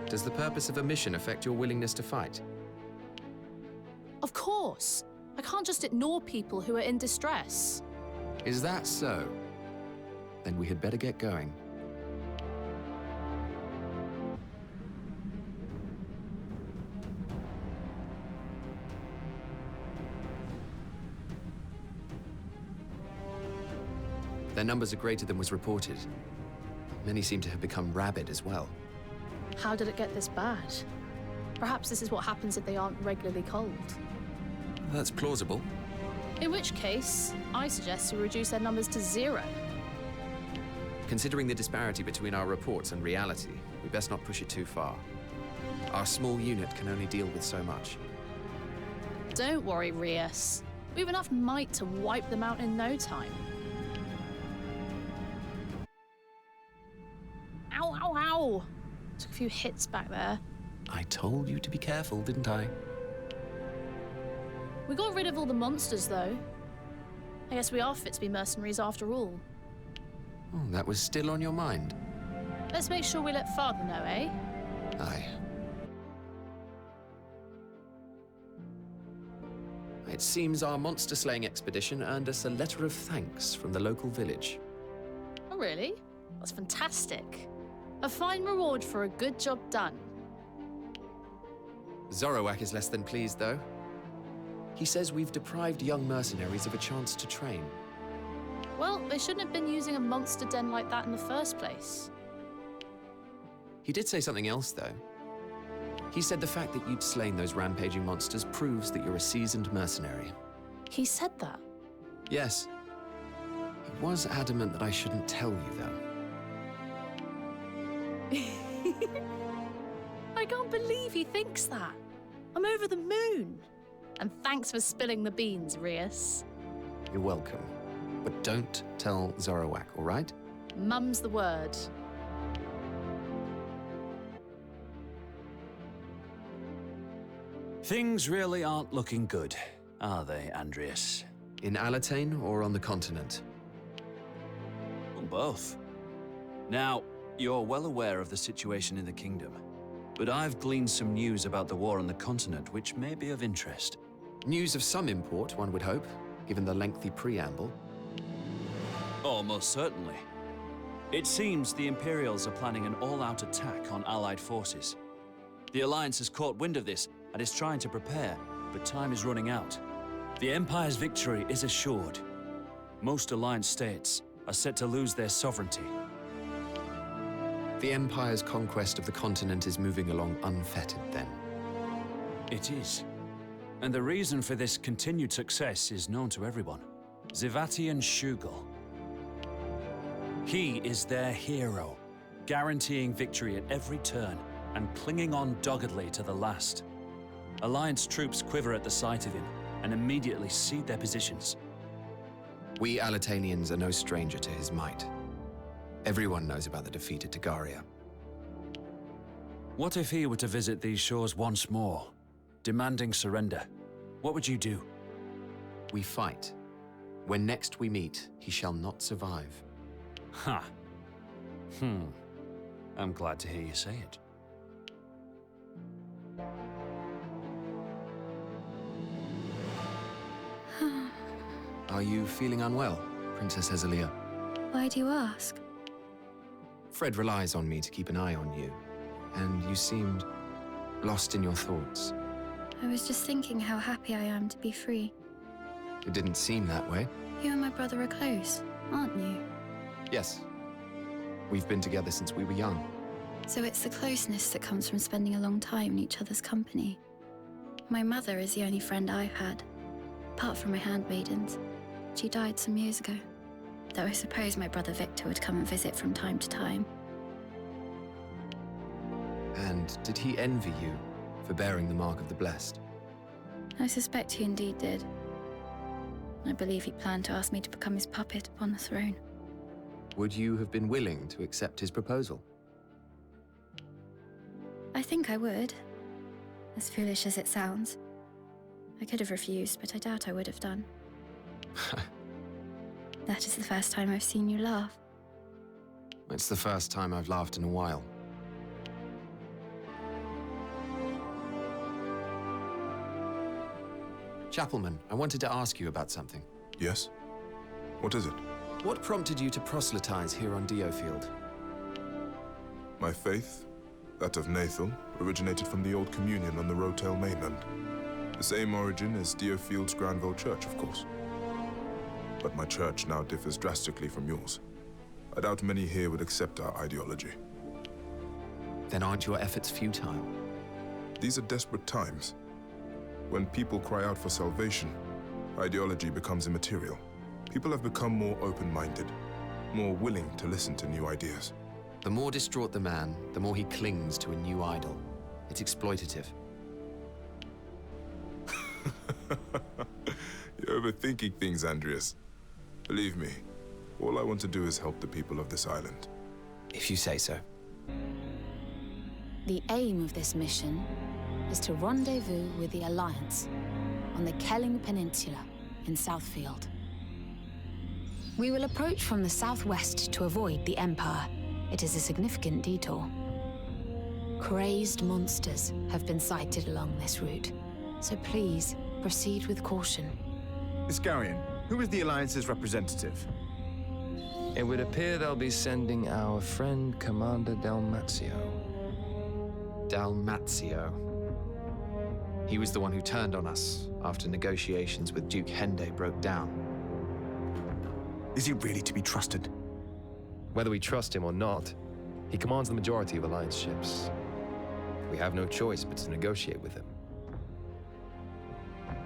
Does the purpose of a mission affect your willingness to fight? Of course. I can't just ignore people who are in distress. Is that so? Then we had better get going. Their numbers are greater than was reported. Many seem to have become rabid as well. How did it get this bad? Perhaps this is what happens if they aren't regularly culled. That's plausible. In which case, I suggest we reduce their numbers to 0. Considering the disparity between our reports and reality, we best not push it too far. Our small unit can only deal with so much. Don't worry, Rias. We have enough might to wipe them out in no time. Ow, ow, ow! Took a few hits back there. I told you to be careful, didn't I? We got rid of all the monsters, though. I guess we are fit to be mercenaries after all. Oh, that was still on your mind? Let's make sure we let Father know, eh? Aye. It seems our monster-slaying expedition earned us a letter of thanks from the local village. Oh, really? That's fantastic. A fine reward for a good job done. Zorowak is less than pleased, though. He says we've deprived young mercenaries of a chance to train. Well, they shouldn't have been using a monster den like that in the first place. He did say something else, though. He said the fact that you'd slain those rampaging monsters proves that you're a seasoned mercenary. He said that? Yes. He was adamant that I shouldn't tell you, though. I can't believe he thinks that. I'm over the moon. And thanks for spilling the beans, Rias. You're welcome. But don't tell Zorowak, all right? Mum's the word. Things really aren't looking good, are they, Andreas? In Alatane or on the continent? Well, both. Now, you're well aware of the situation in the kingdom, but I've gleaned some news about the war on the continent which may be of interest. News of some import, one would hope, given the lengthy preamble. Oh, most certainly. It seems the Imperials are planning an all-out attack on Allied forces. The Alliance has caught wind of this and is trying to prepare, but time is running out. The Empire's victory is assured. Most Alliance states are set to lose their sovereignty. The Empire's conquest of the continent is moving along unfettered, then? It is. And the reason for this continued success is known to everyone. Zivatian Shugel. He is their hero, guaranteeing victory at every turn and clinging on doggedly to the last. Alliance troops quiver at the sight of him and immediately cede their positions. We Alatanians are no stranger to his might. Everyone knows about the defeat at Tagaria. What if he were to visit these shores once more, demanding surrender? What would you do? We fight. When next we meet, he shall not survive. Ha. I'm glad to hear you say it. Are you feeling unwell, Princess Ezelia? Why do you ask? Fred relies on me to keep an eye on you, and you seemed lost in your thoughts. I was just thinking how happy I am to be free. It didn't seem that way. You and my brother are close, aren't you? Yes. We've been together since we were young. So it's the closeness that comes from spending a long time in each other's company. My mother is the only friend I've had, apart from my handmaidens. She died some years ago, though I suppose my brother Victor would come and visit from time to time. And did he envy you for bearing the mark of the blessed? I suspect he indeed did. I believe he planned to ask me to become his puppet upon the throne. Would you have been willing to accept his proposal? I think I would. As foolish as it sounds. I could have refused, but I doubt I would have done. That is the first time I've seen you laugh. It's the first time I've laughed in a while. Chapelman, I wanted to ask you about something. Yes? What is it? What prompted you to proselytize here on diofield? My faith, that of Nathal, originated from the old communion on the Rotel mainland. The same origin as Diofield's Granville Church, of course. But my church now differs drastically from yours. I doubt many here would accept our ideology. Then aren't your efforts futile? These are desperate times. When people cry out for salvation, ideology becomes immaterial. People have become more open-minded, more willing to listen to new ideas. The more distraught the man, the more he clings to a new idol. It's exploitative. You're overthinking things, Andreas. Believe me, all I want to do is help the people of this island. If you say so. The aim of this mission is to rendezvous with the Alliance on the Kelling Peninsula in Southfield. We will approach from the southwest to avoid the Empire. It is a significant detour. Crazed monsters have been sighted along this route, so please proceed with caution. Iscarian, who is the Alliance's representative? It would appear they'll be sending our friend Commander Dalmatio. Dalmatio. He was the one who turned on us after negotiations with Duke Hende broke down. Is he really to be trusted? Whether we trust him or not, he commands the majority of Alliance ships. We have no choice but to negotiate with him.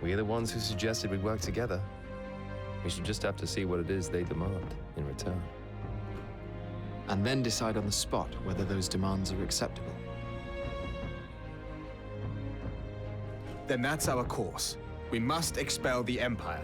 We are the ones who suggested we work together. We should just have to see what it is they demand in return. And then decide on the spot whether those demands are acceptable. Then that's our course. We must expel the Empire.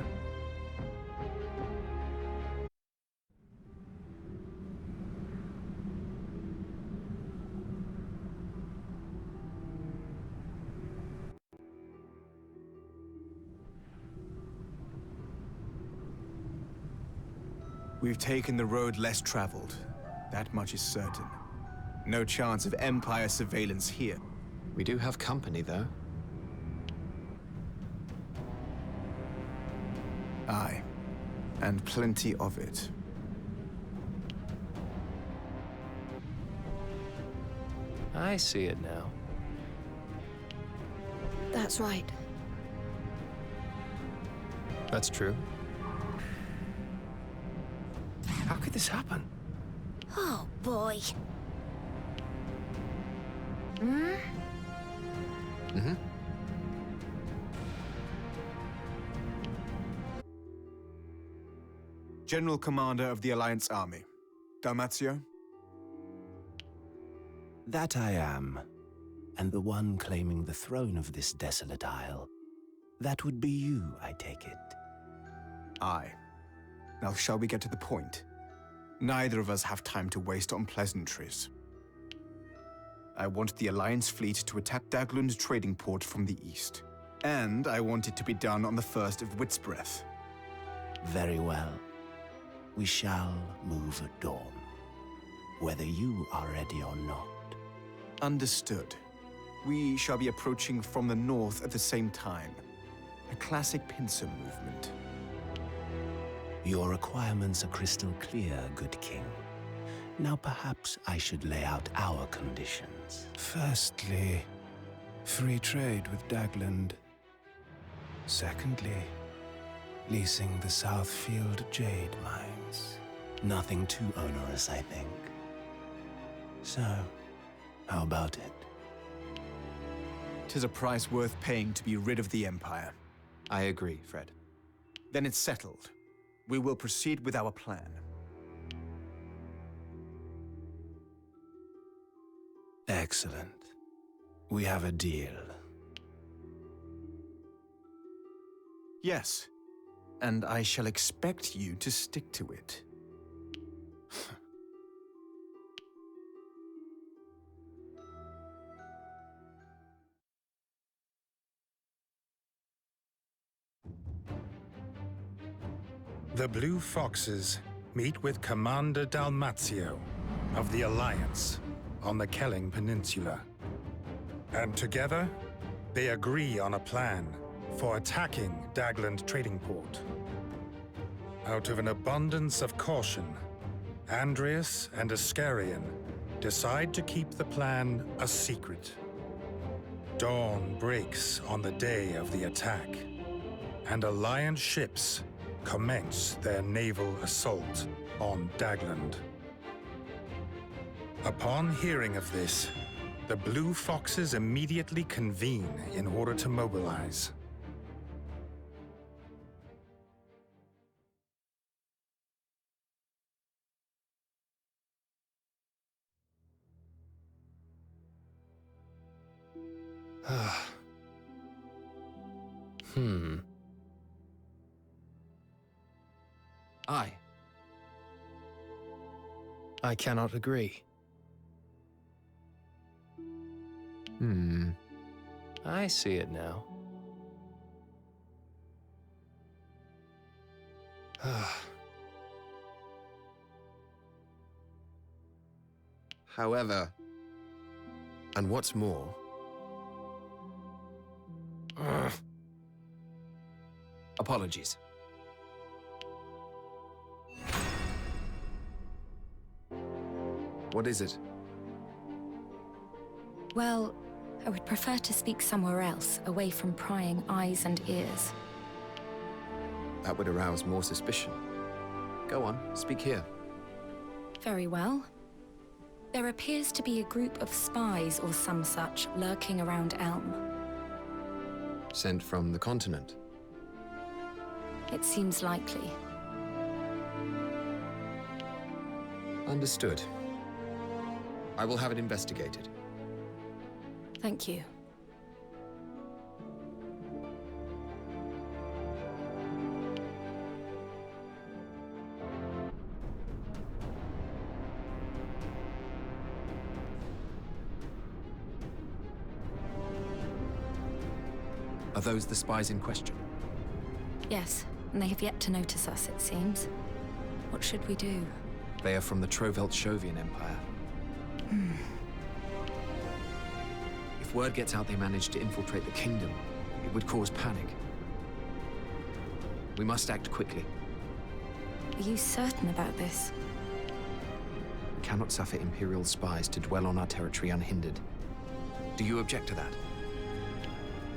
We've taken the road less traveled. That much is certain. No chance of Empire surveillance here. We do have company, though. Aye, and plenty of it. I see it now. That's right. That's true. How could this happen? Oh, boy. Mm-hmm. General Commander of the Alliance Army. Dalmatio? That I am, and the one claiming the throne of this desolate isle. That would be you, I take it. Aye. Now shall we get to the point? Neither of us have time to waste on pleasantries. I want the Alliance fleet to attack Daglund's trading port from the east. And I want it to be done on the 1st of Wit's Breath. Very well. We shall move at dawn, whether you are ready or not. Understood. We shall be approaching from the north at the same time. A classic pincer movement. Your requirements are crystal clear, good king. Now perhaps I should lay out our conditions. Firstly, free trade with Daglund. Secondly, leasing the Southfield jade mines. Nothing too onerous, I think. So, how about it? 'Tis a price worth paying to be rid of the Empire. I agree, Fred. Then it's settled. We will proceed with our plan. Excellent. We have a deal. Yes, and I shall expect you to stick to it. The Blue Foxes meet with Commander Dalmatio of the Alliance on the Kelling Peninsula. And together, they agree on a plan for attacking Daglund Trading Port. Out of an abundance of caution, Andreas and Iscarian decide to keep the plan a secret. Dawn breaks on the day of the attack, and Alliance ships commence their naval assault on Daglund. Upon hearing of this, the Blue Foxes immediately convene in order to mobilize. I cannot agree. I see it now. However, and what's more, apologies. What is it? Well, I would prefer to speak somewhere else, away from prying eyes and ears. That would arouse more suspicion. Go on, speak here. Very well. There appears to be a group of spies or some such lurking around Elm. Sent from the continent? It seems likely. Understood. I will have it investigated. Thank you. Are those the spies in question? Yes, and they have yet to notice us, it seems. What should we do? They are from the Trovelt-Shovian Empire. If word gets out they managed to infiltrate the kingdom, it would cause panic. We must act quickly. Are you certain about this? We cannot suffer Imperial spies to dwell on our territory unhindered. Do you object to that?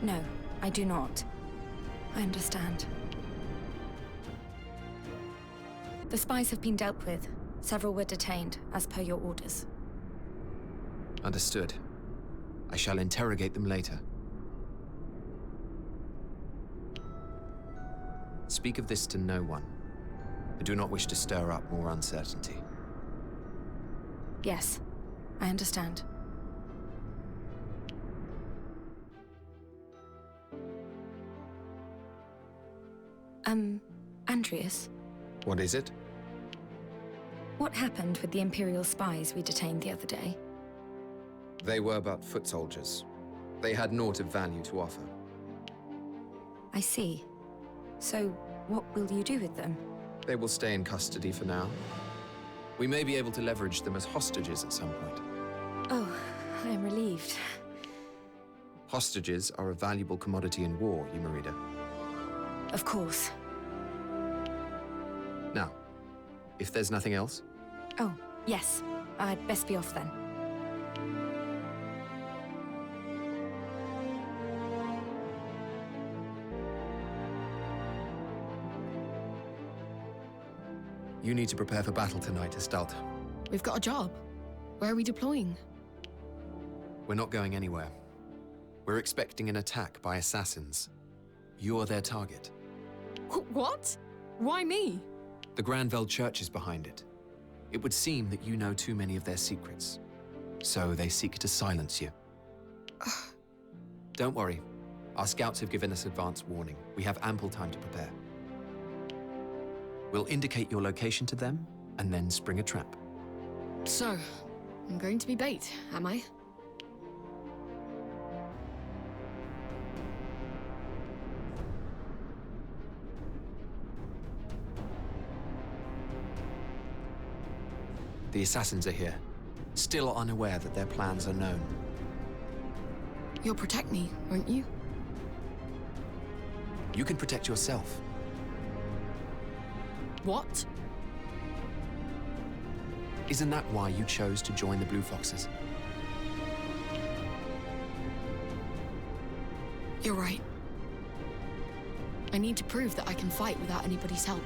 No, I do not. I understand. The spies have been dealt with. Several were detained, as per your orders. Understood. I shall interrogate them later. Speak of this to no one. I do not wish to stir up more uncertainty. Yes, I understand. Andreas? What is it? What happened with the Imperial spies we detained the other day? They were but foot soldiers. They had naught of value to offer. I see. So, what will you do with them? They will stay in custody for now. We may be able to leverage them as hostages at some point. Oh, I am relieved. Hostages are a valuable commodity in war, Yumarida. Of course. Now, if there's nothing else? Oh, yes. I'd best be off then. You need to prepare for battle tonight, Estalt. We've got a job. Where are we deploying? We're not going anywhere. We're expecting an attack by assassins. You're their target. What? Why me? The Granveld Church is behind it. It would seem that you know too many of their secrets. So they seek to silence you. Don't worry. Our scouts have given us advance warning. We have ample time to prepare. We'll indicate your location to them, and then spring a trap. So, I'm going to be bait, am I? The assassins are here, still unaware that their plans are known. You'll protect me, won't you? You can protect yourself. What? Isn't that why you chose to join the Blue Foxes? You're right. I need to prove that I can fight without anybody's help.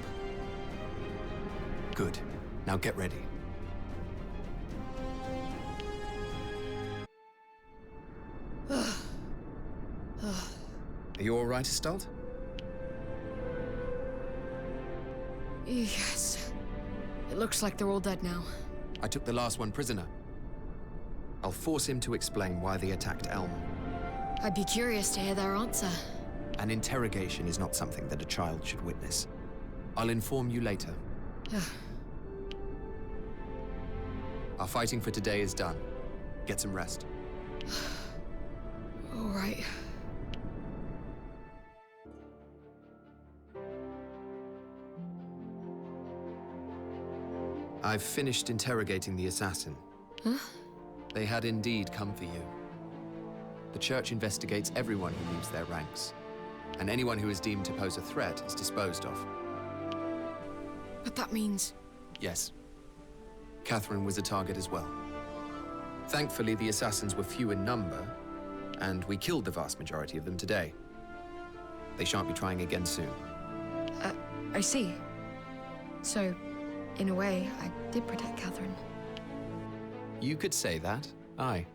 Good. Now get ready. Are you all right, Estalt? Yes. It looks like they're all dead now. I took the last one prisoner. I'll force him to explain why they attacked Elm. I'd be curious to hear their answer. An interrogation is not something that a child should witness. I'll inform you later. Our fighting for today is done. Get some rest. All right. I've finished interrogating the assassin. Huh? They had indeed come for you. The Church investigates everyone who leaves their ranks, and anyone who is deemed to pose a threat is disposed of. But that means... Yes. Catherine was a target as well. Thankfully, the assassins were few in number, and we killed the vast majority of them today. They shan't be trying again soon. I see. So, in a way, I did protect Catherine. You could say that. Aye.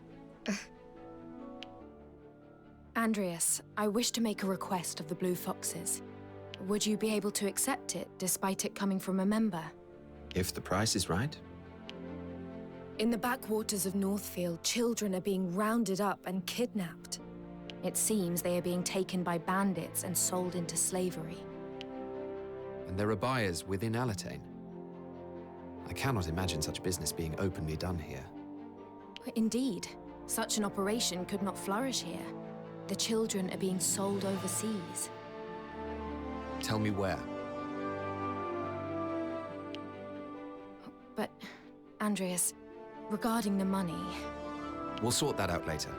Andreas, I wish to make a request of the Blue Foxes. Would you be able to accept it, despite it coming from a member? If the price is right. In the backwaters of Northfield, children are being rounded up and kidnapped. It seems they are being taken by bandits and sold into slavery. And there are buyers within Alatain. I cannot imagine such business being openly done here. Indeed, such an operation could not flourish here. The children are being sold overseas. Tell me where. But, Andreas, regarding the money... We'll sort that out later.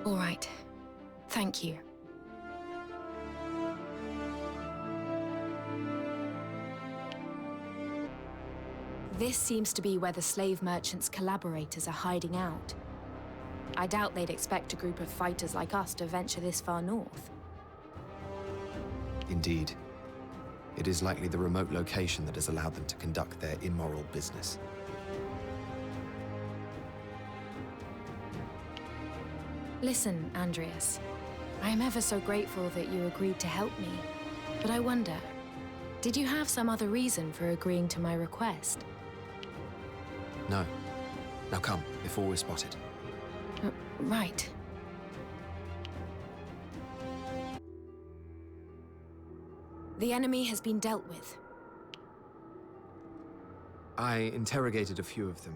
All right. Thank you. This seems to be where the slave merchants' collaborators are hiding out. I doubt they'd expect a group of fighters like us to venture this far north. Indeed. It is likely the remote location that has allowed them to conduct their immoral business. Listen, Andreas. I am ever so grateful that you agreed to help me. But I wonder, did you have some other reason for agreeing to my request? No. Now come, before we're spotted. Right. The enemy has been dealt with. I interrogated a few of them.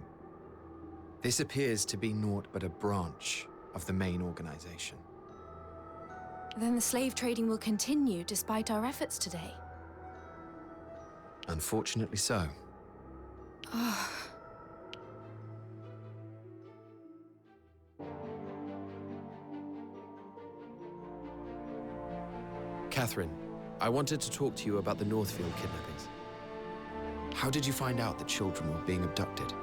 This appears to be naught but a branch of the main organization. Then the slave trading will continue despite our efforts today. Unfortunately so. Catherine, I wanted to talk to you about the Northfield kidnappings. How did you find out that children were being abducted?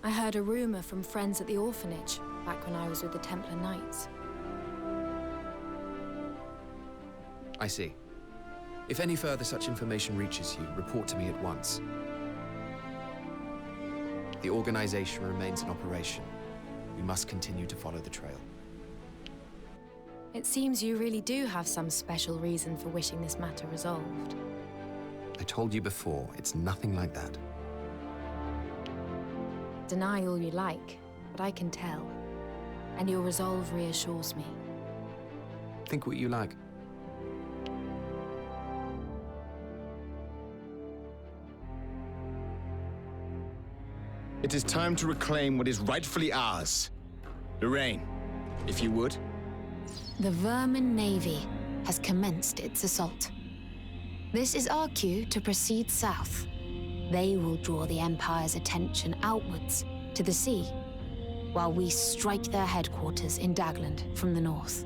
I heard a rumor from friends at the orphanage, back when I was with the Templar Knights. I see. If any further such information reaches you, report to me at once. The organization remains in operation. We must continue to follow the trail. It seems you really do have some special reason for wishing this matter resolved. I told you before, it's nothing like that. Deny all you like, but I can tell. And your resolve reassures me. Think what you like. It is time to reclaim what is rightfully ours. Lorraine, if you would. The Vermin Navy has commenced its assault. This is our cue to proceed south. They will draw the Empire's attention outwards to the sea, while we strike their headquarters in Dagland from the north.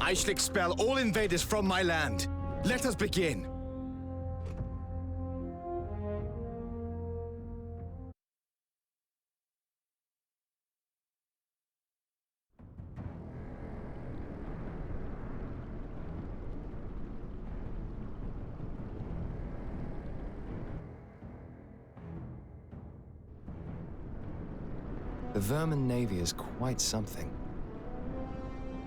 I shall expel all invaders from my land. Let us begin. The Vermin Navy is quite something.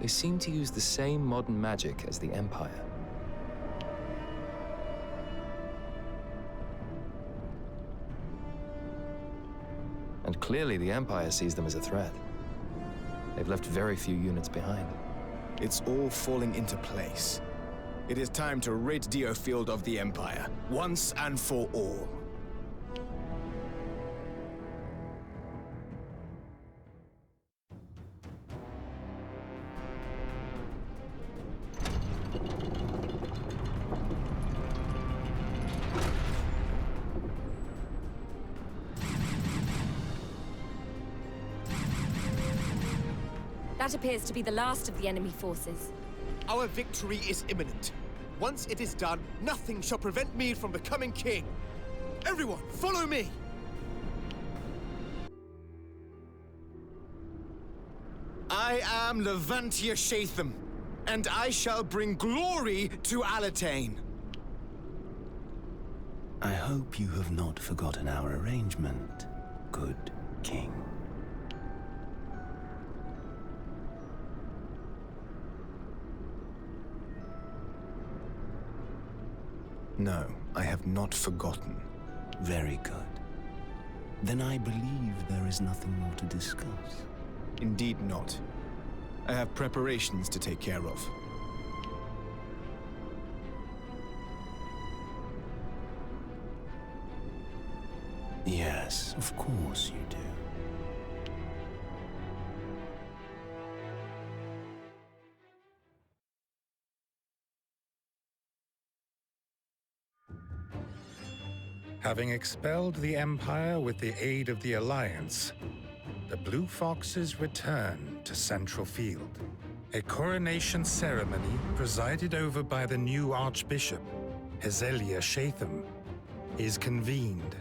They seem to use the same modern magic as the Empire. And clearly the Empire sees them as a threat. They've left very few units behind. It's all falling into place. It is time to rid Diofield of the Empire, once and for all. That appears to be the last of the enemy forces. Our victory is imminent. Once it is done, nothing shall prevent me from becoming king. Everyone, follow me! I am Levantia Shatham, and I shall bring glory to Alatane. I hope you have not forgotten our arrangement, good king. No, I have not forgotten. Very good. Then I believe there is nothing more to discuss. Indeed not. I have preparations to take care of. Yes, of course you do. Having expelled the Empire with the aid of the Alliance, the Blue Foxes return to Central Field. A coronation ceremony presided over by the new Archbishop, Hezelia Shatham, is convened,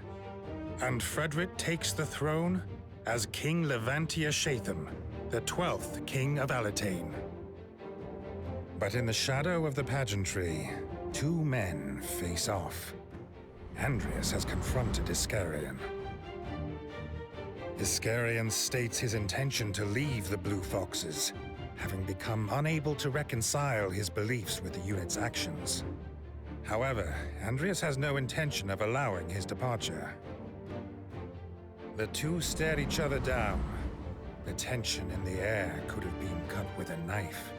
and Frederick takes the throne as King Levantia Shatham, the 12th King of Alatane. But in the shadow of the pageantry, two men face off. Andreas has confronted Iskarion. Iskarion states his intention to leave the Blue Foxes, having become unable to reconcile his beliefs with the unit's actions. However, Andreas has no intention of allowing his departure. The two stare each other down. The tension in the air could have been cut with a knife.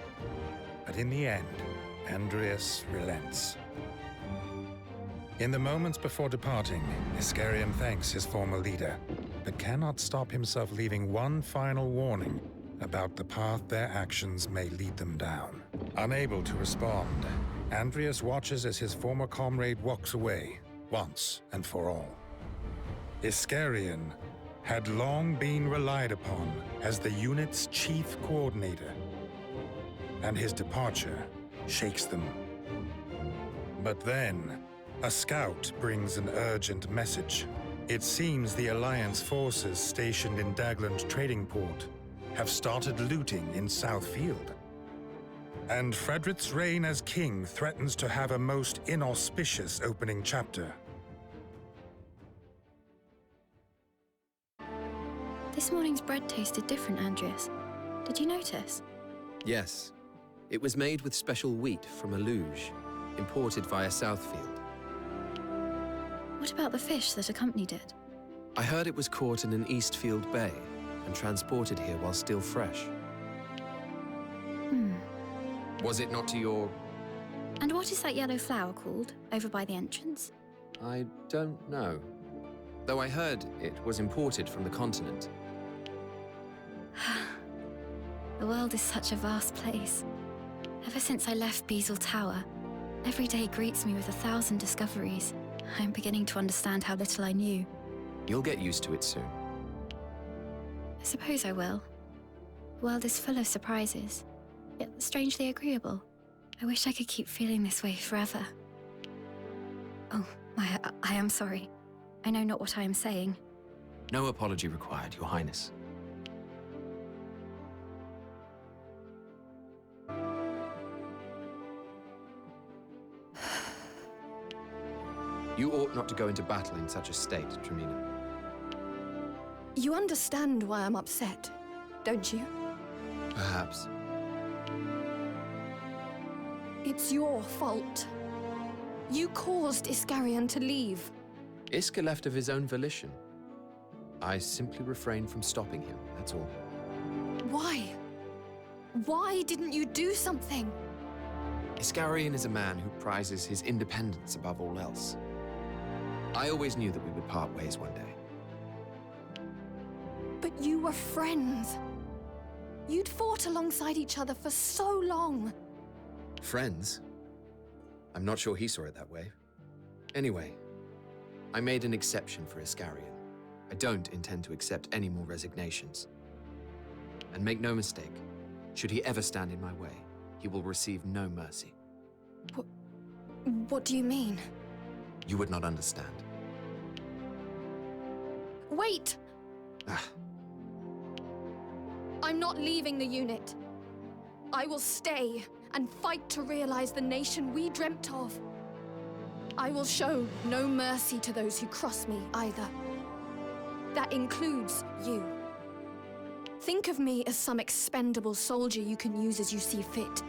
But in the end, Andreas relents. In the moments before departing, Iskarion thanks his former leader, but cannot stop himself leaving one final warning about the path their actions may lead them down. Unable to respond, Andreas watches as his former comrade walks away, once and for all. Iskarion had long been relied upon as the unit's chief coordinator, and his departure shakes them. But then, a scout brings an urgent message. It seems the Alliance forces stationed in Dagland Trading Port have started looting in South Field. And Frederick's reign as king threatens to have a most inauspicious opening chapter. This morning's bread tasted different, Andreas. Did you notice? Yes. It was made with special wheat from a luge, imported via Southfield. What about the fish that accompanied it? I heard it was caught in an Eastfield bay and transported here while still fresh. Was it not to your... And what is that yellow flower called, over by the entrance? I don't know. Though I heard it was imported from the continent. The world is such a vast place. Ever since I left Beazle Tower, every day greets me with 1,000 discoveries. I am beginning to understand how little I knew. You'll get used to it soon. I suppose I will. The world is full of surprises, yet strangely agreeable. I wish I could keep feeling this way forever. Oh, I am sorry. I know not what I am saying. No apology required, Your Highness. You ought not to go into battle in such a state, Tremina. You understand why I'm upset, don't you? Perhaps. It's your fault. You caused Iskarion to leave. Iska left of his own volition. I simply refrained from stopping him, that's all. Why? Why didn't you do something? Iscarian is a man who prizes his independence above all else. I always knew that we would part ways one day. But you were friends. You'd fought alongside each other for so long. Friends? I'm not sure he saw it that way. Anyway, I made an exception for Iscarian. I don't intend to accept any more resignations. And make no mistake, should he ever stand in my way, he will receive no mercy. What do you mean? You would not understand. Wait! I'm not leaving the unit. I will stay and fight to realize the nation we dreamt of. I will show no mercy to those who cross me either. That includes you. Think of me as some expendable soldier you can use as you see fit,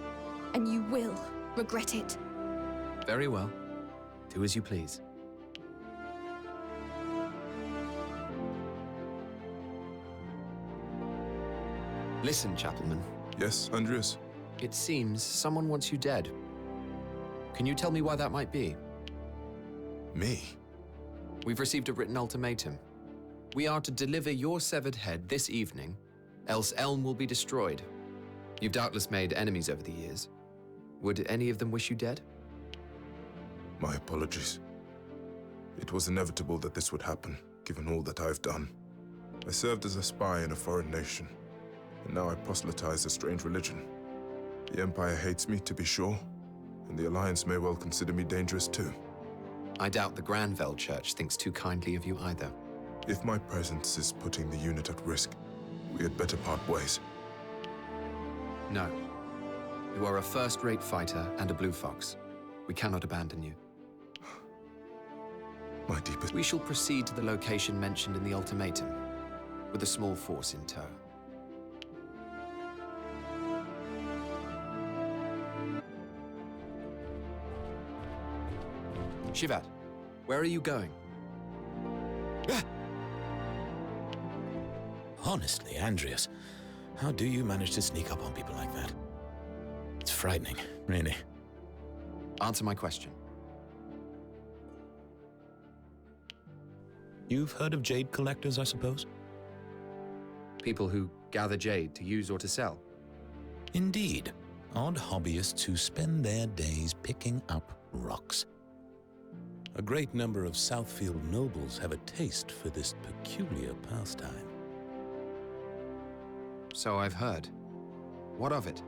and you will regret it. Very well. Do as you please. Listen, Chapelman. Yes, Andreas? It seems someone wants you dead. Can you tell me why that might be? Me? We've received a written ultimatum. We are to deliver your severed head this evening, else Elm will be destroyed. You've doubtless made enemies over the years. Would any of them wish you dead? My apologies. It was inevitable that this would happen, given all that I've done. I served as a spy in a foreign nation, and now I proselytize a strange religion. The Empire hates me, to be sure, and the Alliance may well consider me dangerous too. I doubt the Granville Church thinks too kindly of you either. If my presence is putting the unit at risk, we had better part ways. No. You are a first-rate fighter and a Blue Fox. We cannot abandon you. My deepest... We shall proceed to the location mentioned in the ultimatum, with a small force in tow. Shivat, where are you going? Honestly, Andreas, how do you manage to sneak up on people like that? It's frightening, really. Answer my question. You've heard of jade collectors, I suppose? People who gather jade to use or to sell? Indeed. Odd hobbyists who spend their days picking up rocks. A great number of Southfield nobles have a taste for this peculiar pastime. So I've heard. What of it?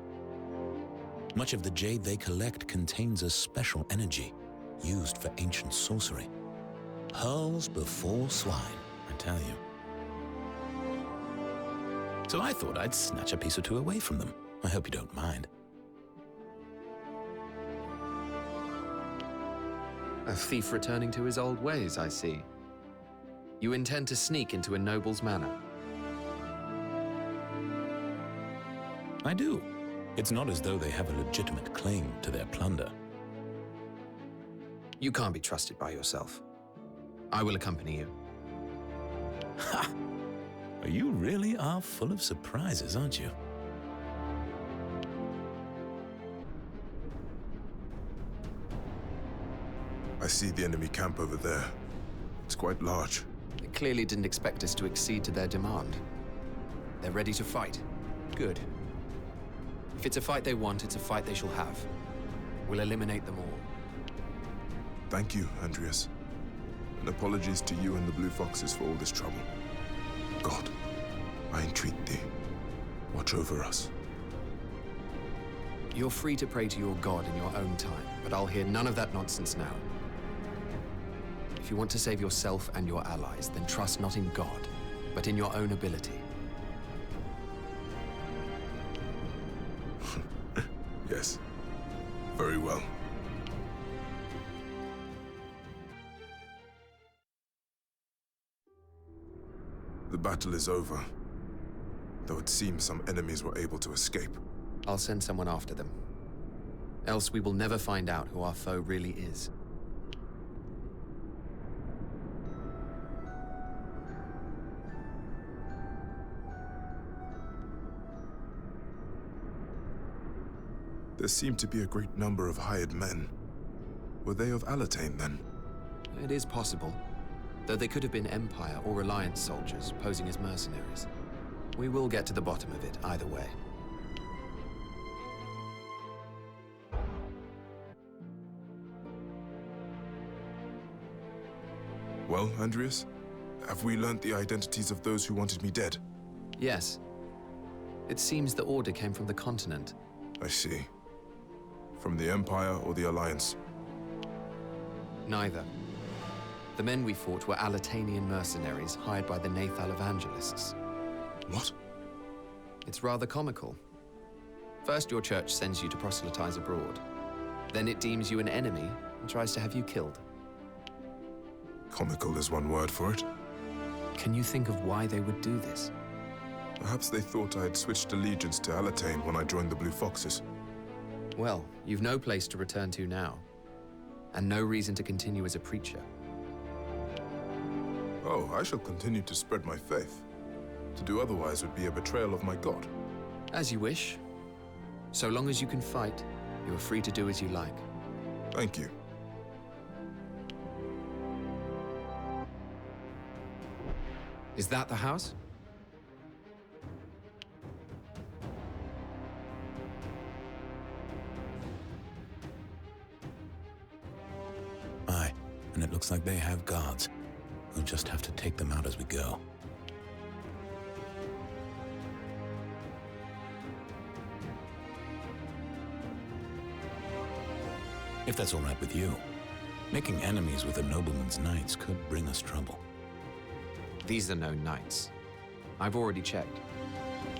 Much of the jade they collect contains a special energy used for ancient sorcery. Pearls before swine, I tell you. So I thought I'd snatch a piece or two away from them. I hope you don't mind. A thief returning to his old ways, I see. You intend to sneak into a noble's manor? I do. It's not as though they have a legitimate claim to their plunder. You can't be trusted by yourself. I will accompany you. Ha! You really are full of surprises, aren't you? I see the enemy camp over there. It's quite large. They clearly didn't expect us to accede to their demand. They're ready to fight. Good. If it's a fight they want, it's a fight they shall have. We'll eliminate them all. Thank you, Andreas. And apologies to you and the Blue Foxes for all this trouble. God, I entreat thee, watch over us. You're free to pray to your God in your own time, but I'll hear none of that nonsense now. If you want to save yourself and your allies, then trust not in God, but in your own ability. Yes. Very well. The battle is over, though it seems some enemies were able to escape. I'll send someone after them. Else we will never find out who our foe really is. There seemed to be a great number of hired men. Were they of Alatane, then? It is possible, though they could have been Empire or Alliance soldiers posing as mercenaries. We will get to the bottom of it either way. Well, Andreas, have we learnt the identities of those who wanted me dead? Yes. It seems the order came from the continent. I see. From the Empire or the Alliance? Neither. The men we fought were Alatanian mercenaries hired by the Nathal evangelists. What? It's rather comical. First, your church sends you to proselytize abroad. Then it deems you an enemy and tries to have you killed. Comical is one word for it. Can you think of why they would do this? Perhaps they thought I had switched allegiance to Alatane when I joined the Blue Foxes. Well, you've no place to return to now, and no reason to continue as a preacher. Oh, I shall continue to spread my faith. To do otherwise would be a betrayal of my God. As you wish. So long as you can fight, you are free to do as you like. Thank you. Is that the house? Aye, and it looks like they have guards. We'll just have to take them out as we go. If that's all right with you, making enemies with a nobleman's knights could bring us trouble. These are no knights. I've already checked.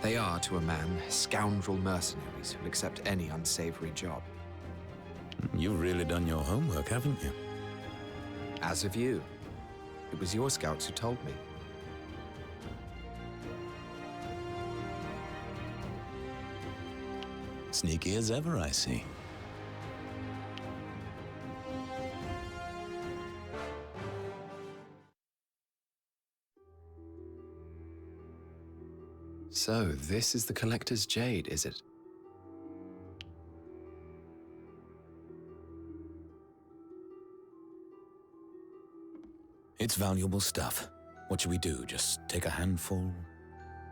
They are, to a man, scoundrel mercenaries who'll accept any unsavory job. You've really done your homework, haven't you? As of you. It was your scouts who told me. Sneaky as ever, I see. So, this is the Collector's Jade, is it? It's valuable stuff. What should we do? Just take a handful?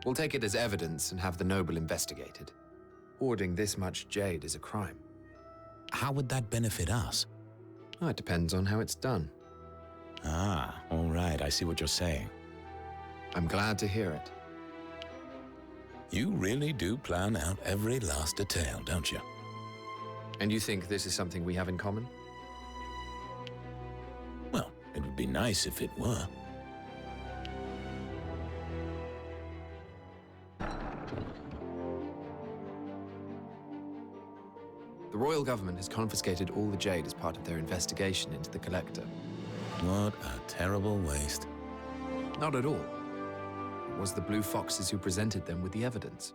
We'll take it as evidence and have the noble investigated. Hoarding this much jade is a crime. How would that benefit us? Oh, it depends on how it's done. Ah, all right. I see what you're saying. I'm glad to hear it. You really do plan out every last detail, don't you? And you think this is something we have in common? Well, it would be nice if it were. The royal government has confiscated all the jade as part of their investigation into the Collector. What a terrible waste. Not at all. It was the Blue Foxes who presented them with the evidence.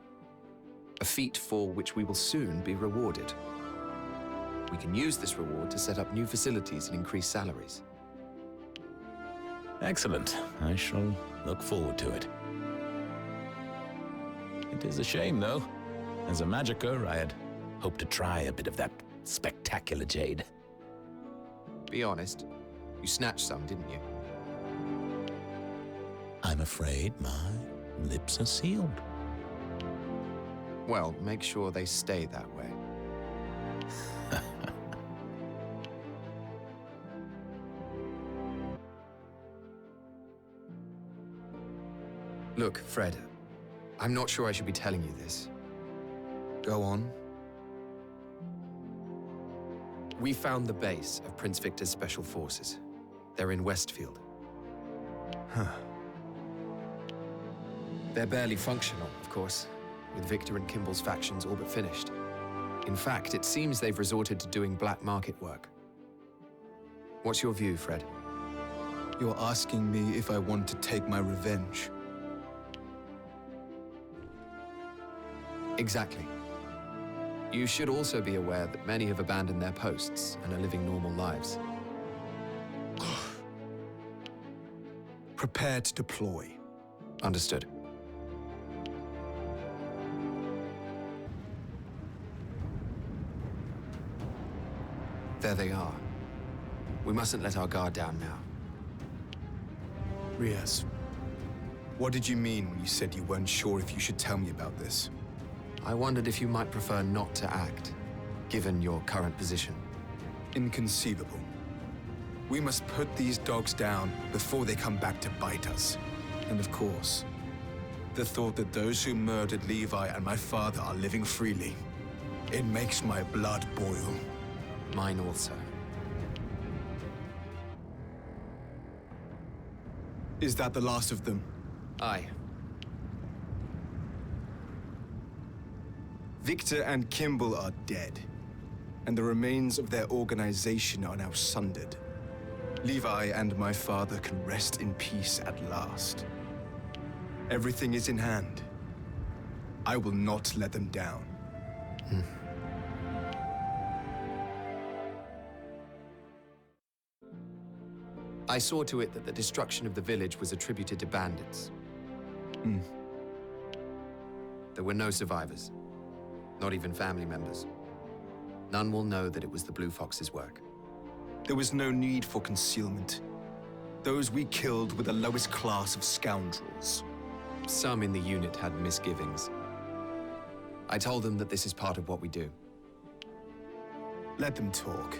A feat for which we will soon be rewarded. We can use this reward to set up new facilities and increase salaries. Excellent. I shall look forward to it. It is a shame, though. As a magicka, I had hoped to try a bit of that spectacular jade. Be honest. You snatched some, didn't you? I'm afraid my lips are sealed. Well, make sure they stay that way. Look, Fred, I'm not sure I should be telling you this. Go on. We found the base of Prince Victor's special forces. They're in Westfield. Huh. They're barely functional, of course, with Victor and Kimball's factions all but finished. In fact, it seems they've resorted to doing black market work. What's your view, Fred? You're asking me if I want to take my revenge. Exactly. You should also be aware that many have abandoned their posts and are living normal lives. Prepare to deploy. Understood. There they are. We mustn't let our guard down now. Riaz, what did you mean when you said you weren't sure if you should tell me about this? I wondered if you might prefer not to act, given your current position. Inconceivable. We must put these dogs down before they come back to bite us. And of course, the thought that those who murdered Levi and my father are living freely, it makes my blood boil. Mine also. Is that the last of them? Aye. Victor and Kimball are dead, and the remains of their organization are now sundered. Levi and my father can rest in peace at last. Everything is in hand. I will not let them down. I saw to it that the destruction of the village was attributed to bandits. There were no survivors, not even family members. None will know that it was the Blue Fox's work. There was no need for concealment. Those we killed were the lowest class of scoundrels. Some in the unit had misgivings. I told them that this is part of what we do. Let them talk.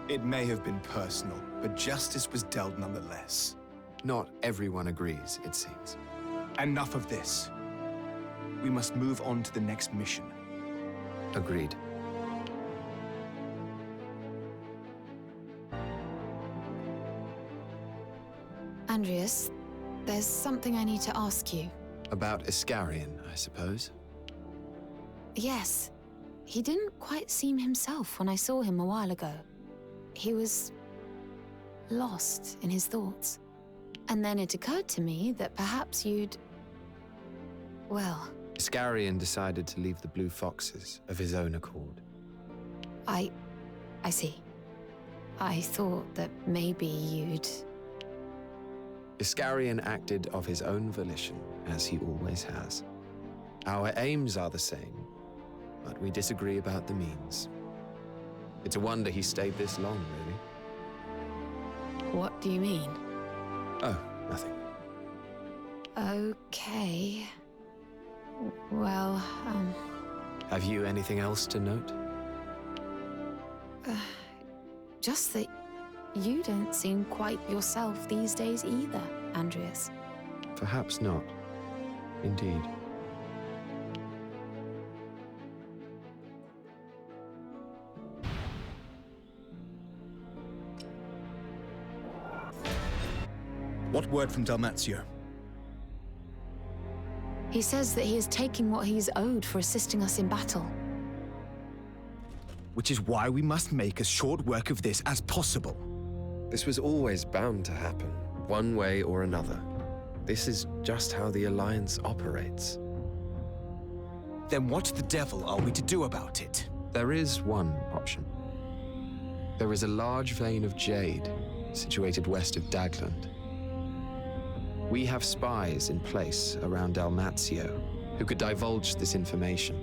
It may have been personal, but justice was dealt nonetheless. Not everyone agrees, it seems. Enough of this. We must move on to the next mission. Agreed. Andreas, there's something I need to ask you. About Iscarian, I suppose? Yes. He didn't quite seem himself when I saw him a while ago. He was lost in his thoughts. And then it occurred to me that perhaps you'd... well... Iscarian decided to leave the Blue Foxes of his own accord. I see. I thought that maybe you'd... Iscarian acted of his own volition, as he always has. Our aims are the same, but we disagree about the means. It's a wonder he stayed this long, really. What do you mean? Oh, nothing. Okay. Well, Have you anything else to note? just that you don't seem quite yourself these days either, Andreas. Perhaps not. Indeed. What word from Dalmatio? He says that he is taking what he is owed for assisting us in battle. Which is why we must make as short work of this as possible. This was always bound to happen, one way or another. This is just how the Alliance operates. Then what the devil are we to do about it? There is one option. There is a large vein of jade situated west of Dagland. We have spies in place around Dalmatio who could divulge this information,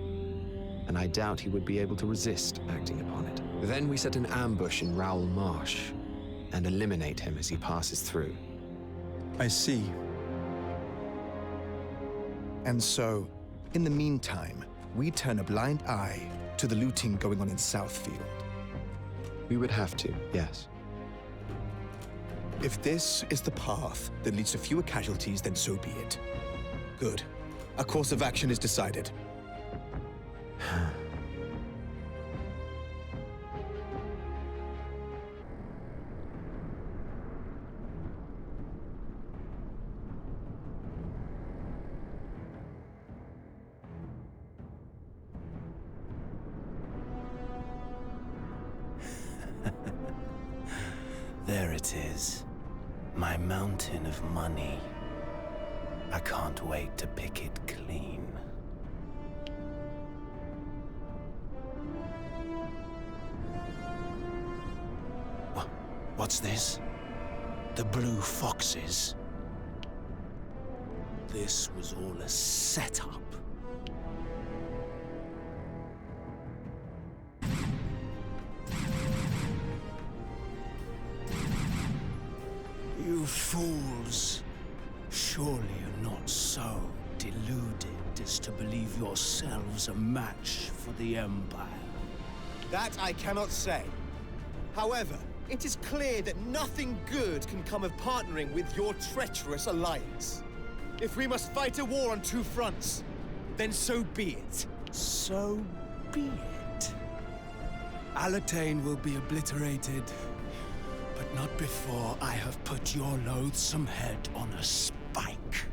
and I doubt he would be able to resist acting upon it. Then we set an ambush in Rowell Marsh and eliminate him as he passes through. I see. And so, in the meantime, we turn a blind eye to the looting going on in Southfield. We would have to, yes. If this is the path that leads to fewer casualties, then so be it. Good. A course of action is decided. There it is. My mountain of money. I can't wait to pick it clean. What's this? The Blue Foxes? This was all a setup. You fools! Surely you're not so deluded as to believe yourselves a match for the Empire. That I cannot say. However, it is clear that nothing good can come of partnering with your treacherous alliance. If we must fight a war on two fronts, then so be it. So be it. Alatain will be obliterated, but not before I have put your loathsome head on a spike.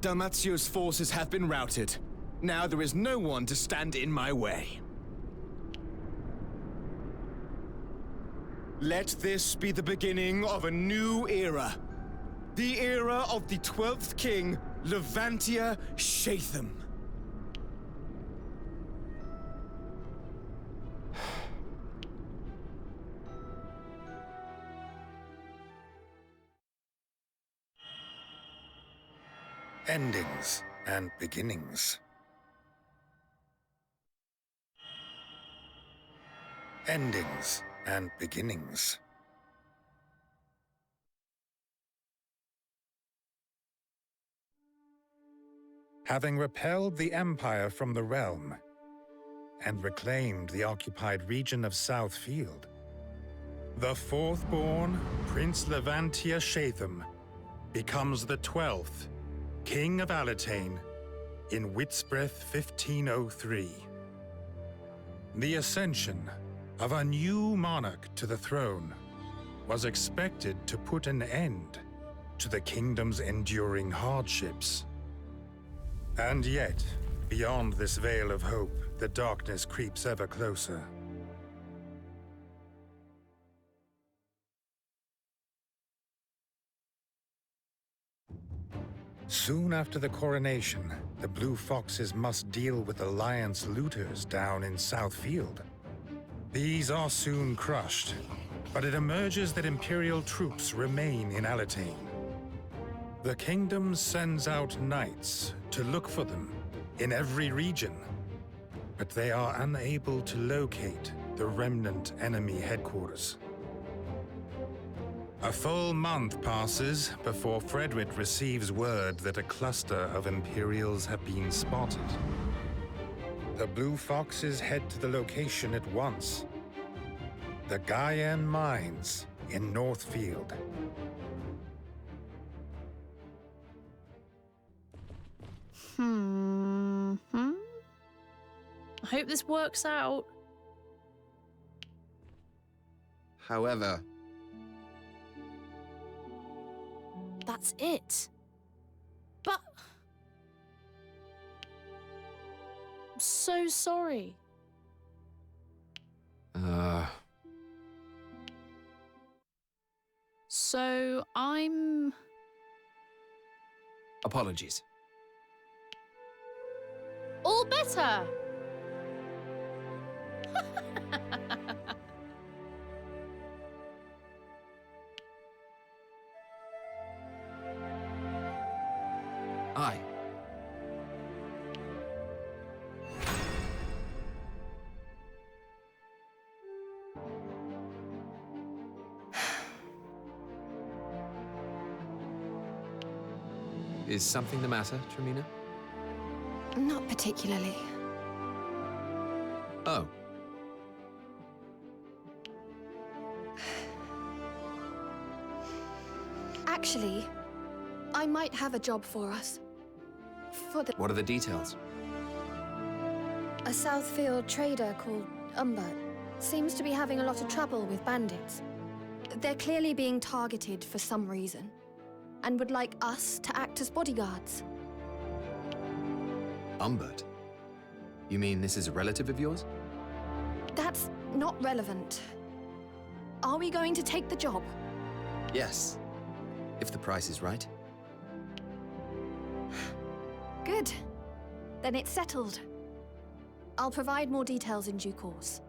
Dalmatio's forces have been routed. Now there is no one to stand in my way. Let this be the beginning of a new era. The era of the 12th King, Levantia Shatham. Endings and beginnings. Endings and beginnings. Having repelled the Empire from the realm and reclaimed the occupied region of Southfield, the fourth-born Prince Levantia Shatham becomes the 12th King of Alatain in Whitsbreath 1503. The ascension of a new monarch to the throne was expected to put an end to the kingdom's enduring hardships. And yet, beyond this veil of hope, the darkness creeps ever closer. Soon after the coronation, the Blue Foxes must deal with Alliance looters down in Southfield. These are soon crushed, but it emerges that Imperial troops remain in Alatain. The kingdom sends out knights to look for them in every region, but they are unable to locate the remnant enemy headquarters. A full month passes before Frederick receives word that a cluster of Imperials have been spotted. The Blue Foxes head to the location at once. The Gaian Mines in Northfield. I hope this works out. However, that's it. But I'm so sorry. So I'm... Apologies. all better. Aye. Is something the matter, Tremina? Not particularly. Oh. Actually, I might have a job for us. What are the details? A Southfield trader called Umbert seems to be having a lot of trouble with bandits. They're clearly being targeted for some reason, and would like us to act as bodyguards. Umbert? You mean this is a relative of yours? That's not relevant. Are we going to take the job? Yes. If the price is right. Good. Then it's settled. I'll provide more details in due course.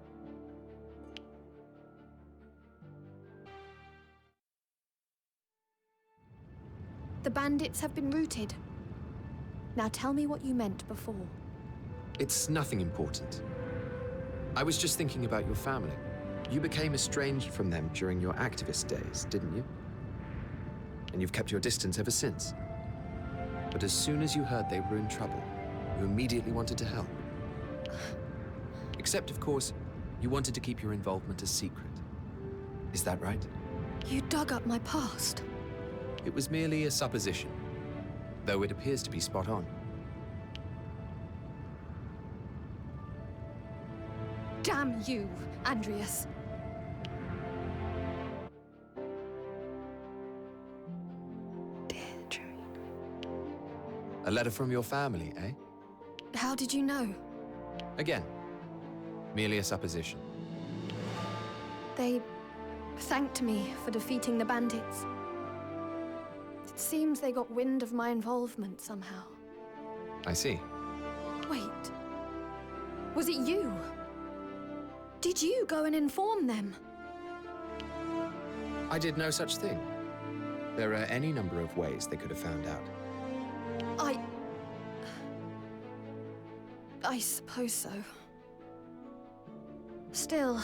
The bandits have been routed. Now tell me what you meant before. It's nothing important. I was just thinking about your family. You became estranged from them during your activist days, didn't you? And you've kept your distance ever since. But as soon as you heard they were in trouble, you immediately wanted to help. Except, of course, you wanted to keep your involvement a secret. Is that right? You dug up my past. It was merely a supposition, though it appears to be spot on. Damn you, Andreas. A letter from your family, eh? How did you know? Again, merely a supposition. They thanked me for defeating the bandits. It seems they got wind of my involvement somehow. I see. Wait. Was it you? Did you go and inform them? I did no such thing. There are any number of ways they could have found out. I suppose so. Still,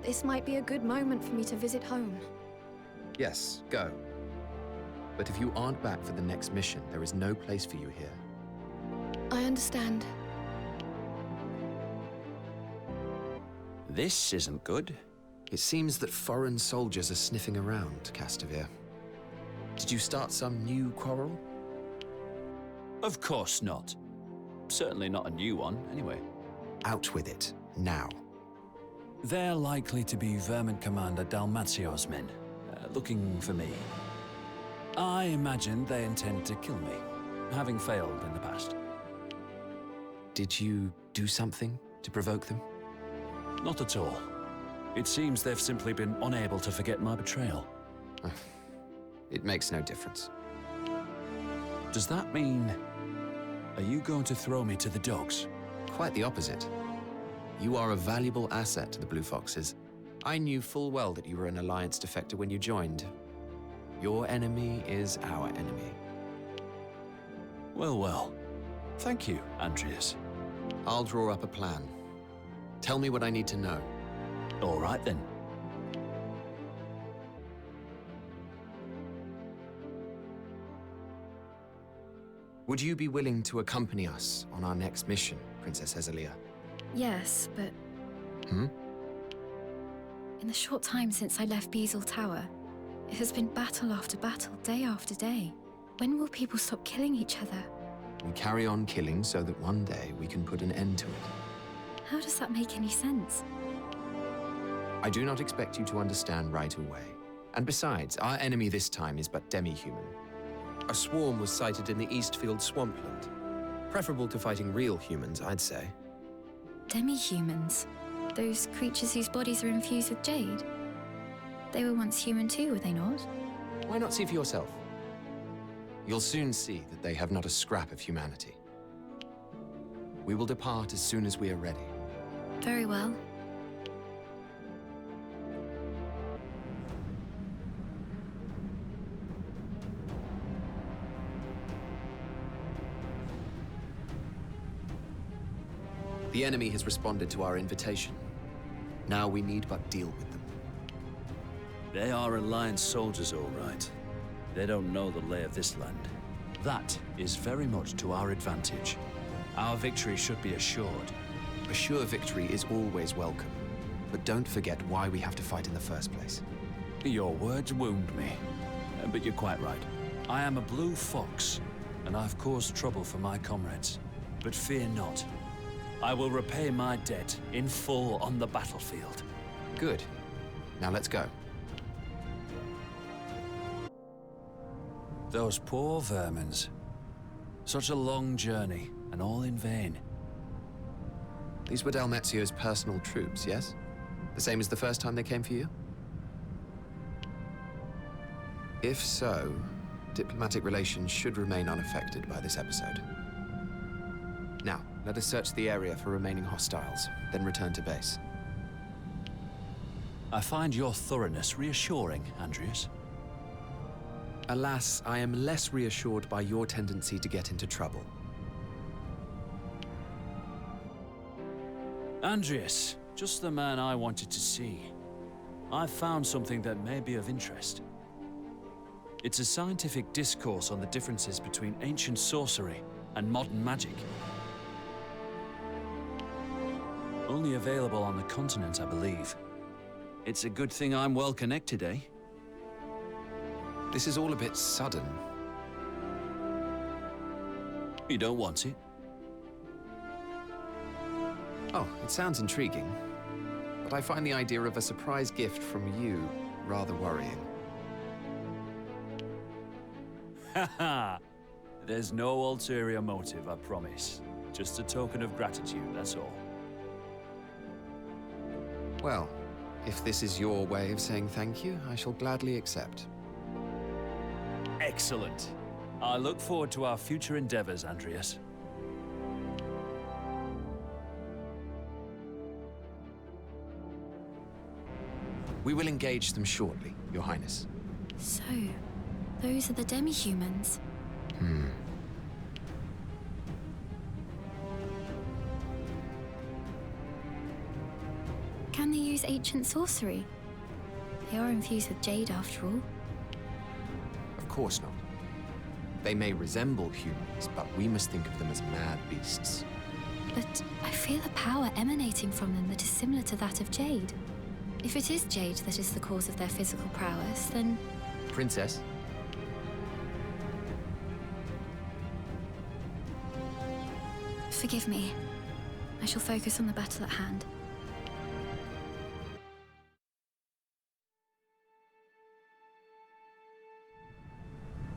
this might be a good moment for me to visit home. Yes, go. But if you aren't back for the next mission, there is no place for you here. I understand. This isn't good. It seems that foreign soldiers are sniffing around, Castamere. Did you start some new quarrel? Of course not. Certainly not a new one, anyway. Out with it, now. They're likely to be Vermin Commander Dalmazio's men, looking for me. I imagine they intend to kill me, having failed in the past. Did you do something to provoke them? Not at all. It seems they've simply been unable to forget my betrayal. It makes no difference. Does that mean... Are you going to throw me to the dogs? Quite the opposite. You are a valuable asset to the Blue Foxes. I knew full well that you were an Alliance defector when you joined. Your enemy is our enemy. Well, well. Thank you, Andreas. I'll draw up a plan. Tell me what I need to know. All right, then. Would you be willing to accompany us on our next mission, Princess Hezelia? Yes, but... Hmm? In the short time since I left Beazle Tower, it has been battle after battle, day after day. When will people stop killing each other? We carry on killing so that one day we can put an end to it. How does that make any sense? I do not expect you to understand right away. And besides, our enemy this time is but demi-human. A swarm was sighted in the Eastfield swampland. Preferable to fighting real humans, I'd say. Demi-humans? Those creatures whose bodies are infused with jade? They were once human too, were they not? Why not see for yourself? You'll soon see that they have not a scrap of humanity. We will depart as soon as we are ready. Very well. The enemy has responded to our invitation. Now we need but deal with them. They are Alliance soldiers, all right. They don't know the lay of this land. That is very much to our advantage. Our victory should be assured. A sure victory is always welcome. But don't forget why we have to fight in the first place. Your words wound me. But you're quite right. I am a blue fox, and I've caused trouble for my comrades. But fear not. I will repay my debt in full on the battlefield. Good. Now let's go. Those poor vermins. Such a long journey, and all in vain. These were Dalmazio's personal troops, yes? The same as the first time they came for you? If so, diplomatic relations should remain unaffected by this episode. Now, let us search the area for remaining hostiles, then return to base. I find your thoroughness reassuring, Andreas. Alas, I am less reassured by your tendency to get into trouble. Andreas, just the man I wanted to see. I've found something that may be of interest. It's a scientific discourse on the differences between ancient sorcery and modern magic. Only available on the continent, I believe. It's a good thing I'm well connected, eh? This is all a bit sudden. You don't want it? Oh, it sounds intriguing. But I find the idea of a surprise gift from you rather worrying. Haha! There's no ulterior motive, I promise. Just a token of gratitude, that's all. Well, if this is your way of saying thank you, I shall gladly accept. Excellent. I look forward to our future endeavors, Andreas. We will engage them shortly, Your Highness. So, those are the demi-humans. Can they use ancient sorcery? They are infused with jade, after all. Of course not. They may resemble humans, but we must think of them as mad beasts. But I feel a power emanating from them that is similar to that of jade. If it is jade that is the cause of their physical prowess, then... Princess? Forgive me. I shall focus on the battle at hand.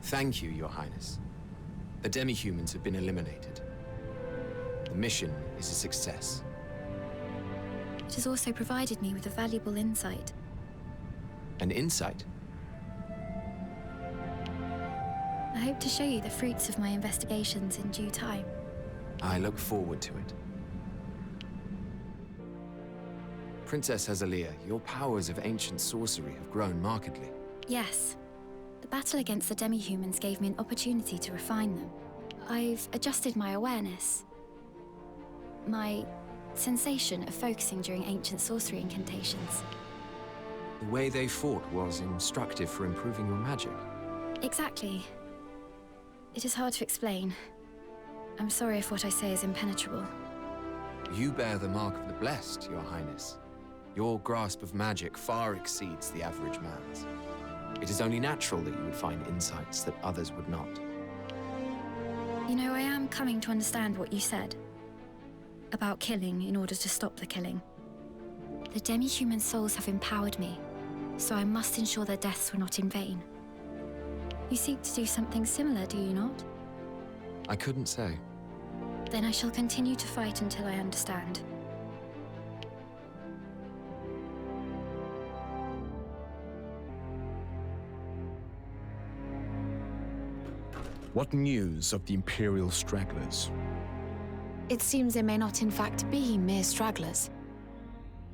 Thank you, Your Highness. The demi-humans have been eliminated. The mission is a success. It has also provided me with a valuable insight. An insight? I hope to show you the fruits of my investigations in due time. I look forward to it. Princess Azalea, your powers of ancient sorcery have grown markedly. Yes. The battle against the demi-humans gave me an opportunity to refine them. I've adjusted my awareness. My sensation of focusing during ancient sorcery incantations. The way they fought was instructive for improving your magic. Exactly. It is hard to explain. I'm sorry if what I say is impenetrable. You bear the mark of the blessed, Your Highness. Your grasp of magic far exceeds the average man's. It is only natural that you would find insights that others would not. You know, I am coming to understand what you said. About killing in order to stop the killing. The demi-human souls have empowered me, so I must ensure their deaths were not in vain. You seek to do something similar, do you not? I couldn't say. Then I shall continue to fight until I understand. What news of the Imperial stragglers? It seems they may not in fact be mere stragglers.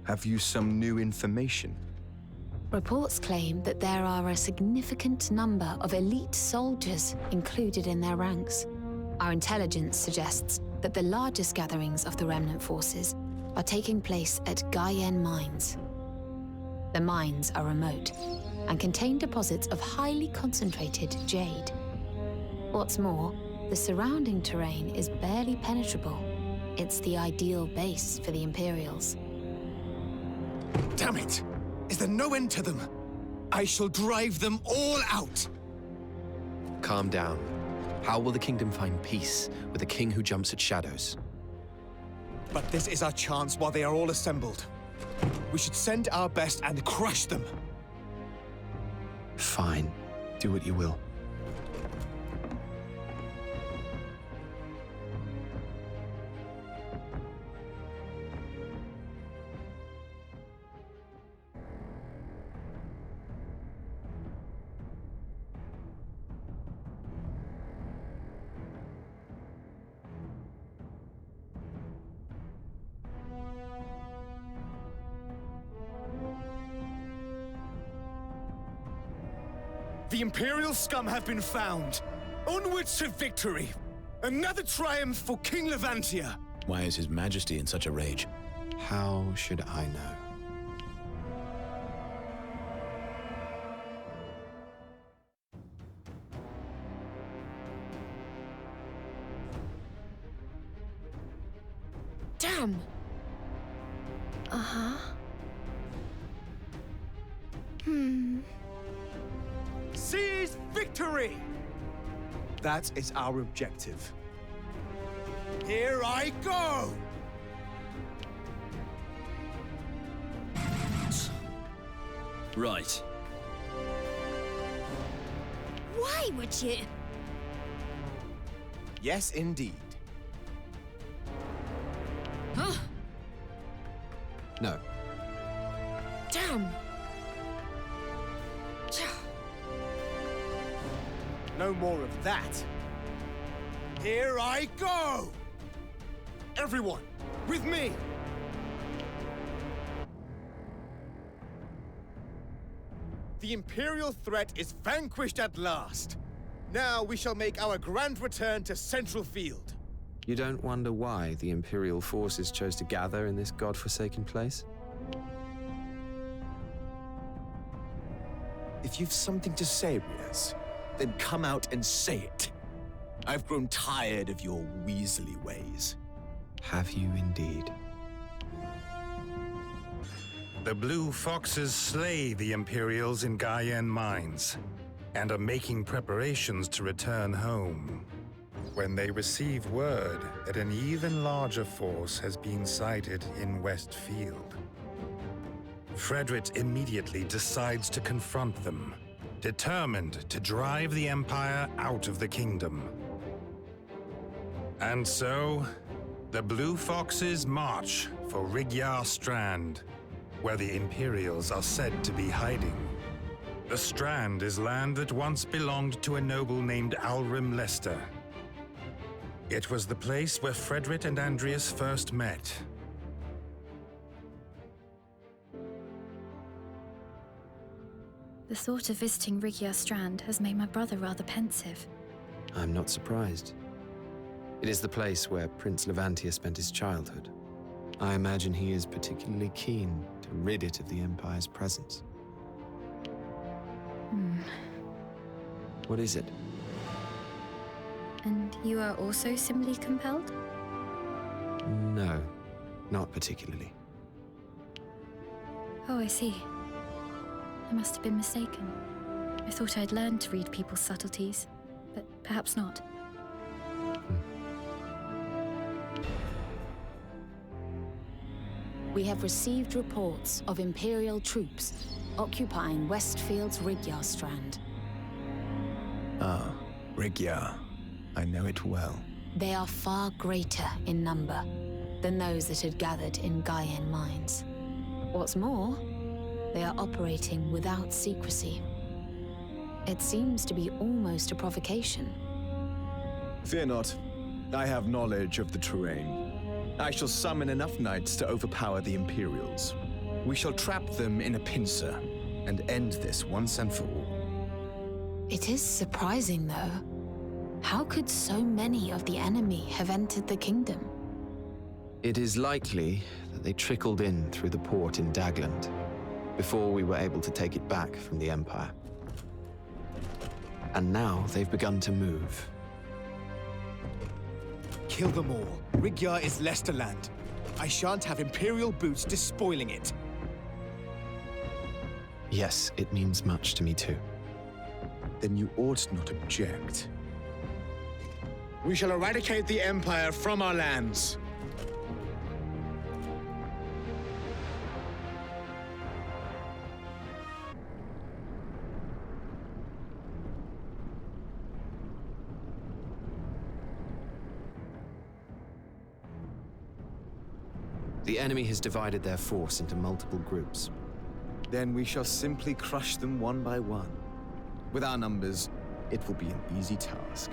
Have you some new information? Reports claim that there are a significant number of elite soldiers included in their ranks. Our intelligence suggests that the largest gatherings of the remnant forces are taking place at Guyenne mines. The mines are remote and contain deposits of highly concentrated jade. What's more, the surrounding terrain is barely penetrable. It's the ideal base for the Imperials. Damn it! Is there no end to them? I shall drive them all out! Calm down. How will the kingdom find peace with a king who jumps at shadows? But this is our chance while they are all assembled. We should send our best and crush them. Fine. Do what you will. The Imperial scum have been found. Onwards to victory. Another triumph for King Levantia. Why is His Majesty in such a rage? How should I know? Damn! Uh-huh. Seize victory! That is our objective. Here I go! Right. Why would you? Yes, indeed. Huh? No. Damn! No more of that. Here I go! Everyone, with me! The Imperial threat is vanquished at last. Now we shall make our grand return to Central Field. You don't wonder why the Imperial forces chose to gather in this godforsaken place? If you've something to say, Riaz, then come out and say it. I've grown tired of your Weasley ways. Have you indeed? The Blue Foxes slay the Imperials in Gaian mines, and are making preparations to return home. When they receive word that an even larger force has been sighted in Westfield, Frederick immediately decides to confront them, determined to drive the Empire out of the kingdom. And so, the Blue Foxes march for Rigyar Strand, where the Imperials are said to be hiding. The Strand is land that once belonged to a noble named Alrim Lester. It was the place where Frederick and Andreas first met. The thought of visiting Rigyar Strand has made my brother rather pensive. I'm not surprised. It is the place where Prince Levantia spent his childhood. I imagine he is particularly keen to rid it of the Empire's presence. What is it? And you are also similarly compelled? No, not particularly. Oh, I see. I must have been mistaken. I thought I'd learned to read people's subtleties, but perhaps not. We have received reports of Imperial troops occupying Westfield's Rigyar Strand. Ah, Rigyar. I know it well. They are far greater in number than those that had gathered in Gaian mines. What's more, they are operating without secrecy. It seems to be almost a provocation. Fear not. I have knowledge of the terrain. I shall summon enough knights to overpower the Imperials. We shall trap them in a pincer and end this once and for all. It is surprising, though. How could so many of the enemy have entered the kingdom? It is likely that they trickled in through the port in Dagland before we were able to take it back from the Empire. And now they've begun to move. Kill them all. Rigyar is Lesterland. I shan't have Imperial boots despoiling it. Yes, it means much to me too. Then you ought not object. We shall eradicate the Empire from our lands. The enemy has divided their force into multiple groups. Then we shall simply crush them one by one. With our numbers, it will be an easy task.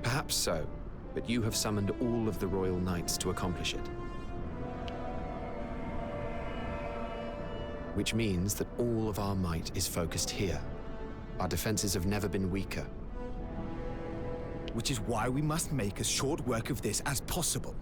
Perhaps so, but you have summoned all of the Royal Knights to accomplish it. Which means that all of our might is focused here. Our defenses have never been weaker. which is why we must make as short work of this as possible.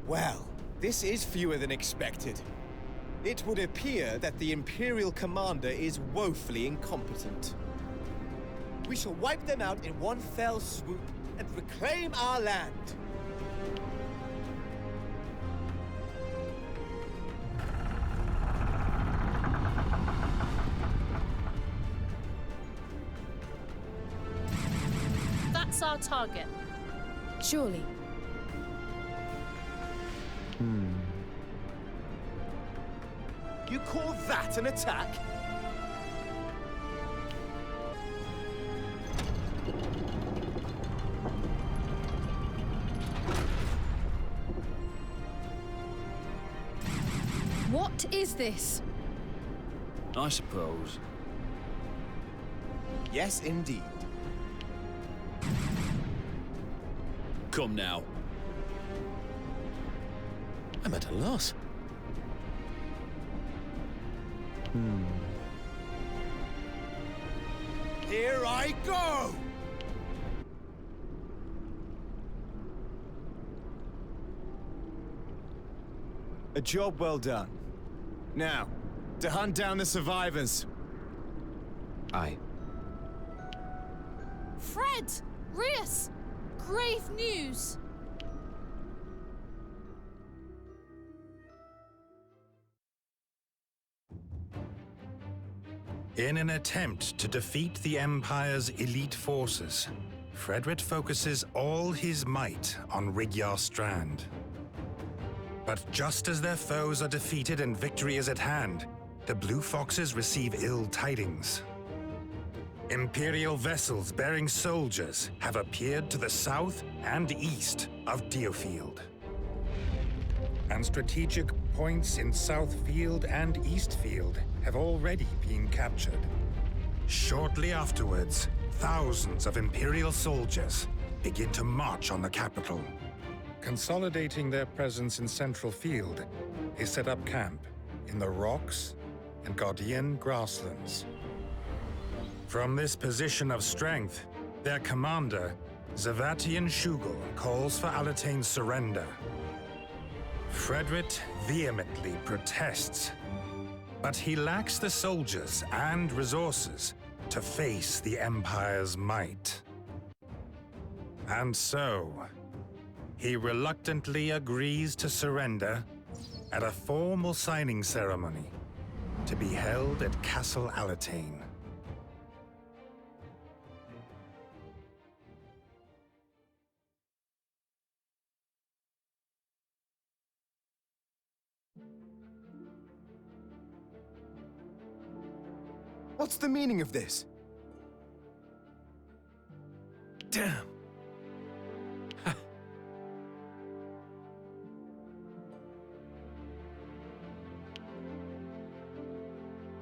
Well, this is fewer than expected. It would appear that the Imperial commander is woefully incompetent. We shall wipe them out in one fell swoop and reclaim our land. That's our target. Surely. You call that an attack? What is this? I suppose. Yes, indeed. Come now. I'm at a loss. Here I go! A job well done. Now, to hunt down the survivors. Aye. Fred! Rias! Grave news! In an attempt to defeat the Empire's elite forces, Frederick focuses all his might on Rigyar Strand. But just as their foes are defeated and victory is at hand, the Blue Foxes receive ill tidings. Imperial vessels bearing soldiers have appeared to the south and east of Diofield. And strategic points in Southfield and Eastfield have already been captured. Shortly afterwards, thousands of Imperial soldiers begin to march on the capital. Consolidating their presence in Central Field, they set up camp in the rocks and Gaudian grasslands. From this position of strength, their commander, Zavatian Shugel, calls for Alatane's surrender. Frederick vehemently protests, but he lacks the soldiers and resources to face the Empire's might. And so, he reluctantly agrees to surrender at a formal signing ceremony to be held at Castle Alatane. What's the meaning of this? Damn.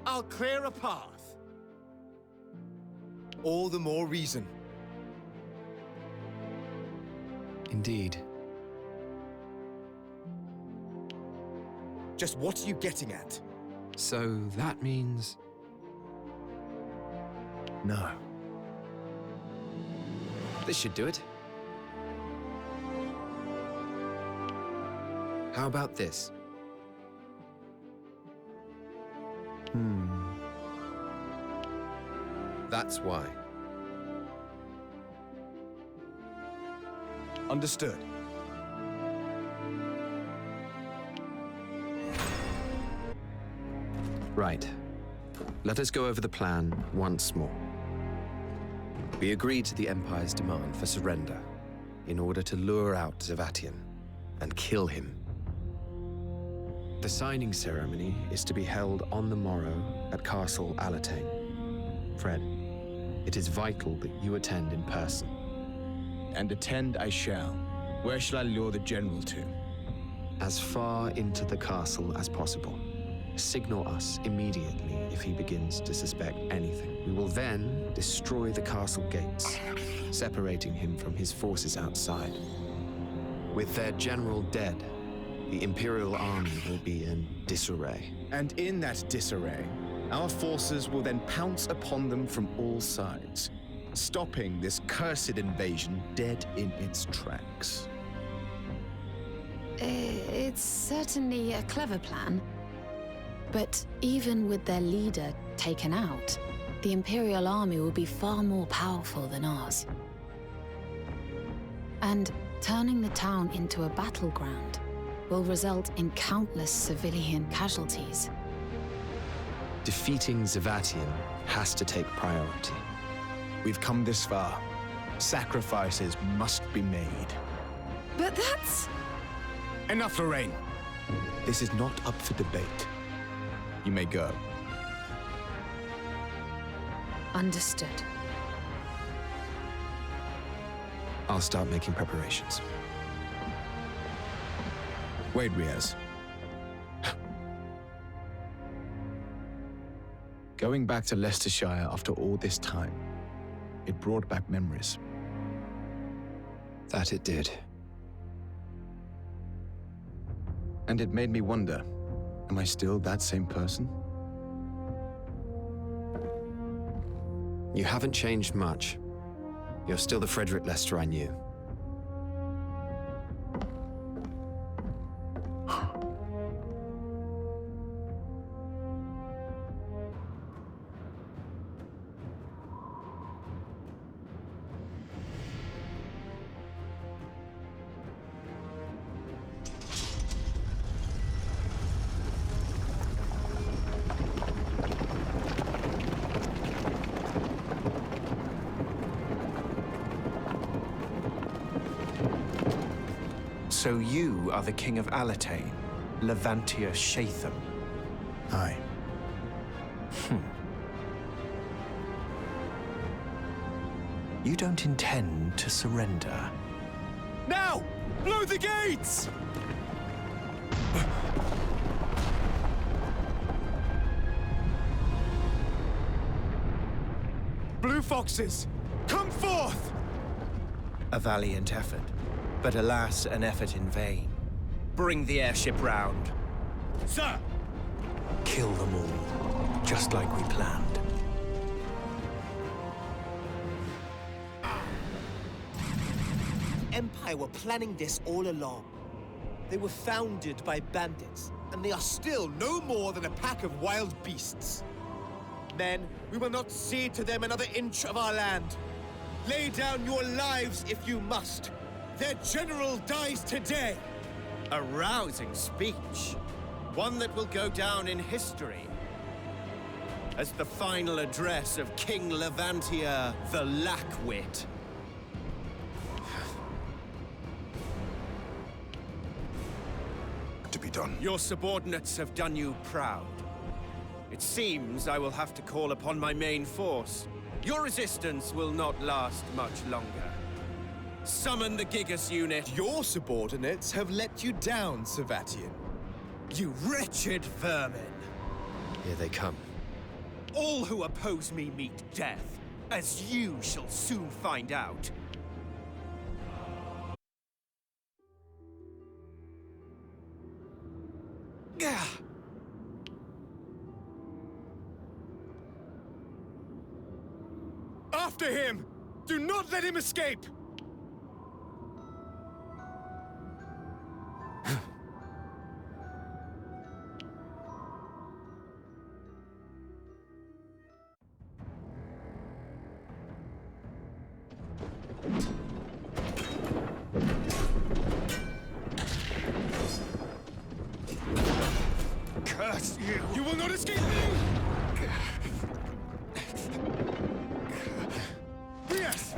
I'll clear a path. All the more reason. Indeed. Just what are you getting at? So that means... No. This should do it. How about this? That's why. Understood. Right. Let us go over the plan once more. We agreed to the Empire's demand for surrender in order to lure out Zavatian and kill him. The signing ceremony is to be held on the morrow at Castle Alatane. Fred, it is vital that you attend in person. And attend I shall. Where shall I lure the general to? As far into the castle as possible. Signal us immediately if he begins to suspect anything. We will then destroy the castle gates, separating him from his forces outside. With their general dead, the Imperial army will be in disarray. And in that disarray, our forces will then pounce upon them from all sides, stopping this cursed invasion dead in its tracks. It's certainly a clever plan. But even with their leader taken out, the Imperial army will be far more powerful than ours. And turning the town into a battleground will result in countless civilian casualties. Defeating Zavatian has to take priority. We've come this far. Sacrifices must be made. But that's... Enough, Lorraine. This is not up for debate. You may go. Understood. I'll start making preparations. Wait, Riaz. Going back to Leicestershire after all this time, it brought back memories. That it did. And it made me wonder, am I still that same person? You haven't changed much. You're still the Frederick Lester I knew. So you are the King of Alatain, Levantia Shatham. Aye. You don't intend to surrender. Now! Blow the gates! Blue Foxes, come forth! A valiant effort, but alas, an effort in vain. Bring the airship round. Sir! Kill them all, just like we planned. Empire were planning this all along. They were founded by bandits, and they are still no more than a pack of wild beasts. Men, we will not cede to them another inch of our land. Lay down your lives if you must. Their general dies today. A rousing speech. One that will go down in history as the final address of King Levantia the Lackwit. To be done. Your subordinates have done you proud. It seems I will have to call upon my main force. Your resistance will not last much longer. Summon the Gigas unit. Your subordinates have let you down, Savatian. You wretched vermin! Here they come. All who oppose me meet death, as you shall soon find out. After him! Do not let him escape! Curse you! You will not escape me! Yes!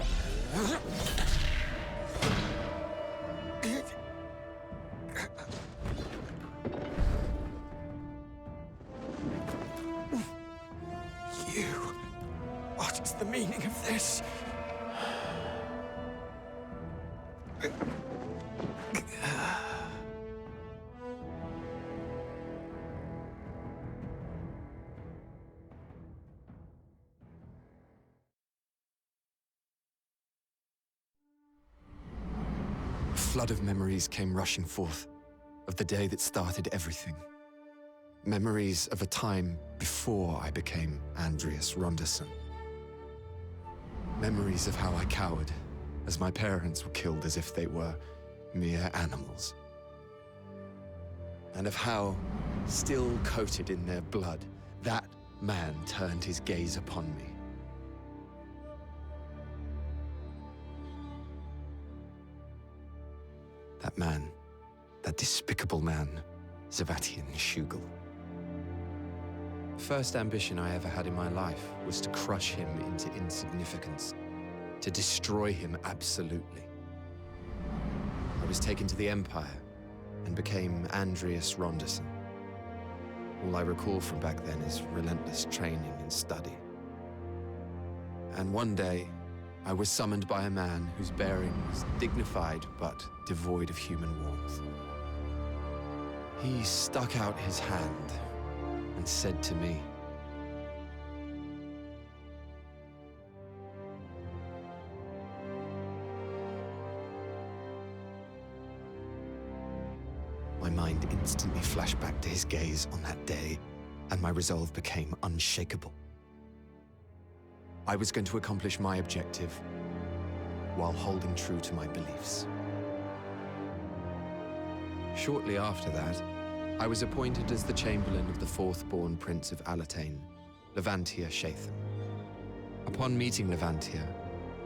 You... What is the meaning of this? flood of memories came rushing forth, of the day that started everything. Memories of a time before I became Andreas Ronderson. Memories of how I cowered as my parents were killed as if they were mere animals. And of how, still coated in their blood, that man turned his gaze upon me. That man, that despicable man, Zavatian Shugel. The first ambition I ever had in my life was to crush him into insignificance, to destroy him absolutely. I was taken to the Empire and became Andreas Ronderson. All I recall from back then is relentless training and study. And one day, I was summoned by a man whose bearing was dignified but devoid of human warmth. He stuck out his hand and said to me, my mind instantly flashed back to his gaze on that day, and my resolve became unshakable. I was going to accomplish my objective while holding true to my beliefs. Shortly after that, I was appointed as the Chamberlain of the fourth-born Prince of Alatain, Levantia Shatham. Upon meeting Levantia,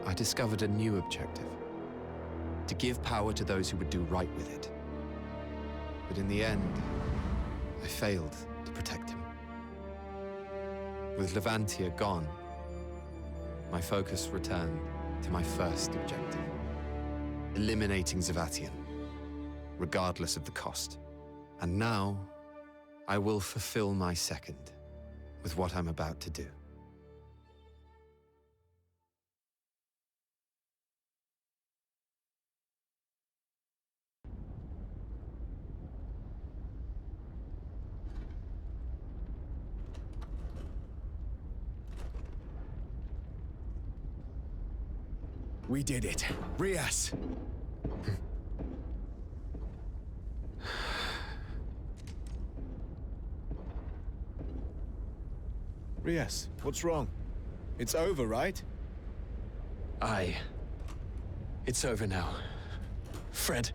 I discovered a new objective: to give power to those who would do right with it. But in the end, I failed to protect him. With Levantia gone, my focus returned to my first objective: eliminating Zavatian, regardless of the cost. And now, I will fulfill my second with what I'm about to do. We did it. Rias! Rias, what's wrong? It's over, right? Aye. It's over now. Fred.